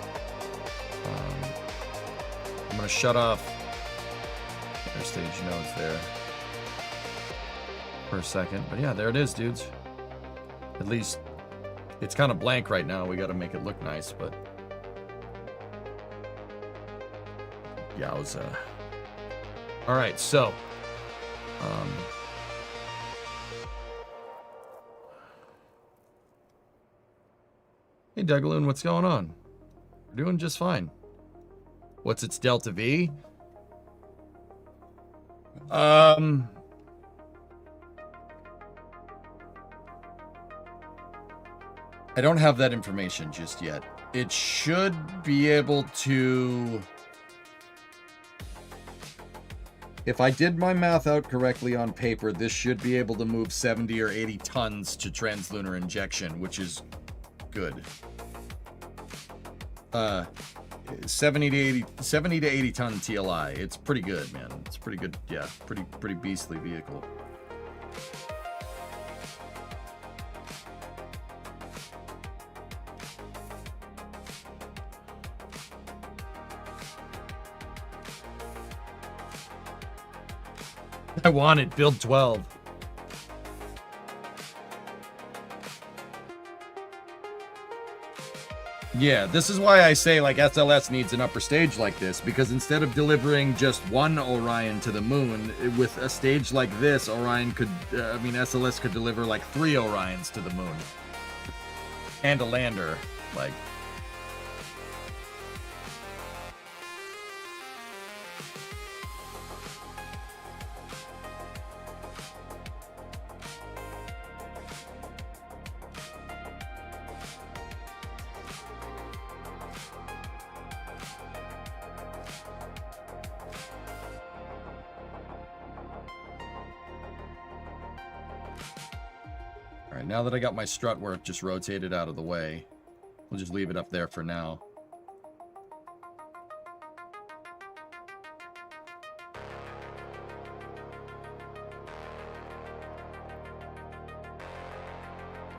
I'm going to shut off their stage nodes there for a second. But yeah, there it is, dudes. At least it's kind of blank right now. We got to make it look nice, but yowza. All right, so hey, Dougaloon, what's going on? We're doing just fine. What's its delta V? I don't have that information just yet. It should be able to... If I did my math out correctly on paper, this should be able to move 70 or 80 tons to translunar injection, which is good. 70 to 80 ton TLI. It's pretty good, man. It's pretty good. Yeah, pretty beastly vehicle. I want it. Build 12. Yeah, this is why I say, like, SLS needs an upper stage like this, because instead of delivering just one Orion to the moon, with a stage like this, Orion could, SLS could deliver, like, 3 Orions to the moon. And a lander, like... Alright, now that I got my strut work just rotated out of the way, we'll just leave it up there for now.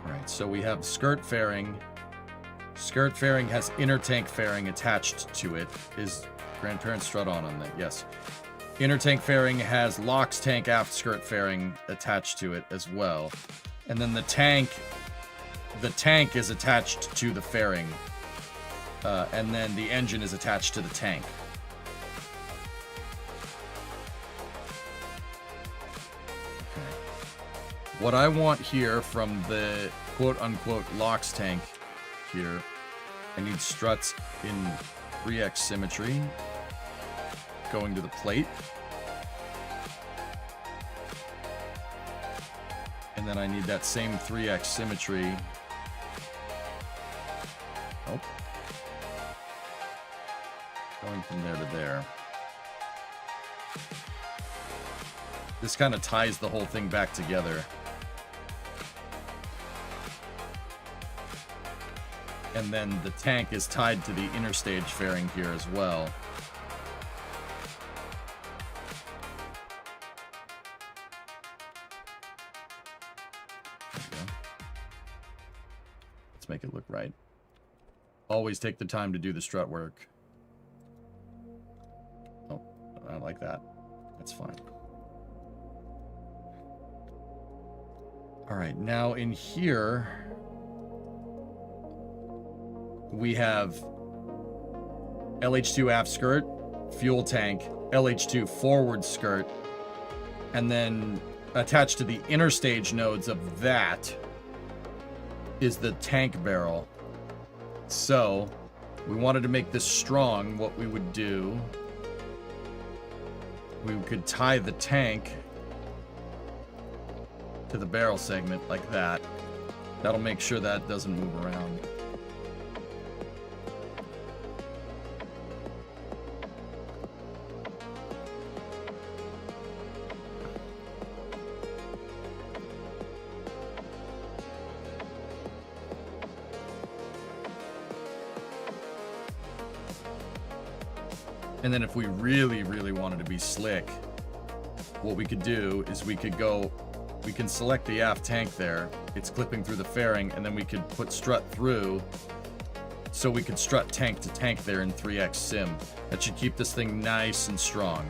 Alright, so we have skirt fairing. Skirt fairing has inner tank fairing attached to it. Is grandparent strut on that? Yes. Inner tank fairing has LOX tank aft skirt fairing attached to it as well. And then the tank is attached to the fairing. And then the engine is attached to the tank. Okay. What I want here from the quote-unquote LOX tank here, I need struts in 3x symmetry going to the plate. And then I need that same 3x symmetry. Oh. Going from there to there. This kind of ties the whole thing back together. And then the tank is tied to the inner stage fairing here as well. Make it look right. Always take the time to do the strut work. Oh, I like that. That's fine. All right, now in here we have LH2 aft skirt, fuel tank, LH2 forward skirt, and then attached to the inner stage nodes of that is the tank barrel. So we wanted to make this strong. What we would do, we could tie the tank to the barrel segment like that. That'll make sure that doesn't move around. And then if we really, really wanted to be slick, what we could do is we can select the aft tank there. It's clipping through the fairing, and then we could put strut through, so we could strut tank to tank there in 3x sim. That should keep this thing nice and strong.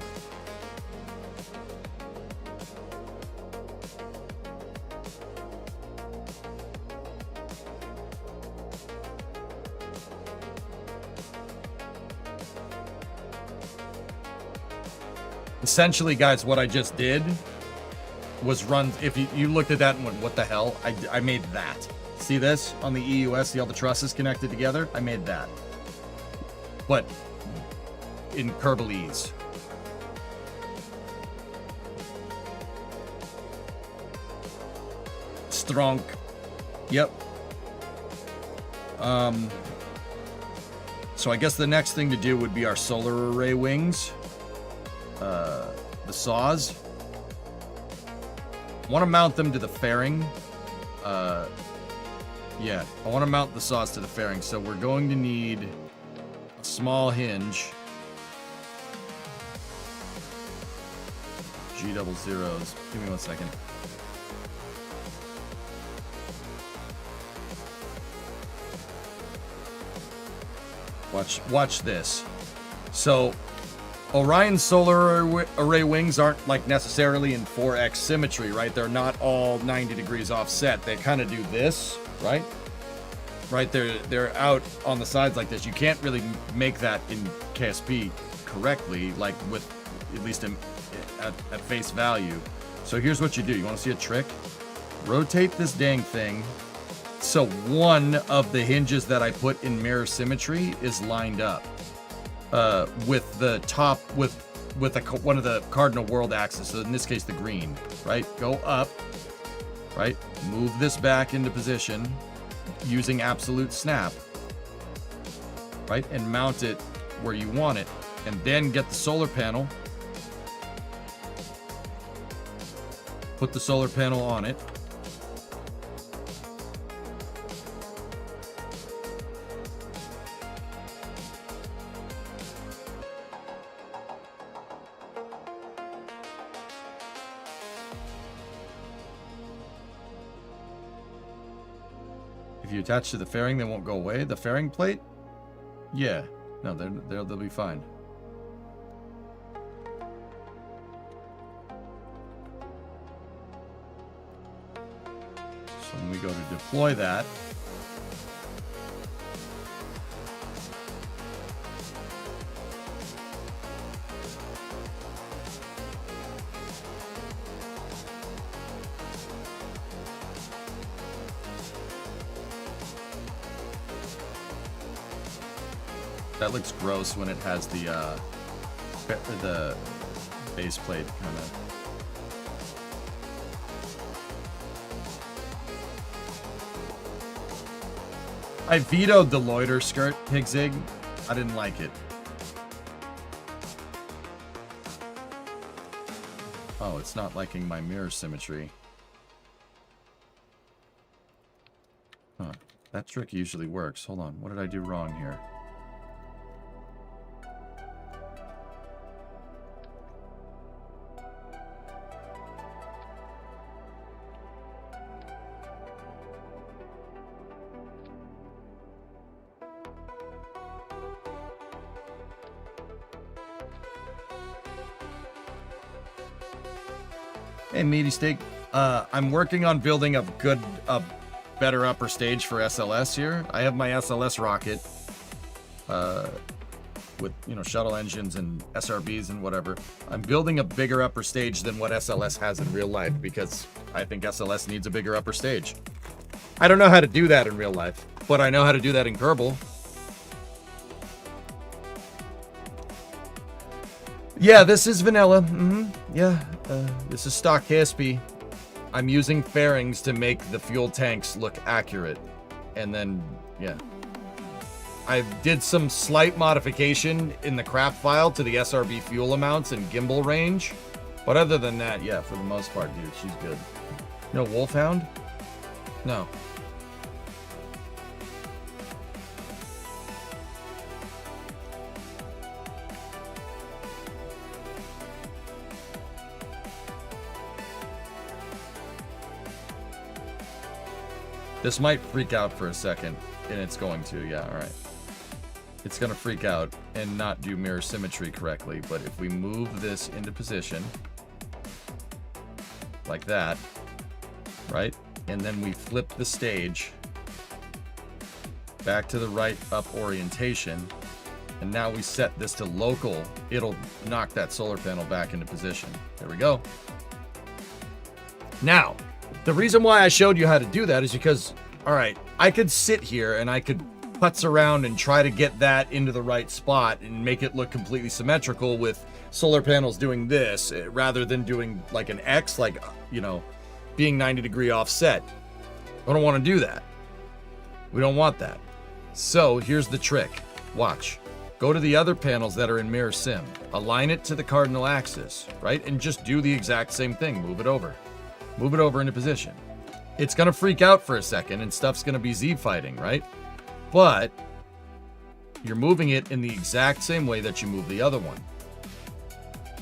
Essentially, guys, what I just did was run, if you looked at that and went, what the hell? I made that. See this on the EUS? See all the trusses connected together? I made that. But in Kerbalese. Strong. Yep. So I guess the next thing to do would be our solar array wings. The saws. I want to mount them to the fairing. Yeah, I want to mount the saws to the fairing. So we're going to need a small hinge. G double zeros. Give me 1 second. Watch this. So Orion's solar array wings aren't like necessarily in 4x symmetry, right? They're not all 90 degrees offset. They kind of do this, right? Right, they're out on the sides like this. You can't really make that in KSP correctly, like with at least at face value. So here's what you do. You want to see a trick? Rotate this dang thing so one of the hinges that I put in mirror symmetry is lined up. With the top, with one of the cardinal world axes, so in this case the green, right? Go up, right? Move this back into position using absolute snap, right? And mount it where you want it, and then get the solar panel. Put the solar panel on it. If you attach to the fairing, they won't go away. The fairing plate? Yeah. No, they'll be fine. So when we go to deploy that, that looks gross when it has the base plate kind of. I vetoed the loiter skirt, Pigzig. I didn't like it. Oh, it's not liking my mirror symmetry. Huh. That trick usually works. Hold on. What did I do wrong here? Hey, Meaty Steak. I'm working on building a better upper stage for SLS here. I have my SLS rocket with, you know, shuttle engines and SRBs and whatever. I'm building a bigger upper stage than what SLS has in real life because I think SLS needs a bigger upper stage. I don't know how to do that in real life, but I know how to do that in Kerbal. Yeah, this is vanilla. Yeah, this is stock KSP. I'm using fairings to make the fuel tanks look accurate. And then, yeah. I did some slight modification in the craft file to the SRB fuel amounts and gimbal range. But other than that, yeah, for the most part, dude, she's good. No Wolfhound? No. This might freak out for a second, and it's going to, yeah, all right. It's going to freak out and not do mirror symmetry correctly, but if we move this into position, like that, right? And then we flip the stage back to the right up orientation, and now we set this to local, it'll knock that solar panel back into position. There we go. Now, the reason why I showed you how to do that is because, all right, I could sit here and I could putz around and try to get that into the right spot and make it look completely symmetrical with solar panels doing this rather than doing like an X, like, you know, being 90-degree offset. I don't want to do that. We don't want that. So here's the trick. Watch. Go to the other panels that are in mirror sim. Align it to the cardinal axis, right? And just do the exact same thing. Move it over. Move it over into position. It's going to freak out for a second and stuff's going to be Z fighting, right? But you're moving it in the exact same way that you move the other one,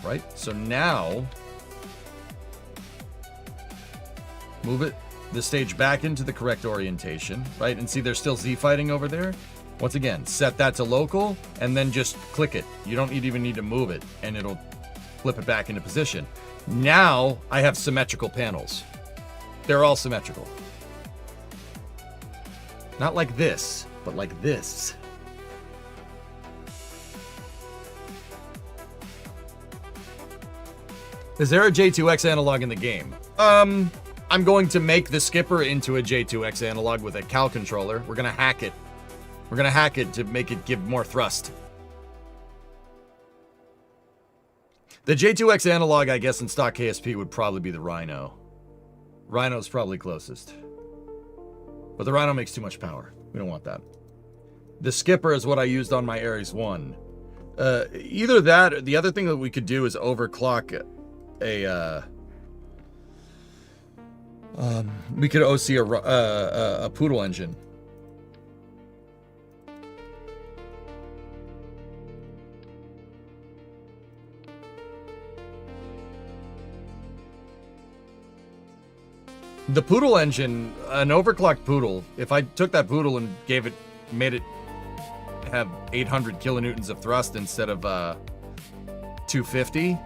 right? So now, move it, the stage back into the correct orientation, right? And see, there's still Z fighting over there. Once again, set that to local and then just click it. You don't even need to move it and it'll flip it back into position. Now I have symmetrical panels. They're all symmetrical. Not like this, but like this. Is there a J2X analog in the game? I'm going to make the skipper into a J2X analog with a Cal controller. We're gonna hack it. We're gonna hack it to make it give more thrust. The J2X analog, I guess, in stock KSP would probably be the Rhino. Rhino's probably closest. But the Rhino makes too much power. We don't want that. The skipper is what I used on my Ares 1. Either that, or the other thing that we could do is overclock we could OC a Poodle engine. The Poodle engine, an overclocked Poodle, if I took that Poodle and made it have 800 kilonewtons of thrust instead of 250,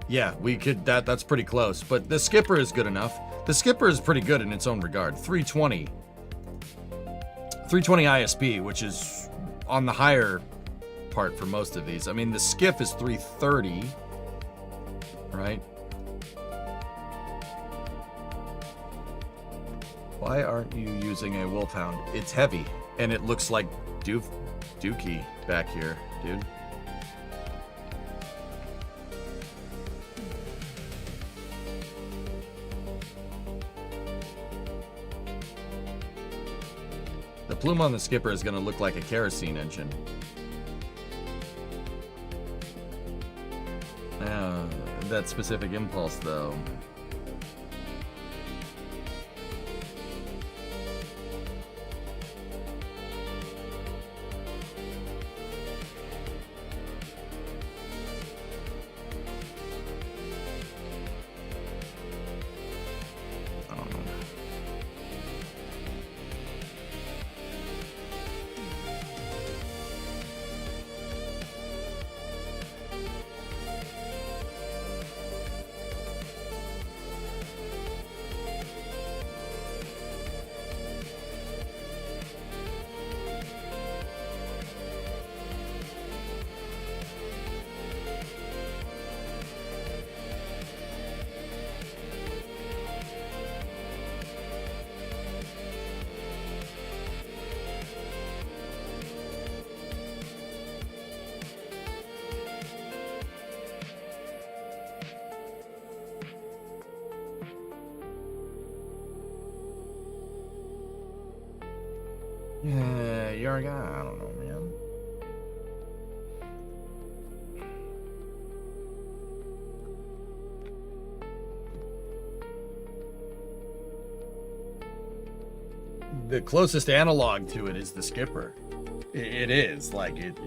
yeah, we could, that's pretty close. But the skipper is good enough. The skipper is pretty good in its own regard. 320 ISP, which is on the higher part for most of these. I mean, the skiff is 330, right? Why aren't you using a Wolfhound? It's heavy, and it looks like Dookie back here, dude. The plume on the skipper is going to look like a kerosene engine. That specific impulse, though. Yeah, Yarga, I don't know, man. The closest analog to it is the skipper. It is, like, it...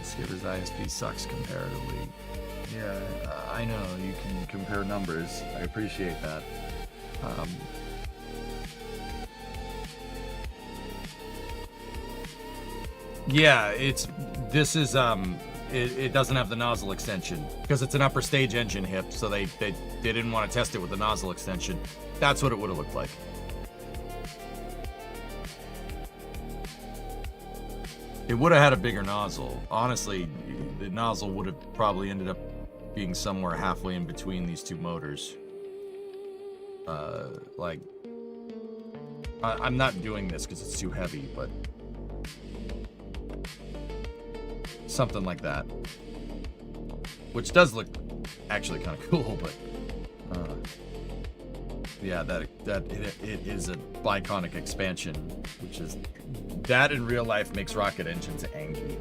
Skipper's ISP sucks comparatively. Yeah, I know, you can compare numbers. I appreciate that. Yeah, this is it doesn't have the nozzle extension because it's an upper stage engine hip, so they didn't want to test it with the nozzle extension. That's what it would have looked like. It would have had a bigger nozzle. Honestly, the nozzle would have probably ended up being somewhere halfway in between these two motors. Like, I'm not doing this because it's too heavy, but something like that. Which does look actually kind of cool, but yeah, it is a biconic expansion, which is that in real life makes rocket engines angry.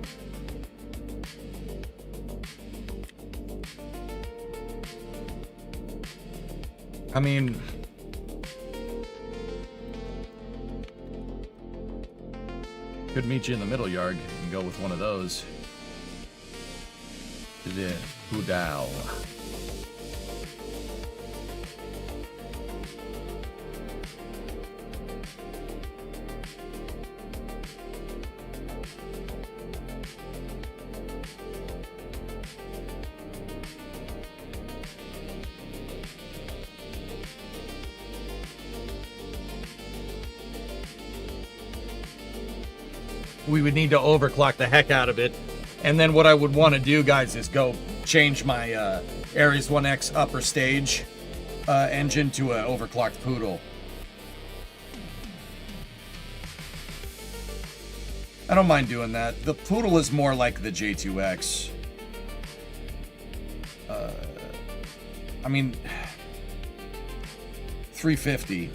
I mean, could meet you in the middle, Yarg, and go with one of those. The Hudao. We would need to overclock the heck out of it. And then what I would want to do, guys, is go change my Ares 1X upper stage engine to an overclocked Poodle. I don't mind doing that. The Poodle is more like the J2X. I mean, 350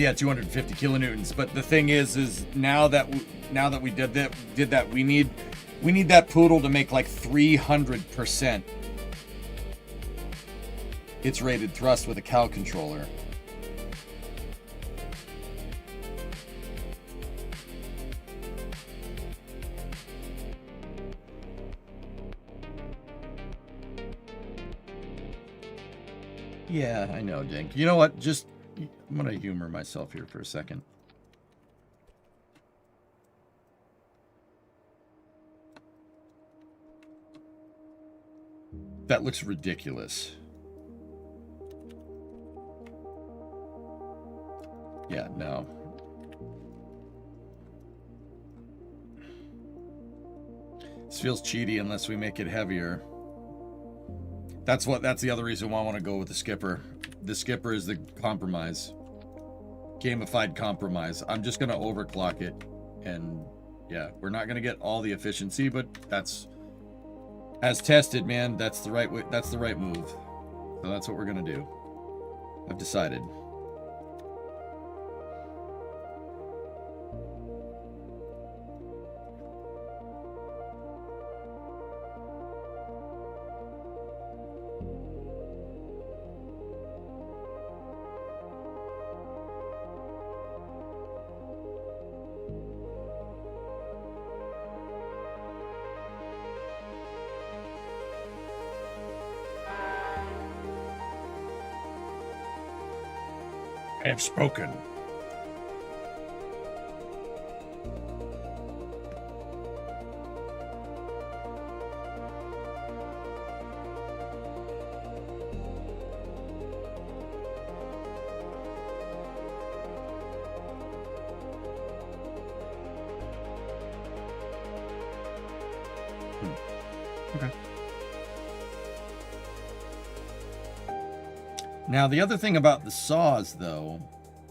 at 250 kilonewtons. But the thing is now that we did that, we need that Poodle to make like 300% its rated thrust with a cow controller. Yeah, I know, Dink. You know what? I'm gonna humor myself here for a second. That looks ridiculous. Yeah, no. This feels cheaty unless we make it heavier. That's the other reason why I want to go with the skipper. The skipper is the compromise. Gamified compromise. I'm just gonna overclock it, and yeah, we're not gonna get all the efficiency, but that's, as tested, man, that's the right way, that's the right move. So that's what we're gonna do. I've decided. I have spoken. Okay. Now, the other thing about the saws, though,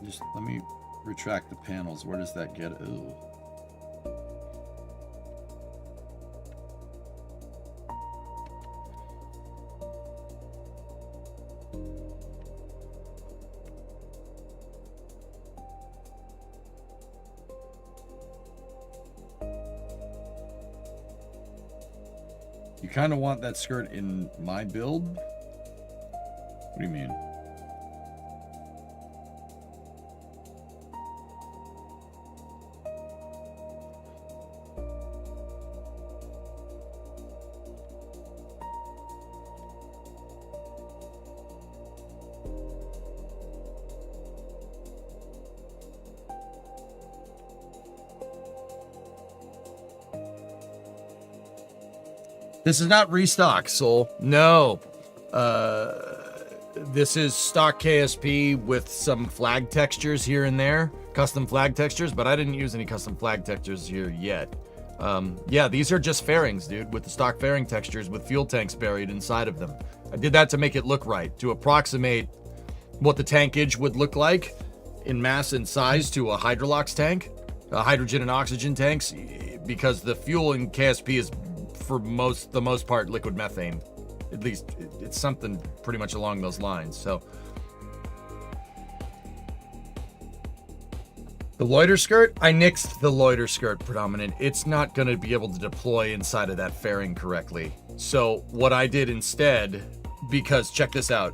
just let me retract the panels. Where does that get? Ooh. You kind of want that skirt in my build? What do you mean? This is not restock, Soul. No. This is stock KSP with some flag textures here and there. Custom flag textures, but I didn't use any custom flag textures here yet. Yeah, these are just fairings, dude, with the stock fairing textures with fuel tanks buried inside of them. I did that to make it look right, to approximate what the tankage would look like in mass and size to a Hydrolox tank, hydrogen and oxygen tanks, because the fuel in KSP is for the most part liquid methane. At least it's something pretty much along those lines. So the loiter skirt, I nixed the loiter skirt predominant. It's not going to be able to deploy inside of that fairing correctly. So what I did instead, because check this out,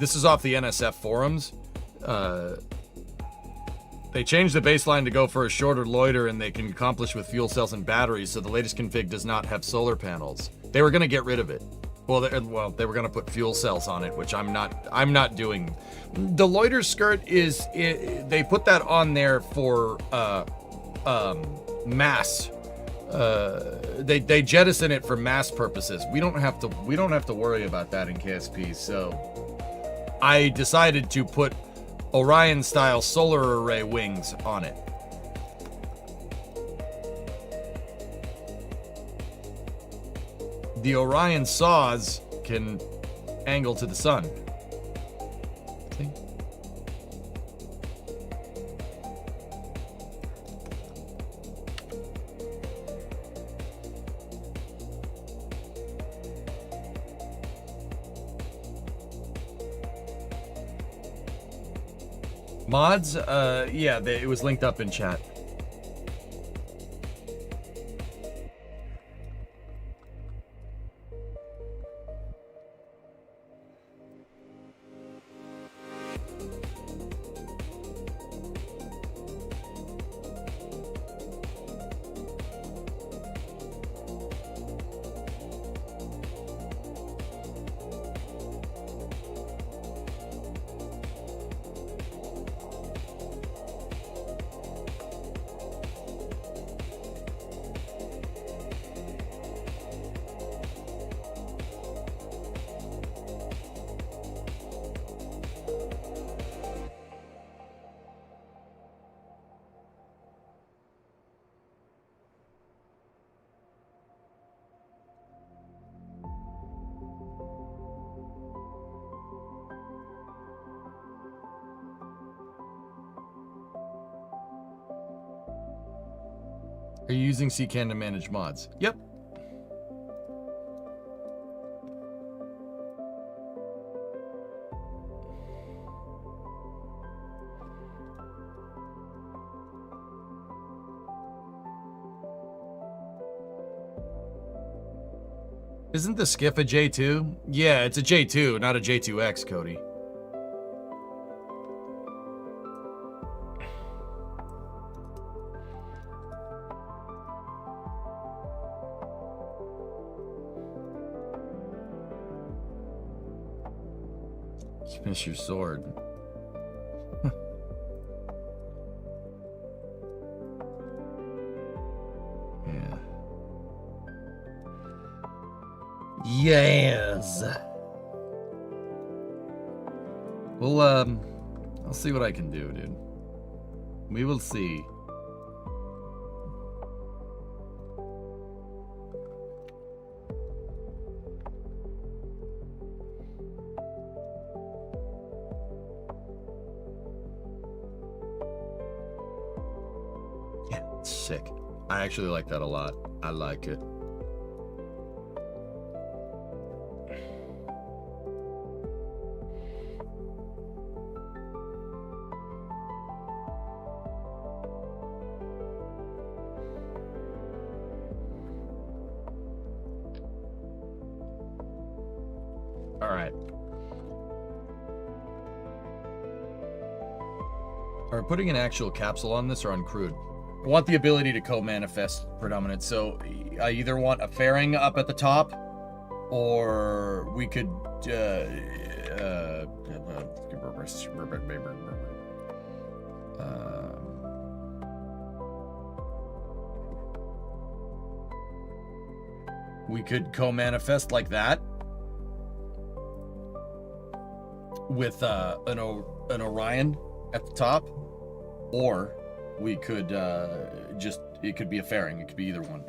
this is off the NSF forums. They changed the baseline to go for a shorter loiter, and they can accomplish with fuel cells and batteries, so the latest config does not have solar panels. They were going to get rid of it. Well, they were going to put fuel cells on it, which I'm not doing. The loiter skirt they put that on there for mass. They jettison it for mass purposes. We don't have to worry about that in KSP. So I decided to put Orion-style solar array wings on it. The Orion saws can angle to the sun. See? Mods? Yeah, it was linked up in chat. Are you using CCAN to manage mods? Yep. Isn't the skiff a J2? Yeah, it's a J2, not a J2X, Cody. Finish your sword. Yeah. Yes. Well, I'll see what I can do, dude. We will see. sick. I actually like that a lot. I like it. All right. Are we putting an actual capsule on this or on crude? I want the ability to co-manifest predominant. So I either want a fairing up at the top, or we could we could co-manifest like that with an Orion at the top, or we could just, it could be a fairing, it could be either one.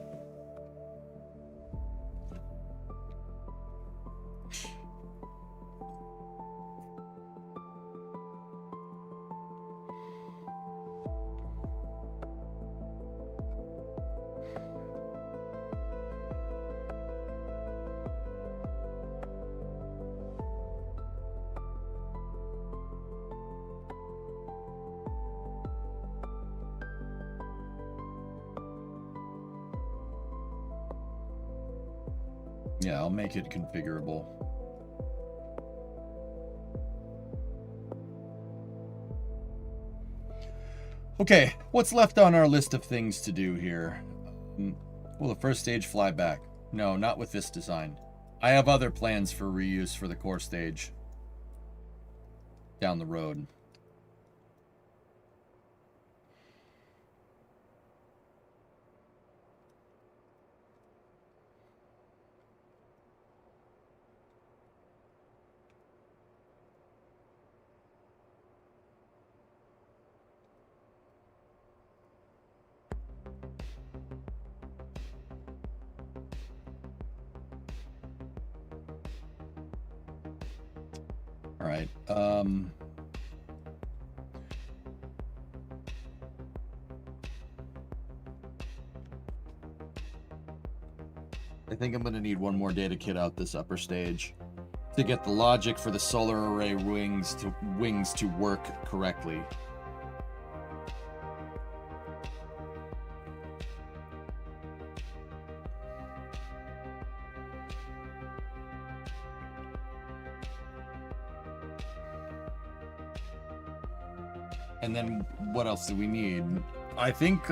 Yeah, I'll make it configurable. Okay, what's left on our list of things to do here? Will the first stage fly back? No, not with this design. I have other plans for reuse for the core stage down the road. All right. I think I'm going to need one more data kit out this upper stage to get the logic for the solar array wings to work correctly. And then what else do we need? I think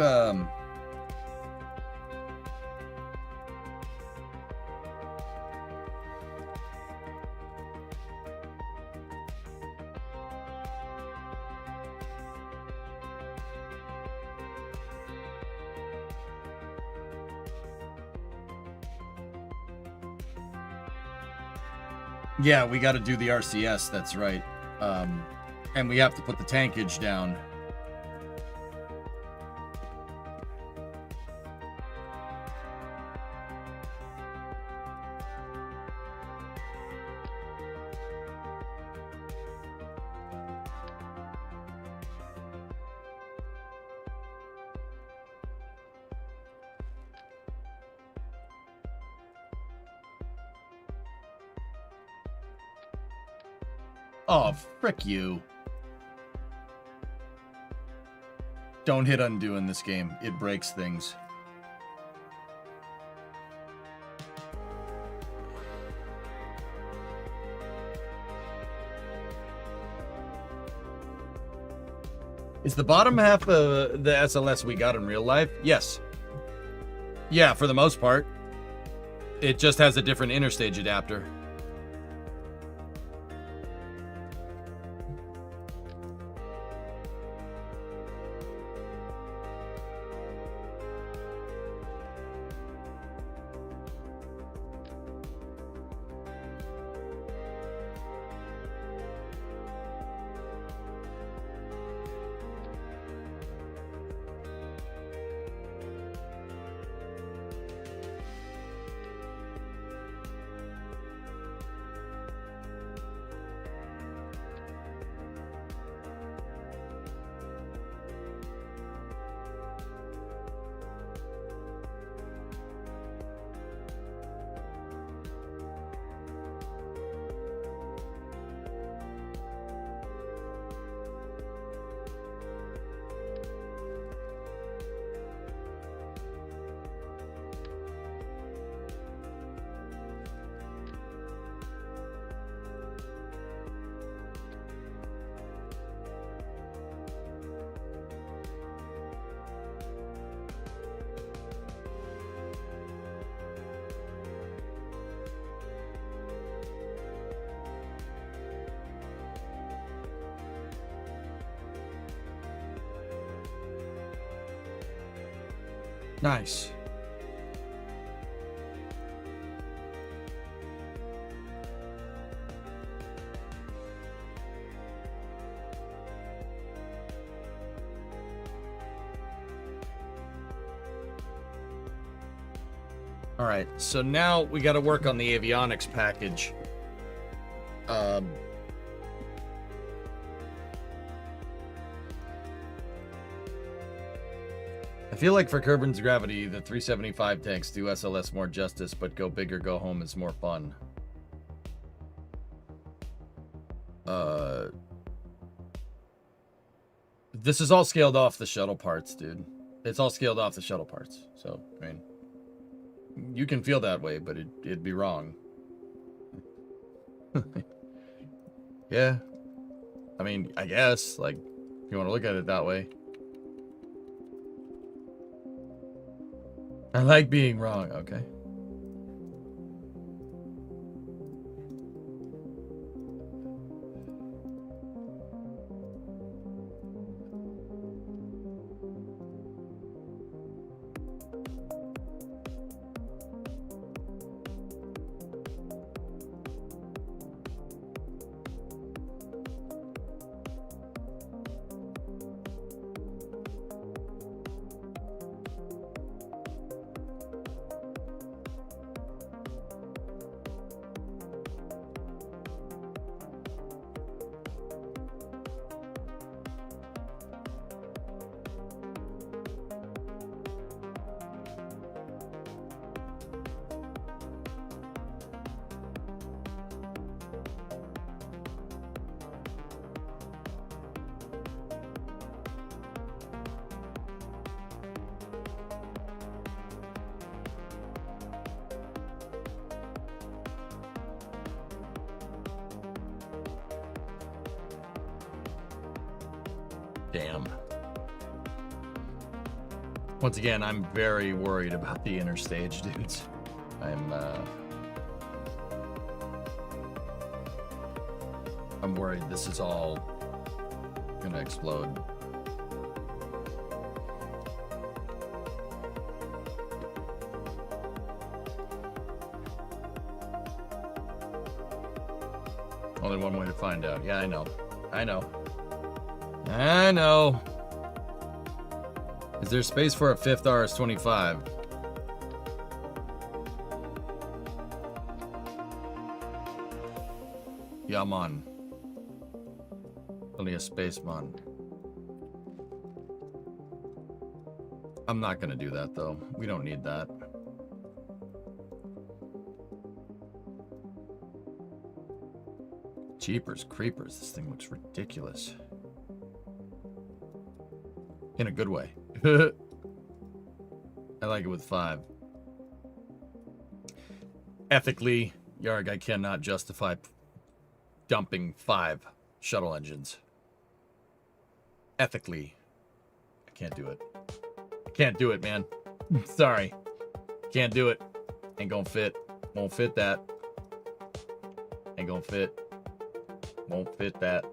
yeah, we got to do the RCS, that's right. And we have to put the tankage down. Oh, frick you. Don't hit undo in this game. It breaks things. Is the bottom half of the SLS we got in real life? Yes. Yeah, for the most part. It just has a different interstage adapter. Nice. All right, so now we got to work on the avionics package. I feel like for Kerbin's Gravity, the 375 tanks do SLS more justice, but go big or go home is more fun. This is all scaled off the shuttle parts, dude. It's all scaled off the shuttle parts. So, I mean, you can feel that way, but it'd be wrong. Yeah. I mean, I guess, like, if you want to look at it that way. I like being wrong, okay. Damn. Once again, I'm very worried about the inner stage, dudes. I'm worried this is all gonna explode. Only one way to find out. Yeah, I know. I know. I know. Is there space for a 5th RS-25? Yeah, man. Only a space, man. I'm not gonna do that, though. We don't need that. Jeepers creepers, this thing looks ridiculous. In a good way. I like it with 5. Ethically, Yarg, I cannot justify dumping 5 shuttle engines. Ethically, I can't do it. Can't do it, man. Sorry. Can't do it. Ain't gonna fit. Won't fit that. Ain't gonna fit. Won't fit that.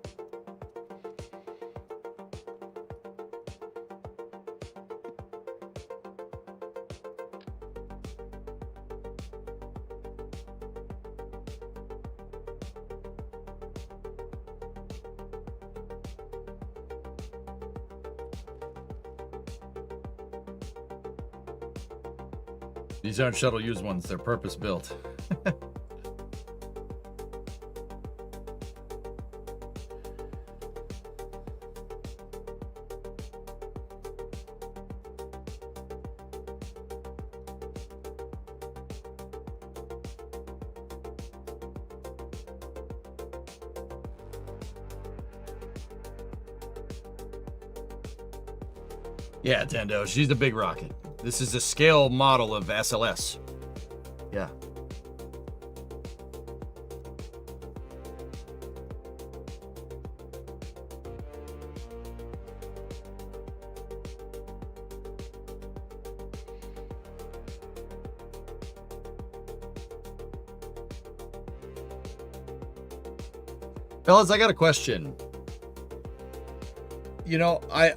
These aren't shuttle used ones, they're purpose built. Yeah, Tendo, she's a big rocket. This is a scale model of SLS. Yeah. Fellas, I got a question. You know, I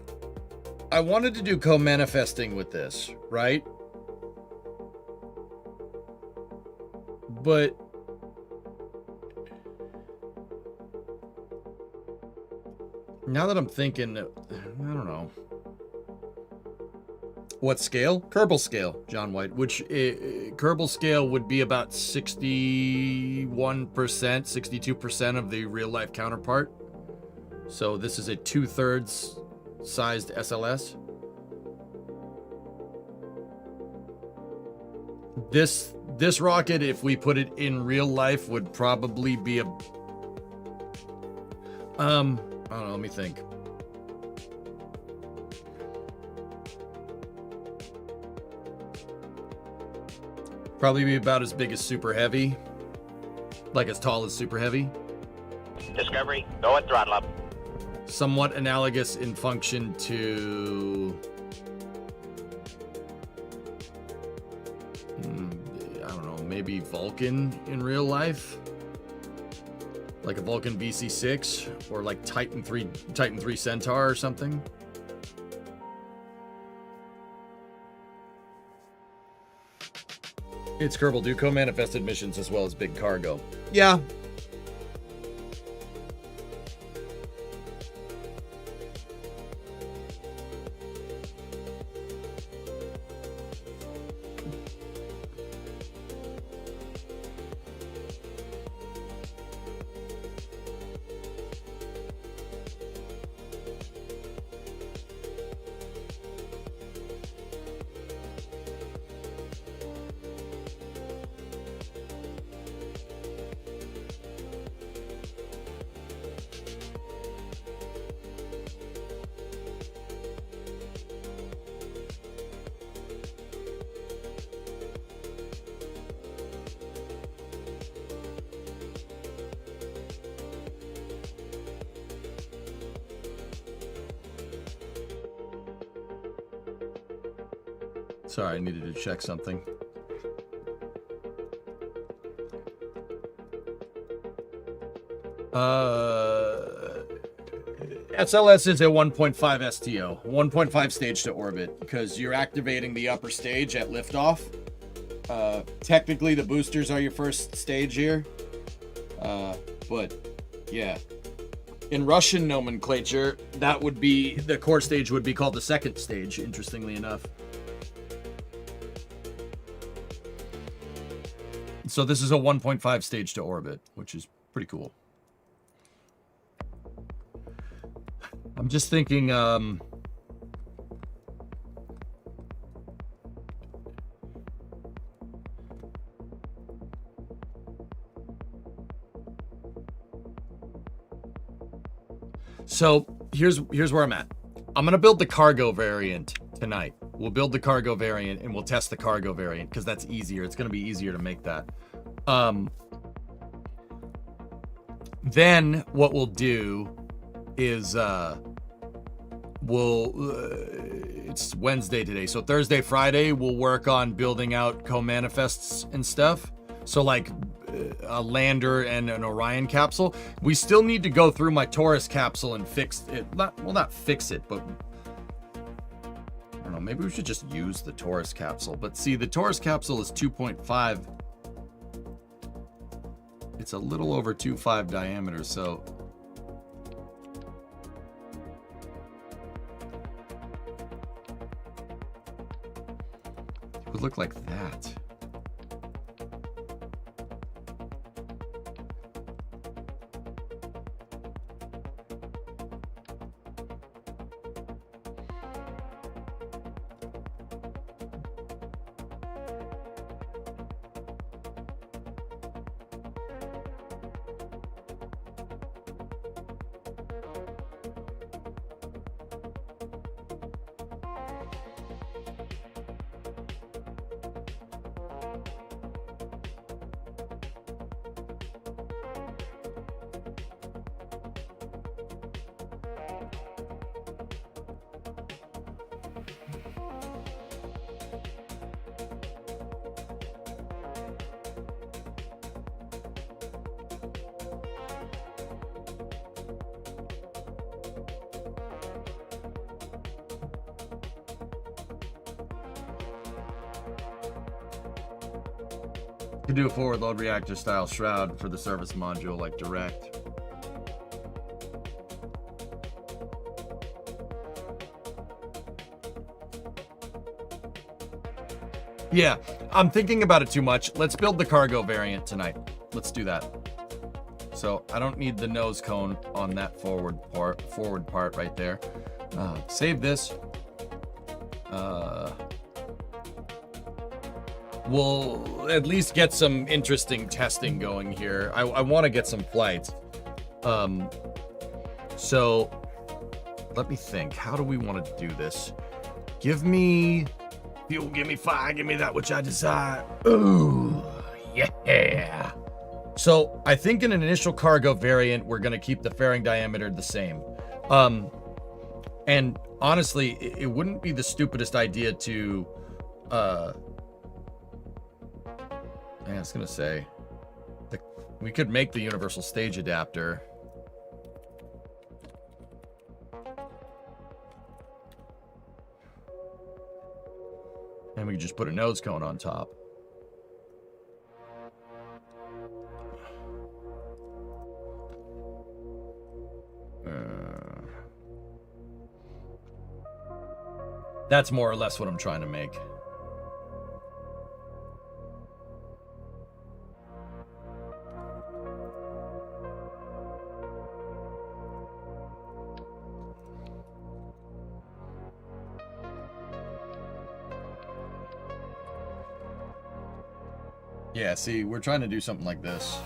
I wanted to do co-manifesting with this, right? But now that I'm thinking, I don't know. What scale? Kerbal scale, John White, which Kerbal scale would be about 61%, 62% of the real life counterpart. So this is a 2/3 sized SLS. This rocket, if we put it in real life, would probably be a I don't know, let me think. Probably be about as big as Super Heavy. Like as tall as Super Heavy. Discovery, go at throttle up. Somewhat analogous in function to... I don't know, maybe Vulcan in real life? Like a Vulcan VC6? Or like Titan 3 Centaur or something? It's Kerbal, do co-manifested missions as well as big cargo. Yeah. Sorry, I needed to check something. SLS is a 1.5 STO, 1.5 stage to orbit, because you're activating the upper stage at liftoff. Technically, the boosters are your first stage here. But, yeah. In Russian nomenclature, that would be, the core stage would be called the second stage, interestingly enough. So this is a 1.5 stage to orbit, which is pretty cool. I'm just thinking, so here's where I'm at. I'm gonna build the cargo variant tonight. We'll build the cargo variant and we'll test the cargo variant because that's easier. It's gonna be easier to make that. Then what we'll do is it's Wednesday today, so Thursday, Friday we'll work on building out co-manifests and stuff. So like a lander and an Orion capsule. We still need to go through my Taurus capsule and fix it. Not fix it, but I don't know, maybe we should just use the Taurus capsule. But see, the Taurus capsule is 2.5. It's a little over 2.5 diameter, so it would look like that. Could do a forward load reactor style shroud for the service module, like direct. Yeah, I'm thinking about it too much. Let's build the cargo variant tonight. Let's do that. So I don't need the nose cone on that forward part right there. Save this. We'll at least get some interesting testing going here. I want to get some flights. So let me think. How do we want to do this? Give me fuel, give me fire, give me that which I desire. Ooh, yeah. So I think in an initial cargo variant, we're going to keep the fairing diameter the same. And honestly, it wouldn't be the stupidest idea to, I was going to say, we could make the universal stage adapter. And we could just put a nose cone on top. That's more or less what I'm trying to make. Yeah, see, we're trying to do something like this.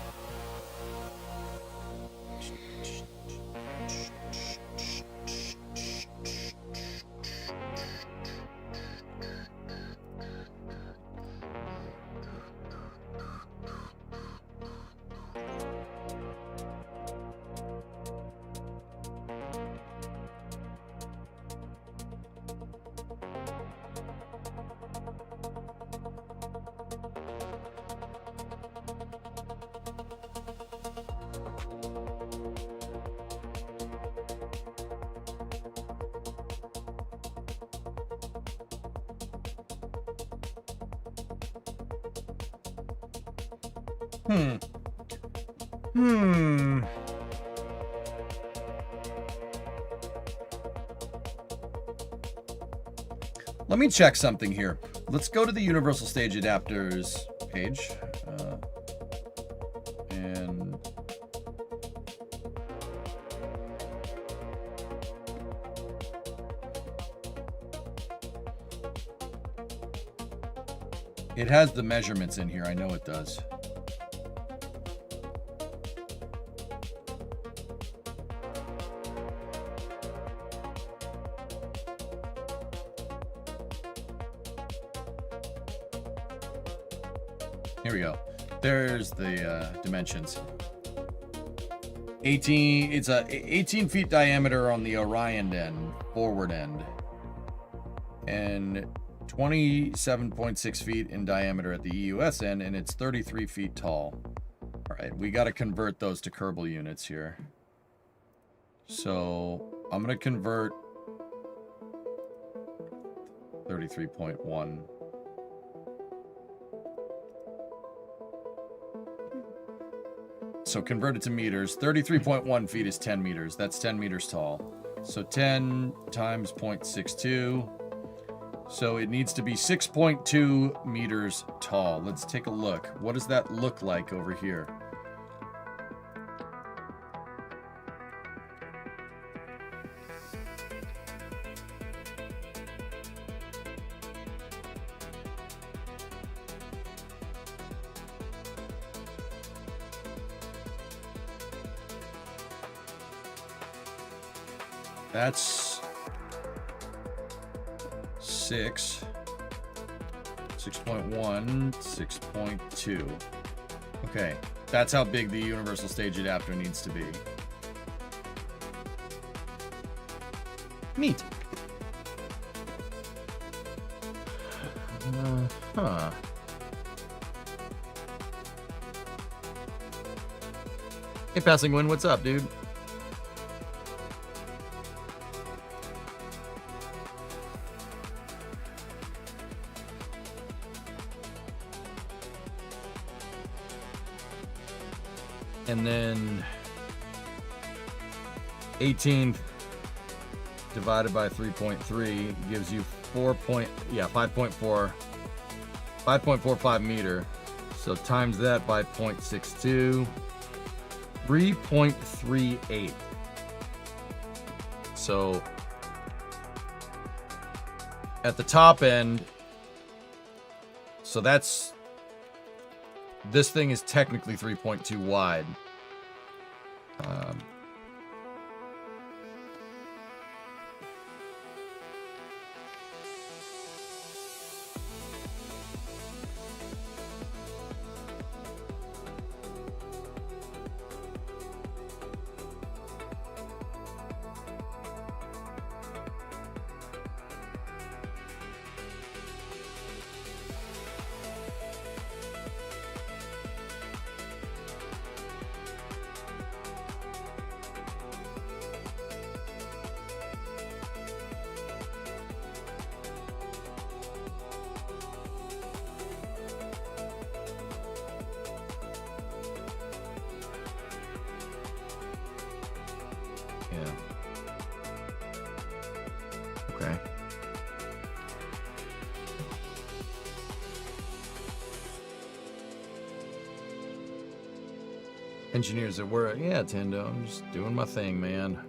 Let me check something here. Let's go to the Universal Stage Adapters page. And it has the measurements in here. I know it does. Here we go. There's the dimensions. 18. It's a 18 feet diameter on the Orion end, forward end, and 27.6 feet in diameter at the EUS end, and it's 33 feet tall. All right, we got to convert those to Kerbal units here. So I'm gonna convert 33.1. So convert it to meters. 33.1 feet is 10 meters. That's 10 meters tall. So 10 times 0.62. So it needs to be 6.2 meters tall. Let's take a look. What does that look like over here? That's 6.1, 6.2. Okay, that's how big the universal stage adapter needs to be. Neat. Huh. Hey, Passing Wind, what's up, dude? And then 18 divided by 3.3 gives you 5.45 meter. So times that by 0.62, 3.38. So at the top end, so this thing is technically 3.2 wide. Yeah. Okay. Engineers at work. Yeah, Tendo. I'm just doing my thing, man.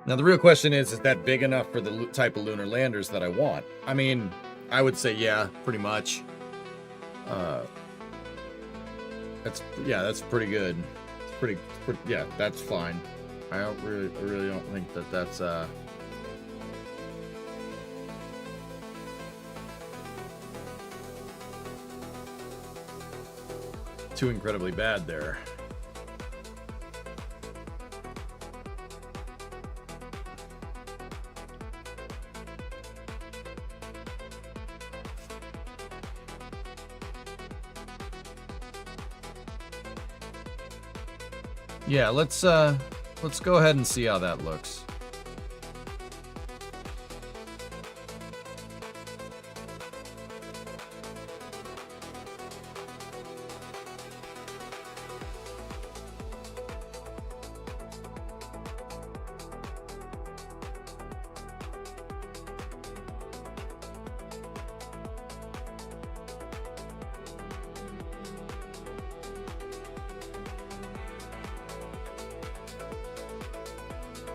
Now, the real question is that big enough for the type of lunar landers that I want? I mean, I would say, yeah, pretty much. That's pretty good. It's pretty, yeah, that's fine. I really don't think that that's, too incredibly bad there. Yeah, let's go ahead and see how that looks.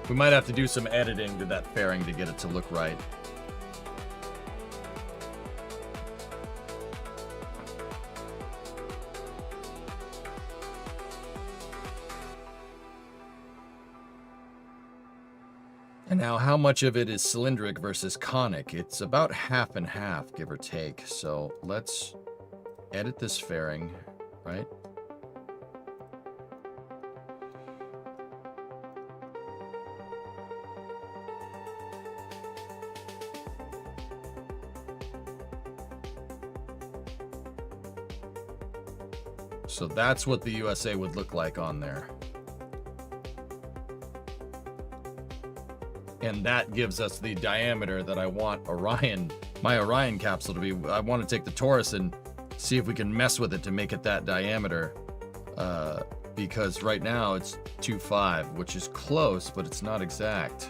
We might have to do some editing to that fairing to get it to look right. And now, how much of it is cylindric versus conic? It's about half and half, give or take. So let's edit this fairing, right? So that's what the USA would look like on there. And that gives us the diameter that I want my Orion capsule to be. I want to take the Taurus and see if we can mess with it to make it that diameter. Because right now it's 2.5, which is close, but it's not exact.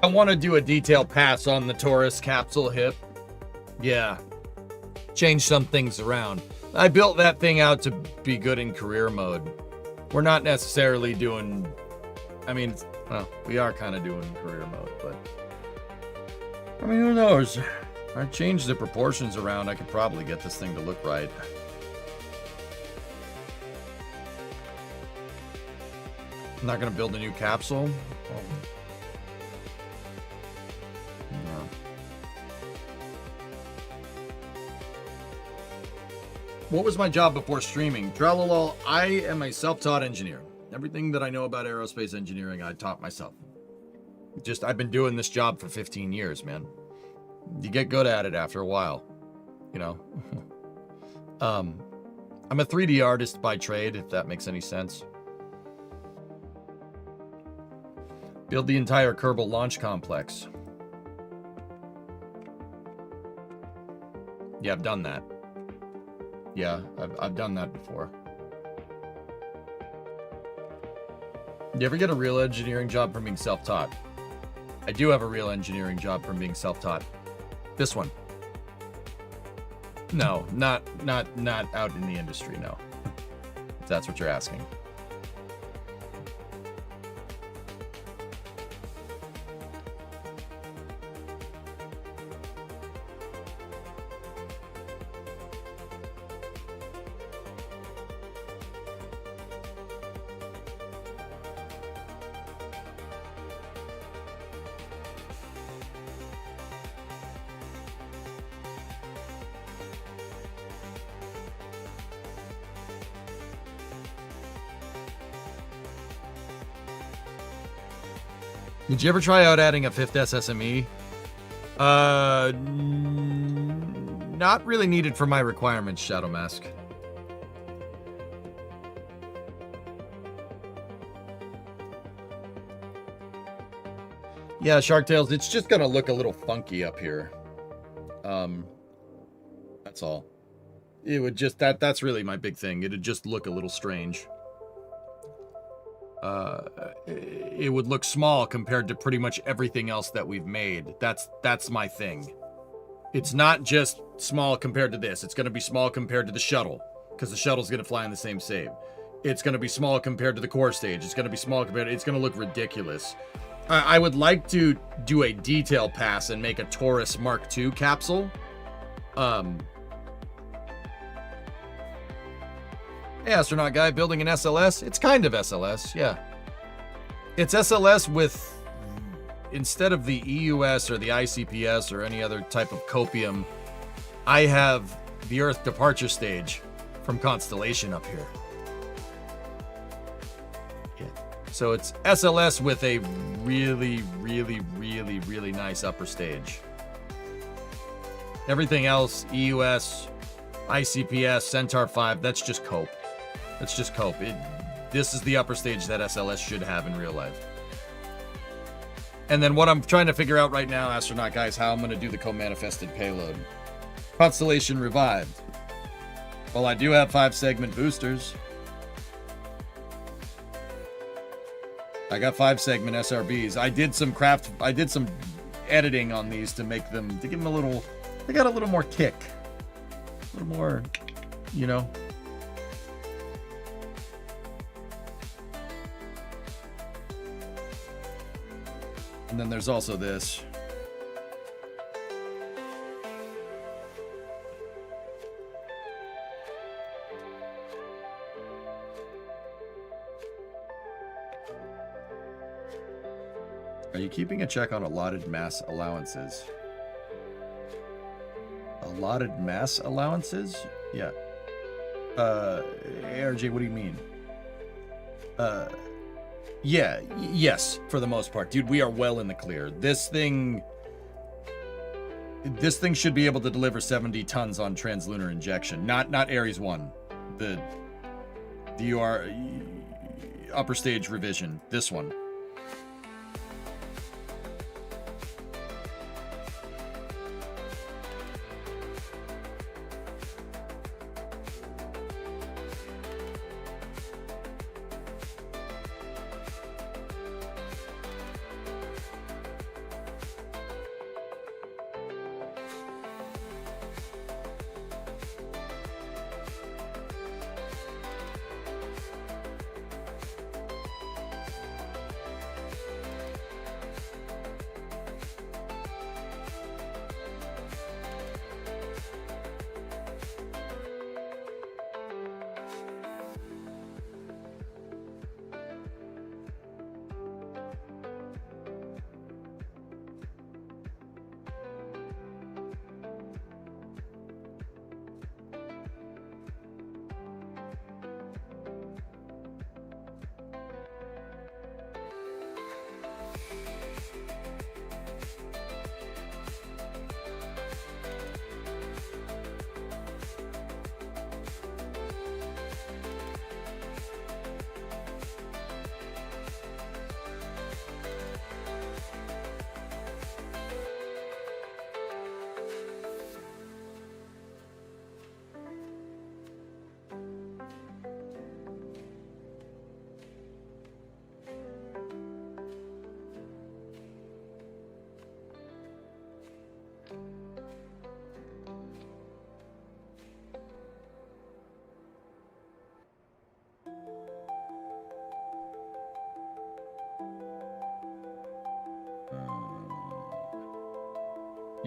I want to do a detailed pass on the Taurus capsule hip. Yeah. Change some things around. I built that thing out to be good in career mode. We're not necessarily doing... I mean, well, we are kind of doing career mode, but... I mean, who knows? If I change the proportions around, I could probably get this thing to look right. I'm not going to build a new capsule. Oh. No. What was my job before streaming? Tralalol, I am a self-taught engineer. Everything that I know about aerospace engineering, I taught myself. I've been doing this job for 15 years, man. You get good at it after a while, you know. I'm a 3D artist by trade, if that makes any sense. Build the entire Kerbal launch complex. Yeah, I've done that. Yeah, I've done that before. You ever get a real engineering job from being self-taught? I do have a real engineering job from being self-taught. This one. No, not out in the industry, no. If that's what you're asking. Did you ever try out adding a 5th SSME? Not really needed for my requirements, Shadow Mask. Yeah, Sharktails, it's just gonna look a little funky up here. That's all. It would just, that's really my big thing. It'd just look a little strange. It would look small compared to pretty much everything else that we've made. That's my thing. It's not just small compared to this. It's going to be small compared to the shuttle, because the shuttle's going to fly in the same save. It's going to be small compared to the core stage. It's going to be small compared to, it's going to look ridiculous. I would like to do a detail pass and make a Taurus Mark II capsule. Hey, astronaut guy, building an SLS? It's kind of SLS, yeah. It's SLS with, instead of the EUS or the ICPS or any other type of copium, I have the Earth departure stage from Constellation up here. Yeah. So it's SLS with a really, really, really, really nice upper stage. Everything else, EUS, ICPS, Centaur 5, that's just cope. That's just cope. This is the upper stage that SLS should have in real life. And then what I'm trying to figure out right now, astronaut guys, how I'm going to do the co-manifested payload. Constellation revived. Well, I do have 5-segment boosters. I got 5-segment SRBs. I did some editing on these to make them, to give them a little, they got a little more kick. A little more, you know. And then there's also this. Are you keeping a check on allotted mass allowances? Allotted mass allowances? Yeah. ARJ, what do you mean? Yeah, yes, for the most part. Dude, we are well in the clear. This thing should be able to deliver 70 tons on translunar injection. Not Ares 1. The UR upper stage revision. This one.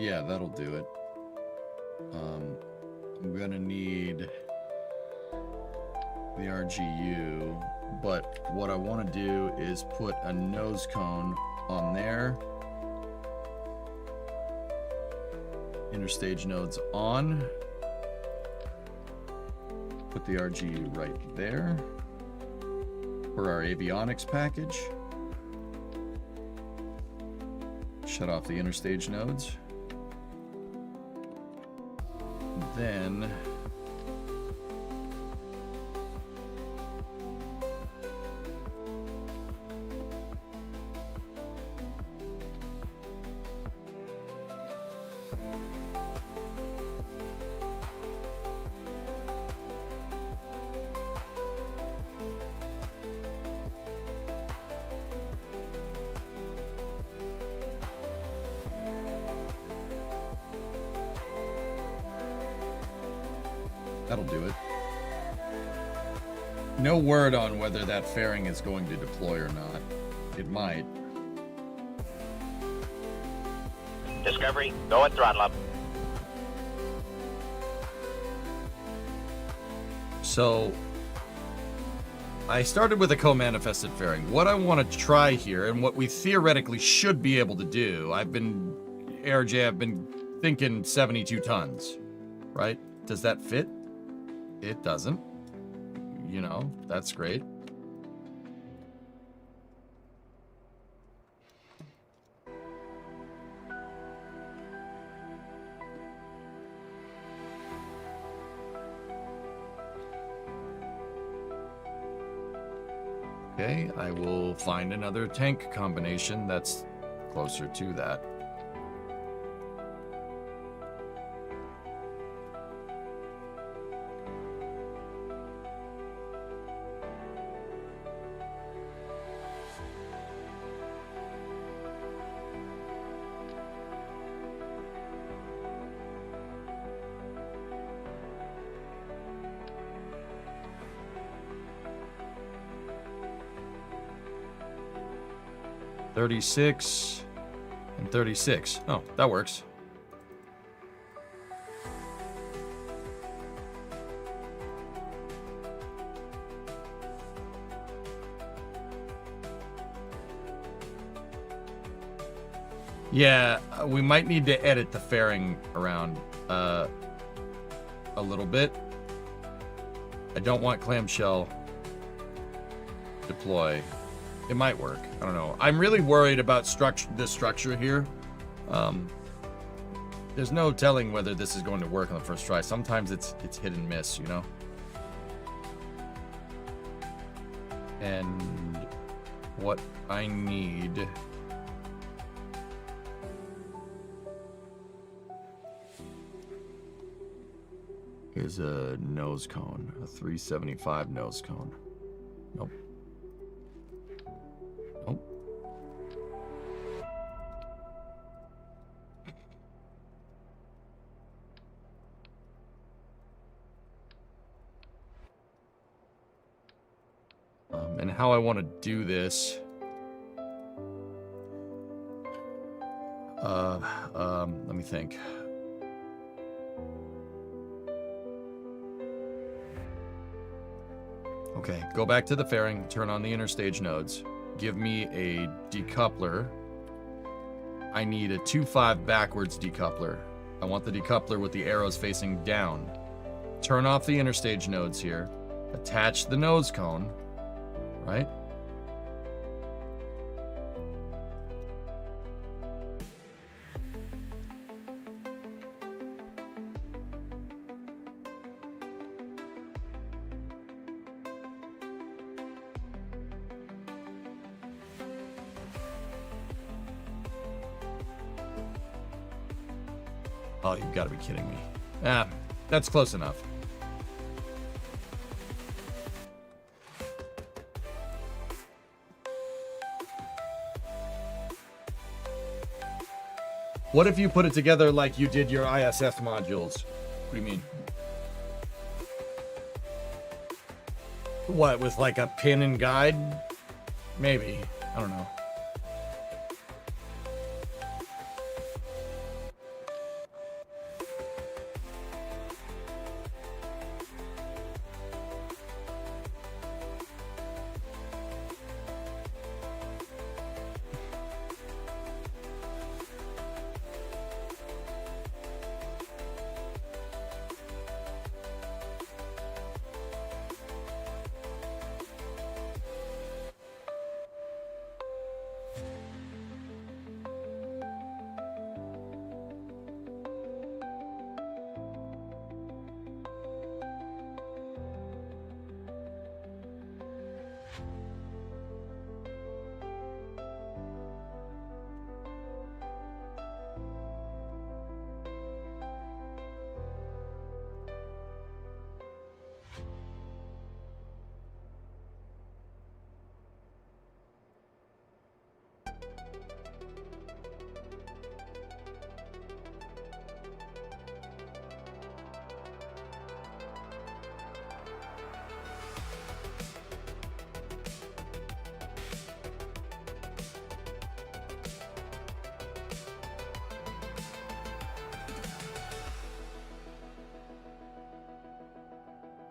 Yeah, that'll do it. I'm gonna need the RGU, but what I want to do is put a nose cone on there. Interstage nodes on. Put the RGU right there for our avionics package. Shut off the interstage nodes. Then that'll do it. No word on whether that fairing is going to deploy or not. It might. Discovery, go and throttle up. So I started with a co-manifested fairing. What I want to try here, and what we theoretically should be able to do, I've been thinking 72 tons, right? Does that fit? It doesn't. You know, that's great. Okay, I will find another tank combination that's closer to that. $36 and $36. Oh, that works. Yeah, we might need to edit the fairing around a little bit. I don't want clamshell deploy. It might work. I don't know. I'm really worried about this structure here. There's no telling whether this is going to work on the first try. Sometimes it's hit and miss, you know? And what I need is a nose cone, a 375 nose cone. Nope. Nope. And how I want to do this. Let me think. Okay, go back to the fairing, turn on the interstage nodes. Give me a decoupler. I need a 2.5 backwards decoupler. I want the decoupler with the arrows facing down. Turn off the interstage nodes here. Attach the nose cone, right? Oh, you've got to be kidding me. Ah, that's close enough. What if you put it together like you did your ISS modules? What do you mean? What, with like a pin and guide? Maybe. I don't know.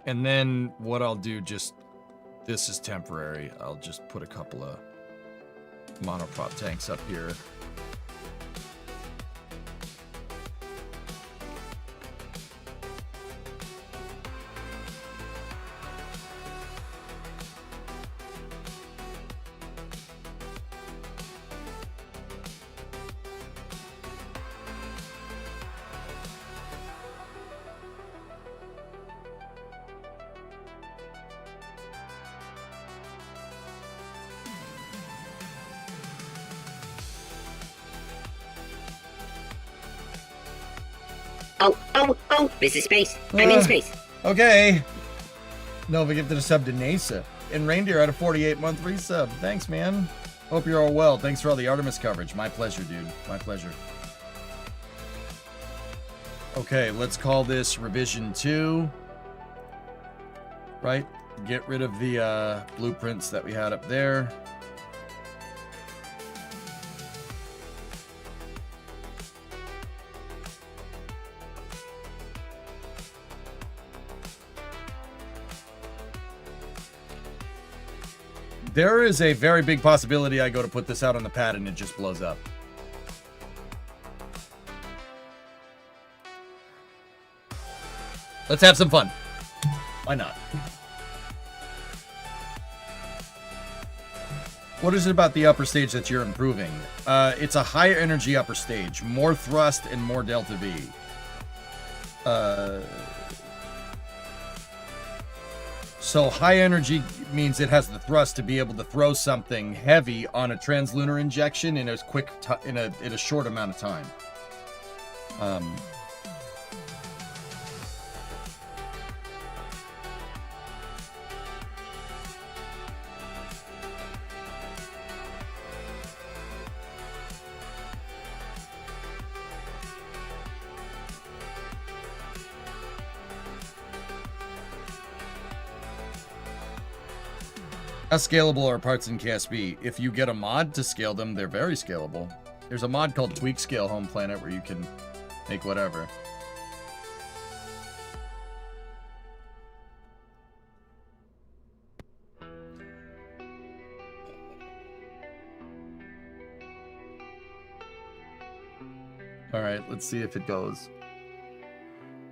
And then what I'll do, just, this is temporary. I'll just put a couple of monoprop tanks up here. Oh, this is space. I'm in space. Okay. Nova gifted a sub to NASA. And Reindeer had a 48-month resub. Thanks, man. Hope you're all well. Thanks for all the Artemis coverage. My pleasure, dude. My pleasure. Okay, let's call this revision 2. Right? Get rid of the blueprints that we had up there. There is a very big possibility I go to put this out on the pad and it just blows up. Let's have some fun. Why not? What is it about the upper stage that you're improving? It's a higher energy upper stage. More thrust and more delta V. So high energy means it has the thrust to be able to throw something heavy on a translunar injection in a quick in a short amount of time. How scalable are parts in KSB? If you get a mod to scale them, they're very scalable. There's a mod called Tweak Scale Home Planet where you can make whatever. All right, let's see if it goes.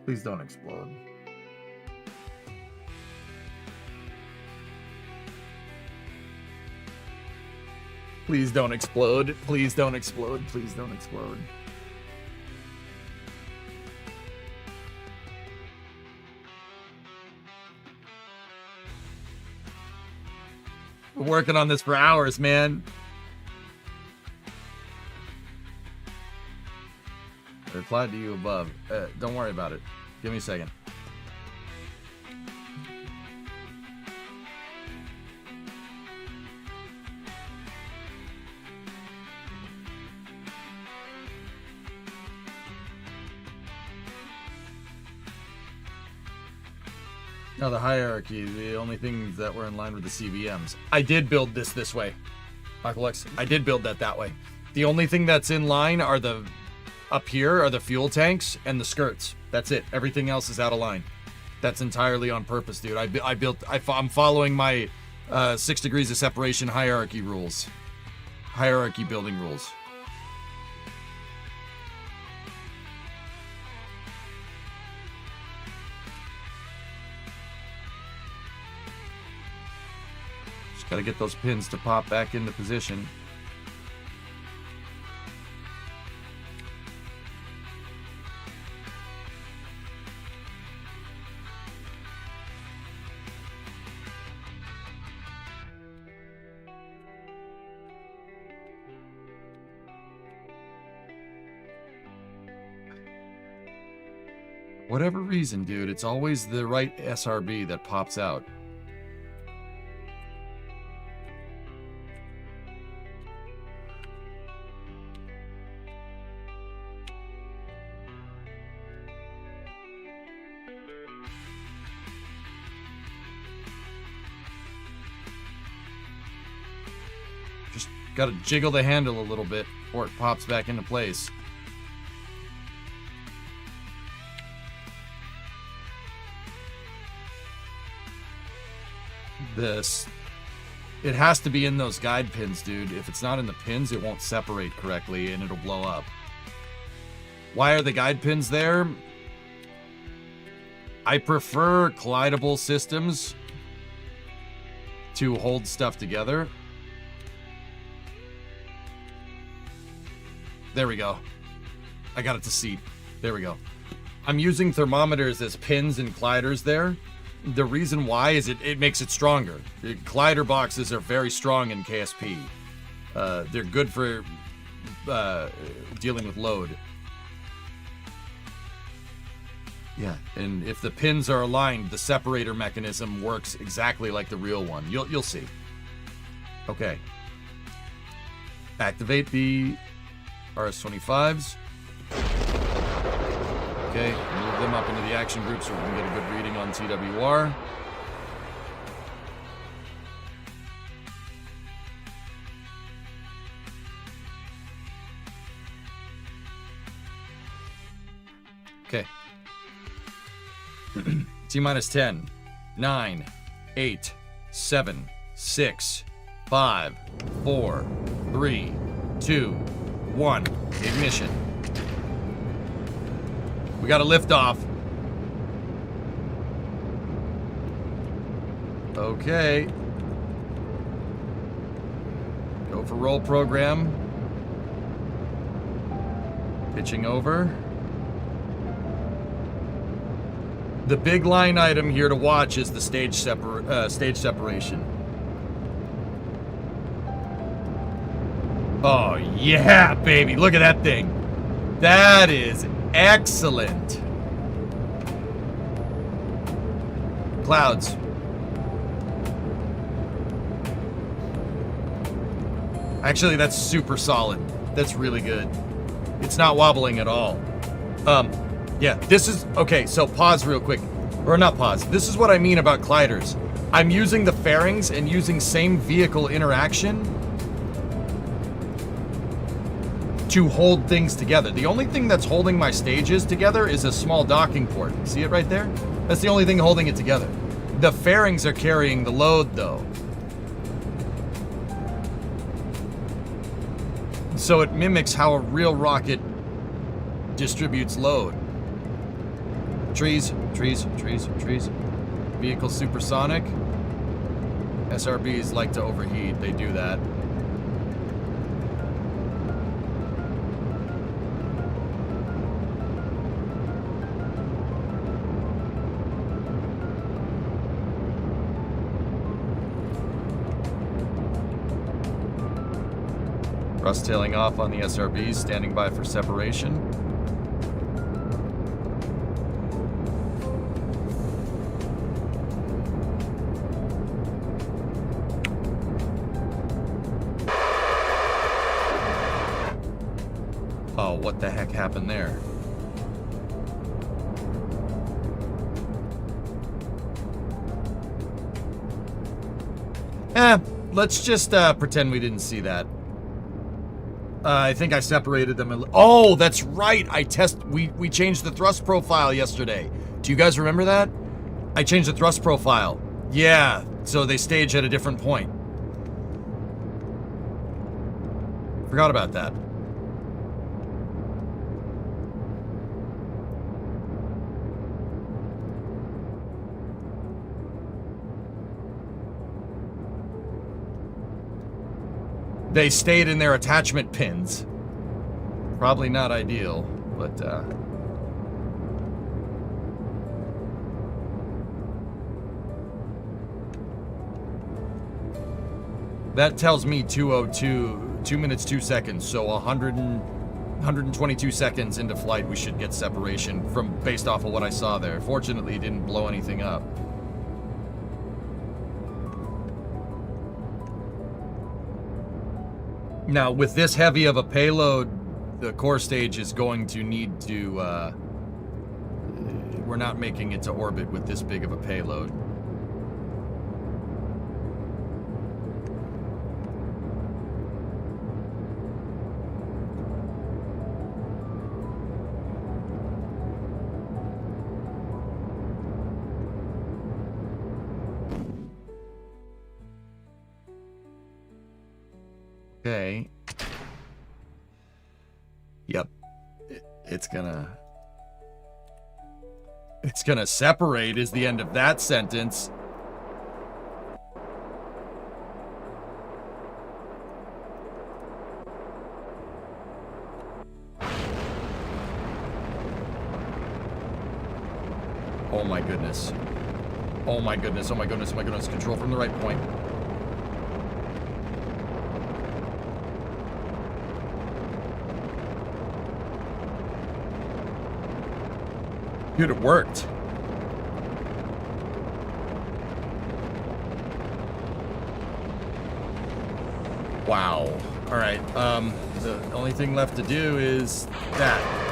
Please don't explode. Please don't explode. Please don't explode. Please don't explode. We're working on this for hours, man. I replied to you above. Don't worry about it. Give me a second. Now the hierarchy, the only things that were in line with the CVMs. I did build this way. Michael X, I did build that way. The only thing that's in line are up here are the fuel tanks and the skirts. That's it. Everything else is out of line. That's entirely on purpose, dude. I'm following my 6 degrees of separation hierarchy rules. Hierarchy building rules. Got to get those pins to pop back into position. Whatever reason, dude, it's always the right SRB that pops out. Got to jiggle the handle a little bit before it pops back into place. this. It has to be in those guide pins, dude. If it's not in the pins, it won't separate correctly and it'll blow up. Why are the guide pins there? I prefer collidable systems to hold stuff together. There we go. I got it to seat. There we go. I'm using thermometers as pins and colliders there. The reason why is it makes it stronger. The collider boxes are very strong in KSP. They're good for dealing with load. Yeah, and if the pins are aligned, the separator mechanism works exactly like the real one. You'll see. Okay. Activate the RS-25s. Okay, move them up into the action group so we can get a good reading on TWR. Okay. T-minus 10, 9, 8, 7, 6, 5, 4, 3, 2, 1. Ignition. We got a liftoff. Okay. Go for roll program. Pitching over. The big line item here to watch is the stage separation. Oh, yeah, baby. Look at that thing. That is excellent. Clouds. Actually, that's super solid. That's really good. It's not wobbling at all. Yeah, this is... Okay, so pause real quick. Or not pause. This is what I mean about gliders. I'm using the fairings and using same vehicle interaction to hold things together. The only thing that's holding my stages together is a small docking port. See it right there? That's the only thing holding it together. The fairings are carrying the load, though. So it mimics how a real rocket distributes load. Trees, trees, trees, trees. Vehicle supersonic. SRBs like to overheat. They do that. Thrust tailing off on the SRBs, standing by for separation. Oh, what the heck happened there? Let's just pretend we didn't see that. I think I separated them. Oh, that's right. We changed the thrust profile yesterday. Do you guys remember that? I changed the thrust profile. Yeah, so they stage at a different point. Forgot about that. They stayed in their attachment pins. Probably not ideal, but that tells me 2:02, 2 minutes 2 seconds. So 122 seconds into flight, we should get separation from based off of what I saw there. Fortunately, it didn't blow anything up. Now, with this heavy of a payload, the core stage is going to need to... we're not making it to orbit with this big of a payload. Okay. Yep. It's gonna separate is the end of that sentence. Oh my goodness. Oh my goodness, oh my goodness, oh my goodness. Control from the right point. Dude, it worked. Wow. All right. The only thing left to do is that.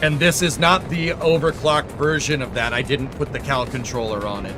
And this is not the overclocked version of that. I didn't put the Cal controller on it.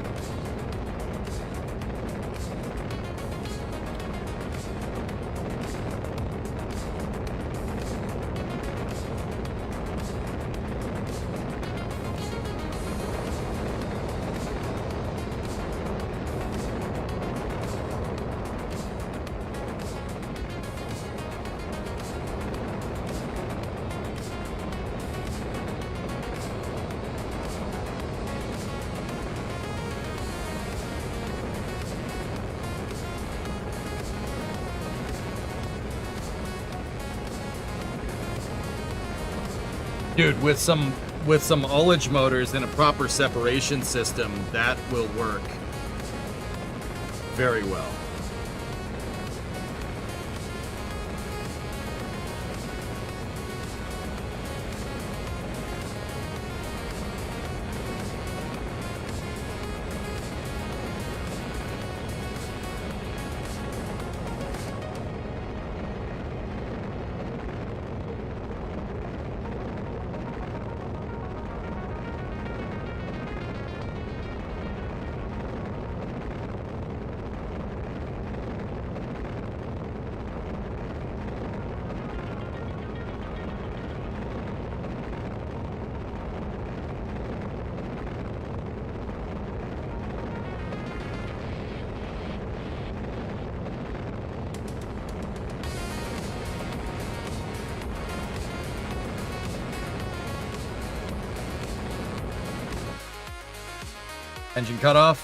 Dude, with some ullage motors and a proper separation system, that will work very well. Engine cutoff.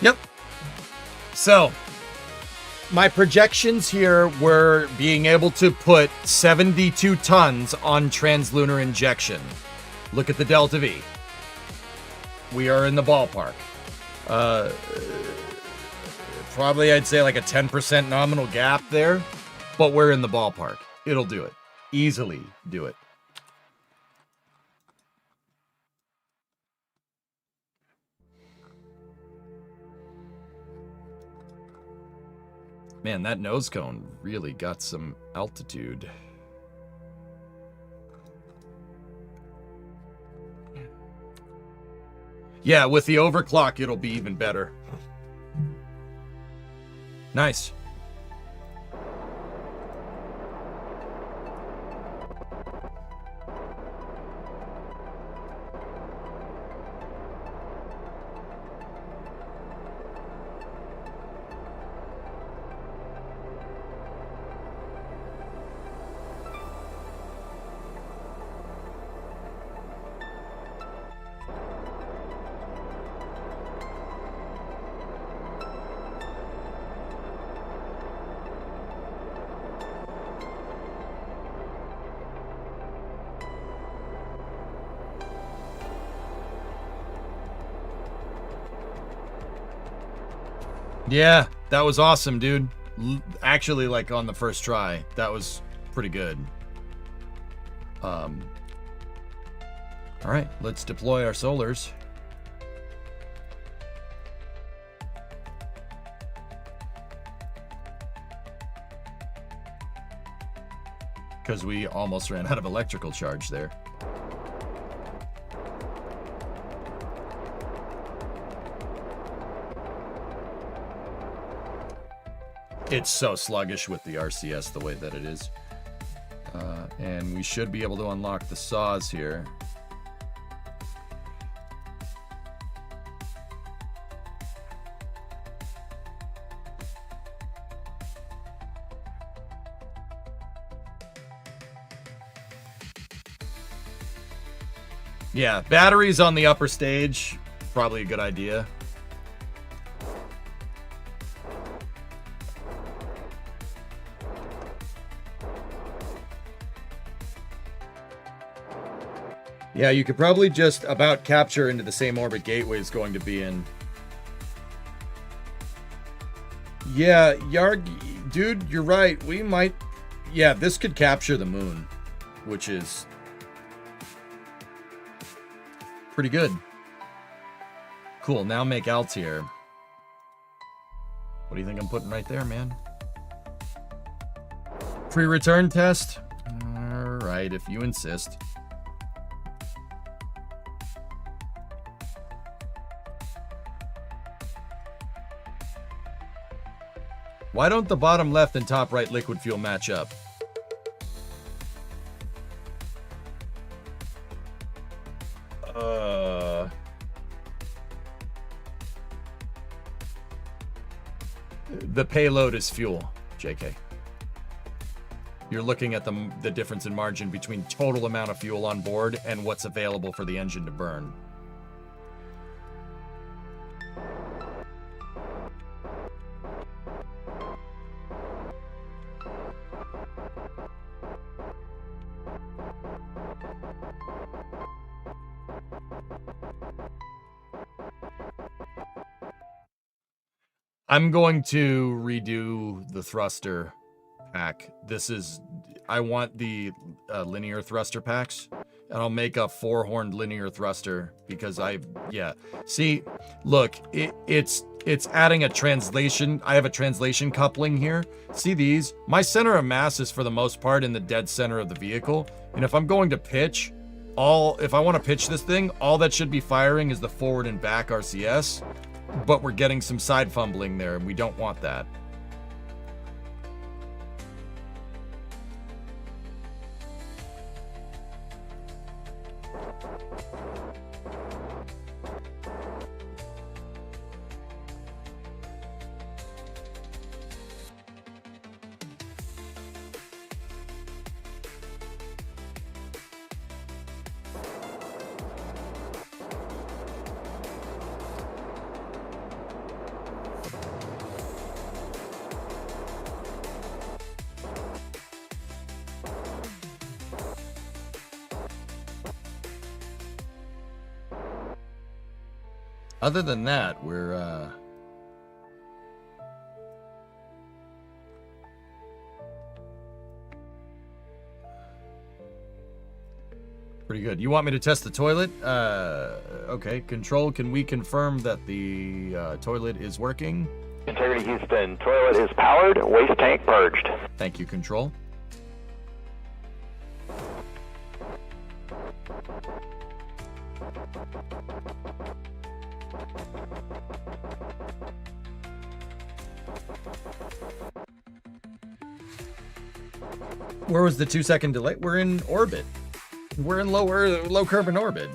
Yep. So, my projections here were being able to put 72 tons on translunar injection. Look at the Delta V. We are in the ballpark. Probably I'd say like a 10% nominal gap there, but we're in the ballpark. It'll do it. Easily do it. Man, that nose cone really got some altitude. Yeah, with the overclock, it'll be even better. Nice. Yeah, that was awesome, dude. Actually, like on the first try, that was pretty good. All right, let's deploy our solars. Because we almost ran out of electrical charge there. It's so sluggish with the RCS the way that it is. And we should be able to unlock the saws here. Yeah, batteries on the upper stage, probably a good idea. Yeah, you could probably just about capture into the same orbit Gateway is going to be in. Yeah, Yarg, dude, you're right. We might... Yeah, this could capture the moon, which is pretty good. Cool, now make Altier. What do you think I'm putting right there, man? Pre-return test? Alright, if you insist. Why don't the bottom left and top right liquid fuel match up? The payload is fuel, JK. You're looking at the difference in margin between total amount of fuel on board and what's available for the engine to burn. I'm going to redo the thruster pack. I want the linear thruster packs, and I'll make a 4-horned linear thruster because see, look, it's adding a translation. I have a translation coupling here. See these? My center of mass is for the most part in the dead center of the vehicle, and if I'm going to pitch, if I want to pitch this thing, all that should be firing is the forward and back RCS. But we're getting some side fumbling there, and we don't want that. Other than that, we're pretty good. You want me to test the toilet? Okay. Control, can we confirm that the toilet is working? Integrity Houston, toilet is powered, waste tank purged. Thank you, Control. Where was the 2-second delay? We're in orbit. We're in low carbon orbit.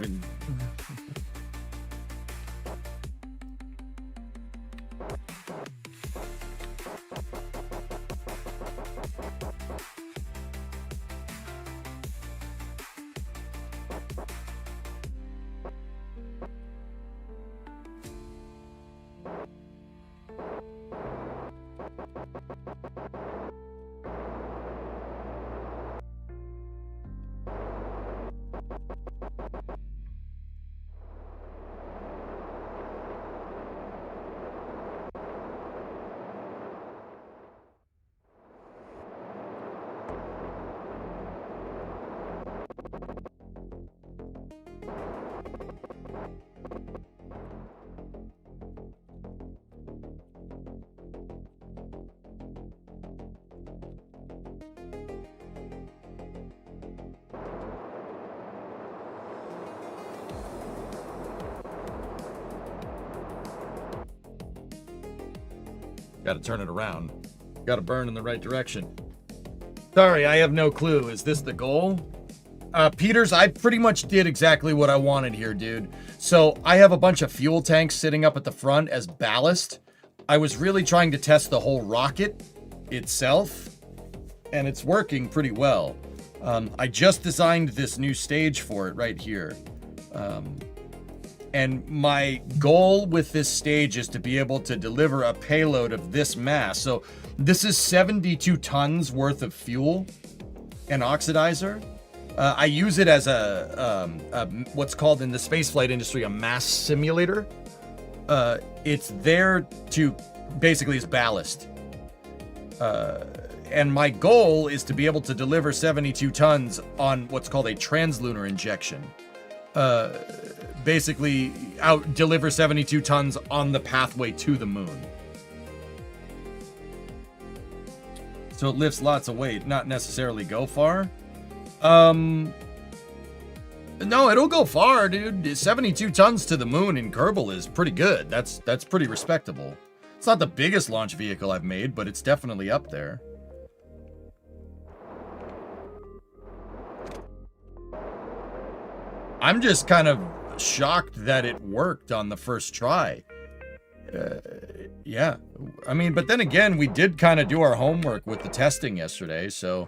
Got to turn it around. Gotta burn in the right direction. Sorry, I have no clue. Is this the goal? Peters, I pretty much did exactly what I wanted here, dude. So I have a bunch of fuel tanks sitting up at the front as ballast. I was really trying to test the whole rocket itself, and it's working pretty well. I just designed this new stage for it right here. And my goal with this stage is to be able to deliver a payload of this mass. So this is 72 tons worth of fuel and oxidizer. I use it as a what's called in the spaceflight industry a mass simulator. It's there to basically as ballast. And my goal is to be able to deliver 72 tons on what's called a translunar injection. Basically deliver 72 tons on the pathway to the moon. So it lifts lots of weight, not necessarily go far. No, it'll go far, dude. 72 tons to the moon in Kerbal is pretty good. That's pretty respectable. It's not the biggest launch vehicle I've made, but it's definitely up there. I'm just kind of shocked that it worked on the first try. Yeah, I mean, but then again, we did kind of do our homework with the testing yesterday, so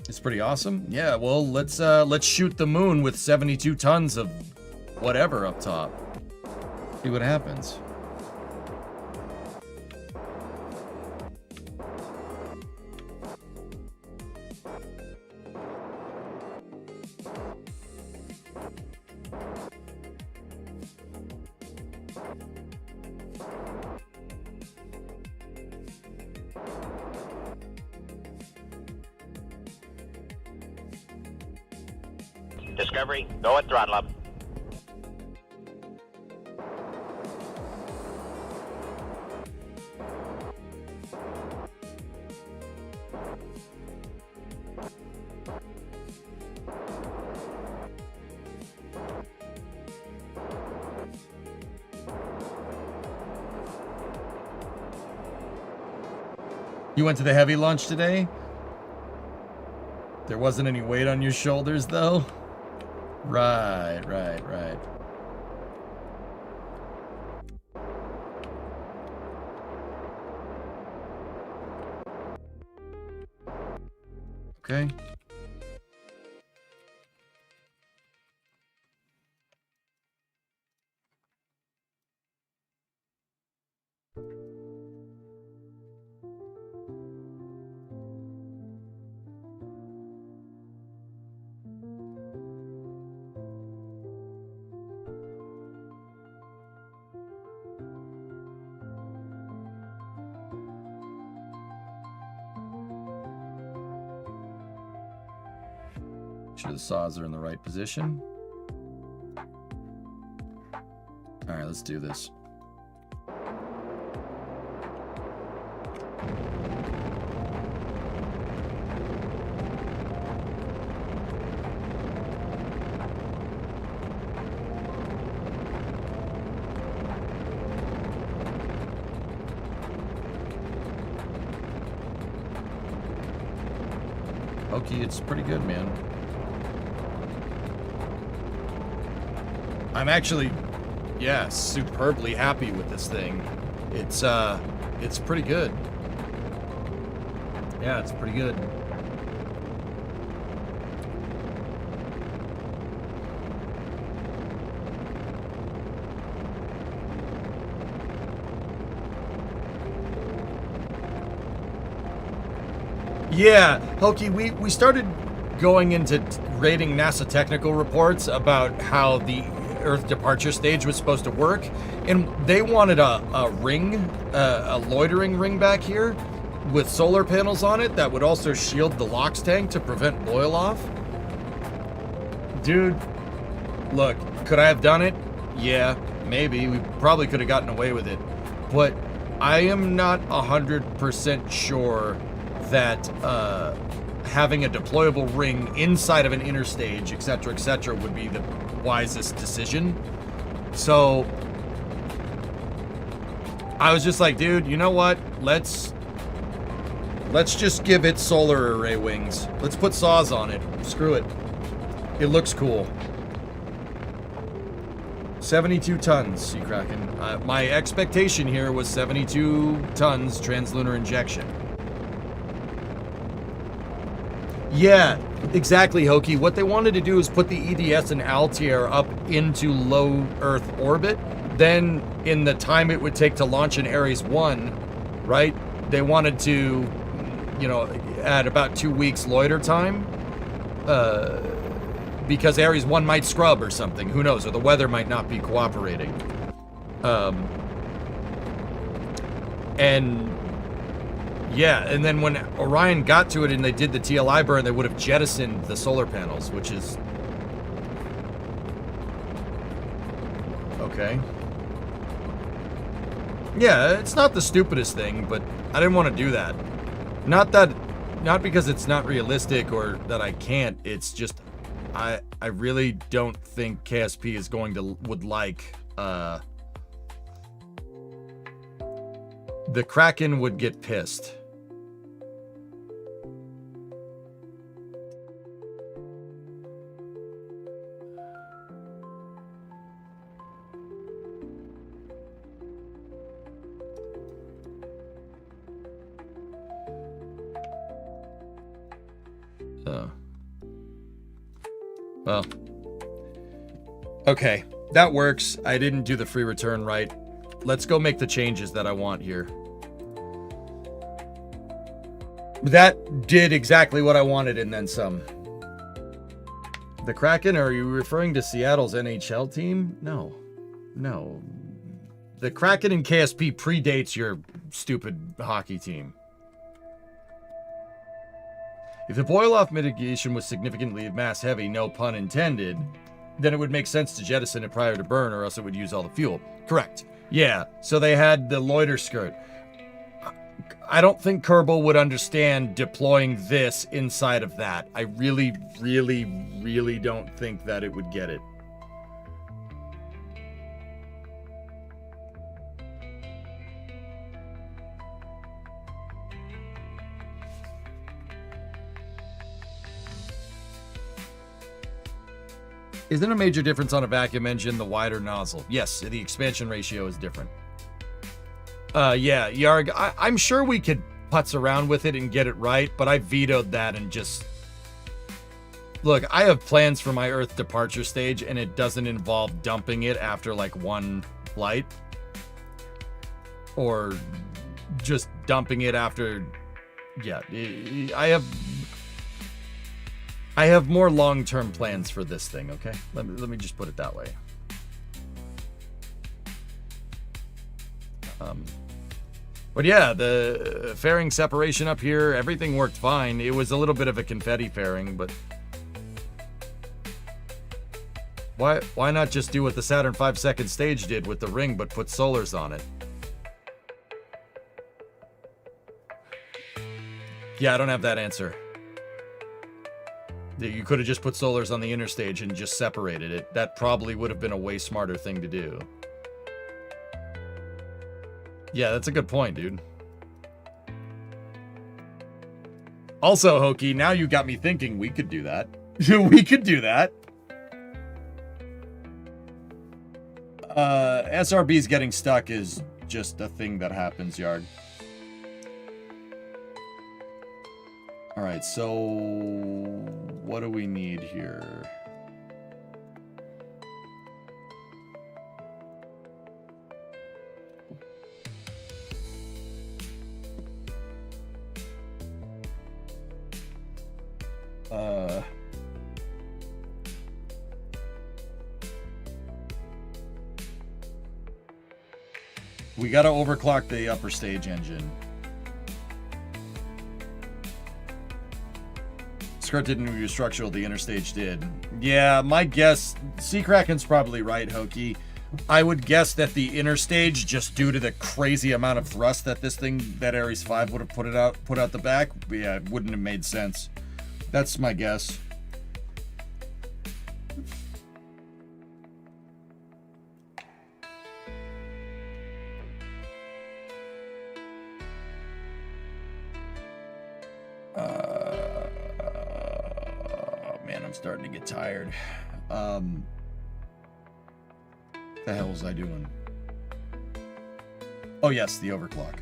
it's pretty awesome. Yeah, well, let's shoot the moon with 72 tons of whatever up top. See what happens. Discovery, go at throttle up. You went to the heavy launch today? There wasn't any weight on your shoulders, though? Right. Okay. Make sure the saws are in the right position. All right, let's do this. Okay, it's pretty good, man. I'm actually, yeah, superbly happy with this thing. It's pretty good. Yeah, it's pretty good. Yeah, Hokey, we started going into rating NASA technical reports about how the Earth departure stage was supposed to work, and they wanted a ring, a loitering ring back here with solar panels on it that would also shield the LOX tank to prevent boil off. Dude, look, could I have done it? Yeah, maybe. We probably could have gotten away with it, but I am not 100% sure that having a deployable ring inside of an interstage, etc., would be the wisest decision. So I was just like, dude, you know what? Let's just give it solar array wings. Let's put saws on it. Screw it. It looks cool. 72 tons, Sea Kraken. My expectation here was 72 tons translunar injection. Yeah, exactly, Hokie. What they wanted to do is put the EDS and Altair up into low Earth orbit. Then, in the time it would take to launch an Ares 1, right? They wanted to, you know, at about 2 weeks loiter time. Because Ares 1 might scrub or something. Who knows? Or the weather might not be cooperating. And yeah, and then when Orion got to it and they did the TLI burn, they would have jettisoned the solar panels, which is... okay. Yeah, it's not the stupidest thing, but I didn't want to do that. Not because it's not realistic or that I can't, it's just... I really don't think KSP is would like, the Kraken would get pissed. Well, okay, that works. I didn't do the free return right. Let's go make the changes that I want here. That did exactly what I wanted and then some. The Kraken, are you referring to Seattle's NHL team? No. The Kraken and KSP predates your stupid hockey team. If the boil-off mitigation was significantly mass heavy, no pun intended, then it would make sense to jettison it prior to burn, or else it would use all the fuel. Correct. Yeah, so they had the loiter skirt. I don't think Kerbal would understand deploying this inside of that. I really, really, really don't think that it would get it. Isn't a major difference on a vacuum engine the wider nozzle? Yes, the expansion ratio is different. Yeah, Yarg, I'm sure we could putz around with it and get it right, but I vetoed that and just... Look, I have plans for my Earth departure stage, and it doesn't involve dumping it after, like, one flight. Or just dumping it after... Yeah, I have more long-term plans for this thing, okay? Let me just put it that way. But yeah, the fairing separation up here, everything worked fine. It was a little bit of a confetti fairing, but... Why not just do what the Saturn V second stage did with the ring, but put solars on it? Yeah, I don't have that answer. You could have just put solars on the inner stage and just separated it. That probably would have been a way smarter thing to do. Yeah, that's a good point, dude. Also, Hokie, now you got me thinking we could do that. We could do that. SRB's getting stuck is just a thing that happens, Yard. Alright, so what do we need here? We gotta overclock the upper stage engine. Skirt didn't use structural, the inner stage did. Yeah, my guess, Sea Kraken's probably right, Hokie. I would guess that the inner stage, just due to the crazy amount of thrust that this thing, that Ares 5 would have put out the back, yeah, it wouldn't have made sense. That's my guess. starting to get tired. The hell was I doing? Oh yes, the overclock.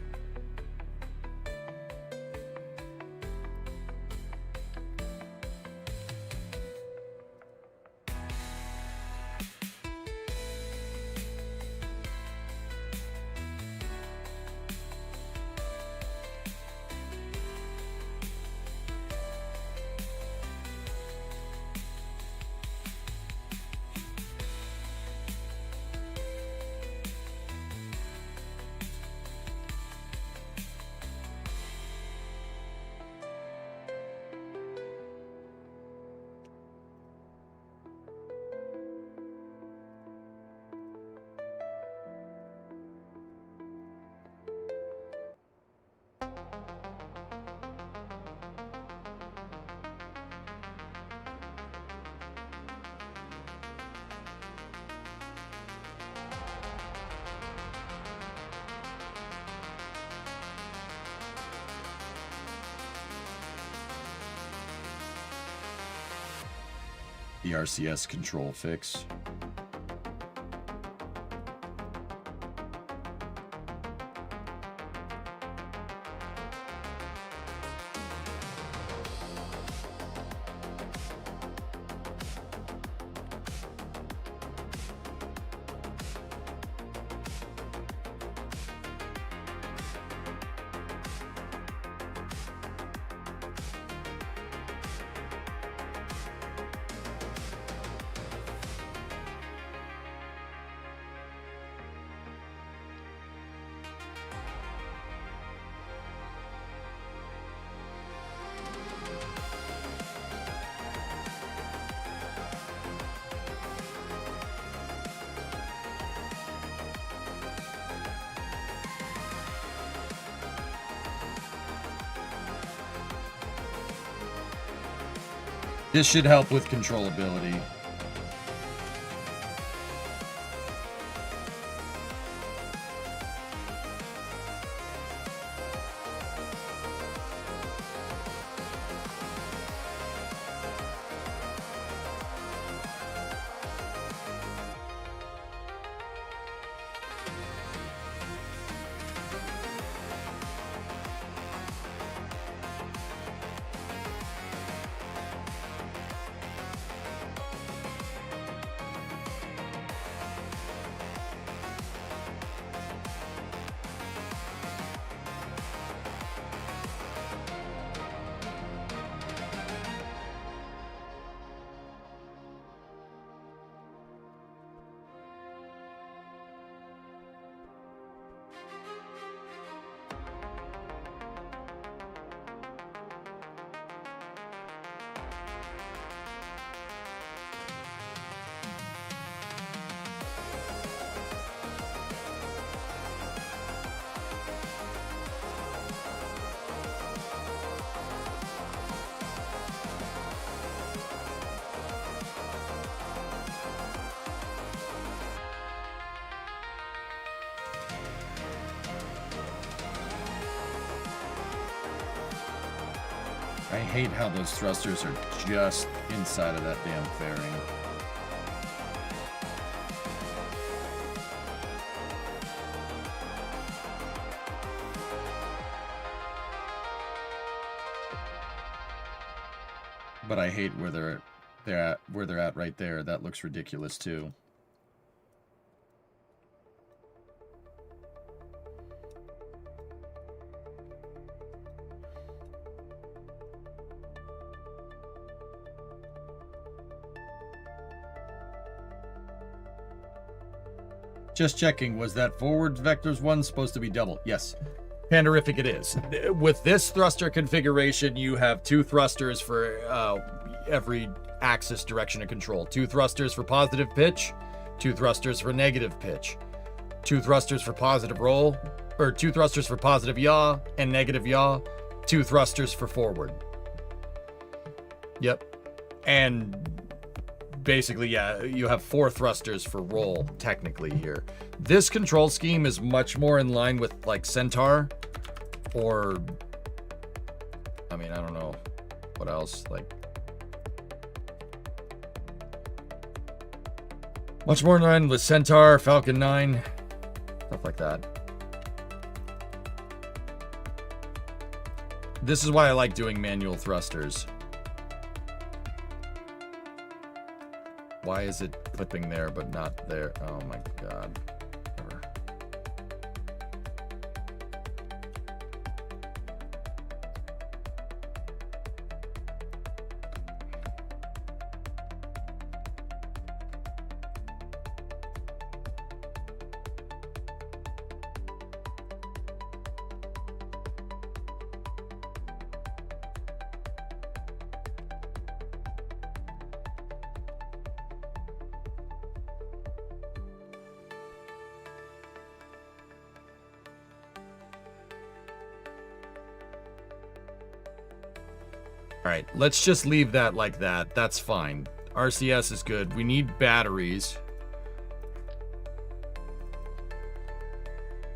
The RCS control fix. This should help with controllability. I hate how those thrusters are just inside of that damn fairing. But I hate where they're at right there. That looks ridiculous too. Just checking, was that forward vectors one supposed to be double? Yes. Panderific it is. With this thruster configuration, you have 2 thrusters for every axis direction of control. 2 thrusters for positive pitch, 2 thrusters for negative pitch, 2 thrusters for positive roll, or 2 thrusters for positive yaw and negative yaw, 2 thrusters for forward. Yep. And basically, yeah, you have 4 thrusters for roll, technically, here. This control scheme is much more in line with, like, Centaur, or, I mean, I don't know what else, like, Much more in line with Centaur, Falcon 9, stuff like that. This is why I like doing manual thrusters. Why is it clipping there but not there? Oh my god. Whatever. Alright, let's just leave that like that. That's fine. RCS is good. We need batteries.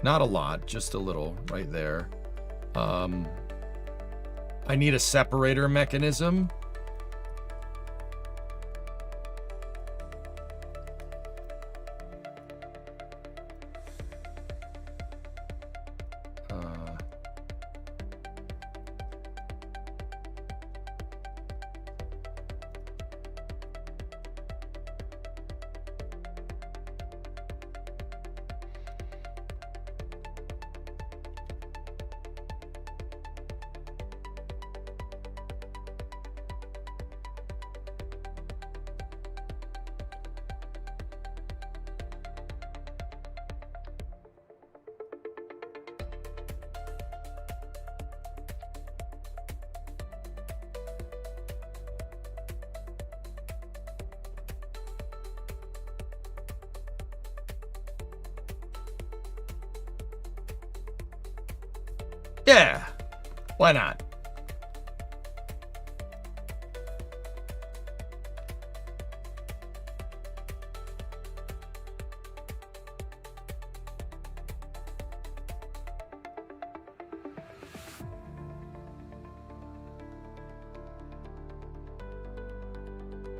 Not a lot, just a little right there. I need a separator mechanism. Yeah, why not?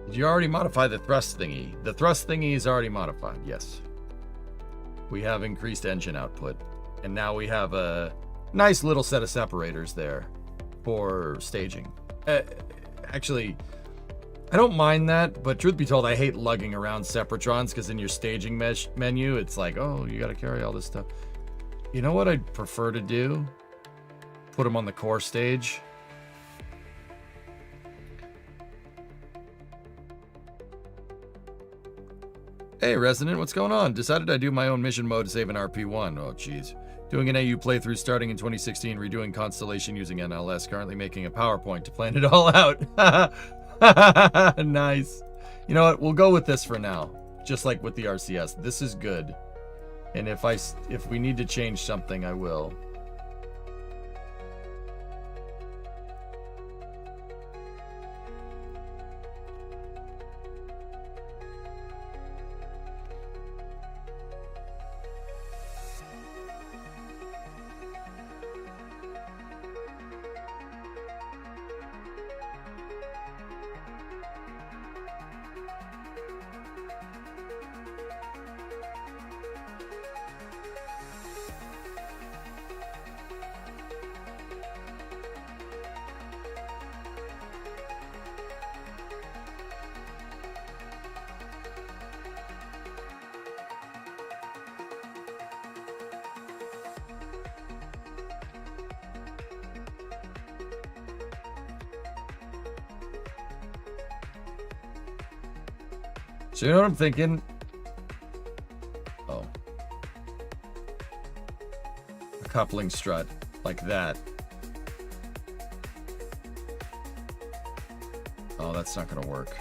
Did you already modify the thrust thingy? The thrust thingy is already modified, yes. We have increased engine output, and now we have a nice little set of separators there for staging. Actually, I don't mind that, but truth be told, I hate lugging around Separatrons because in your staging menu, it's like, oh, you got to carry all this stuff. You know what I'd prefer to do? Put them on the core stage. Hey, Resident, what's going on? Decided I'd do my own mission mode to save an RP1. Oh, jeez. Doing an AU playthrough starting in 2016, redoing Constellation using NLS, currently making a PowerPoint to plan it all out. Nice. You know what? We'll go with this for now. Just like with the RCS. This is good. And if we need to change something, I will. So you know what I'm thinking? Oh. A coupling strut like that. Oh, that's not gonna work.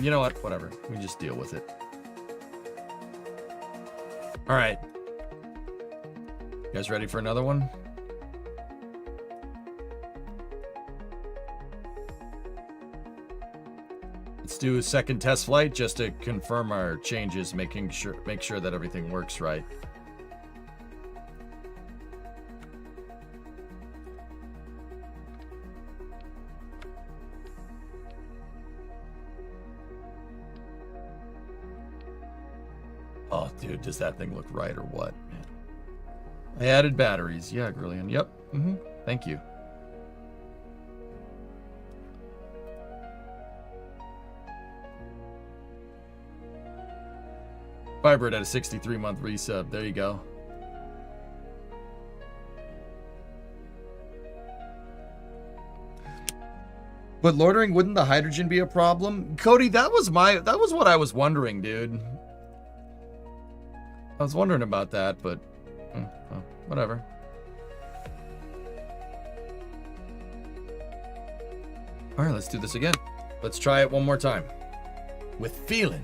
You know what? Whatever. We just deal with it. All right. You guys ready for another one? Let's do a second test flight just to confirm our changes, make sure that everything works right. Oh, dude, does that thing look right or what? I added batteries. Yeah, Grillian. Yep. Thank you. Firebird had a 63-month resub. There you go. But loitering, wouldn't the hydrogen be a problem? Cody, that was what I was wondering, dude. I was wondering about that, but well, whatever. All right, let's do this again. Let's try it one more time. With feeling.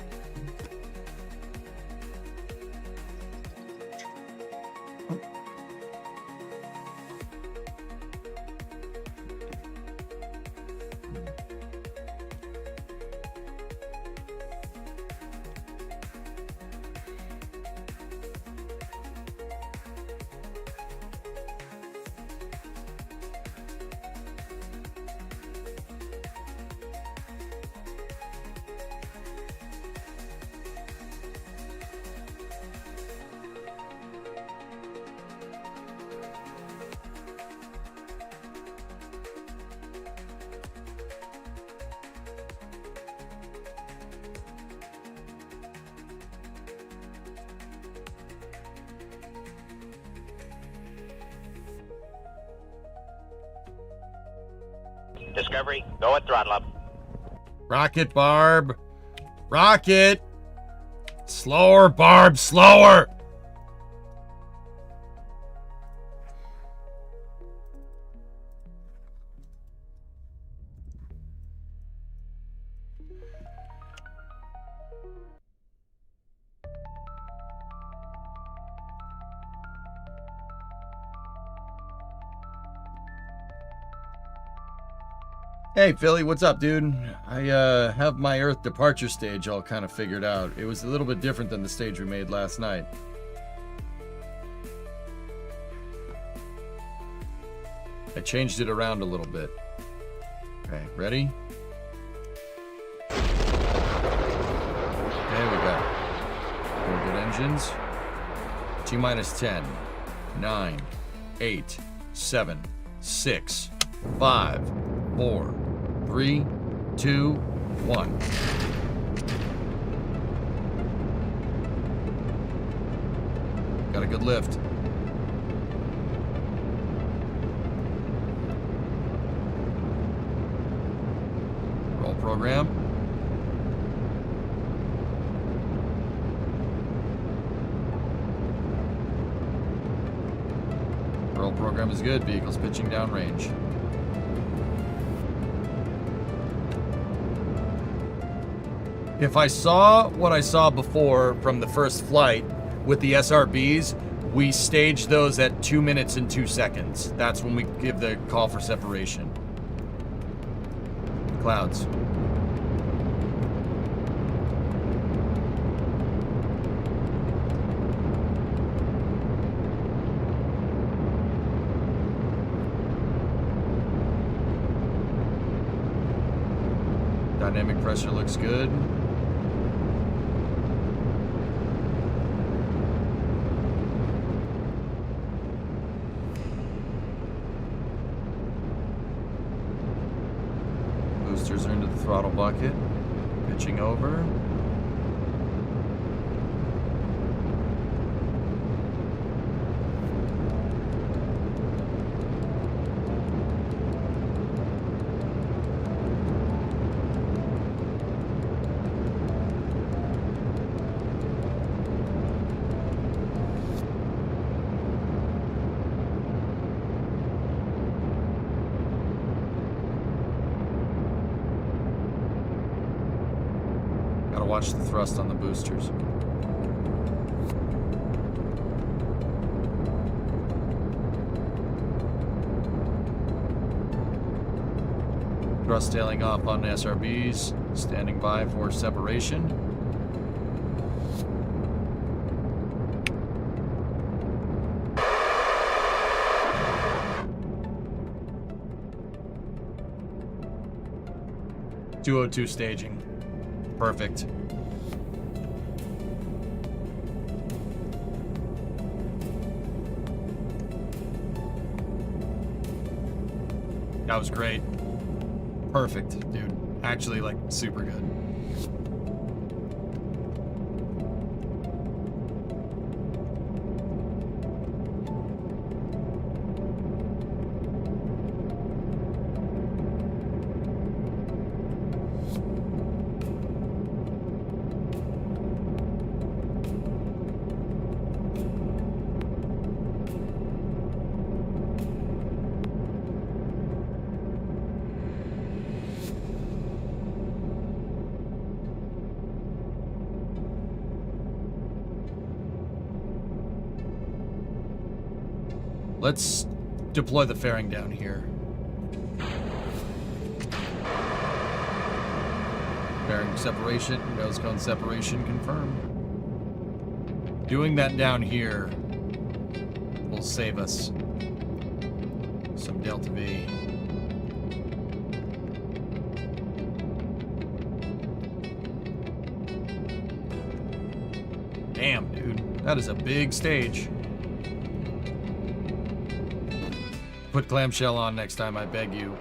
Discovery, go at throttle up. Rocket, Barb. Rocket. Slower, Barb, slower. Hey, Philly, what's up, dude? I have my Earth departure stage all kind of figured out. It was a little bit different than the stage we made last night. I changed it around a little bit. Okay, ready? Okay, we got very good engines. T-minus 10, 9, 8, 7, 6, 5, 4, 3, 2, 1. Got a good lift. Roll program. Roll program is good. Vehicle's pitching downrange. If I saw what I saw before from the first flight with the SRBs, we stage those at 2 minutes and 2 seconds. That's when we give the call for separation. Clouds. Dynamic pressure looks good. Boosters are into the throttle bucket. Pitching over. Watch the thrust on the boosters. Thrust tailing off on SRBs, standing by for separation. .202 staging. Perfect. That was great. Perfect, dude. Actually, like, super good. Let's deploy the fairing down here. Fairing separation, nose cone separation confirmed. Doing that down here will save us some Delta V. Damn, dude. That is a big stage. Put clamshell on next time, I beg you.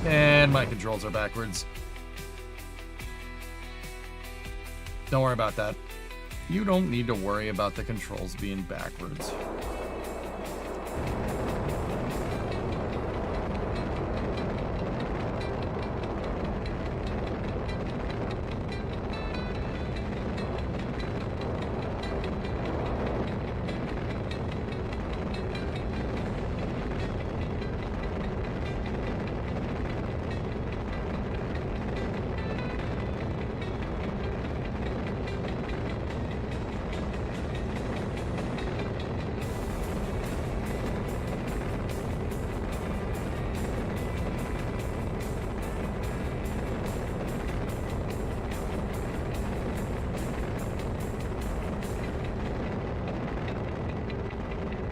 And my controls are backwards. Don't worry about that. You don't need to worry about the controls being backwards.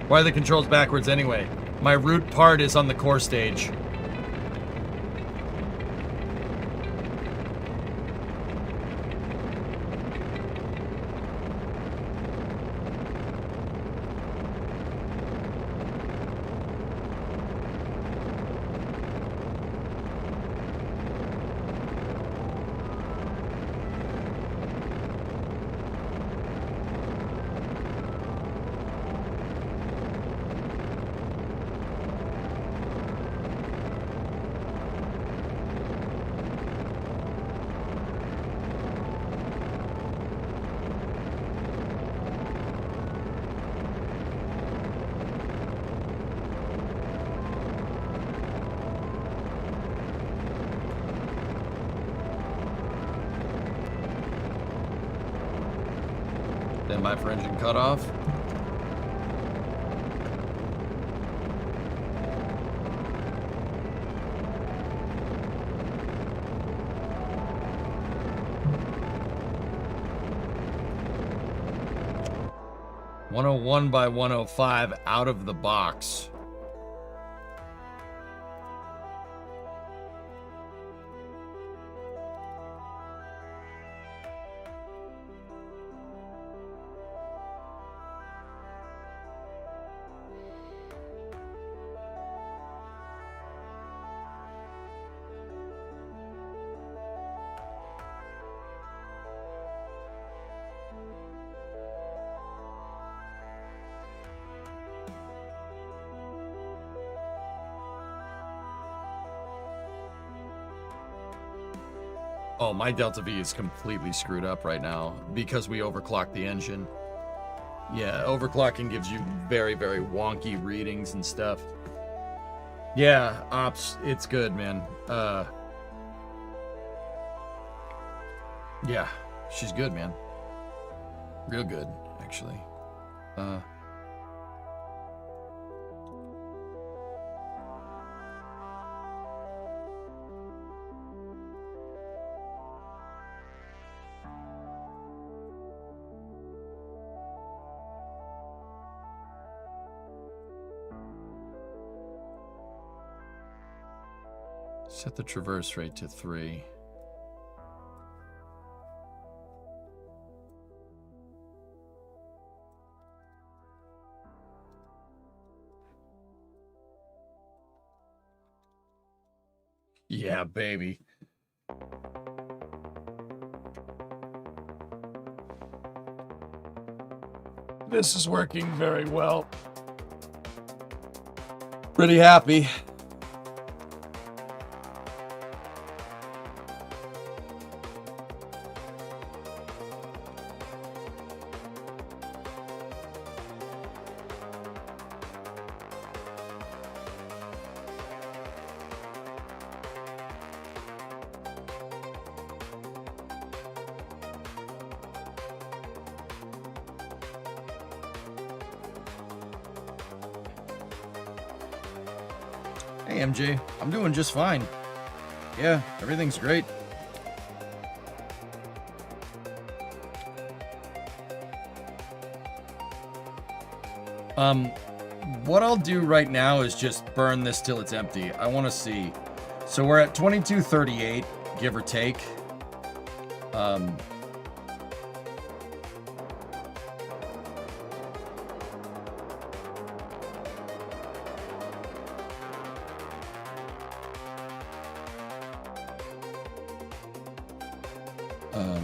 Why are the controls backwards anyway? My root part is on the core stage. Stand by for engine cutoff. (101 by 105) out of the box. Oh, my Delta V is completely screwed up right now because we overclocked the engine. Yeah, overclocking gives you very, very wonky readings and stuff. Yeah, ops, it's good, man. Yeah, she's good, man. Real good, actually. Set the traverse rate to 3. Yeah, baby. This is working very well. Pretty happy. Hey, MJ. I'm doing just fine. Yeah, everything's great. What I'll do right now is just burn this till it's empty. I want to see. So we're at 2238, give or take.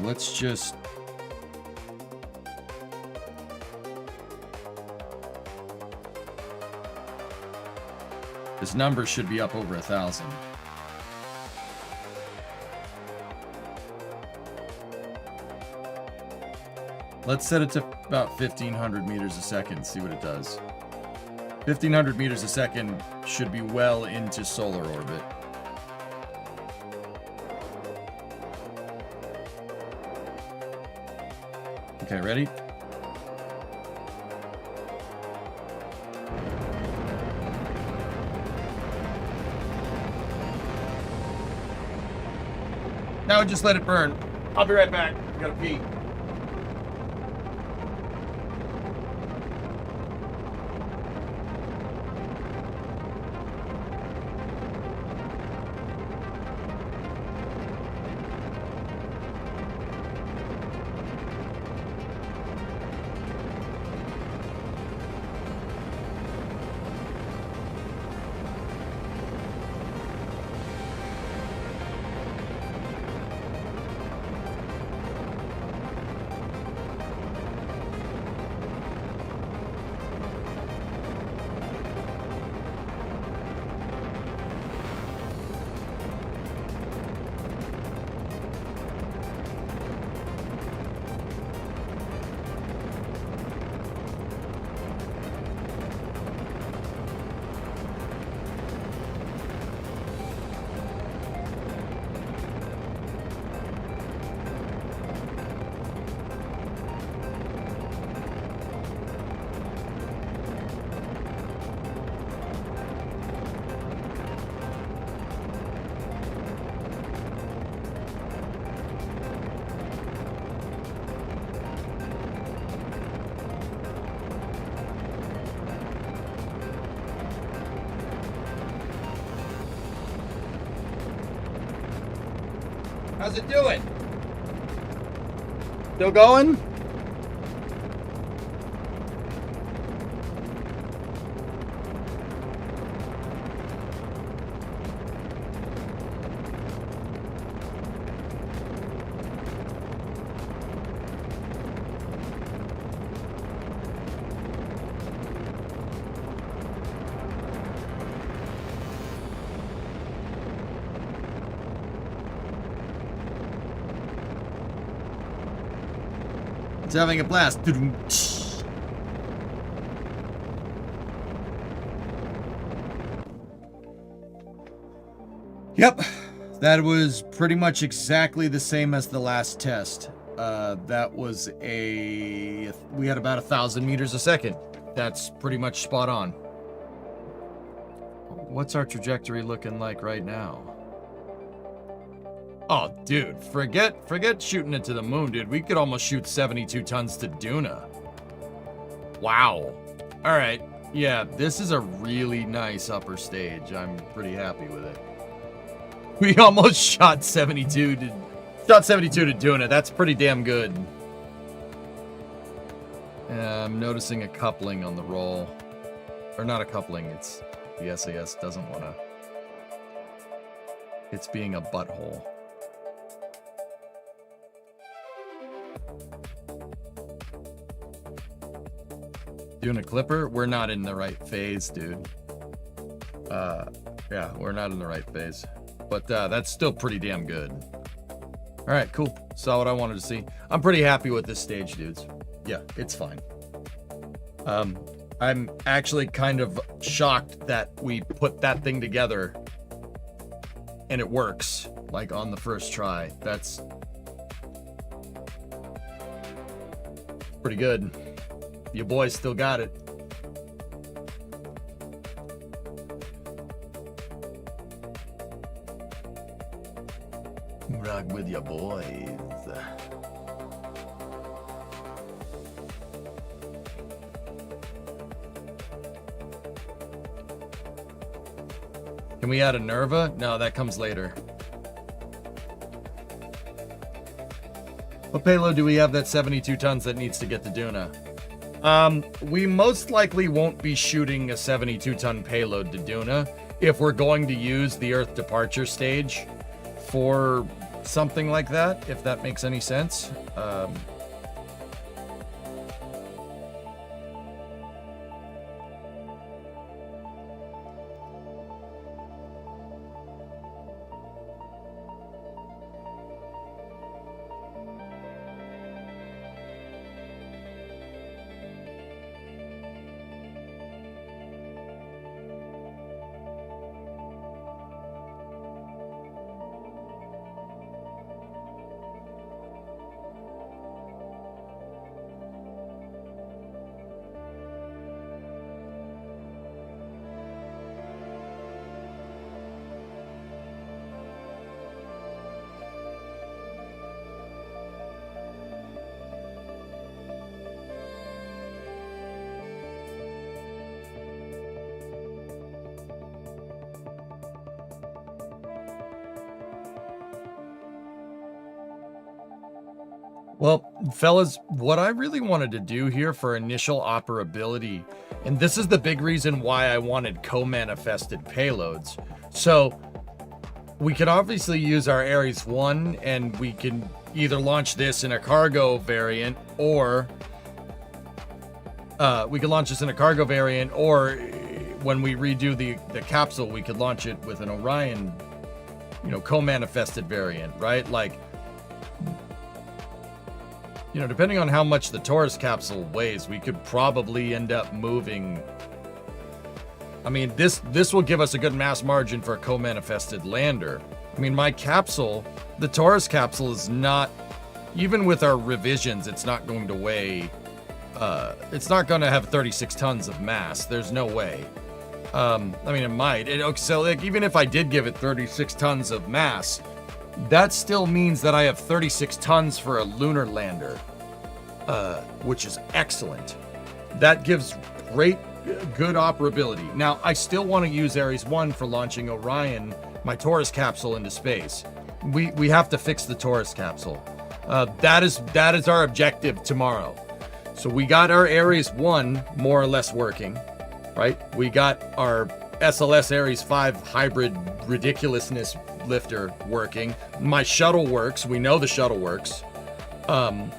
Let's just... This number should be up over 1,000. Let's set it to about 1,500 meters a second, see what it does. 1,500 meters a second should be well into solar orbit. Okay, ready? Now just let it burn. I'll be right back. I gotta pee. How's it doing? Still going? It's having a blast. Yep, that was pretty much exactly the same as the last test. That was we had about 1,000 meters a second. That's pretty much spot on. What's our trajectory looking like right now? Oh, dude, forget shooting it to the moon, dude. We could almost shoot 72 tons to Duna. Wow. All right. Yeah, this is a really nice upper stage. I'm pretty happy with it. We almost shot 72 to doing it. That's pretty damn good. I'm noticing a coupling on the roll. Or not a coupling, it's the SAS doesn't want to. It's being a butthole. Doing a clipper? We're not in the right phase, dude. Yeah, we're not in the right phase. But that's still pretty damn good. All right, cool. Saw what I wanted to see. I'm pretty happy with this stage, dudes. Yeah, it's fine. I'm actually kind of shocked that we put that thing together and it works, like on the first try. That's pretty good. You boys still got it. Rock with your boys. Can we add a Nerva? No, that comes later. What payload do we have that's 72 tons that needs to get to Duna? We most likely won't be shooting a 72-ton payload to Duna if we're going to use the Earth departure stage for something like that, if that makes any sense. Well, fellas, what I really wanted to do here for initial operability, and this is the big reason why I wanted co-manifested payloads. So we can obviously use our Ares 1 and we can either launch this in a cargo variant or when we redo the capsule, we could launch it with an Orion, co-manifested variant, right? Like, depending on how much the Taurus capsule weighs, we could probably end up moving. I mean, this will give us a good mass margin for a co-manifested lander. I mean, my capsule, the Taurus capsule is not, even with our revisions, it's not going to weigh, it's not going to have 36 tons of mass. There's no way. I mean, it might. So like, even if I did give it 36 tons of mass, that still means that I have 36 tons for a lunar lander, which is excellent. That gives good operability. Now, I still want to use Ares 1 for launching Orion, my Taurus capsule, into space. We have to fix the Taurus capsule. That is our objective tomorrow. So we got our Ares 1 more or less working, right? We got our SLS Ares 5 hybrid ridiculousness lifter working. My shuttle works. We know the shuttle works. Want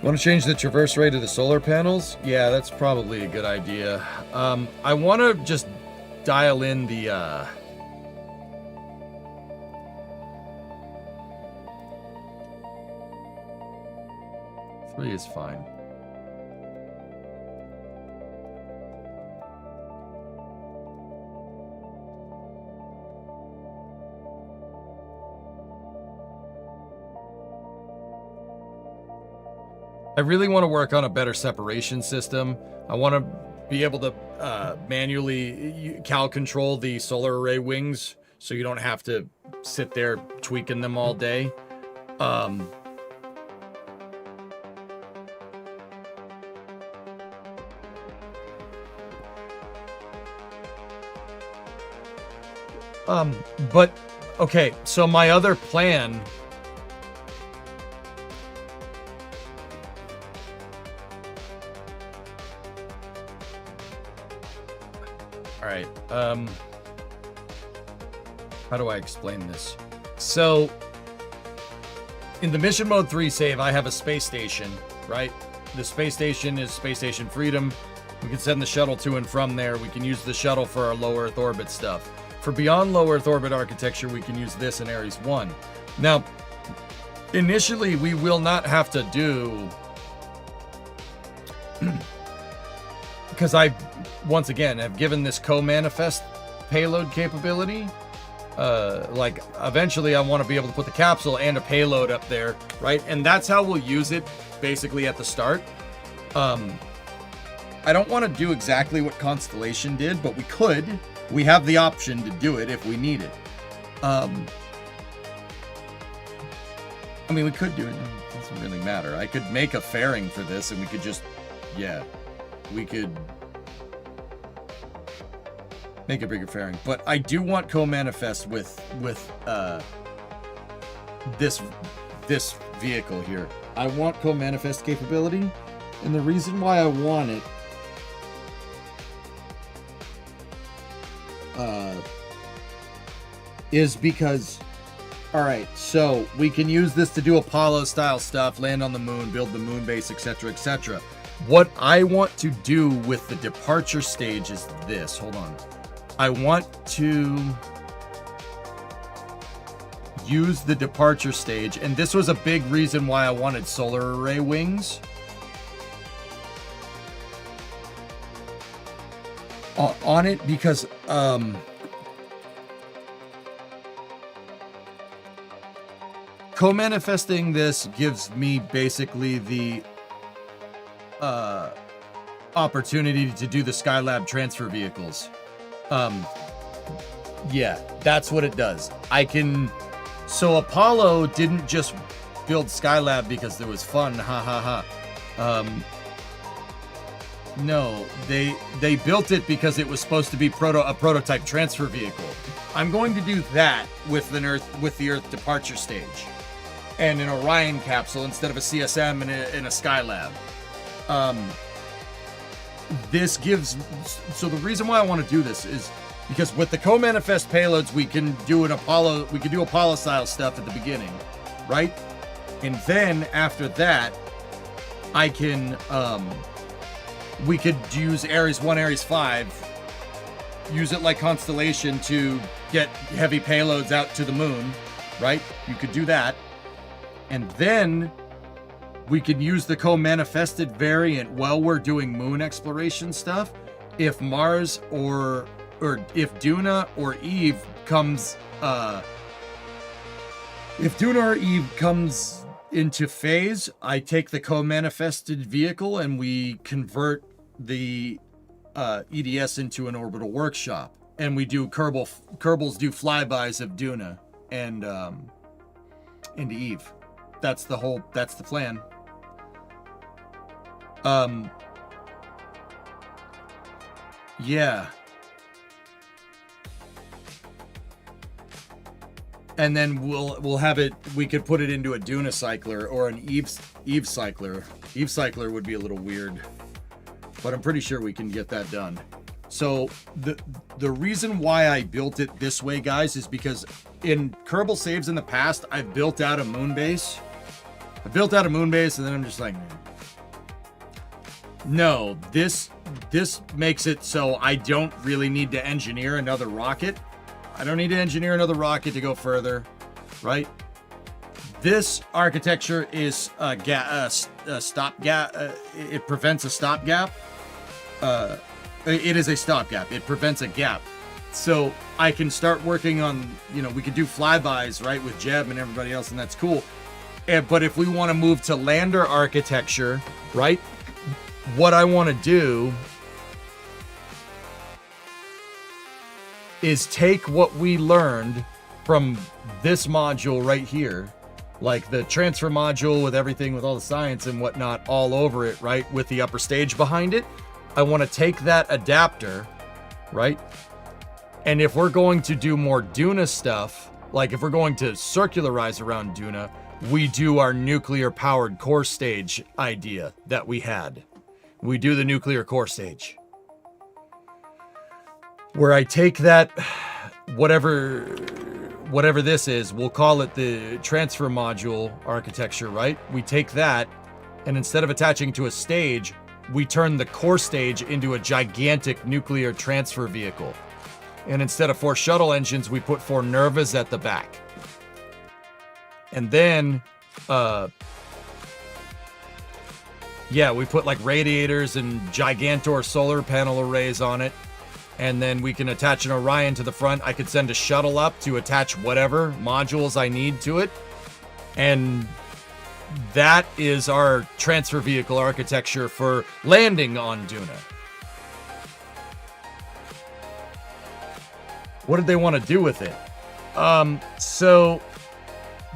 to change the traverse rate of the solar panels? Yeah, that's probably a good idea. I want to just dial in the 3 is fine. I really want to work on a better separation system. I want to be able to manually cal control the solar array wings so you don't have to sit there tweaking them all day. But okay, so my other plan. All right. How do I explain this? So, in the Mission Mode 3 save, I have a space station, right? The space station is Space Station Freedom. We can send the shuttle to and from there. We can use the shuttle for our low Earth orbit stuff. For beyond low Earth orbit architecture, we can use this in Ares 1. Now, initially, we will not have to do... because I, once again, have given this co-manifest payload capability. Like, eventually I want to be able to put the capsule and a payload up there, right? And that's how we'll use it, basically, at the start. I don't want to do exactly what Constellation did, but we could. We have the option to do it if we need it. I mean, we could do it. It doesn't really matter. I could make a fairing for this, and we could just... Yeah. We could... make a bigger fairing. But I do want co-manifest with this vehicle here. I want co-manifest capability, and the reason why I want it is because, all right, so we can use this to do Apollo style stuff, land on the moon, build the moon base, etc., etc. What I want to do with the departure stage is this. Hold on. I want to use the departure stage, and this was a big reason why I wanted solar array wings. On it, because co-manifesting this gives me basically the opportunity to do the Skylab transfer vehicles. Yeah, that's what it does. I can... So Apollo didn't just build Skylab because it was fun, ha ha ha. No, they built it because it was supposed to be a prototype transfer vehicle. I'm going to do that with the Earth departure stage, and an Orion capsule instead of a CSM in a Skylab. This gives... So the reason why I want to do this is because with the co-manifest payloads, we can do Apollo style stuff at the beginning, right? And then after that, I can we could use Ares 1, Ares 5, use it like Constellation to get heavy payloads out to the moon, right? You could do that. And then we can use the co-manifested variant while we're doing moon exploration stuff. If Mars or if Duna or Eve comes into phase, I take the co-manifested vehicle and we convert the EDS into an orbital workshop, and we do Kerbals do flybys of Duna and into Eve. That's the plan. Yeah. And then we'll have it, we could put it into a Duna cycler or an Eve cycler. Eve cycler would be a little weird, but I'm pretty sure we can get that done. So the reason why I built it this way, guys, is because in Kerbal saves in the past, I've built out a moon base. And then I'm just like, no, this makes it so I don't really need to engineer another rocket. I don't need to engineer another rocket to go further, right? This architecture is a stopgap. It prevents a stopgap. It is a stopgap. It prevents a gap. So I can start working on, we could do flybys, right, with Jeb and everybody else, and that's cool. But if we want to move to lander architecture, right, what I want to do is take what we learned from this module right here, like the transfer module with everything, with all the science and whatnot all over it, right, with the upper stage behind it. I want to take that adapter, right, And if we're going to do more Duna stuff, like if we're going to circularize around Duna, we do our nuclear-powered core stage idea that we had. We do the nuclear core stage. Where I take that, whatever this is, we'll call it the transfer module architecture, right? We take that, and instead of attaching to a stage, we turn the core stage into a gigantic nuclear transfer vehicle. And instead of 4 shuttle engines, we put 4 Nervas at the back. And then, yeah, we put like radiators and Gigantor solar panel arrays on it. And then we can attach an Orion to the front. I could send a shuttle up to attach whatever modules I need to it. And that is our transfer vehicle architecture for landing on Duna. What did they want to do with it? So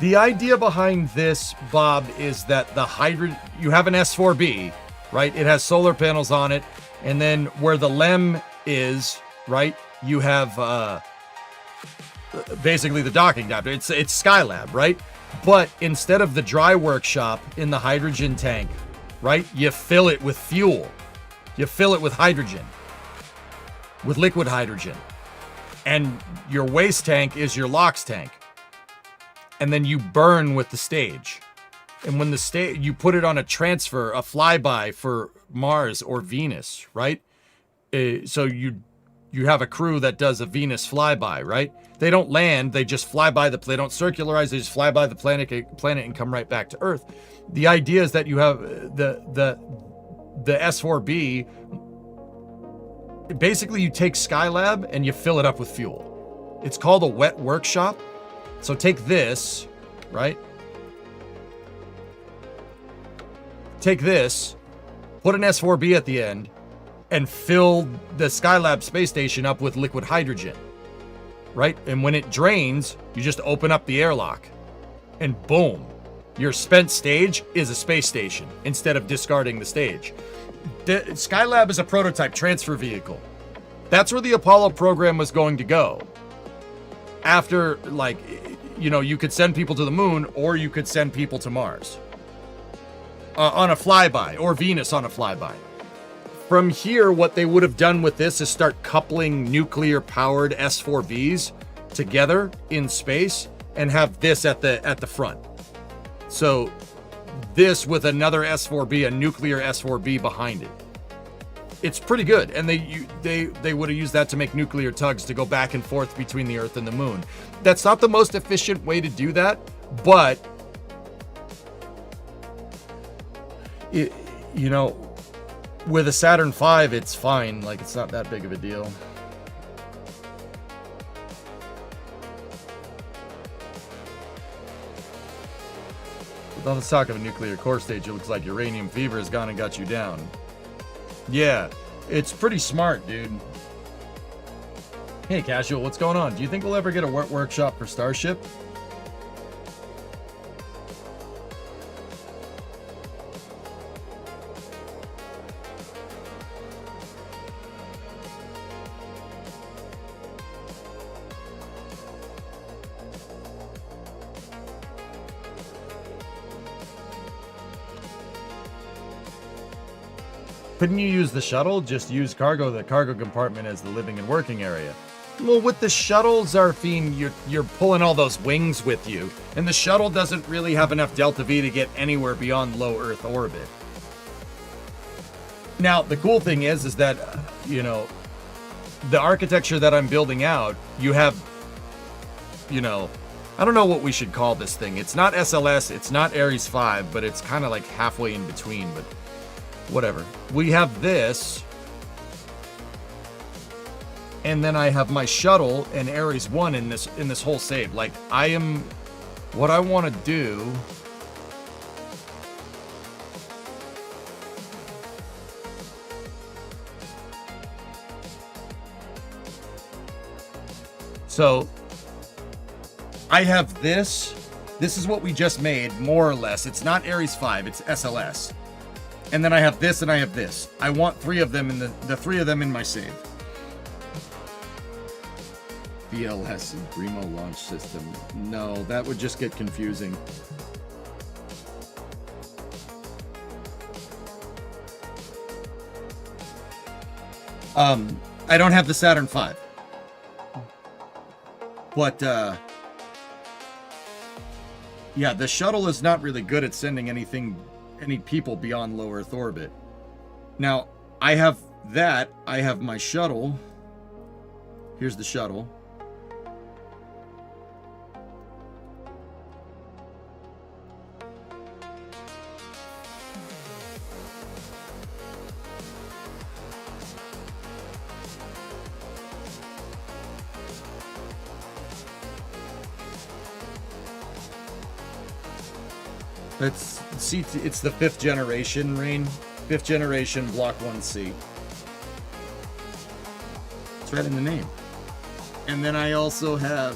the idea behind this, Bob, is that you have an S4B, right? It has solar panels on it. And then where the LEM is, right, you have basically the docking adapter. It's Skylab, right? But instead of the dry workshop in the hydrogen tank, right, you fill it with fuel. You fill it with hydrogen, with liquid hydrogen. And your waste tank is your LOX tank. And then you burn with the stage. And when the stage, you put it on a transfer, a flyby for Mars or Venus, right? So you have a crew that does a Venus flyby, right? They don't land, they just fly by the planet. They don't circularize, they just fly by the planet and come right back to Earth. The idea is that you have the S4B. Basically, you take Skylab and you fill it up with fuel. It's called a wet workshop. So take this, right? Take this, put an S4B at the end, and fill the Skylab space station up with liquid hydrogen, right? And when it drains, you just open up the airlock, and boom, your spent stage is a space station instead of discarding the stage. The Skylab is a prototype transfer vehicle. That's where the Apollo program was going to go. After, like, you know, you could send people to the moon, or you could send people to Mars on a flyby, or Venus on a flyby. From here, what they would have done with this is start coupling nuclear-powered S4Bs together in space and have this at the front. So this with another S4B, a nuclear S4B behind it. It's pretty good, and they would have used that to make nuclear tugs to go back and forth between the Earth and the Moon. That's not the most efficient way to do that, but you know, with a Saturn V, it's fine. Like, it's not that big of a deal. With all this talk of a nuclear core stage, it looks like uranium fever has gone and got you down. Yeah, it's pretty smart, dude. Hey, Casual, what's going on? Do you think we'll ever get a workshop for Starship? Couldn't you use the shuttle? Just use the cargo compartment as the living and working area. Well, with the shuttle, Zarfine, you're pulling all those wings with you, and the shuttle doesn't really have enough Delta V to get anywhere beyond low Earth orbit. Now, the cool thing is that, you know, the architecture that I'm building out, you have, you know, I don't know what we should call this thing. It's not SLS, it's not Ares 5, but it's kind of like halfway in between, but whatever. We have this, and then I have my shuttle and Ares 1 in this whole save. Like, what I want to do so I have this is what we just made, more or less. It's not Ares 5, it's SLS. And then I have this and I have this. I want 3 of them in the 3 of them in my save. SLS and Primo launch system. No, that would just get confusing. I don't have the Saturn V. But, yeah, the shuttle is not really good at sending any people beyond low Earth orbit. Now, I have that. I have my shuttle. Here's the shuttle. It's the 5th generation, Rain. 5th generation Block 1C. It's right in the name. And then I also have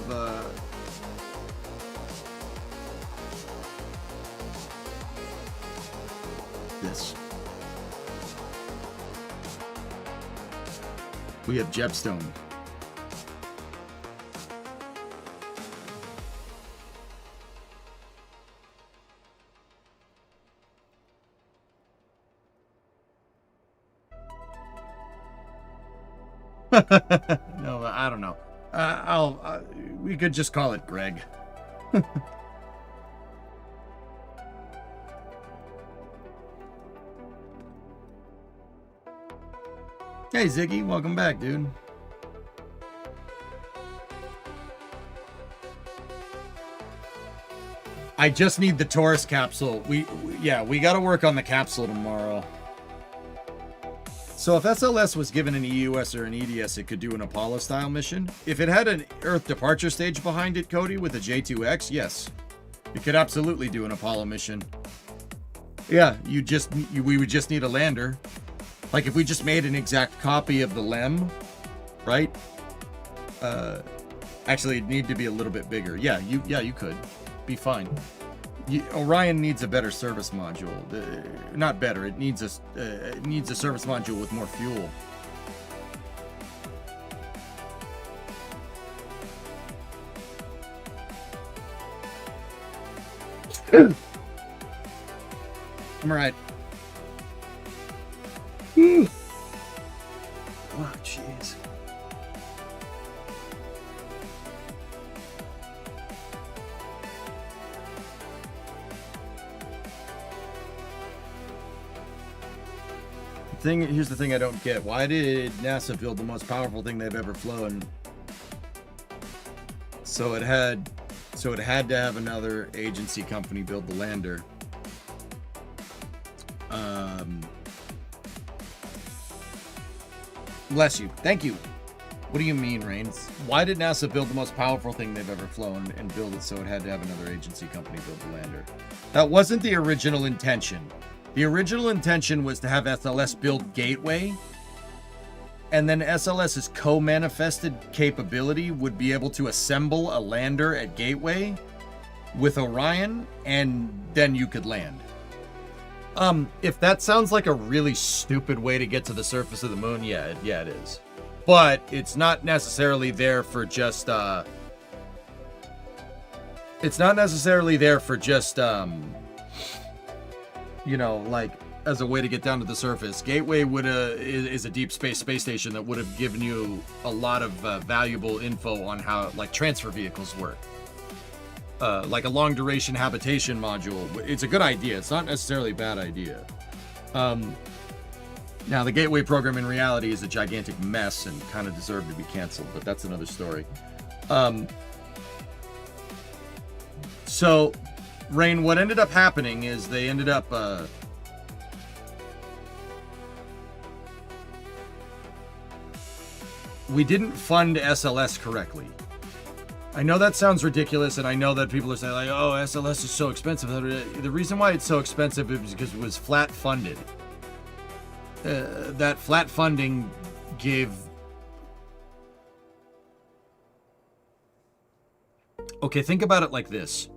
this. We have Jebstone. No, I don't know. We could just call it Greg. Hey Ziggy, welcome back, dude. I just need the Taurus capsule. We got to work on the capsule tomorrow. So if SLS was given an EUS or an EDS, it could do an Apollo-style mission. If it had an Earth departure stage behind it, Cody, with a J2X, yes. It could absolutely do an Apollo mission. Yeah, we would just need a lander. Like if we just made an exact copy of the LEM, right? Actually, it'd need to be a little bit bigger. Yeah, you could. Be fine. Orion needs a better service module. Not better. It needs a service module with more fuel. I'm alright. Oh, jeez. Here's the thing I don't get. Why did NASA build the most powerful thing they've ever flown? So it had to have another agency company build the lander. Bless you. Thank you. What do you mean, Reigns? Why did NASA build the most powerful thing they've ever flown and build it so it had to have another agency company build the lander? That wasn't the original intention. The original intention was to have SLS build Gateway, and then SLS's co-manifested capability would be able to assemble a lander at Gateway with Orion, and then you could land. If that sounds like a really stupid way to get to the surface of the moon, yeah, it is. But it's not necessarily there for just, you know, like as a way to get down to the surface. Gateway is a deep space station that would have given you a lot of valuable info on how like transfer vehicles work. Like a long duration habitation module. It's a good idea. It's not necessarily a bad idea. Now the Gateway program in reality is a gigantic mess and kind of deserved to be canceled, but that's another story. So Rain, what ended up happening is they ended up we didn't fund SLS correctly. I know that sounds ridiculous, and I know that people are saying like, oh, SLS is so expensive. The reason why it's so expensive is because it was flat funded. That flat funding gave... Okay, think about it like this.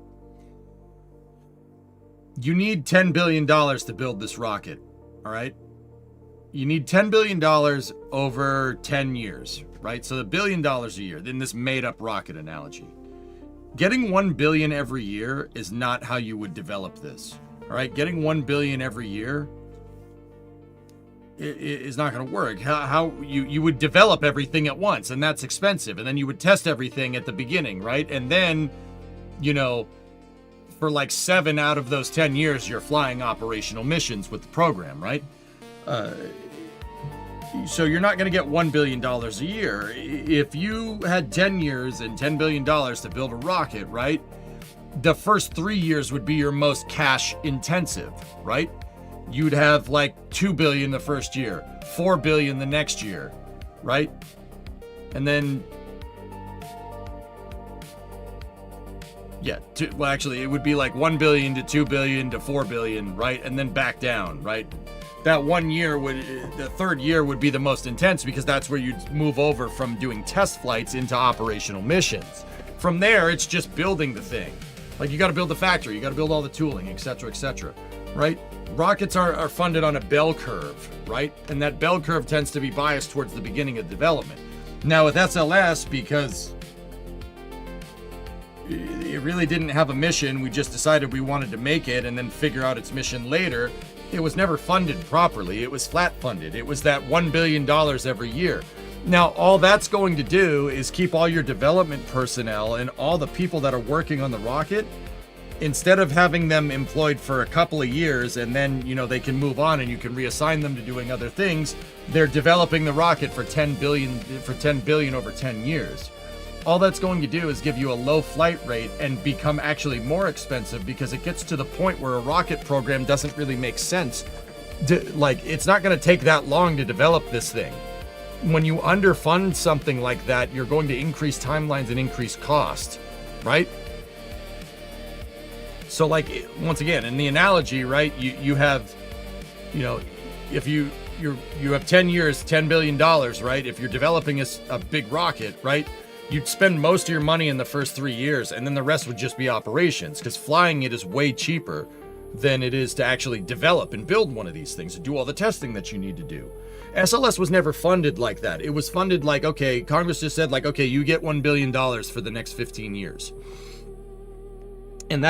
You need $10 billion to build this rocket, all right? you need $10 billion over 10 years, right? So the $1 billion a year, in this made-up rocket analogy. Getting $1 billion every year is not how you would develop this, all right? Getting $1 billion every year is not going to work. How you would develop everything at once, and that's expensive, and then you would test everything at the beginning, right? And then, you know, for like 7 out of those 10 years, you're flying operational missions with the program, right? So you're not going to get $1 billion a year. If you had 10 years and $10 billion to build a rocket, right? The first 3 years would be your most cash intensive, right? You'd have like $2 billion the first year, $4 billion the next year, right? And then, yeah, well, actually, it would be like $1 billion to $2 billion to $4 billion, right? And then back down, right? That 1 year the third year would be the most intense because that's where you'd move over from doing test flights into operational missions. From there, it's just building the thing. Like, you got to build the factory, you got to build all the tooling, etc., right? Rockets are funded on a bell curve, right? And that bell curve tends to be biased towards the beginning of development. Now with SLS, because it really didn't have a mission, we just decided we wanted to make it and then figure out its mission later. It was never funded properly. It was flat funded. It was that $1 billion every year. Now, all that's going to do is keep all your development personnel and all the people that are working on the rocket, instead of having them employed for a couple of years and then, you know, they can move on and you can reassign them to doing other things, they're developing the rocket for $10 billion over 10 years. All that's going to do is give you a low flight rate and become actually more expensive because it gets to the point where a rocket program doesn't really make sense. Like, it's not going to take that long to develop this thing. When you underfund something like that, you're going to increase timelines and increase cost, right? So, like, once again, in the analogy, right, you have, you know, if you have 10 years, $10 billion, right? If you're developing a big rocket, right, you'd spend most of your money in the first 3 years, and then the rest would just be operations, because flying it is way cheaper than it is to actually develop and build one of these things and do all the testing that you need to do. SLS was never funded like that. It was funded like, okay, Congress just said, like, okay, you get $1 billion for the next 15 years. And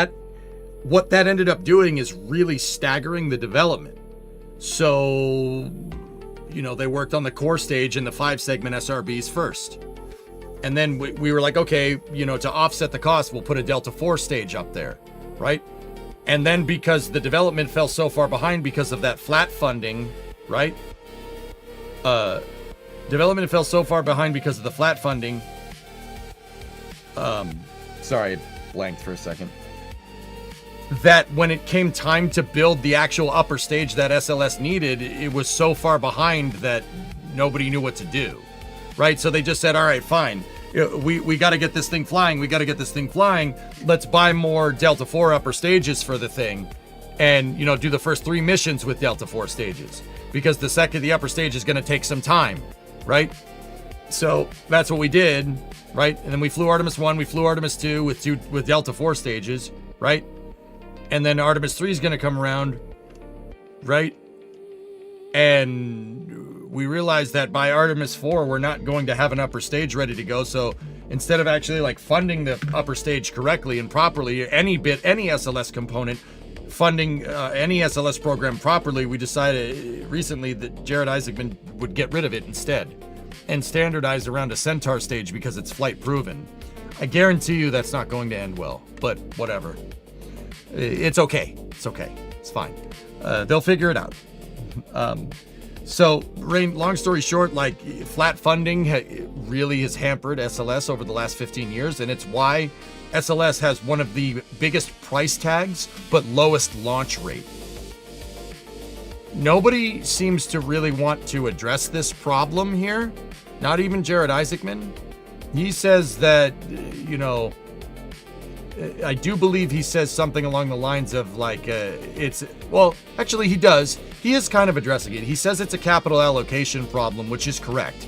what that ended up doing is really staggering the development. So, you know, they worked on the core stage and the 5-segment SRBs first. And then we were like, okay, you know, to offset the cost, we'll put a Delta 4 stage up there, right? And then because the development fell so far behind because of that flat funding, right? Development fell so far behind because of the flat funding. Sorry, I blanked for a second. That when it came time to build the actual upper stage that SLS needed, it was so far behind that nobody knew what to do, right? So they just said, all right, fine. We got to get this thing flying. Let's buy more Delta 4 upper stages for the thing and, you know, do the first 3 missions with Delta 4 stages, because the upper stage is going to take some time, right? So that's what we did, right? And then we flew Artemis 1, we flew Artemis 2 with Delta 4 stages, right? And then Artemis 3 is going to come around, right? And we realized that by Artemis 4, we're not going to have an upper stage ready to go. So instead of actually like funding the upper stage correctly and properly, any SLS component, funding any SLS program properly, we decided recently that Jared Isaacman would get rid of it instead and standardize around a Centaur stage because it's flight proven. I guarantee you that's not going to end well, but whatever. It's okay. It's fine. They'll figure it out. So, Rain, long story short, like, flat funding really has hampered SLS over the last 15 years, and it's why SLS has one of the biggest price tags, but lowest launch rate. Nobody seems to really want to address this problem here. Not even Jared Isaacman. He says that, you know, I do believe he says something along the lines of like, actually he does. He is kind of addressing it. He says it's a capital allocation problem, which is correct.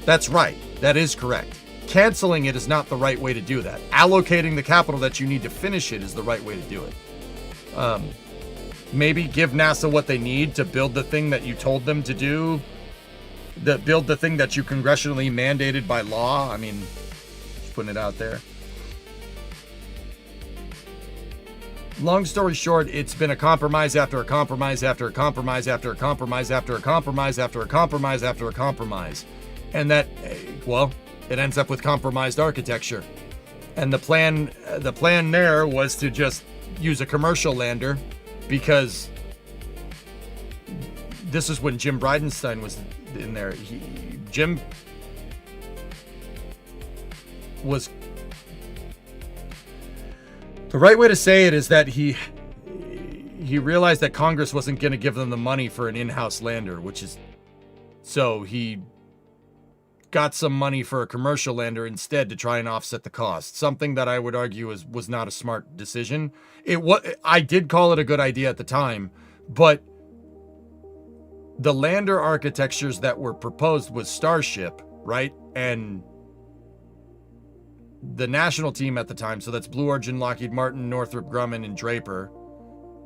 That's right. That is correct. Canceling it is not the right way to do that. Allocating the capital that you need to finish it is the right way to do it. maybe give NASA what they need to build the thing that you told them to do, build the thing that you congressionally mandated by law. I mean, just putting it out there. Long story short, it's been a compromise after a compromise after a compromise after a compromise after a compromise after a compromise after a compromise. And that, well, it ends up with compromised architecture. And the plan there was to just use a commercial lander, because this is when Jim Bridenstine was in there. Jim was... The right way to say it is that he realized that Congress wasn't going to give them the money for an in-house lander, which is... So he got some money for a commercial lander instead to try and offset the cost. Something that I would argue was not a smart decision. I did call it a good idea at the time, but the lander architectures that were proposed was Starship, right? And the national team at the time, so that's Blue Origin, Lockheed Martin, Northrop Grumman, and Draper,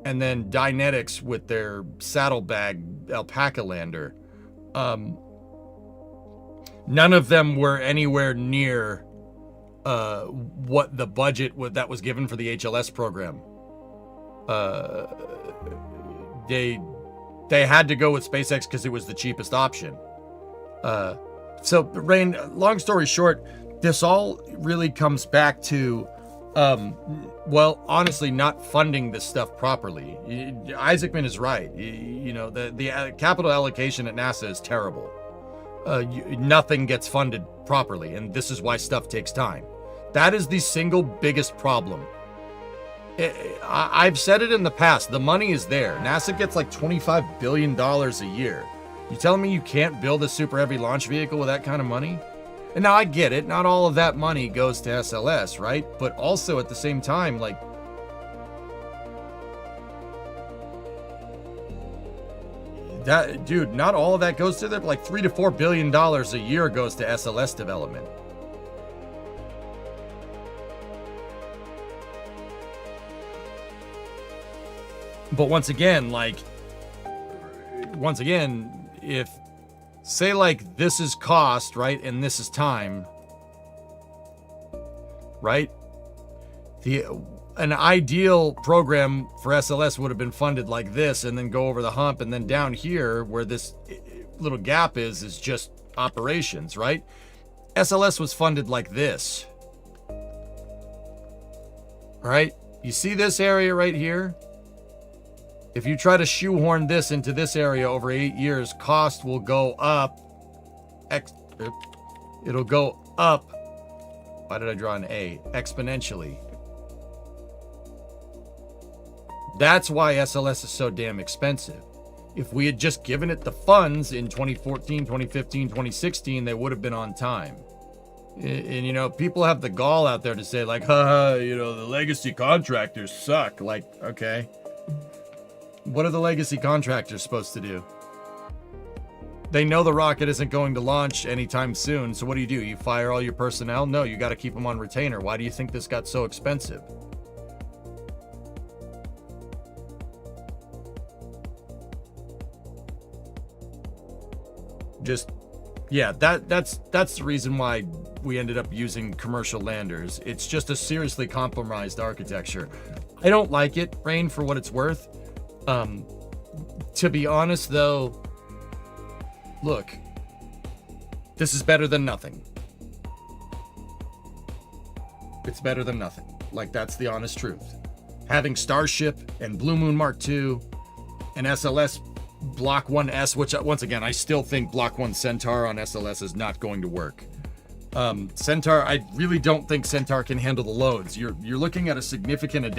and then Dynetics with their saddlebag Alpaca lander. None of them were anywhere near what the budget that was given for the HLS program. They had to go with SpaceX because it was the cheapest option. So, Rain, long story short, this all really comes back to, well, honestly, not funding this stuff properly. Isaacman is right. You know, the capital allocation at NASA is terrible. Nothing gets funded properly, and this is why stuff takes time. That is the single biggest problem. I've said it in the past. The money is there. NASA gets like $25 billion a year. You telling me you can't build a super heavy launch vehicle with that kind of money? And now I get it. Not all of that money goes to SLS, right? But also at the same time, like, that, dude, not all of that goes to them. Like $3 to $4 billion a year goes to SLS development. But once again, if, say, like, this is cost, right, and this is time, right? An ideal program for SLS would have been funded like this, and then go over the hump, and then down here, where this little gap is just operations, right? SLS was funded like this. Right? You see this area right here? If you try to shoehorn this into this area over 8 years, cost will go up. It'll go up. Why did I draw an A? Exponentially. That's why SLS is so damn expensive. If we had just given it the funds in 2014, 2015, 2016, they would have been on time. And, you know, people have the gall out there to say, like, haha, you know, the legacy contractors suck. Like, okay. What are the legacy contractors supposed to do? They know the rocket isn't going to launch anytime soon, so what do? You fire all your personnel? No, you got to keep them on retainer. Why do you think this got so expensive? Just, yeah, that's the reason why we ended up using commercial landers. It's just a seriously compromised architecture. I don't like it, Rain, for what it's worth. To be honest, though, look, this is better than nothing. It's better than nothing. Like, that's the honest truth. Having Starship and Blue Moon Mark II and SLS Block 1S, which, once again, I still think Block 1 Centaur on SLS is not going to work. Centaur, I really don't think Centaur can handle the loads. You're looking at a significant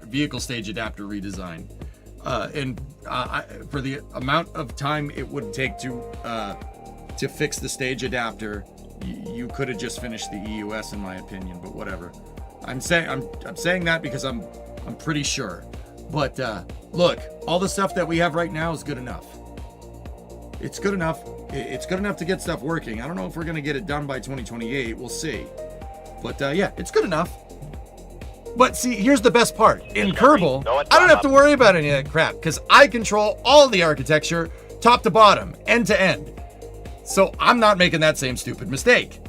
vehicle stage adapter redesign. And for the amount of time it would take to fix the stage adapter, you could have just finished the EUS, in my opinion. But whatever. I'm saying that because I'm pretty sure. But look, all the stuff that we have right now is good enough. It's good enough. It's good enough to get stuff working. I don't know if we're gonna get it done by 2028. We'll see. But yeah, it's good enough. But see, here's the best part. In Kerbal, No, it's I don't not have to worry about any of that crap because I control all the architecture, top to bottom, end to end. So I'm not making that same stupid mistake.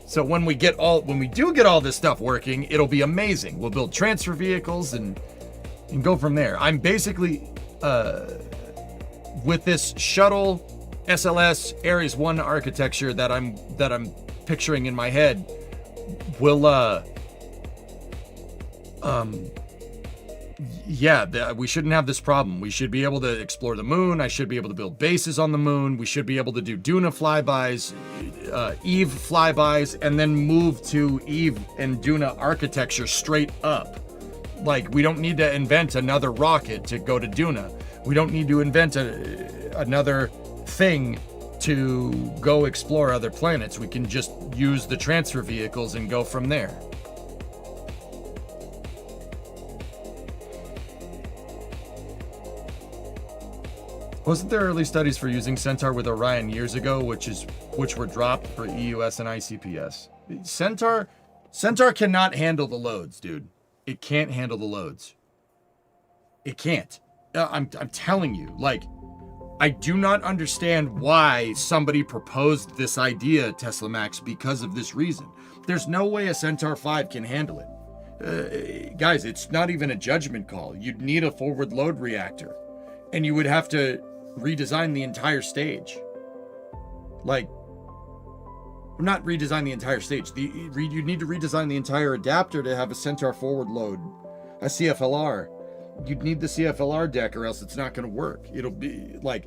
So when we do get all this stuff working, it'll be amazing. We'll build transfer vehicles and go from there. I'm basically with this shuttle SLS Ares 1 architecture that I'm picturing in my head will we shouldn't have this problem. We should be able to explore the moon. I should be able to build bases on the moon. We should be able to do Duna flybys, Eve flybys, and then move to Eve and Duna architecture straight up. Like, we don't need to invent another rocket to go to Duna. We don't need to invent another thing to go explore other planets. We can just use the transfer vehicles and go from there. Wasn't there early studies for using Centaur with Orion years ago, which were dropped for EUS and ICPS? Centaur cannot handle the loads, dude. It can't handle the loads. It can't. I'm telling you, like, I do not understand why somebody proposed this idea, Tesla Max, because of this reason. There's no way a Centaur 5 can handle it. Guys, it's not even a judgment call. You'd need a forward load reactor, and you would have to redesign the entire stage. Like, not redesign the entire stage. You need to redesign the entire adapter to have a Centaur forward load, a CFLR. You'd need the CFLR deck, or else it's not going to work. It'll be like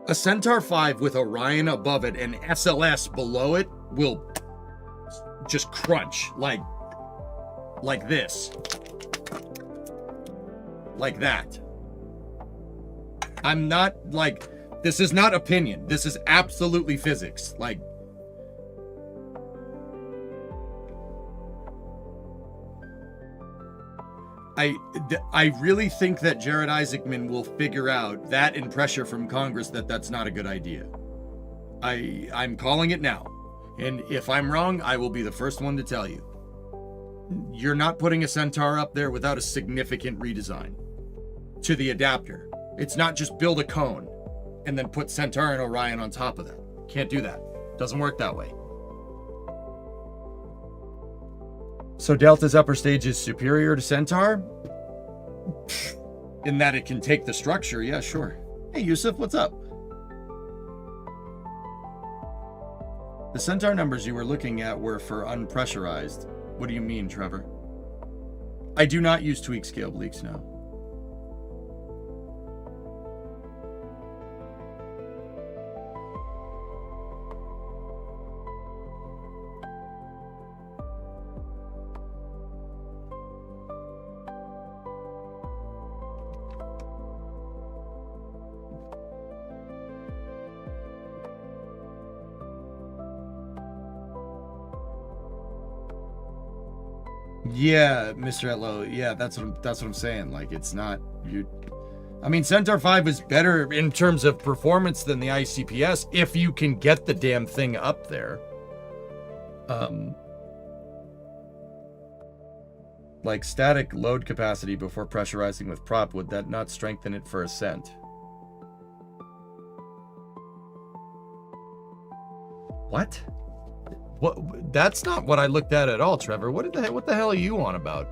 a Centaur 5 with Orion above it and SLS below it will just crunch like this, like that. I'm not like, this is not opinion. This is absolutely physics. Like, I really think that Jared Isaacman will figure out that in pressure from Congress that that's not a good idea. I'm calling it now. And if I'm wrong, I will be the first one to tell you. You're not putting a Centaur up there without a significant redesign to the adapter. It's not just build a cone and then put Centaur and Orion on top of that. Can't do that. Doesn't work that way. So Delta's upper stage is superior to Centaur? In that it can take the structure, yeah, sure. Hey, Yusuf, what's up? The Centaur numbers you were looking at were for unpressurized. What do you mean, Trevor? I do not use tweak scale bleaks now. Yeah, Mr. Etlow. Yeah, that's what I'm saying. Like, it's not you. I mean, Centaur 5 is better in terms of performance than the ICPS if you can get the damn thing up there. Like static load capacity before pressurizing with prop, would that not strengthen it for ascent? What? What? That's not what I looked at all, Trevor. What the hell are you on about?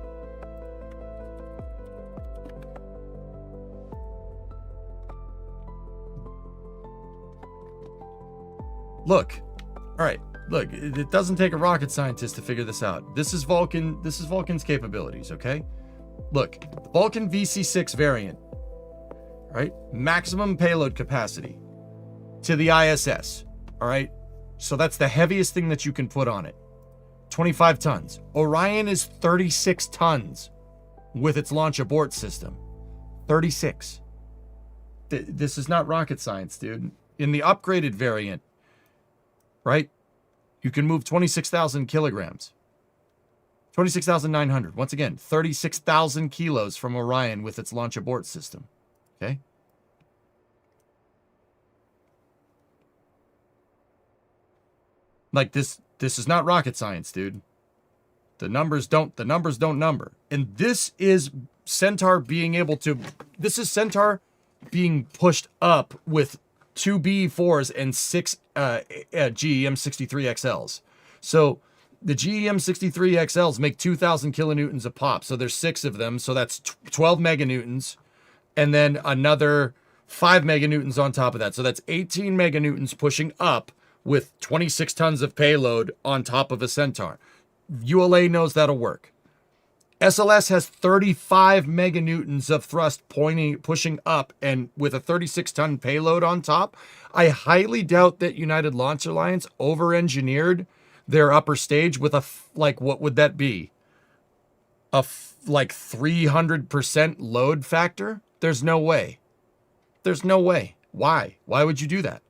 Look. All right. Look, it doesn't take a rocket scientist to figure this out. This is Vulcan's capabilities, okay? Look, the Vulcan VC6 variant, right? Maximum payload capacity to the ISS, all right? So that's the heaviest thing that you can put on it. 25 tons. Orion is 36 tons with its launch abort system. 36. This is not rocket science, dude. In the upgraded variant, right? You can move 26,000 kilograms. 26,900. Once again, 36,000 kilos from Orion with its launch abort system. Okay? Like this This is not rocket science, dude. The numbers don't number. And this is Centaur being able to, this is Centaur being pushed up with 2 BE4s and 6 GEM 63XLs. So the GEM 63XLs make 2,000 kilonewtons a pop. So there's 6 of them. So that's 12 meganewtons. And then another 5 meganewtons on top of that. So that's 18 meganewtons pushing up with 26 tons of payload on top of a Centaur. ULA knows that'll work. SLS has 35 meganewtons of thrust pushing up, and with a 36-ton payload on top, I highly doubt that United Launch Alliance over-engineered their upper stage with a, like, what would that be? Like 300% load factor? There's no way. There's no way. Why? Why would you do that?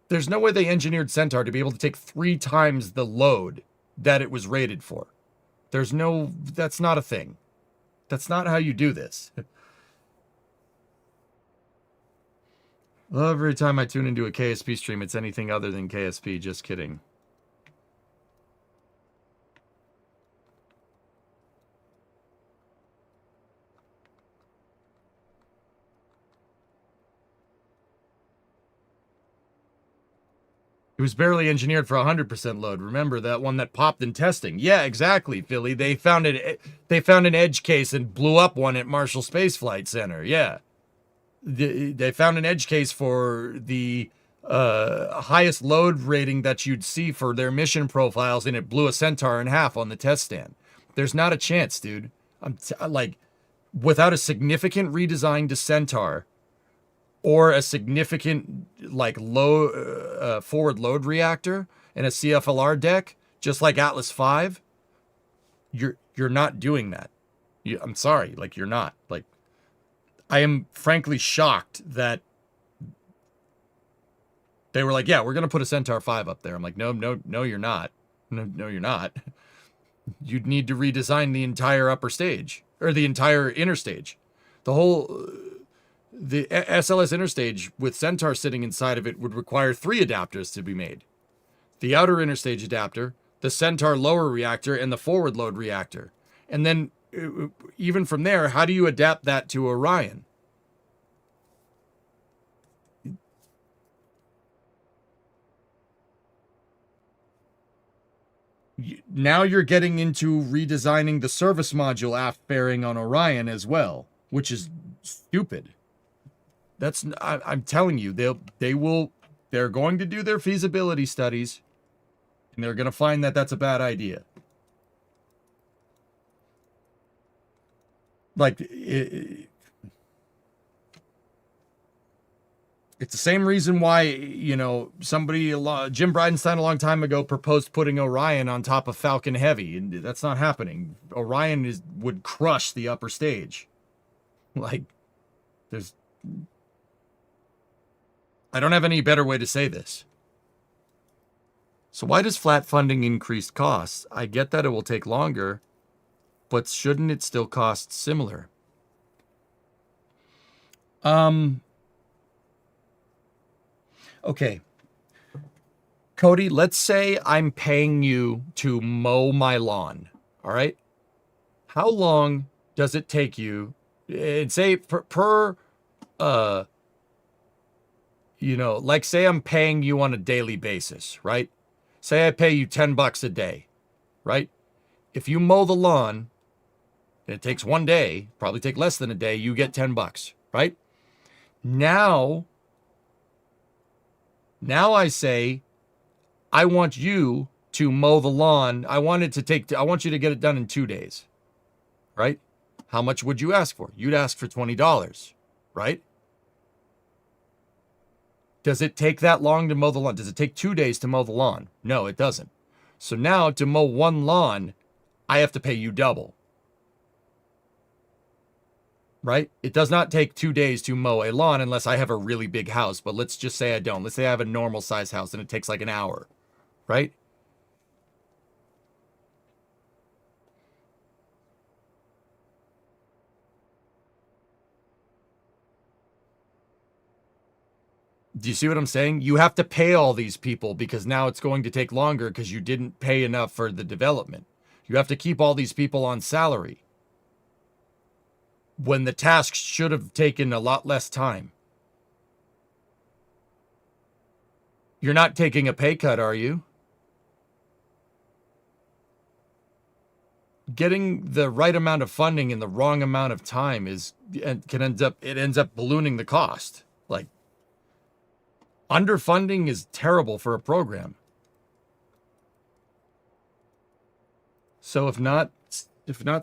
There's no way they engineered Centaur to be able to take 3 times the load that it was rated for. There's no, that's not a thing. That's not how you do this. Well, every time I tune into a KSP stream, it's anything other than KSP. Just kidding. It was barely engineered for 100% load. Remember that one that popped in testing? Yeah, exactly, Philly. They found an edge case and blew up one at Marshall Space Flight Center. Yeah. They found an edge case for the highest load rating that you'd see for their mission profiles, and it blew a Centaur in half on the test stand. There's not a chance, dude. Like, without a significant redesign to Centaur, or a significant, like, low forward load reactor and a CFLR deck, just like Atlas V, you're not doing that. I'm sorry, like, you're not. Like, I am frankly shocked that they were like, yeah, we're gonna put a Centaur 5 up there. I'm like, no, you're not. No, you're not. You'd need to redesign the entire upper stage, or the entire inner stage. The whole... The SLS interstage with Centaur sitting inside of it would require 3 adapters to be made. The outer interstage adapter, the Centaur lower reactor, and the forward load reactor. And then, even from there, how do you adapt that to Orion? Now you're getting into redesigning the service module aft fairing on Orion as well, which is stupid. That's, I'm telling you, they're going to do their feasibility studies, and they're going to find that that's a bad idea. Like, it's the same reason why, you know, Jim Bridenstine a long time ago proposed putting Orion on top of Falcon Heavy, and that's not happening. Orion would crush the upper stage. Like, I don't have any better way to say this. So why does flat funding increase costs? I get that it will take longer, but shouldn't it still cost similar? Okay. Cody, let's say I'm paying you to mow my lawn, all right? How long does it take you, and say you know, like, say I'm paying you on a daily basis, right? Say I pay you $10 a day, right? If you mow the lawn, and it takes 1 day, probably take less than a day, you get $10, right? Now I say, I want you to mow the lawn. I want you to get it done in 2 days, right? How much would you ask for? You'd ask for $20, right? Does it take that long to mow the lawn? Does it take 2 days to mow the lawn? No, it doesn't. So now to mow one lawn, I have to pay you double. Right? It does not take 2 days to mow a lawn unless I have a really big house. But let's just say I don't. Let's say I have a normal size house and it takes like an hour. Right? Do you see what I'm saying? You have to pay all these people because now it's going to take longer because you didn't pay enough for the development. You have to keep all these people on salary when the tasks should have taken a lot less time. You're not taking a pay cut, are you? Getting the right amount of funding in the wrong amount of time ends up ballooning the cost. Like, underfunding is terrible for a program. So if not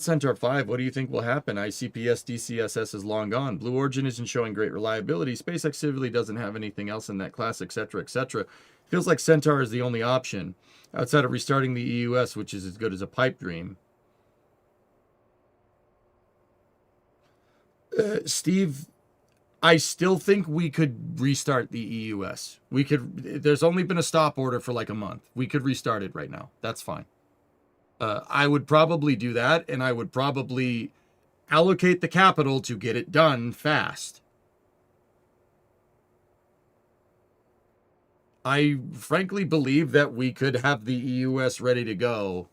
Centaur 5, what do you think will happen? ICPS DCSS is long gone. Blue Origin isn't showing great reliability. SpaceX really doesn't have anything else in that class, etc., etc. Feels like Centaur is the only option outside of restarting the EUS, which is as good as a pipe dream. Steve, I still think we could restart the EUS. There's only been a stop order for like a month. We could restart it right now. That's fine. I would probably do that, and I would probably allocate the capital to get it done fast. I frankly believe that we could have the EUS ready to go.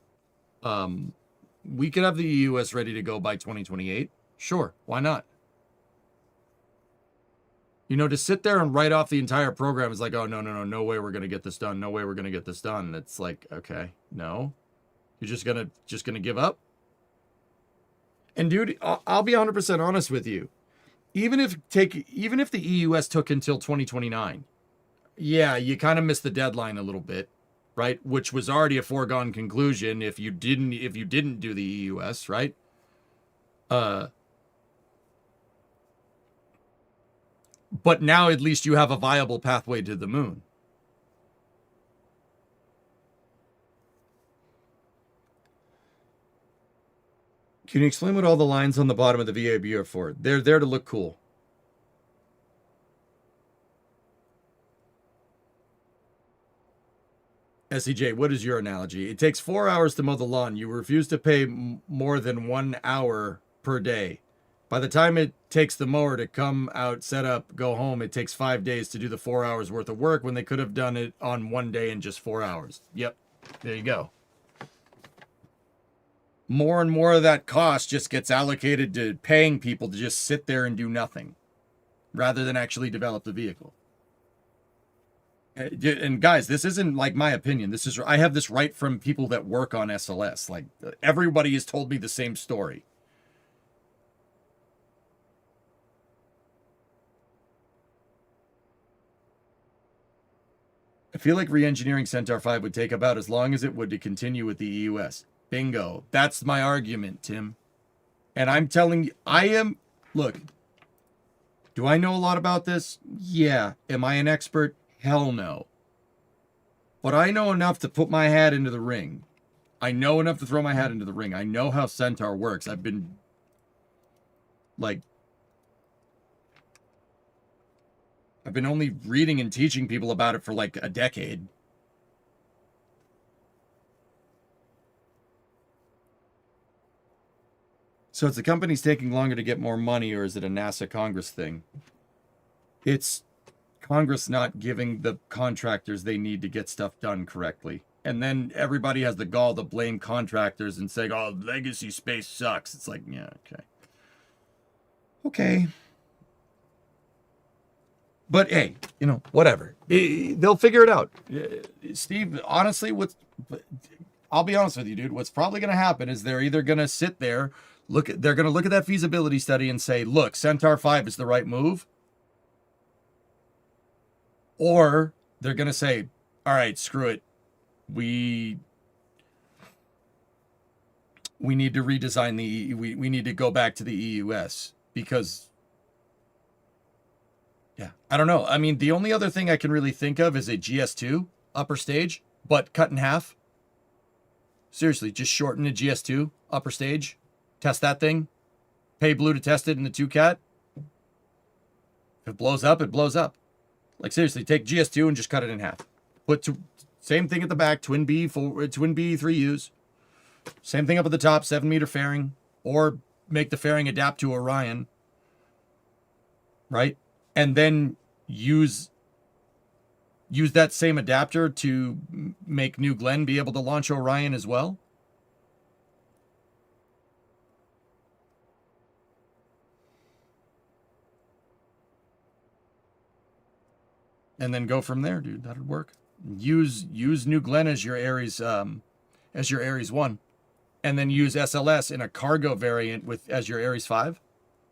We could have the EUS ready to go by 2028. Sure, why not? You know, to sit there and write off the entire program is like, oh, no way we're going to get this done. No way we're going to get this done. It's like, okay, no. You're just gonna give up? And dude, I'll be 100% honest with you. Even if the EUS took until 2029, yeah, you kind of missed the deadline a little bit, right? Which was already a foregone conclusion if you didn't do the EUS, right? But now at least you have a viable pathway to the moon. Can you explain what all the lines on the bottom of the VAB are for? They're there to look cool. SEJ, what is your analogy? It takes 4 hours to mow the lawn. You refuse to pay more than 1 hour per day. By the time it takes the mower to come out, set up, go home, it takes 5 days to do the 4 hours worth of work when they could have done it on 1 day in just 4 hours. Yep, there you go. More and more of that cost just gets allocated to paying people to just sit there and do nothing rather than actually develop the vehicle. And guys, this isn't like my opinion. I have this right from people that work on SLS. Like, everybody has told me the same story. I feel like re-engineering Centaur 5 would take about as long as it would to continue with the EUS. Bingo. That's my argument, Tim. And I'm telling you, look, do I know a lot about this? Yeah. Am I an expert? Hell no. But I know enough to put my hat into the ring. I know enough to throw my hat into the ring. I know how Centaur works. I've been, only reading and teaching people about it for like a decade. So it's the companies taking longer to get more money, or is it a NASA Congress thing? It's Congress not giving the contractors they need to get stuff done correctly. And then everybody has the gall to blame contractors and say, oh, legacy space sucks. It's like, yeah, okay. Okay. But hey, whatever. They'll figure it out. Steve, honestly, I'll be honest with you, dude. What's probably going to happen is they're either going to sit there, they're going to look at that feasibility study and say, look, Centaur 5 is the right move. Or they're going to say, all right, screw it. We need to redesign we need to go back to the EUS because, yeah, I don't know. I mean, the only other thing I can really think of is a GS2 upper stage, but cut in half. Seriously, just shorten a GS2 upper stage. Test that thing. Pay Blue to test it in the 2CAT. If it blows up, it blows up. Like, seriously, take GS2 and just cut it in half. Same thing at the back, twin B 3Us. Same thing up at the top, 7-meter fairing. Or make the fairing adapt to Orion. Right? And then use use that same adapter to make New Glenn be able to launch Orion as well? And then go from there, dude. That'd work. Use New Glenn as your Ares 1, and then use SLS in a cargo variant with as your Ares 5.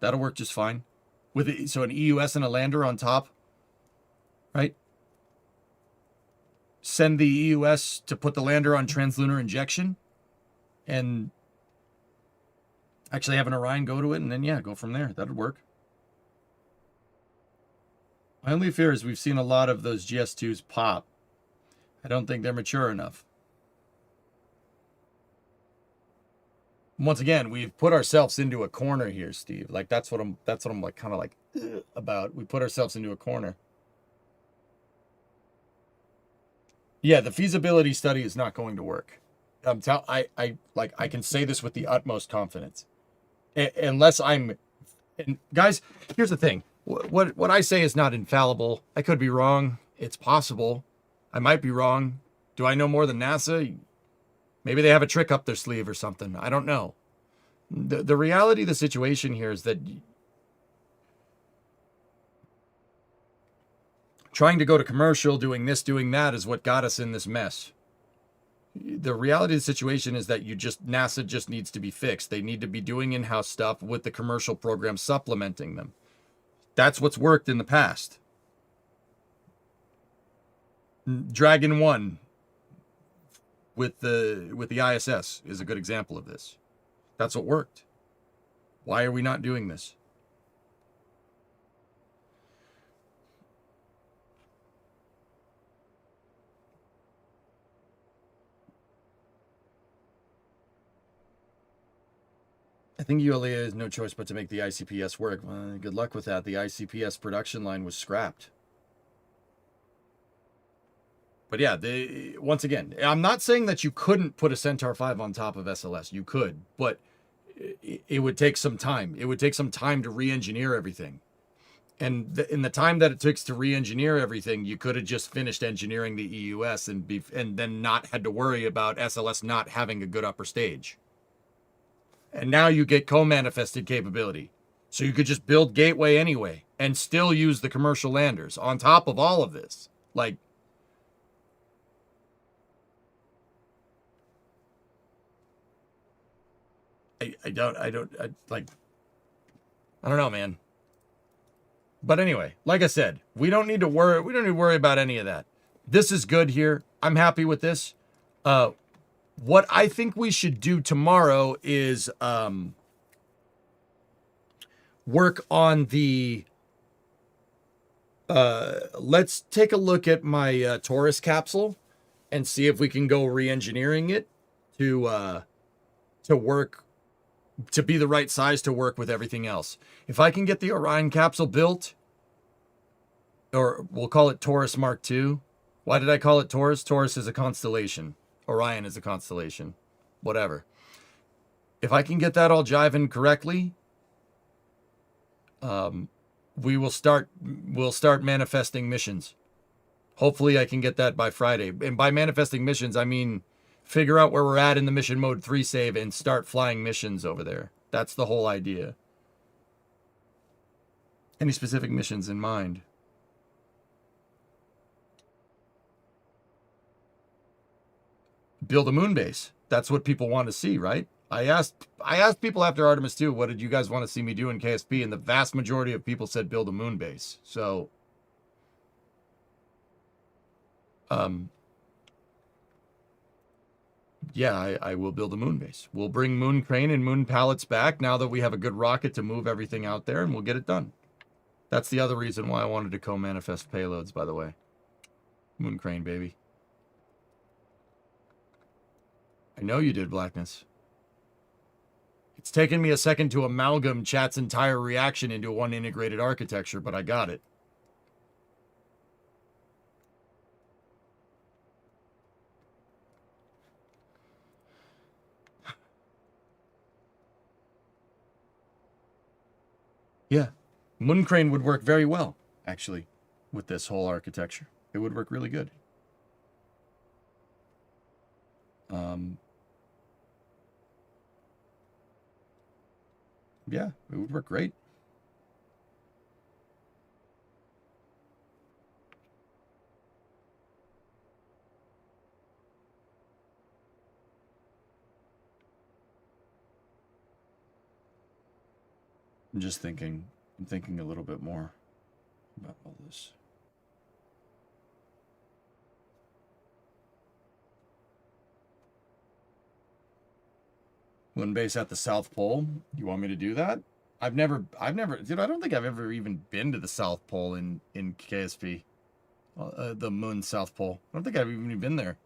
That'll work just fine. With it, so an EUS and a lander on top, right? Send the EUS to put the lander on translunar injection, and actually have an Orion go to it, and then yeah, go from there. That'd work. My only fear is we've seen a lot of those GS2s pop. I don't think they're mature enough. Once again, we've put ourselves into a corner here, Steve. Like that's what I'm like kind of like about. We put ourselves into a corner. Yeah, the feasibility study is not going to work. I can say this with the utmost confidence. Unless I'm, and guys, here's the thing. What I say is not infallible. I could be wrong. It's possible. I might be wrong. Do I know more than NASA? Maybe they have a trick up their sleeve or something. I don't know. The reality of the situation here is that trying to go to commercial, doing this, doing that is what got us in this mess. The reality of the situation is that NASA just needs to be fixed. They need to be doing in-house stuff with the commercial program supplementing them. That's what's worked in the past. Dragon 1 with the ISS is a good example of this. That's what worked. Why are we not doing this? I think ULA has no choice but to make the ICPS work. Well, good luck with that. The ICPS production line was scrapped. But yeah, once again, I'm not saying that you couldn't put a Centaur 5 on top of SLS. You could, but it would take some time. It would take some time to re-engineer everything. And in the time that it takes to re-engineer everything, you could have just finished engineering the EUS and then not had to worry about SLS not having a good upper stage. And now you get co-manifested capability. So you could just build Gateway anyway and still use the commercial landers on top of all of this. Like, I don't know, man. But anyway, like I said, we don't need to worry about any of that. This is good here. I'm happy with this. What I think we should do tomorrow is work on the let's take a look at my Taurus capsule and see if we can go re-engineering it to work, to be the right size to work with everything else. If I can get the Orion capsule built, or we'll call it Taurus Mark II. Why did I call it Taurus? Taurus is a constellation. Orion is a constellation. Whatever. If I can get that all jiving correctly, we'll start manifesting missions. Hopefully I can get that by Friday. And by manifesting missions, I mean figure out where we're at in the mission mode 3 save and start flying missions over there. That's the whole idea. Any specific missions in mind? Build a moon base. That's what people want to see, right? I asked people after Artemis 2, what did you guys want to see me do in KSP? And the vast majority of people said build a moon base. So, yeah, I will build a moon base. We'll bring moon crane and moon pallets back now that we have a good rocket to move everything out there, and we'll get it done. That's the other reason why I wanted to co-manifest payloads, by the way. Moon crane, baby. I know you did, Blackness. It's taken me a second to amalgam chat's entire reaction into one integrated architecture, but I got it. Yeah, moon crane would work very well, actually, with this whole architecture. It would work really good. Yeah, it would work great. I'm just thinking. I'm thinking a little bit more about all this. Moon base at the South Pole. You want me to do that? I've never, dude, I don't think I've ever even been to the South Pole in KSP. The Moon South Pole. I don't think I've even been there.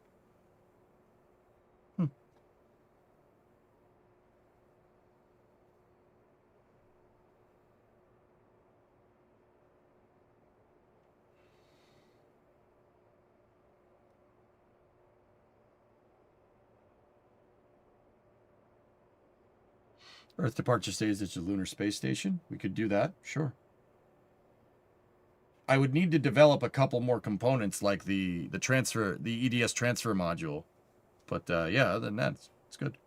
Earth departure stage at the Lunar Space Station. We could do that, sure. I would need to develop a couple more components like the EDS transfer module. But yeah, other than that, it's good.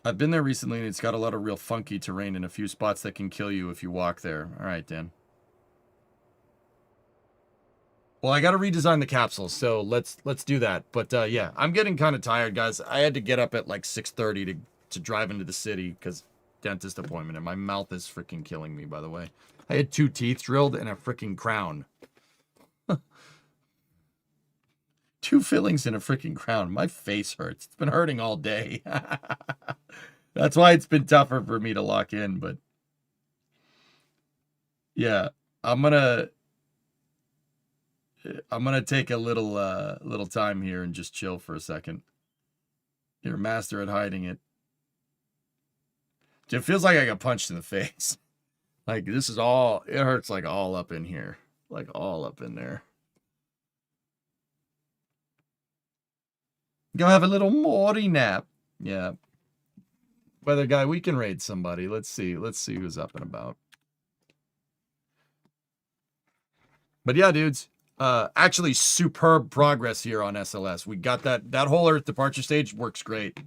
I've been there recently and it's got a lot of real funky terrain and a few spots that can kill you if you walk there. All right, Dan. Well, I got to redesign the capsules, so let's do that. But yeah, I'm getting kind of tired, guys. I had to get up at like 6:30 to drive into the city because dentist appointment, and my mouth is freaking killing me, by the way. I had 2 teeth drilled and a freaking crown. 2 fillings and a freaking crown. My face hurts. It's been hurting all day. That's why it's been tougher for me to lock in, but yeah, I'm gonna take a little time here and just chill for a second. You're a master at hiding it. It feels like I got punched in the face. Like this is all, it hurts like all up in here. Like all up in there. Go have a little Morty nap. Yeah. Weather guy, we can raid somebody. Let's see who's up and about. But yeah, dudes. Actually superb progress here on SLS. We got that whole Earth departure stage works great.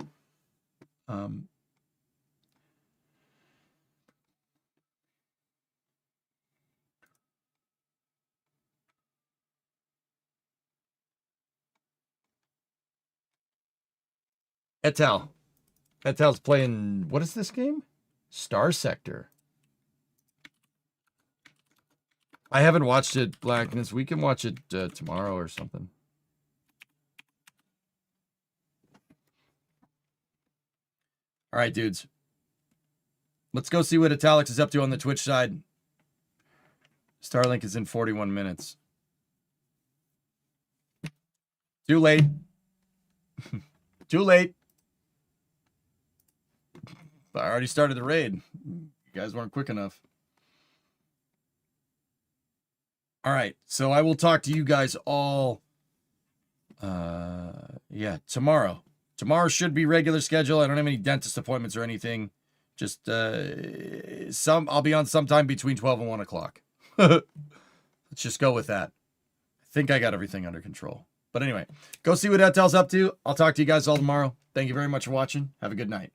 Etel's playing, what is this game? Star Sector. I haven't watched it, Blackness. We can watch it tomorrow or something. All right, dudes. Let's go see what Italics is up to on the Twitch side. Starlink is in 41 minutes. Too late. Too late. I already started the raid. You guys weren't quick enough. All right, so I will talk to you guys all, yeah, tomorrow. Tomorrow should be regular schedule. I don't have any dentist appointments or anything. Just, I'll be on sometime between 12 and 1 o'clock. Let's just go with that. I think I got everything under control. But anyway, go see what Etel's up to. I'll talk to you guys all tomorrow. Thank you very much for watching. Have a good night.